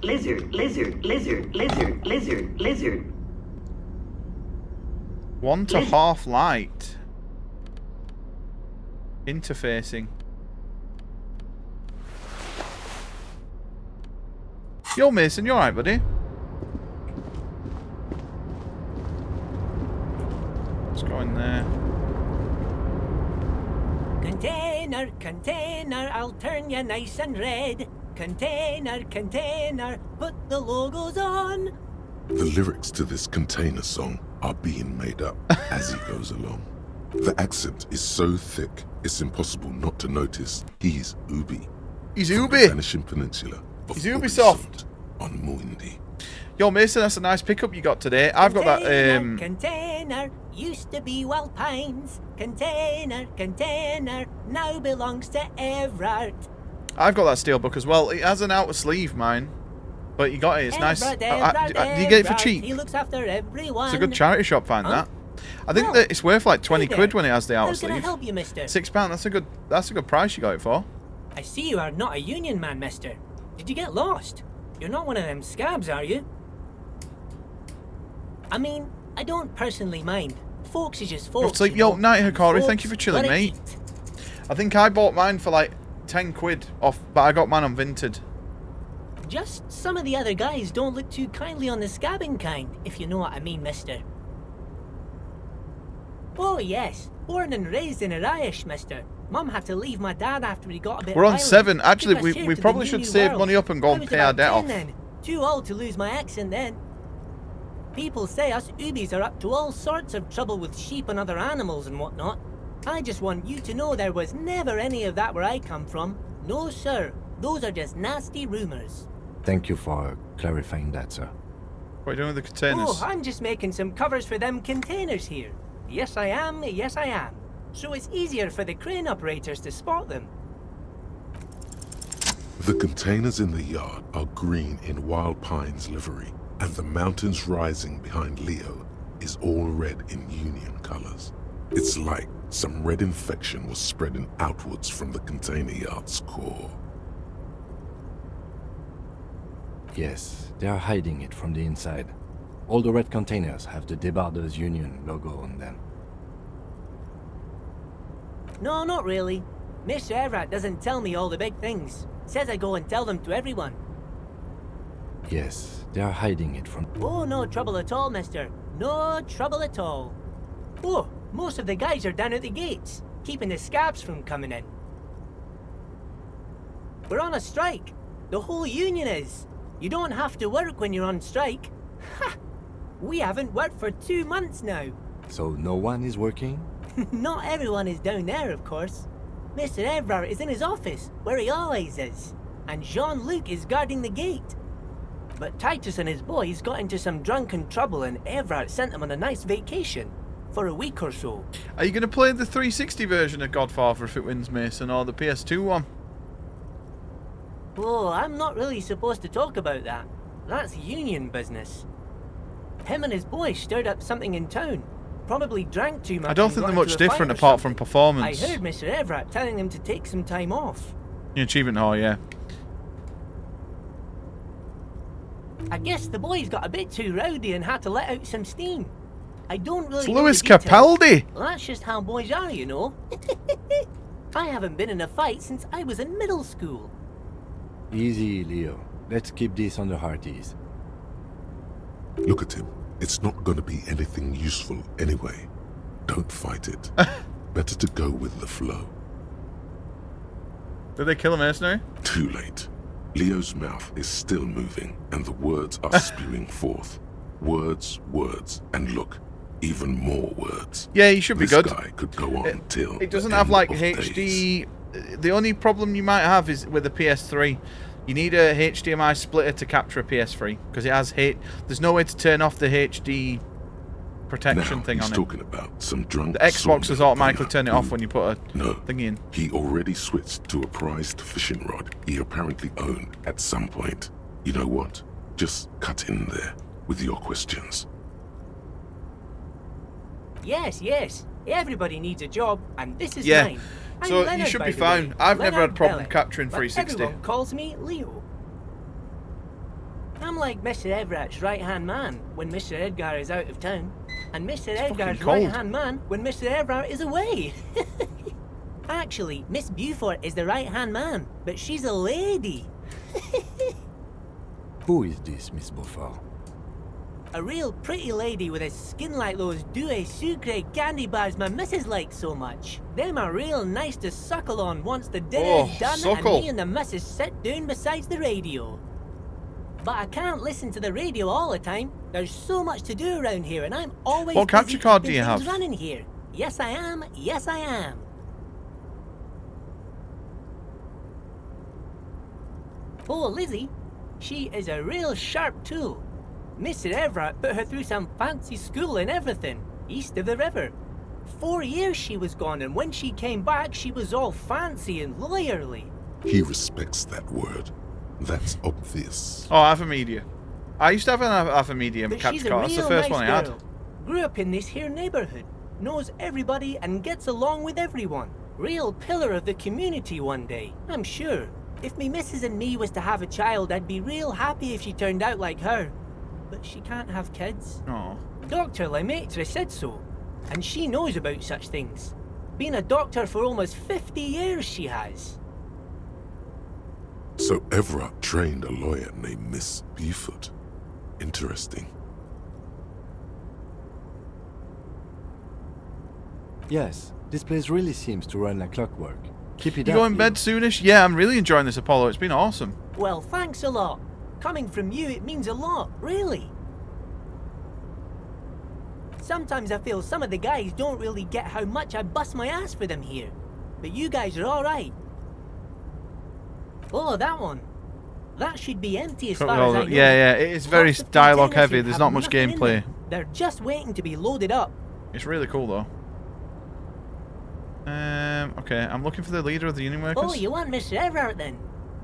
lizard, lizard, lizard, lizard, lizard, lizard. 1 to half light. Interfacing. Yo, Mason, you alright, buddy? Let's go in there. Container, container, I'll turn you nice and red. Container, container, put the logos on. The lyrics to this container song are being made up as he goes along. The accent is so thick, it's impossible not to notice he's Ubi. He's from Ubi. the Vanishing Peninsula. He's Ubisoft. On Muindi. Yo, Mason, that's a nice pickup you got today. I've got that. Container, used to be Wild Pines. Container, container, now belongs to Everard. I've got that steelbook as well. It has an outer sleeve, mine. But you got it. It's nice. Everard, Do Everard, you get it for cheap? He looks after everyone. It's a good charity shop. Find that. I think that it's worth like 20 quid when it has the outer sleeve. How can I help you, mister? £6. That's a good price you got it for. I see you are not a union man, mister. Did you get lost? You're not one of them scabs, are you? I mean, I don't personally mind. Folks is just folks. It's like, yo, night Hikari, thank you for chilling, gotta mate. I think I bought mine for like 10 quid off, but I got mine on Vinted. Just some of the other guys don't look too kindly on the scabbing kind, if you know what I mean, mister. Oh yes, born and raised in Irish, mister. Mum had to leave my dad after he got a bit We're on violent. 7. Actually, Took us here we to probably the should new save world. money up and go I and was pay our about debt 10 off. then. Too old to lose my accent then. People say us Ubis are up to all sorts of trouble with sheep and other animals and whatnot. I just want you to know there was never any of that where I come from. No, sir. Those are just nasty rumors. Thank you for clarifying that, sir. What are you doing with the containers? Oh, I'm just making some covers for them containers here. Yes, I am. Yes, I am. So it's easier for the crane operators to spot them. The containers in the yard are green in Wild Pine's livery, and the mountains rising behind Leo is all red in Union colors. It's like some red infection was spreading outwards from the container yard's core. Yes, they are hiding it from the inside. All the red containers have the Debarders Union logo on them. No, not really. Mr. Everett doesn't tell me all the big things. Says I go and tell them to everyone. Yes, they are hiding it from... Oh, no trouble at all, mister. No trouble at all. Oh, most of the guys are down at the gates, keeping the scabs from coming in. We're on a strike. The whole union is. You don't have to work when you're on strike. Ha! We haven't worked for 2 months now. So no one is working? Not everyone is down there, of course. Mr. Everard is in his office, where he always is. And Jean-Luc is guarding the gate. But Titus and his boys got into some drunken trouble and Everard sent them on a nice vacation. For a week or so. Are you going to play the 360 version of Godfather if it wins, Mason, or the PS2 one? Oh, I'm not really supposed to talk about that. That's union business. Him and his boys stirred up something in town. Probably drank too much. I don't think they're much different apart from performance. I heard Mr. Everett telling them to take some time off. The achievement hall, yeah. I guess the boys got a bit too rowdy and had to let out some steam. I don't really It's know Lewis the details. Capaldi. Well, that's just how boys are, you know. I haven't been in a fight since I was in middle school. Easy, Leo. Let's keep this on the hearties. Look at him. It's not going to be anything useful anyway. Don't fight it. Better to go with the flow. Did they kill a mercenary? Too late. Leo's mouth is still moving, and the words are spewing forth. Words, words, and look, even more words. Yeah, he should be good. This guy could go on till it doesn't the have end like of HD. days. The only problem you might have is with the PS3. You need a HDMI splitter to capture a PS3 because it has there's no way to turn off the HD protection thing on it. Talking about some drunk. The Xbox has automatically turned it off when you put a thing in. He already switched to a prized fishing rod he apparently owned at some point. You know what? Just cut in there with your questions. Yes, yes. Everybody needs a job, and this is Yeah. mine. I'm So Leonard, you should by be the fine. way. I've never Leonard had a problem Bellick, capturing but 360. Everyone calls me Leo. I'm like Mr. Everett's right-hand man when Mr. Edgar is out of town, and Mr. Edgar's cold. right-hand man when Mr. Everett is away. Actually, Miss Beaufort is the right-hand man, but she's a lady. Who is this, Miss Beaufort? A real pretty lady with a skin like those Douai Sucre candy bars my missus likes so much. Them are real nice to suckle on once the dinner's done suckle. and me and the missus sit down beside the radio. But I can't listen to the radio all the time. There's so much to do around here and I'm always What busy capture card do keeping you things have? running here. Yes, I am. Yes, I am. Oh, Lizzie. She is a real sharp tool. Mr. Everett put her through some fancy school and everything, east of the river. 4 years she was gone, and when she came back, she was all fancy and lawyerly. He respects that word. That's obvious. Oh, Avamedia. I used to have an Avamedia But capture she's a card. That's the real first nice one I had. girl. Grew up in this here neighborhood, knows everybody and gets along with everyone. Real pillar of the community one day, I'm sure. If me missus and me was to have a child, I'd be real happy if she turned out like her. But she can't have kids. Oh. Dr. Lemaitre said so, and she knows about such things. Been a doctor for almost 50 years she has. So Evra trained a lawyer named Miss Buford. Interesting. Yes, this place really seems to run like clockwork. Keep it You up. go in bed soonish? Yeah, I'm really enjoying this, Apollo. It's been awesome. Well, thanks a lot. Coming from you, it means a lot, really. Sometimes I feel some of the guys don't really get how much I bust my ass for them here. But you guys are alright. Oh, that one. That should be empty as far as I know. Yeah, it is very dialogue heavy. There's not much nothing in gameplay. them. They're just waiting to be loaded up. It's really cool, though. Okay, I'm looking for the leader of the union workers. Oh, you want Mr. Everard then?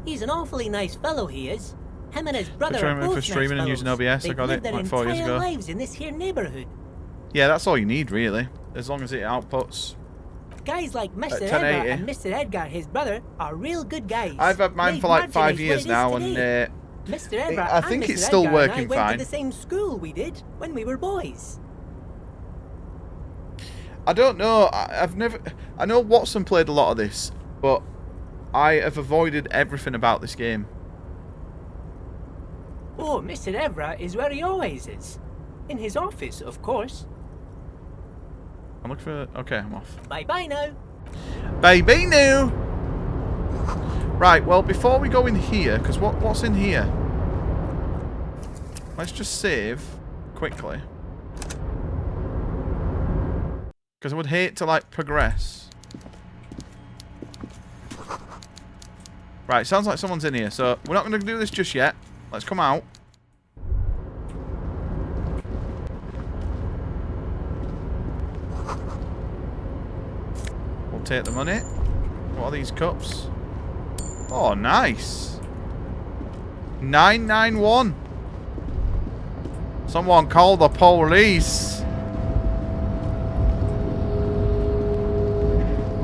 He's an awfully nice fellow, he is. Him and his brother are both for streaming nice and using fellows. OBS. I They've got lived it their like 4 years entire ago. lives in this here neighborhood. Yeah, that's all you need, really. As long as it outputs. Guys like Mr. 1080. Edgar and Mr. Edgar, his brother, are real good guys. I've had mine Made for like Martin 5 is years what it now, is and today. Mr. Edgar I think and it's Mr. still Edgar and I working went fine. to the same school we did when we were boys. I don't know. I know Watson played a lot of this, but I have avoided everything about this game. Oh, Mr. Evra is where he always is. In his office, of course. I'm looking for... Okay, I'm off. Bye-bye now. Baby new! Right, well, before we go in here, because what's in here? Let's just save quickly. Because I would hate to, like, progress. Right, sounds like someone's in here, so we're not going to do this just yet. Let's come out. We'll take the money. What are these cups? Oh, nice. 991. Someone call the police.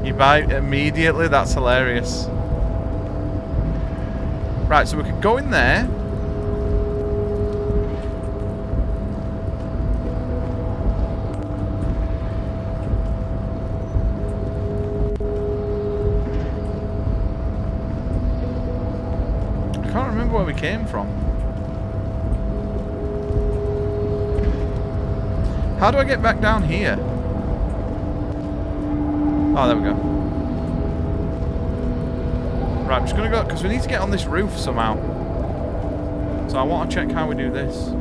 You buy it immediately? That's hilarious. Right, so we can go in there. I can't remember where we came from. How do I get back down here? Oh, there we go. Right, I'm just going to go, because we need to get on this roof somehow. So I want to check how we do this.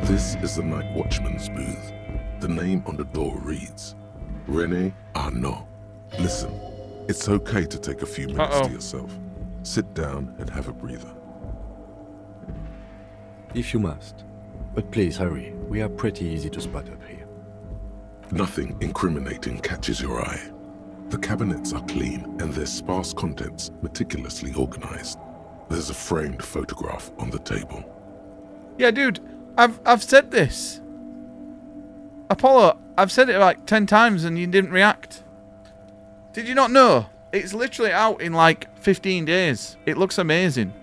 This is the night watchman's booth. The name on the door reads, René Arnaud. Listen, it's okay to take a few minutes to yourself. Sit down and have a breather. If you must. But please hurry. We are pretty easy to spot up here. Nothing incriminating catches your eye. The cabinets are clean and their sparse contents meticulously organized. There's a framed photograph on the table. Yeah, dude, I've said this. Apollo, I've said it like 10 times and you didn't react. Did you not know? It's literally out in like 15 days. It looks amazing.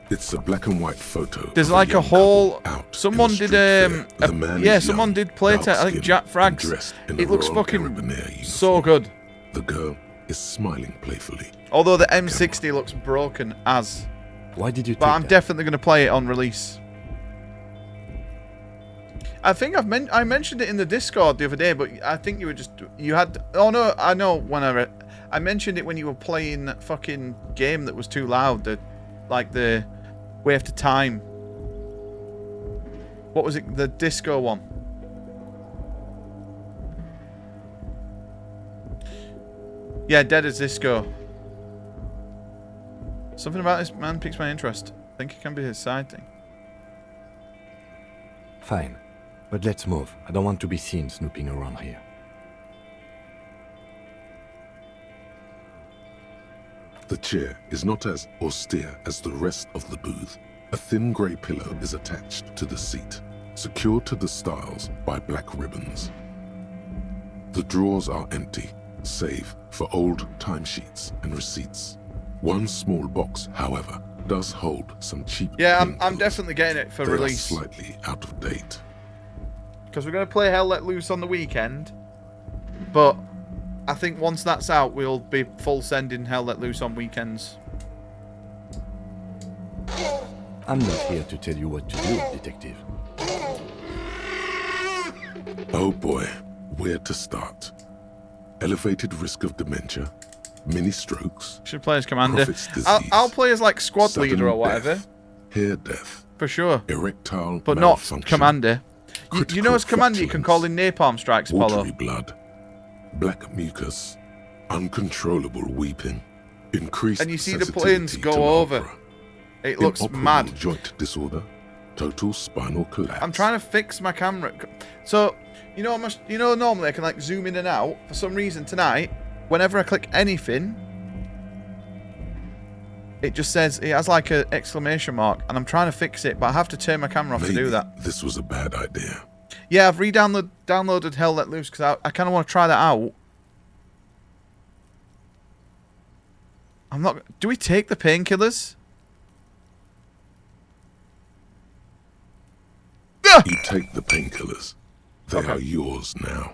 It's a black and white photo. There's like a whole... Someone did yeah, someone did playtest. I think Jack Frags. It looks fucking so good. The girl is smiling playfully. Although the M60 looks broken as. Why did you? But I'm definitely going to play it on release. I think I mentioned it in the Discord the other day, but I think you had. Oh no, I know when I mentioned it when you were playing that fucking game that was too loud. Like the Wave to Time. What was it? The disco one. Yeah, Dead as Disco. Something about this man piques my interest. I think it can be his side thing. Fine. But let's move. I don't want to be seen snooping around here. The chair is not as austere as the rest of the booth. A thin grey pillow is attached to the seat, secured to the stiles by black ribbons. The drawers are empty, save for old timesheets and receipts. One small box, however, does hold some cheap. Yeah, I'm definitely getting it for release. They are slightly out of date. Because we're going to play Hell Let Loose on the weekend, but I think once that's out, we'll be full sending Hell Let Loose on weekends. I'm not here to tell you what to do, detective. Oh boy, where to start? Elevated risk of dementia, mini strokes. Should play as commander. I'll play as like squad leader or whatever. Death, hair death. For sure. Erectile but not commander. You know as commander you can call in napalm strikes, Apollo. Watery blood, black mucus, uncontrollable weeping, increased and you see the planes go over. It looks mad. Joint disorder, total spinal collapse. I'm trying to fix my camera. So, you know, normally I can like zoom in and out. For some reason tonight, whenever I click anything, it just says, it has like an exclamation mark, and I'm trying to fix it, but I have to turn my camera off to do that. This was a bad idea. Yeah, I've downloaded Hell Let Loose because I kind of want to try that out. I'm not. Do we take the painkillers? You take the painkillers. They are yours now.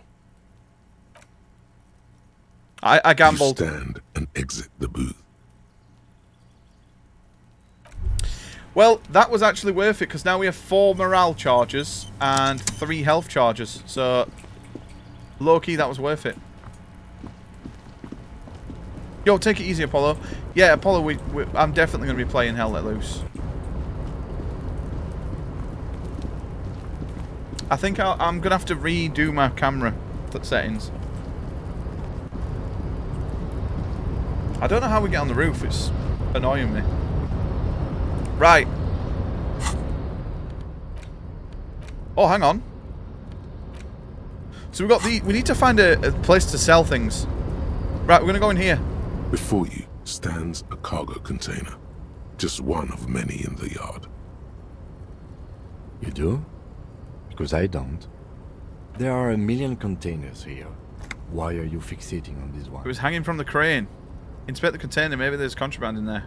I gambled. You stand and exit the booth. Well, that was actually worth it because now we have 4 morale charges and 3 health charges. So, low-key, that was worth it. Yo, take it easy, Apollo. Yeah, Apollo, I'm definitely going to be playing Hell Let Loose. I think I'm going to have to redo my camera settings. I don't know how we get on the roof. It's annoying me. Right. Oh, hang on. So we need to find a place to sell things. Right, we're going to go in here. Before you stands a cargo container. Just one of many in the yard. You do? Because I don't. There are 1 million containers here. Why are you fixating on this one? It was hanging from the crane. Inspect the container. Maybe there's contraband in there.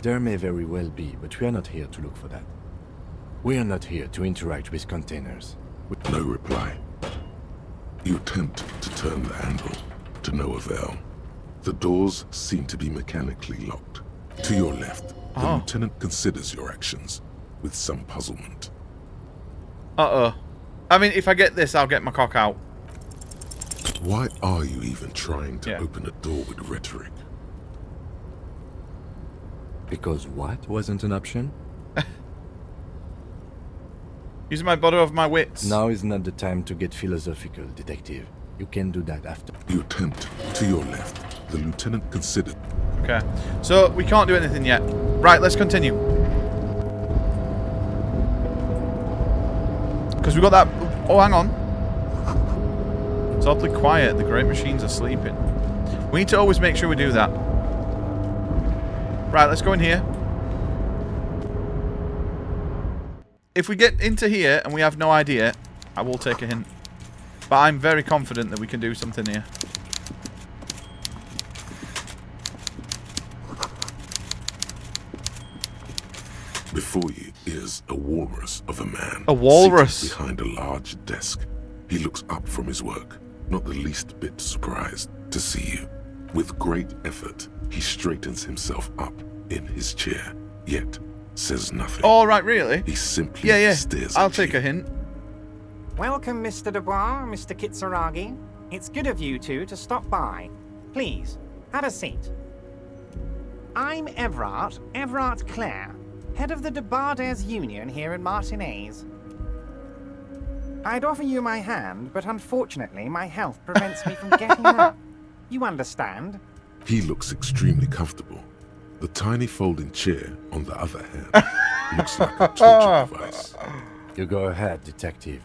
There may very well be, but we are not here to look for that. We are not here to interact with containers. No reply. You attempt to turn the handle, to no avail. The doors seem to be mechanically locked. To your left, the lieutenant considers your actions with some puzzlement. Uh-oh. I mean, if I get this, I'll get my cock out. Why are you even trying to open a door with rhetoric? Because what wasn't an option? Using my bottle of my wits. Now is not the time to get philosophical, detective. You can do that after. You attempt to your left. The lieutenant considered. Okay. So, we can't do anything yet. Right, let's continue. Because we got that... Oh, hang on. It's oddly quiet. The great machines are sleeping. We need to always make sure we do that. Right, let's go in here. If we get into here and we have no idea, I will take a hint. But I'm very confident that we can do something here. Before you is a walrus of a man. A walrus? Seated behind a large desk. He looks up from his work, not the least bit surprised to see you. With great effort, he straightens himself up in his chair, yet says nothing. Oh, right, really? He simply stares I'll at take you. a hint. Welcome, Mr. Dubois, Mr. Kitsuragi. It's good of you two to stop by. Please, have a seat. I'm Everard Clare, head of the Debarders Union here in Martinez. I'd offer you my hand, but unfortunately my health prevents me from getting up. You understand? He looks extremely comfortable. The tiny folding chair, on the other hand, looks like a torture device. You go ahead, detective.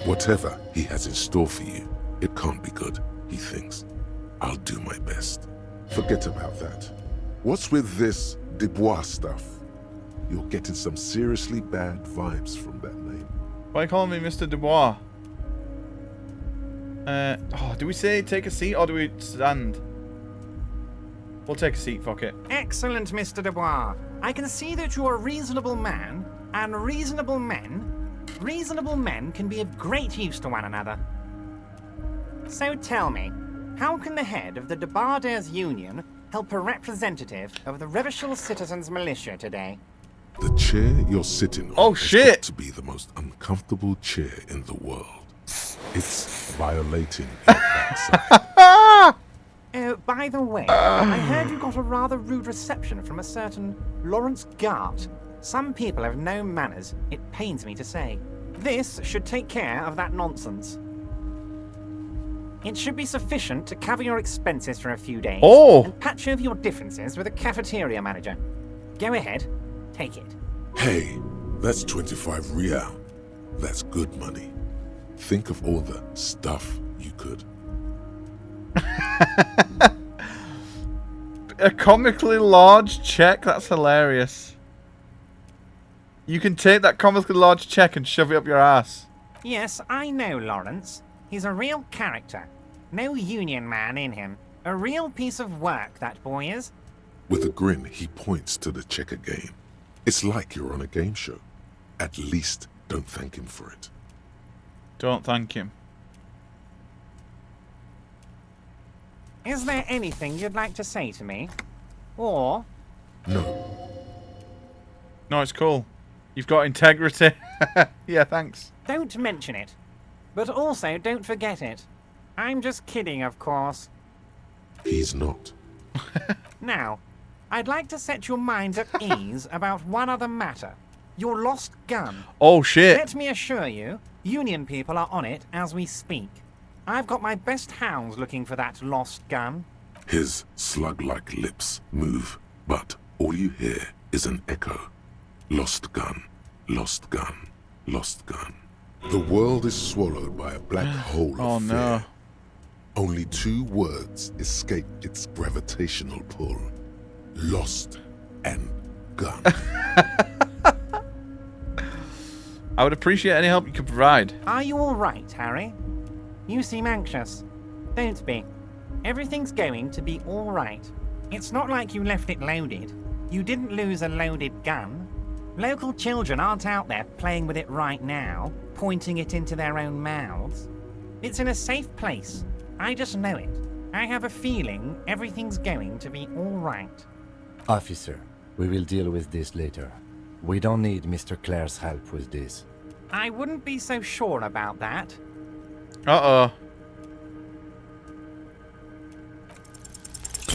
Whatever he has in store for you, it can't be good, he thinks. I'll do my best. Forget about that. What's with this Dubois stuff? You're getting some seriously bad vibes from that name. Why are you calling me Mr. Dubois? Oh, do we say take a seat or do we stand? We'll take a seat, fuck it. Excellent, Mr. Dubois. I can see that you're a reasonable man, and reasonable men can be of great use to one another. So tell me, how can the head of the Debarders Union help a representative of the Revachol Citizens Militia today? The chair you're sitting on has got to be the most uncomfortable chair in the world. It's violating your backside. By the way, I heard you got a rather rude reception from a certain Lawrence Gart. Some people have no manners, it pains me to say. This should take care of that nonsense. It should be sufficient to cover your expenses for a few days and patch over your differences with a cafeteria manager. Go ahead, take it. Hey, that's 25 real. That's good money. Think of all the stuff you could. A comically large check? That's hilarious. You can take that comically large check and shove it up your ass. Yes, I know Lawrence. He's a real character. No union man in him. A real piece of work, that boy is. With a grin, he points to the checker game. It's like you're on a game show. At least don't thank him for it. Don't thank him. Is there anything you'd like to say to me? Or... No. No, it's cool. You've got integrity. Yeah, thanks. Don't mention it. But also, don't forget it. I'm just kidding, of course. He's not. Now, I'd like to set your minds at ease about one other matter. Your lost gun. Oh, shit. Let me assure you, Union people are on it as we speak. I've got my best hounds looking for that lost gun. His slug-like lips move, but all you hear is an echo. Lost gun, lost gun, lost gun. The world is swallowed by a black hole of fear. No. Only 2 words escape its gravitational pull. Lost and gun. I would appreciate any help you could provide. Are you all right, Harry? You seem anxious. Don't be. Everything's going to be all right. It's not like you left it loaded. You didn't lose a loaded gun. Local children aren't out there playing with it right now, pointing it into their own mouths. It's in a safe place. I just know it. I have a feeling everything's going to be all right. Officer, we will deal with this later. We don't need Mr. Clare's help with this. I wouldn't be so sure about that. Uh-oh.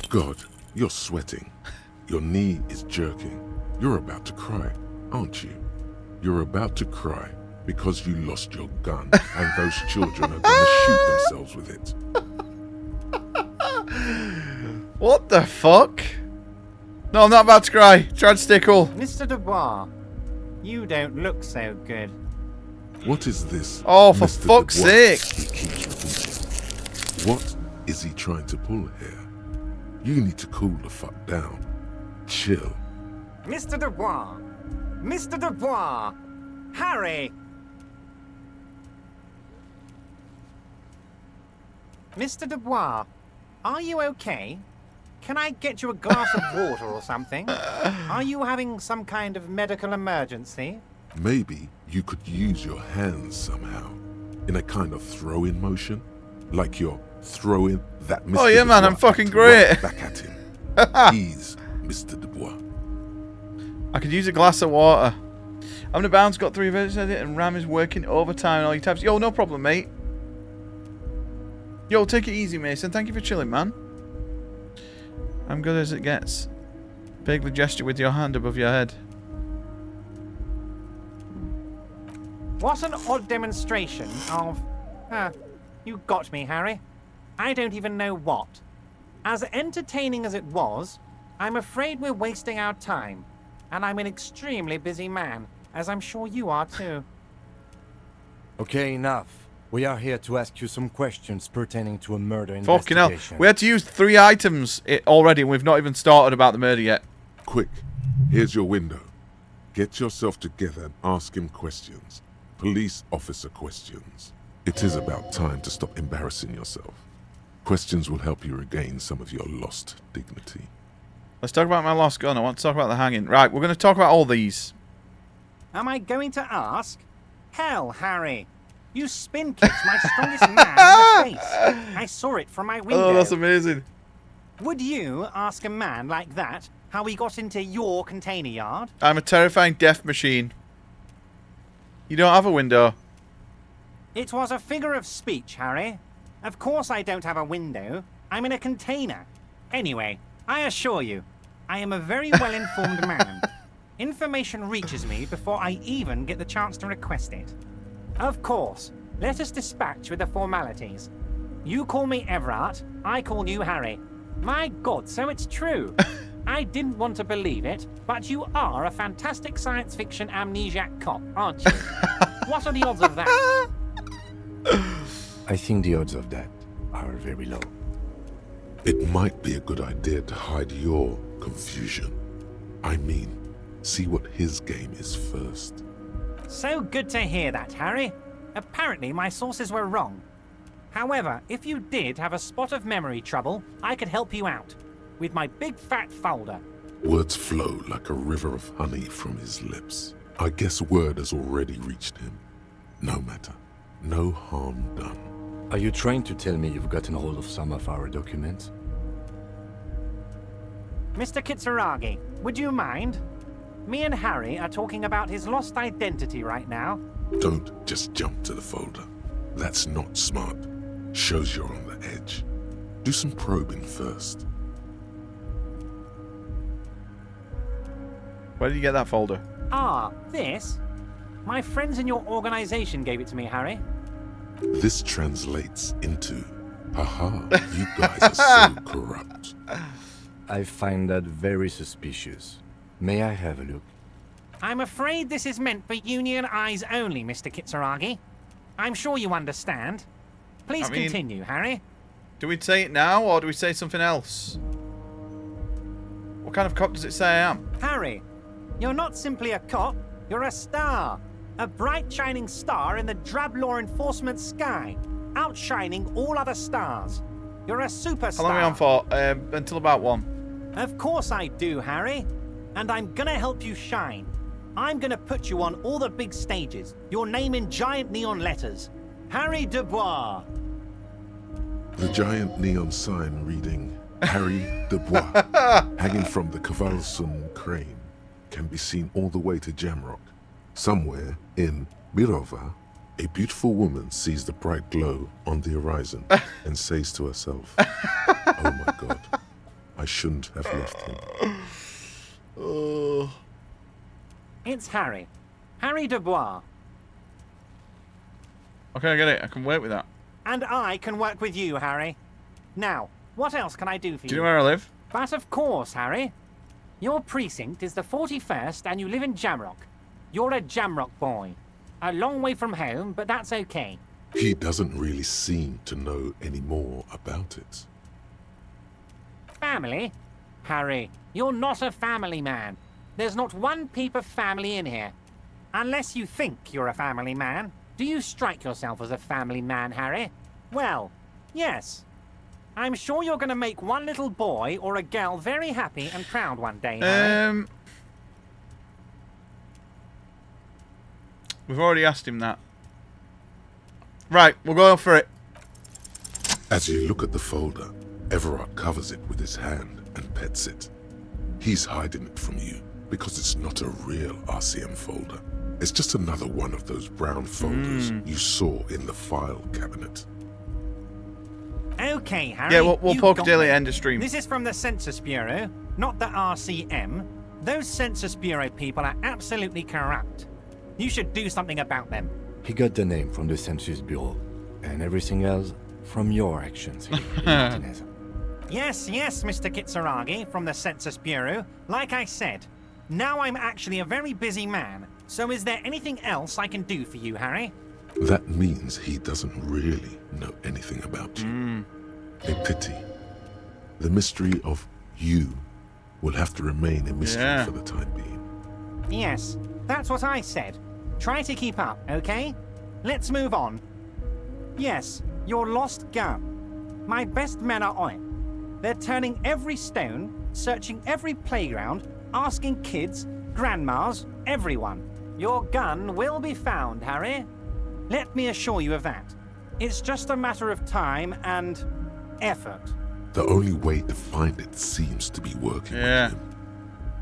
God, you're sweating. Your knee is jerking. You're about to cry, aren't you? You're about to cry because you lost your gun and those children are going to shoot themselves with it. What the fuck? No, I'm not about to cry. Try to stay cool. Mr. Dubois, you don't look so good. What is this? Oh, for fuck's sake. He keeps repeating. What is he trying to pull here? You need to cool the fuck down. Chill. Mr. Dubois! Mr. Dubois! Harry! Mr. Dubois, are you okay? Can I get you a glass of water or something? Are you having some kind of medical emergency? Maybe you could use your hands somehow, in a kind of throw-in motion, like you're throwing that Mr. Oh yeah, man, I'm fucking great. Back at him. He's Mr. Dubois. I could use a glass of water. I'm gonna bounce, got 3 minutes at it, and Ram is working overtime on all your tabs. Yo, no problem, mate. Yo, take it easy, Mason. Thank you for chilling, man. I'm good as it gets. Vaguely gesture with your hand above your head. What an odd demonstration of... you got me, Harry. I don't even know what. As entertaining as it was, I'm afraid we're wasting our time. And I'm an extremely busy man, as I'm sure you are too. Okay, enough. We are here to ask you some questions pertaining to a murder Fucking investigation. hell. We had to use 3 items already, and we've not even started about the murder yet. Quick, here's your window. Get yourself together and ask him questions. Police officer questions. It is about time to stop embarrassing yourself. Questions will help you regain some of your lost dignity. Let's talk about my lost gun. I want to talk about the hanging. Right, we're going to talk about all these. Am I going to ask? Hell, Harry. You spin kicked my strongest man in the face. I saw it from my window. Oh, that's amazing. Would you ask a man like that how he got into your container yard? I'm a terrifying death machine. You don't have a window. It was a figure of speech, Harry. Of course I don't have a window. I'm in a container. Anyway, I assure you, I am a very well-informed man. Information reaches me before I even get the chance to request it. Of course, let us dispatch with the formalities. You call me Everard, I call you Harry. My God, so it's true. I didn't want to believe it, but you are a fantastic science fiction amnesiac cop, aren't you? What are the odds of that? I think the odds of that are very low. It might be a good idea to hide your confusion. I mean, see what his game is first. So good to hear that, Harry. Apparently my sources were wrong. However, if you did have a spot of memory trouble, I could help you out. With my big fat folder. Words flow like a river of honey from his lips. I guess word has already reached him. No matter. No harm done. Are you trying to tell me you've gotten hold of some of our documents? Mr. Kitsuragi, would you mind? Me and Harry are talking about his lost identity right now. Don't just jump to the folder. That's not smart. Shows you're on the edge. Do some probing first. Where did you get that folder? Ah, this? My friends in your organization gave it to me, Harry. This translates into, haha, you guys are so corrupt. I find that very suspicious. May I have a look? I'm afraid this is meant for union eyes only, Mr. Kitsuragi. I'm sure you understand. Please continue, Harry. Do we say it now, or do we say something else? What kind of cop does it say I am? Harry, you're not simply a cop, you're a star. A bright shining star in the drab law enforcement sky, outshining all other stars. You're a superstar. How long are we on for? Until about 1. Of course I do, Harry. And I'm gonna help you shine. I'm gonna put you on all the big stages. Your name in giant neon letters. Harry Dubois. The giant neon sign reading Harry Dubois, hanging from the Cavalson crane, can be seen all the way to Jamrock. Somewhere in Mirova, a beautiful woman sees the bright glow on the horizon and says to herself, oh my God, I shouldn't have left him. Oh. It's Harry. Harry Dubois. Okay, I get it. I can work with that. And I can work with you, Harry. Now, what else can I do for you? Do you know where I live? But of course, Harry. Your precinct is the 41st and you live in Jamrock. You're a Jamrock boy. A long way from home, but that's okay. He doesn't really seem to know any more about it. Family? Harry, you're not a family man. There's not one peep of family in here. Unless you think you're a family man. Do you strike yourself as a family man, Harry? Well, yes. I'm sure you're going to make one little boy or a girl very happy and proud one day, Harry. We've already asked him that. Right, we'll go for it. As you look at the folder, Everard covers it with his hand and pets it. He's hiding it from you because it's not a real RCM folder. It's just another one of those brown folders you saw in the file cabinet. Okay, Harry. Yeah, we'll poke a daily end of stream. This is from the Census Bureau, not the RCM. Those Census Bureau people are absolutely corrupt. You should do something about them. He got the name from the Census Bureau, and everything else from your actions here in Martinez. Yes, Mr. Kitsuragi from the Census Bureau. Like I said, now I'm actually a very busy man. So is there anything else I can do for you, Harry? That means he doesn't really know anything about you. A pity. The mystery of you will have to remain a mystery for the time being. Yes, that's what I said. Try to keep up, okay? Let's move on. Yes, your lost gun. My best men are on it. They're turning every stone, searching every playground, asking kids, grandmas, everyone. Your gun will be found, Harry. Let me assure you of that. It's just a matter of time and effort. The only way to find it seems to be working with him.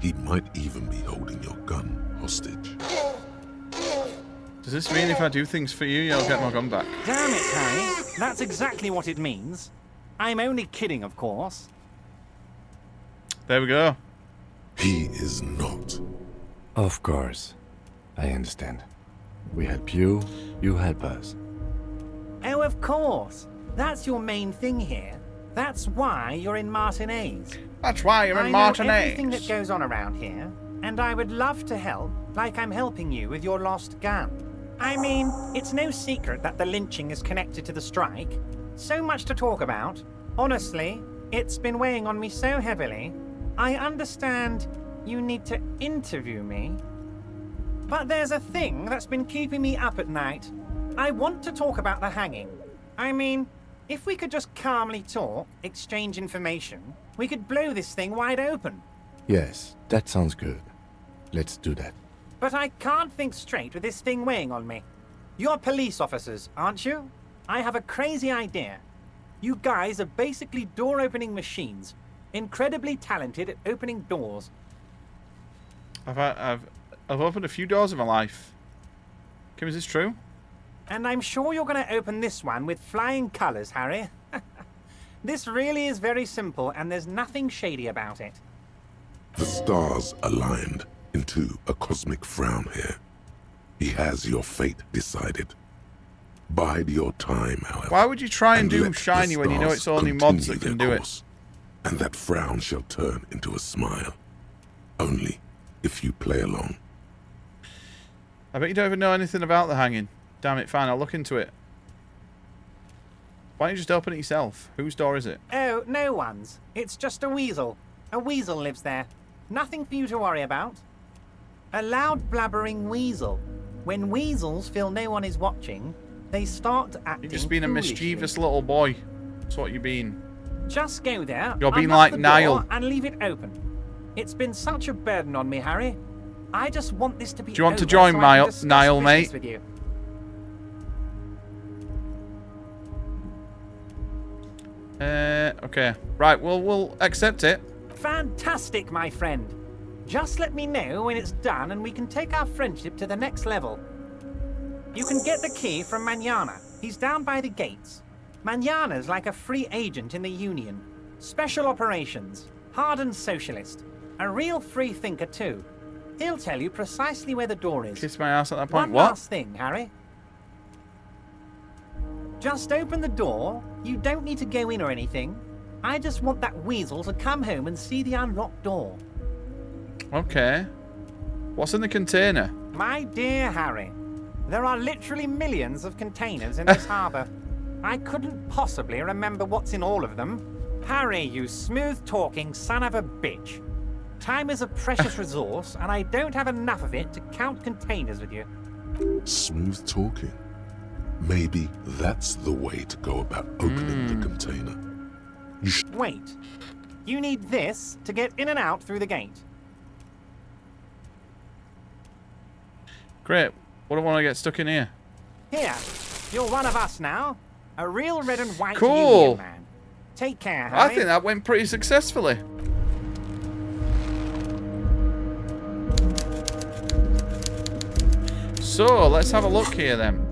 He might even be holding your gun hostage. Does this mean if I do things for you, you'll get my gun back? Damn it, Harry. That's exactly what it means. I'm only kidding, of course. There we go. He is not. Of course. I understand. We help you, you help us. Oh, of course. That's your main thing here. That's why you're in Martinez. That's why you're in Martinez. Martinez. I know everything that goes on around here, and I would love to help, like I'm helping you with your lost gun. I mean, it's no secret that the lynching is connected to the strike. So much to talk about. Honestly, it's been weighing on me so heavily. I understand you need to interview me. But there's a thing that's been keeping me up at night. I want to talk about the hanging. I mean, if we could just calmly talk, exchange information, we could blow this thing wide open. Yes, that sounds good. Let's do that. But I can't think straight with this thing weighing on me. You're police officers, aren't you? I have a crazy idea. You guys are basically door-opening machines, incredibly talented at opening doors. I've opened a few doors in my life. Kim, is this true? And I'm sure you're going to open this one with flying colours, Harry. This really is very simple, and there's nothing shady about it. The stars aligned into a cosmic frown here. He has your fate decided. Bide your time, however. Why would you try and do shiny when you know it's only mods that can do it? And that frown shall turn into a smile. Only if you play along. I bet you don't even know anything about the hanging. Damn it, fine, I'll look into it. Why don't you just open it yourself? Whose door is it? Oh, no one's. It's just a weasel. A weasel lives there. Nothing for you to worry about. A loud blabbering weasel. When weasels feel no one is watching, they start acting You're just being a mischievous little boy. That's what you're being. Just go there. You're being unlock like the Niall. door and leave it open. It's been such a burden on me, Harry. I just want this to be. Do you want to over join so I can discuss Niall, business mate? With you. Okay. Right, we'll accept it. Fantastic, my friend. Just let me know when it's done and we can take our friendship to the next level. You can get the key from Manana. He's down by the gates. Manana's like a free agent in the Union. Special operations. Hardened socialist. A real free thinker, too. He'll tell you precisely where the door is. Kiss my ass at that point. One What? last thing, Harry. Just open the door. You don't need to go in or anything. I just want that weasel to come home and see the unlocked door. Okay. What's in the container? My dear Harry, there are literally millions of containers in this harbour. I couldn't possibly remember what's in all of them. Harry, you smooth-talking son of a bitch. Time is a precious resource, and I don't have enough of it to count containers with you. Smooth talking. Maybe that's the way to go about opening the container. You Wait. You need this to get in and out through the gate. Great. What do I want to get stuck in here? Here, you're one of us now. A real red and white Cool. Union man. Take care, Harry. I think that went pretty successfully. So, let's have a look here then.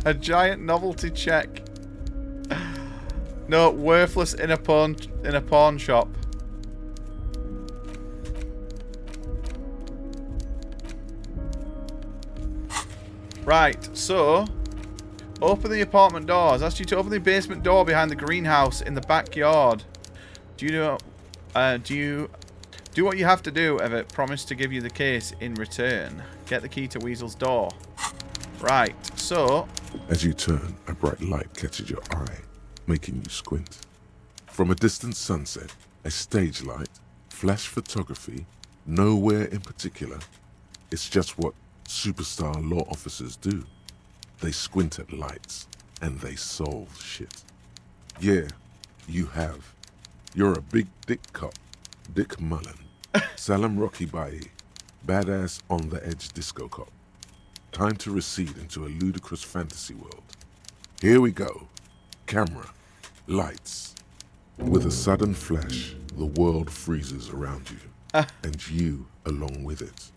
A giant novelty check. No, worthless in a pawn shop. Right, so open the apartment doors. Asked you to open the basement door behind the greenhouse in the backyard. Do you know? Do you do what you have to do? Everett promised to give you the case in return. Get the key to Weasel's door. Right, so As you turn, a bright light catches your eye, making you squint. From a distant sunset, a stage light, flash photography, nowhere in particular. It's just what superstar law officers do. They squint at lights, and they solve shit. Yeah, you have. You're a big dick cop, Dick Mullen. Salam Rocky Bai, badass on-the-edge disco cop. Time to recede into a ludicrous fantasy world. Here we go. Camera, lights. With a sudden flash, the world freezes around you, and you along with it.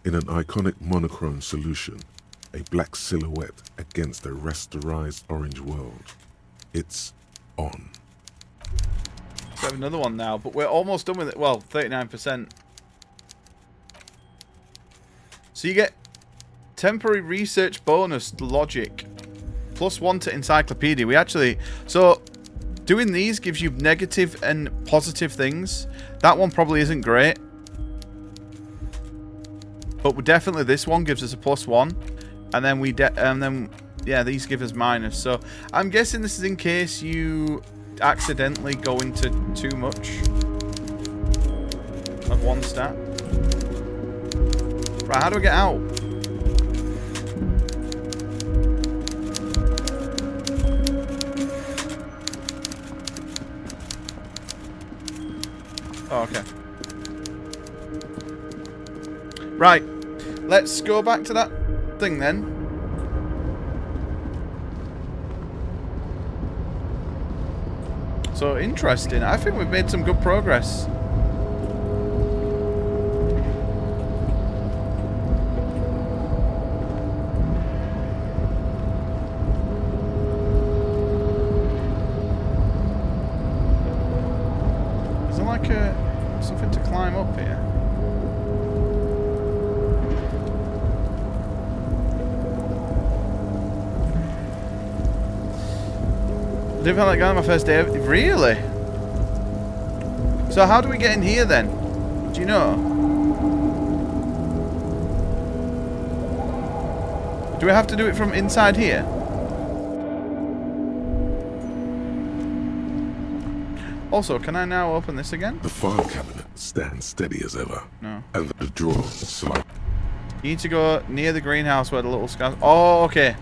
In an iconic monochrome solution, a black silhouette against a rasterized orange world. It's on. So we have another one now, but we're almost done with it. Well, 39%. So you get temporary research bonus logic. +1 to encyclopedia. We actually... So, doing these gives you negative and positive things. That one probably isn't great. But definitely this one gives us a +1. And then yeah, these give us minus. So I'm guessing this is in case you accidentally go into too much of one stat. Right, how do I get out? Oh, okay. Right, let's go back to that thing then. So interesting. I think we've made some good progress. Is there like something to climb up here? I didn't feel like going on my first day. Really? So how do we get in here then? Do you know? Do we have to do it from inside here? Also, can I now open this again? The file cabinet stands steady as ever. No. And the drawer slide. You need to go near the greenhouse where the little scars... Oh, okay.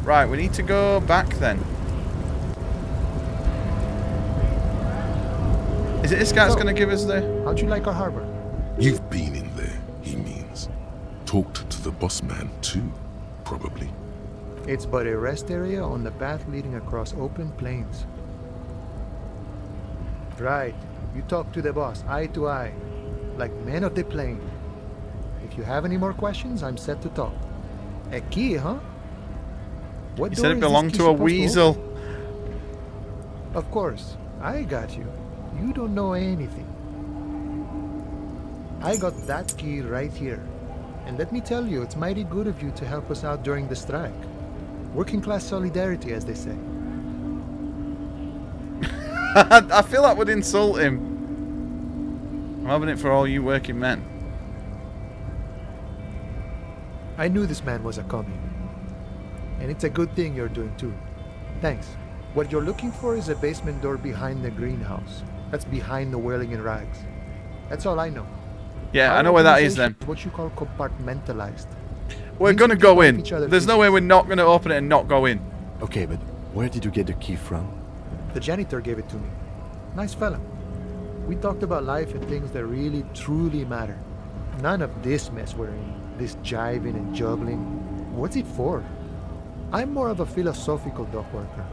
Right, we need to go back then. Is it this guy that's going to give us the... How'd you like our harbor? You've been in there, he means. Talked to the boss man too, probably. It's but a rest area on the path leading across open plains. Right, you talk to the boss, eye to eye, like men of the plain. If you have any more questions, I'm set to talk. A key, huh? What He said it belonged to a weasel. Of course, I got you. You don't know anything. I got that key right here. And let me tell you, it's mighty good of you to help us out during the strike. Working class solidarity, as they say. I feel that would insult him. I'm having it for all you working men. I knew this man was a commie. And it's a good thing you're doing too. Thanks. What you're looking for is a basement door behind the greenhouse. That's behind the whirling in rags. That's all I know. Yeah, Our I know where that is then. What you call compartmentalized. We're going to go in. There's no way we're not going to open it and not go in. Okay, but where did you get the key from? The janitor gave it to me. Nice fella. We talked about life and things that really, truly matter. None of this mess we're in. This jiving and juggling. What's it for? I'm more of a philosophical dock worker.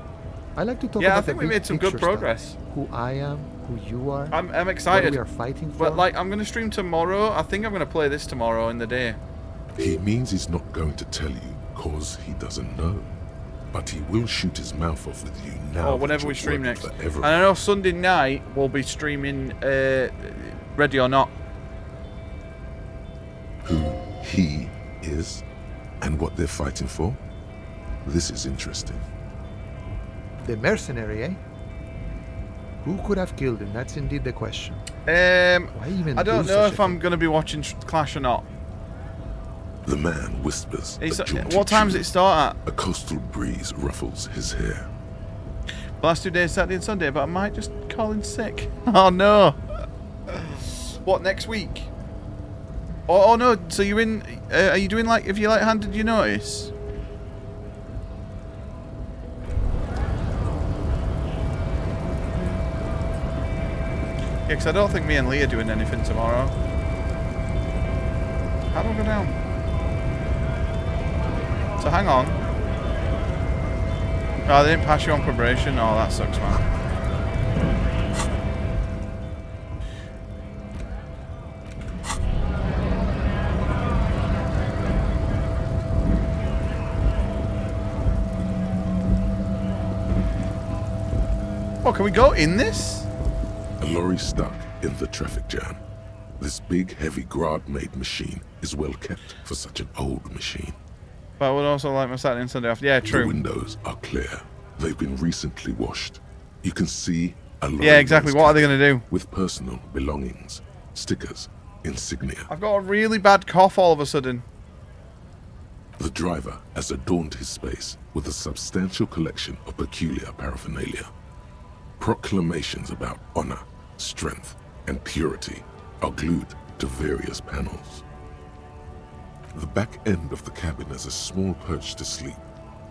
I like to talk about I think we made some good progress. Stuff. Who I am, who you are. I'm excited. What we are fighting for. But like, I'm going to stream tomorrow. I think I'm going to play this tomorrow in the day. He means he's not going to tell you, cause he doesn't know. But he will shoot his mouth off with you now. Or whenever we stream next. And I know Sunday night we'll be streaming Ready or Not. Who he is and what they're fighting for? This is interesting. The mercenary, eh? Who could have killed him? That's indeed the question. I don't know if I'm going to be watching Clash or not. The man whispers. What time does it start at? A coastal breeze ruffles his hair. Last 2 days, Saturday and Sunday, but I might just call in sick. Oh no. What, next week? Oh no, so you're in... are you doing like... If you light-handed, you notice? Yeah, because I don't think me and Lee are doing anything tomorrow. How do I go down? So hang on. Oh, they didn't pass you on probation? Oh, that sucks, man. Oh, can we go in this? A lorry stuck in the traffic jam. This big, heavy Grad-made machine is well kept for such an old machine. But I would also like my Saturday and Sunday off. Yeah, true. The windows are clear. They've been recently washed. You can see a lorry. Yeah, exactly. What are they going to do? With personal belongings, stickers, insignia. I've got a really bad cough all of a sudden. The driver has adorned his space with a substantial collection of peculiar paraphernalia. Proclamations about honor, strength, and purity are glued to various panels. The back end of the cabin is a small perch to sleep,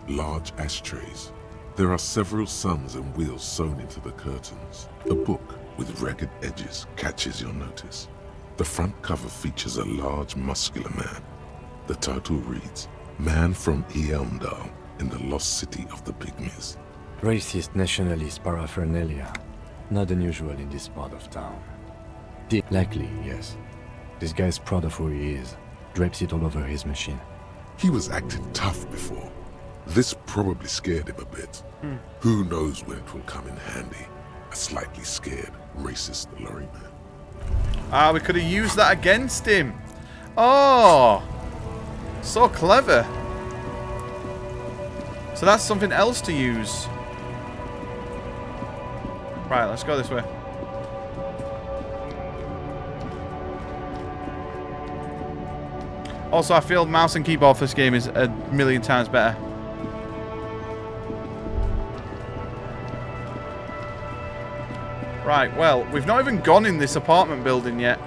large ashtrays. There are several suns and wheels sewn into the curtains. A book with ragged edges catches your notice. The front cover features a large, muscular man. The title reads, Man from Eamdal in the Lost City of the Pygmies. Racist nationalist paraphernalia. Not unusual in this part of town. Likely, yes. This guy's proud of who he is. Drapes it all over his machine. He was acting tough before. This probably scared him a bit. Who knows when it will come in handy? A slightly scared, racist lorry man. Ah, we could have used that against him. Oh, so clever. So that's something else to use. Right, let's go this way. Also, I feel mouse and keyboard for this game is a million times better. Right, well, we've not even gone in this apartment building yet.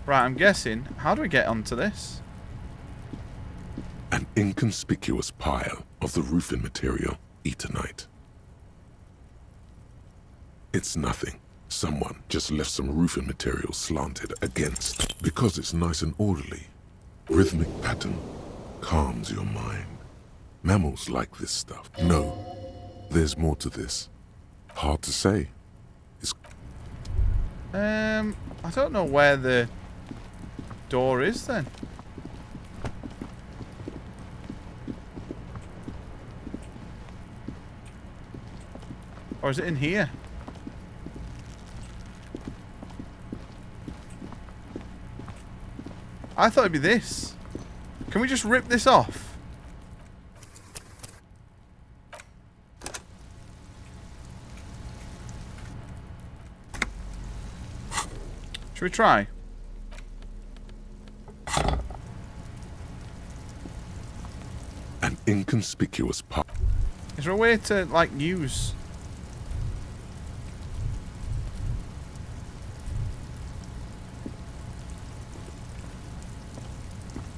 Right, I'm guessing. How do we get onto this? An inconspicuous pile of the roofing material, Eternite. It's nothing. Someone just left some roofing material slanted against. Because it's nice and orderly. Rhythmic pattern calms your mind. Mammals like this stuff. No, there's more to this. Hard to say. I don't know where the door is then. Or is it in here? I thought it'd be this. Can we just rip this off? Should we try? An inconspicuous part. Is there a way to, like, use...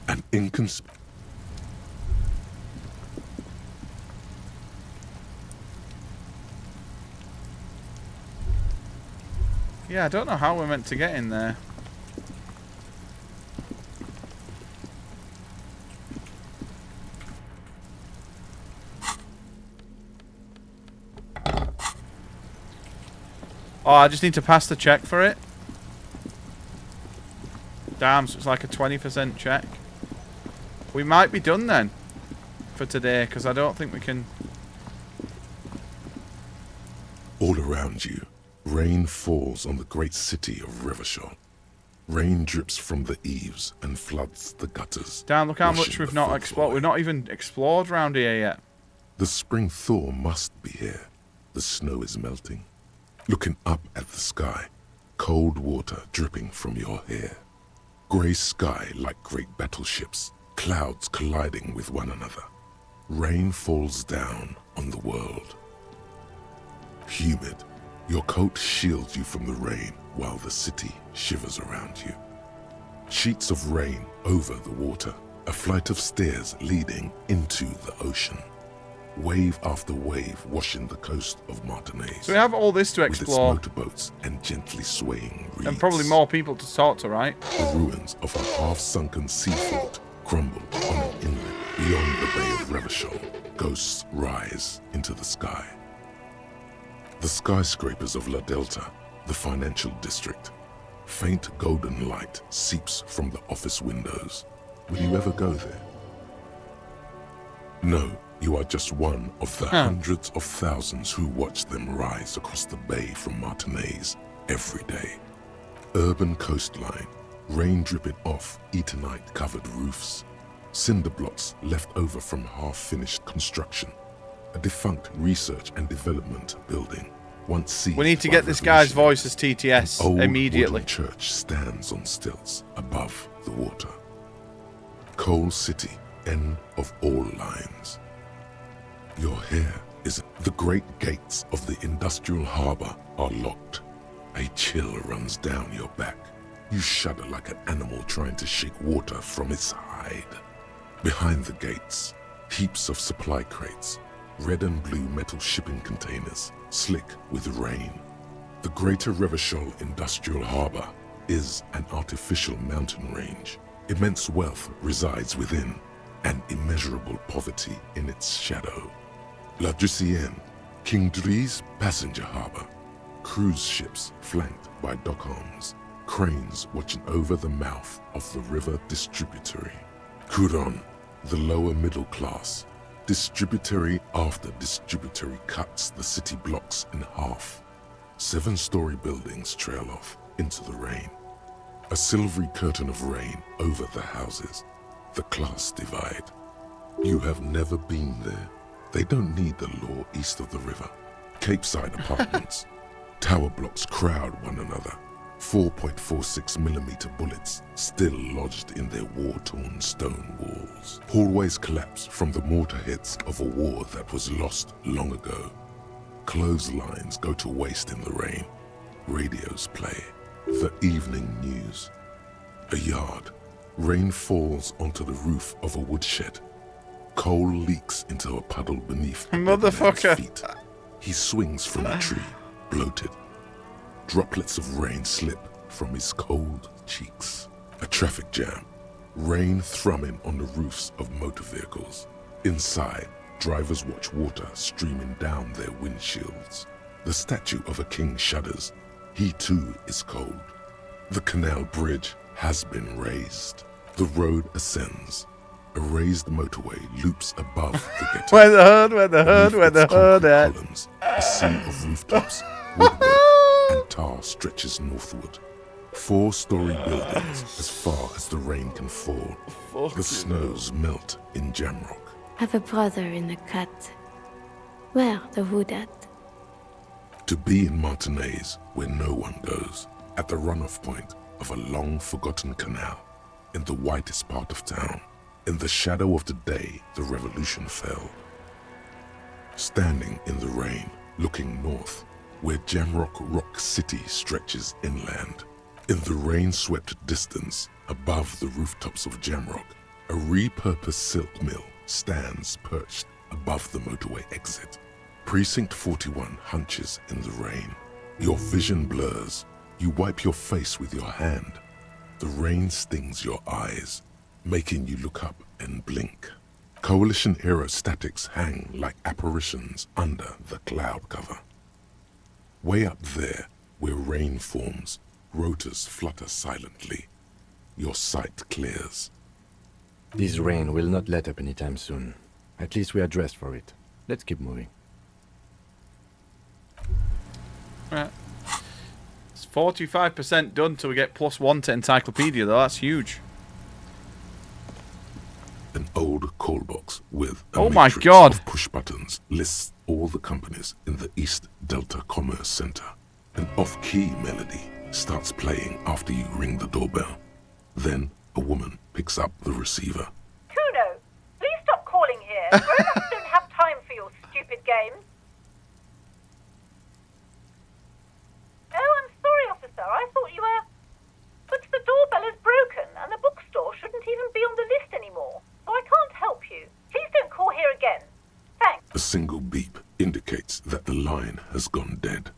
An inconspicuous... Yeah, I don't know how we're meant to get in there. Oh, I just need to pass the check for it. Damn, so it's like a 20% check. We might be done then for today, because I don't think we can... All around you, rain falls on the great city of Revachol. Rain drips from the eaves and floods the gutters. Damn, look how much we've not explored. We've not even explored around here yet. The spring thaw must be here. The snow is melting. Looking up at the sky, cold water dripping from your hair. Grey sky like great battleships, clouds colliding with one another. Rain falls down on the world. Humid, your coat shields you from the rain while the city shivers around you. Sheets of rain over the water, a flight of stairs leading into the ocean. Wave after wave washing the coast of Martinez. So we have all this to explore. With its motorboats and gently swaying reeds. And probably more people to talk to, right? The ruins of a half-sunken sea fort crumble on an inlet beyond the Bay of Revachol. Ghosts rise into the sky. The skyscrapers of La Delta, the financial district. Faint golden light seeps from the office windows. Will you ever go there? No, you are just one of the hundreds of thousands who watch them rise across the bay from Martinez every day. Urban coastline, rain dripping off Eternite-covered roofs, cinder blocks left over from half-finished construction, a defunct research and development building. Once seized. We need to get this guy's voice as TTS immediately. Old church stands on stilts above the water. Coal City, end of all lines. Your hair is... The great gates of the industrial harbor are locked. A chill runs down your back. You shudder like an animal trying to shake water from its hide. Behind the gates, heaps of supply crates, red and blue metal shipping containers, slick with rain. The Greater Revachol Industrial Harbor is an artificial mountain range. Immense wealth resides within, and immeasurable poverty in its shadow. La Drusienne, King Dries passenger harbor. Cruise ships flanked by dock arms. Cranes watching over the mouth of the river distributary. Couronne, the lower middle class. Distributary after distributary cuts the city blocks in half. 7-story buildings trail off into the rain. A silvery curtain of rain over the houses. The class divide. You have never been there. They don't need the law east of the river. Capeside apartments. Tower blocks crowd one another. 4.46mm bullets still lodged in their war-torn stone walls. Hallways collapse from the mortar hits of a war that was lost long ago. Clotheslines go to waste in the rain. Radios play. The evening news. A yard. Rain falls onto the roof of a woodshed. Coal leaks into a puddle beneath the motherfucker. Feet. He swings from a tree, bloated. Droplets of rain slip from his cold cheeks. A traffic jam. Rain thrumming on the roofs of motor vehicles. Inside, drivers watch water streaming down their windshields. The statue of a king shudders. He too is cold. The canal bridge has been raised. The road ascends. A raised motorway loops above the ghetto. Where the hood at? Columns, a sea of rooftops, woodwork, and tar stretches northward. 4-story buildings as far as the rain can fall. The snows melt in Jamrock. Have a brother in the cut. Where the hood at? To be in Martinez, where no one goes, at the runoff point of a long-forgotten canal, in the whitest part of town, in the shadow of the day the revolution fell. Standing in the rain, looking north, where Jamrock Rock City stretches inland. In the rain-swept distance, above the rooftops of Jamrock, a repurposed silk mill stands perched above the motorway exit. Precinct 41 hunches in the rain. Your vision blurs. You wipe your face with your hand. The rain stings your eyes, making you look up and blink. Coalition aerostatics hang like apparitions under the cloud cover. Way up there, where rain forms, rotors flutter silently. Your sight clears. This rain will not let up anytime soon. At least we are dressed for it. Let's keep moving. Right. It's 45% done till we get +1 to encyclopedia, though. That's huge. An old call box with a oh my matrix God. of push buttons lists all the companies in the East Delta Commerce Center. An off-key melody starts playing after you ring the doorbell. Then a woman picks up the receiver. here. Grown-ups don't have time for your stupid games. Oh, I'm sorry, officer. I thought you were... But the doorbell is broken, and the bookstore shouldn't even be on the list anymore. So I can't help you. Please don't call here again. Thanks. A single beep indicates that the line has gone dead.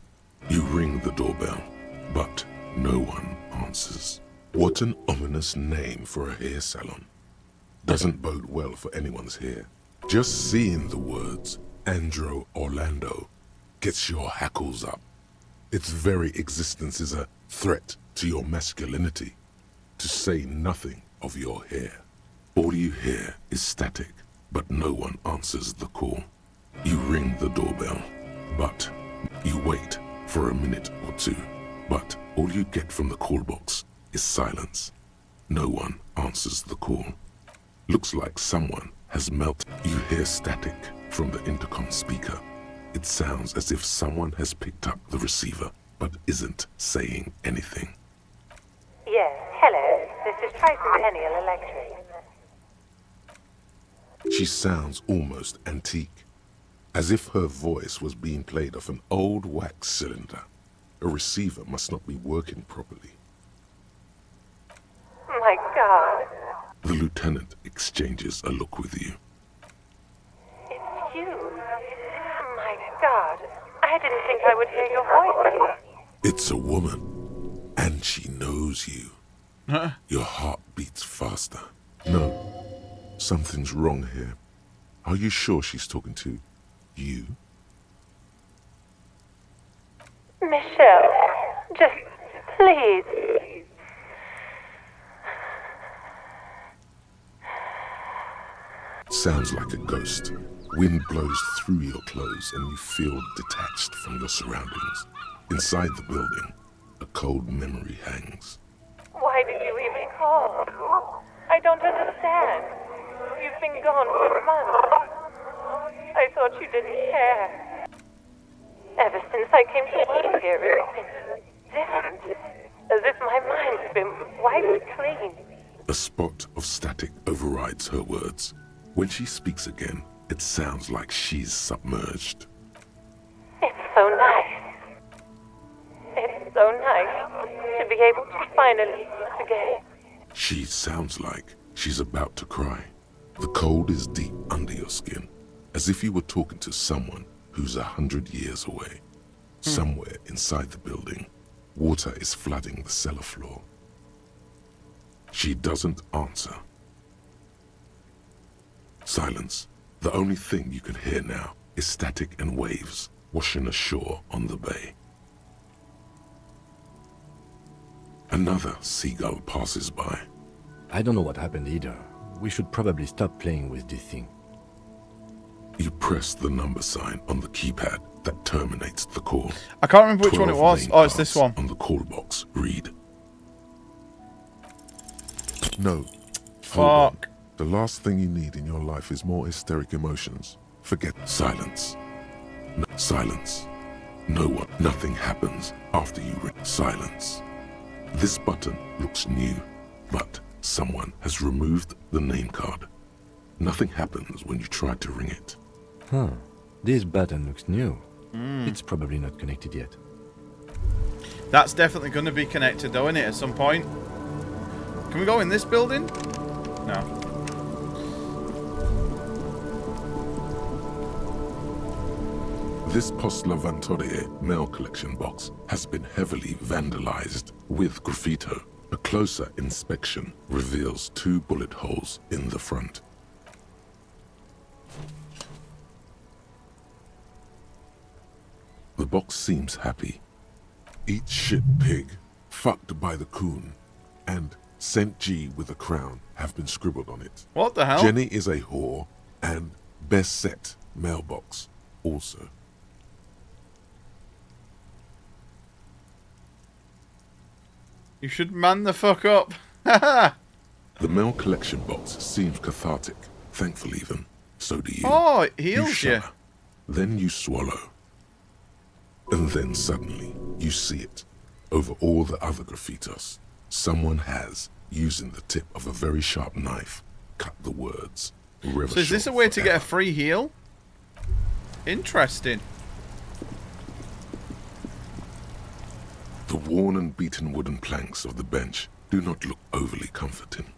You ring the doorbell, but no one answers. What an ominous name for a hair salon. Doesn't bode well for anyone's hair. Just seeing the words Andro Orlando gets your hackles up. Its very existence is a threat to your masculinity, to say nothing of your hair. All you hear is static, but no one answers the call. You ring the doorbell, but you wait for a minute or two, but all you get from the call box is silence. No one answers the call. Looks like someone has melted. You hear static from the intercom speaker. It sounds as if someone has picked up the receiver, but isn't saying anything. Yes, hello. This is Tricentennial Electric. She sounds almost antique, as if her voice was being played off an old wax cylinder. A receiver must not be working properly. My God. The lieutenant exchanges a look with you. It's you. My God. I didn't think I would hear your voice. It's a woman, and she knows you. Huh? Your heart beats faster. No, something's wrong here. Are you sure she's talking to you? Michelle, just please. Sounds like a ghost. Wind blows through your clothes and you feel detached from your surroundings. Inside the building, a cold memory hangs. Why did you even call? I don't understand. You've been gone for months. I thought you didn't care. Ever since I came to work here, it's been different. As if my mind's been wiped clean. A spot of static overrides her words. When she speaks again, it sounds like she's submerged. It's so nice. It's so nice to be able to finally once again. She sounds like she's about to cry. The cold is deep under your skin, as if you were talking to someone who's 100 years away. Somewhere inside the building, water is flooding the cellar floor. She doesn't answer. Silence. The only thing you can hear now is static and waves washing ashore on the bay. Another seagull passes by. I don't know what happened either. We should probably stop playing with this thing. You press the number sign on the keypad that terminates the call. I can't remember which one it was. Oh, it's this one. On the call box, read. No. Fuck. The last thing you need in your life is more hysteric emotions. Forget silence. No, silence. No one. Nothing happens after you ring. Silence. This button looks new, but someone has removed the name card. Nothing happens when you try to ring it. Huh. This button looks new. It's probably not connected yet. That's definitely going to be connected though, isn't it, at some point? Can we go in this building? No. This Post Lavatorie mail collection box has been heavily vandalized with graffito. A closer inspection reveals 2 bullet holes in the front. The box seems happy. Eat shit pig, fucked by the coon, and St. G with a crown have been scribbled on it. What the hell? Jenny is a whore, and best set mailbox also. You should man the fuck up. The mail collection box seems cathartic. Thankful even. So do you. Oh, it heals you. shudder. Then you swallow. And then suddenly, you see it. Over all the other graffitos, someone has, using the tip of a very sharp knife, cut the words, So is this a way to get a free heal? Interesting. The worn and beaten wooden planks of the bench do not look overly comforting.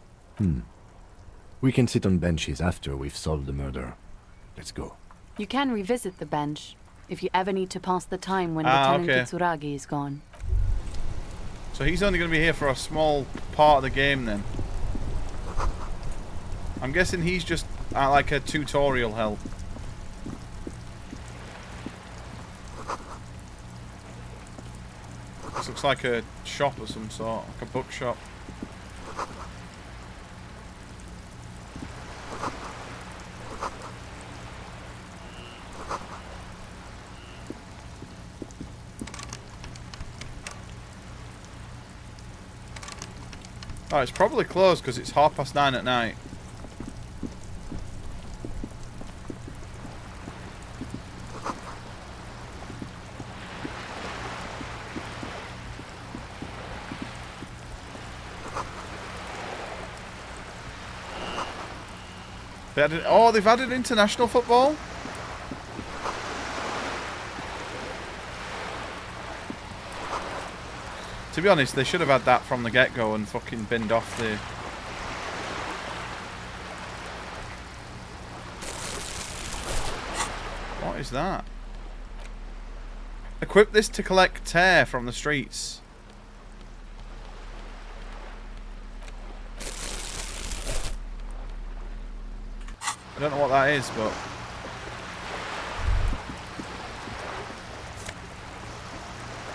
We can sit on benches after we've solved the murder. Let's go. You can revisit the bench if you ever need to pass the time when Lieutenant okay. Kitsuragi is gone. So he's only going to be here for a small part of the game then. I'm guessing he's just like a tutorial help. This looks like a shop of some sort, like a bookshop. Oh, it's probably closed because it's 9:30 at night. They've added international football? To be honest, they should have had that from the get-go and fucking binned off the... What is that? Equip this to collect tear from the streets. I don't know what that is, but...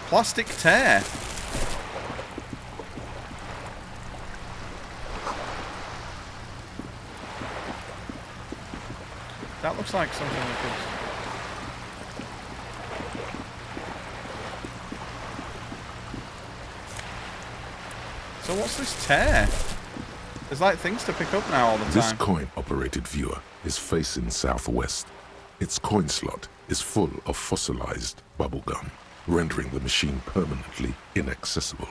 Plastic tear. That looks like something we could... So what's this tear? There's like things to pick up now all the time. This coin-operated viewer is facing southwest. Its coin slot is full of fossilized bubblegum, rendering the machine permanently inaccessible.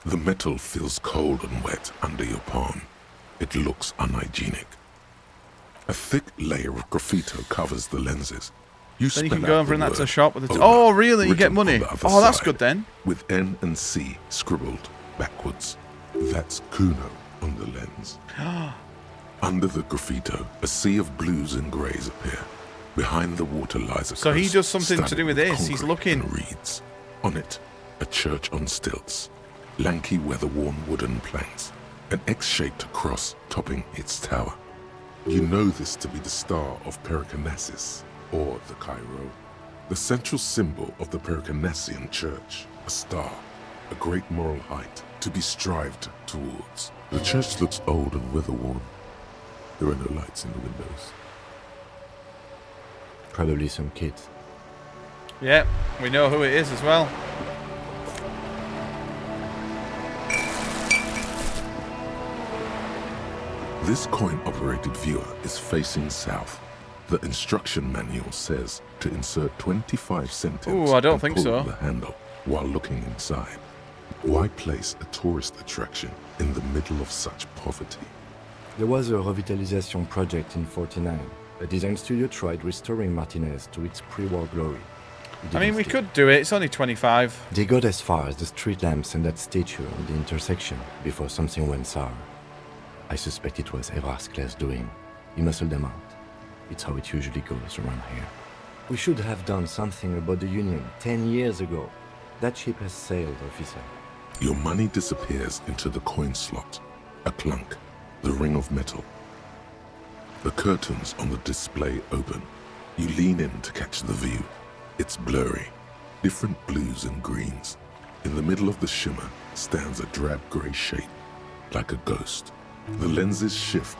The metal feels cold and wet under your palm. It looks unhygienic. A thick layer of graffito covers the lenses. Then you can go and bring that to the shop with the... Oh, really? You get money? Oh, that's good then. With N and C scribbled backwards. That's Kuno on the lens. Under the graffito, a sea of blues and greys appear. Behind the water lies a So he does something to do with this. He's looking. Reads. On it, a church on stilts. Lanky, weather-worn wooden planks. An X-shaped cross topping its tower. You know this to be the Star of Pericarnassus, or the Cairo. The central symbol of the Pericarnassian Church. A star. A great moral height to be strived towards. The church looks old and weather-worn. There are no lights in the windows. Probably some kids. Yeah, we know who it is as well. This coin-operated viewer is facing south. The instruction manual says to insert 25 centimes. Ooh, I don't and think pull so. the handle while looking inside. Why place a tourist attraction in the middle of such poverty? There was a revitalization project in 49. A design studio tried restoring Martinez to its pre-war glory. I mean, we could do it. It's only 25. They got as far as the street lamps and that statue on the intersection before something went sour. I suspect it was Evrard's Claire's doing. He muscled them out. It's how it usually goes around here. We should have done something about the Union 10 years ago. That ship has sailed, officer. Your money disappears into the coin slot. A clunk. The ring of metal. The curtains on the display open. You lean in to catch the view. It's blurry. Different blues and greens. In the middle of the shimmer stands a drab grey shape. Like a ghost. The lenses shift.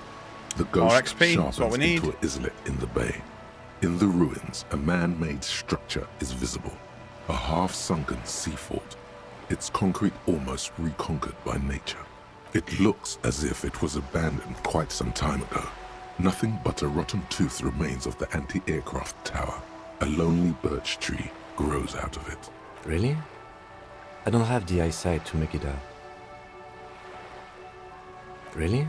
The ghost XP, sharpens that's what we need. into an islet in the bay. In the ruins, a man-made structure is visible. A half-sunken sea fort. Its concrete almost reconquered by nature. It looks as if it was abandoned quite some time ago. Nothing but a rotten tooth remains of the anti-aircraft tower. A lonely birch tree grows out of it. Really? I don't have the eyesight to make it out. Really?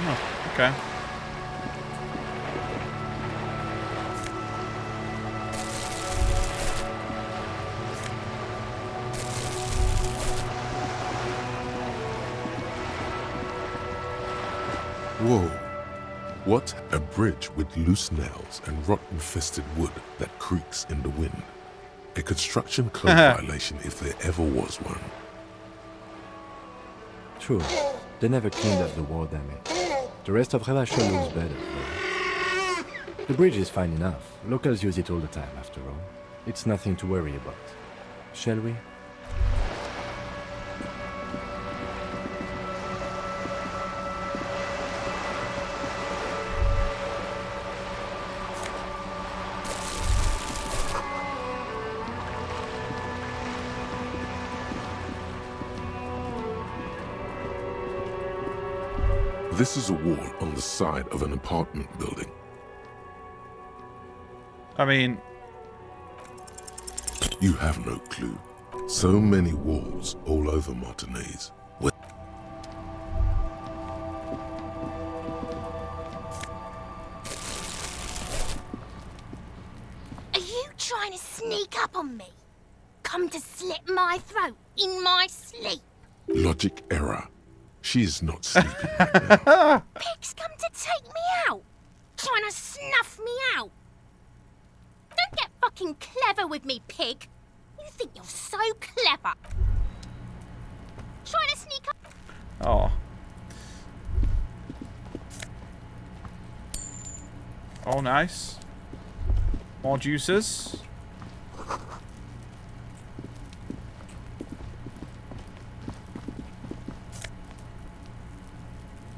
Oh, okay. Whoa. What? A bridge with loose nails and rot-infested wood that creaks in the wind. A construction code violation if there ever was one. True. They never cleaned up the war damage. The rest of Revachol looks better, though. The bridge is fine enough. Locals use it all the time, after all. It's nothing to worry about. Shall we? This is a wall on the side of an apartment building. I mean... You have no clue. So many walls all over Martinez. Are you trying to sneak up on me? Come to slit my throat in my sleep? Logic error. She is not sleeping right now. Pig's come to take me out. Trying to snuff me out. Don't get fucking clever with me, pig. You think you're so clever. Trying to sneak up. Oh. Oh, nice. More juices.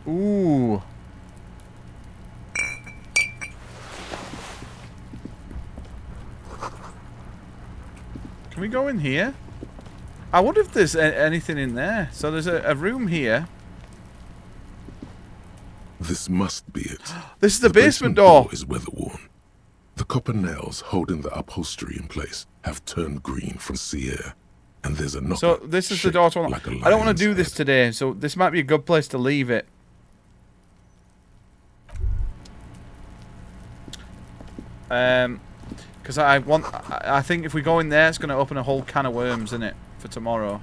Ooh. Can we go in here? I wonder if there's anything in there. So there's a room here. This must be it. This is the basement door. Is weather-worn. The copper nails holding the upholstery in place have turned green from sea air. And there's a knocker. So this is the door to unlock. I don't want to do this today, so this might be a good place to leave it. Because I think if we go in there, it's going to open a whole can of worms, isn't it, for tomorrow.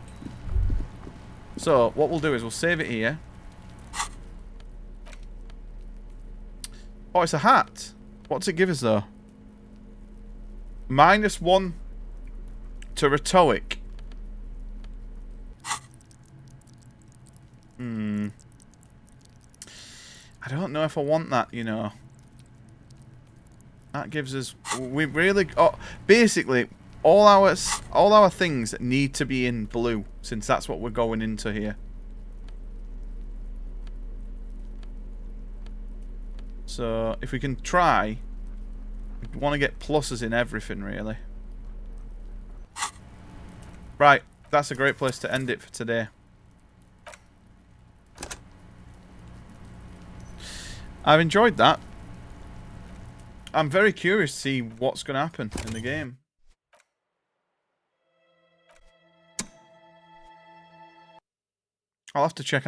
So what we'll do is we'll save it here. Oh, it's a hat. What's it give us though? -1 to rhetoric. I don't know if I want that, you know. That gives us... We really... Oh, basically, all our things need to be in blue, since that's what we're going into here. So, if we can try... We want to get pluses in everything, really. Right, that's a great place to end it for today. I've enjoyed that. I'm very curious to see what's going to happen in the game. I'll have to check out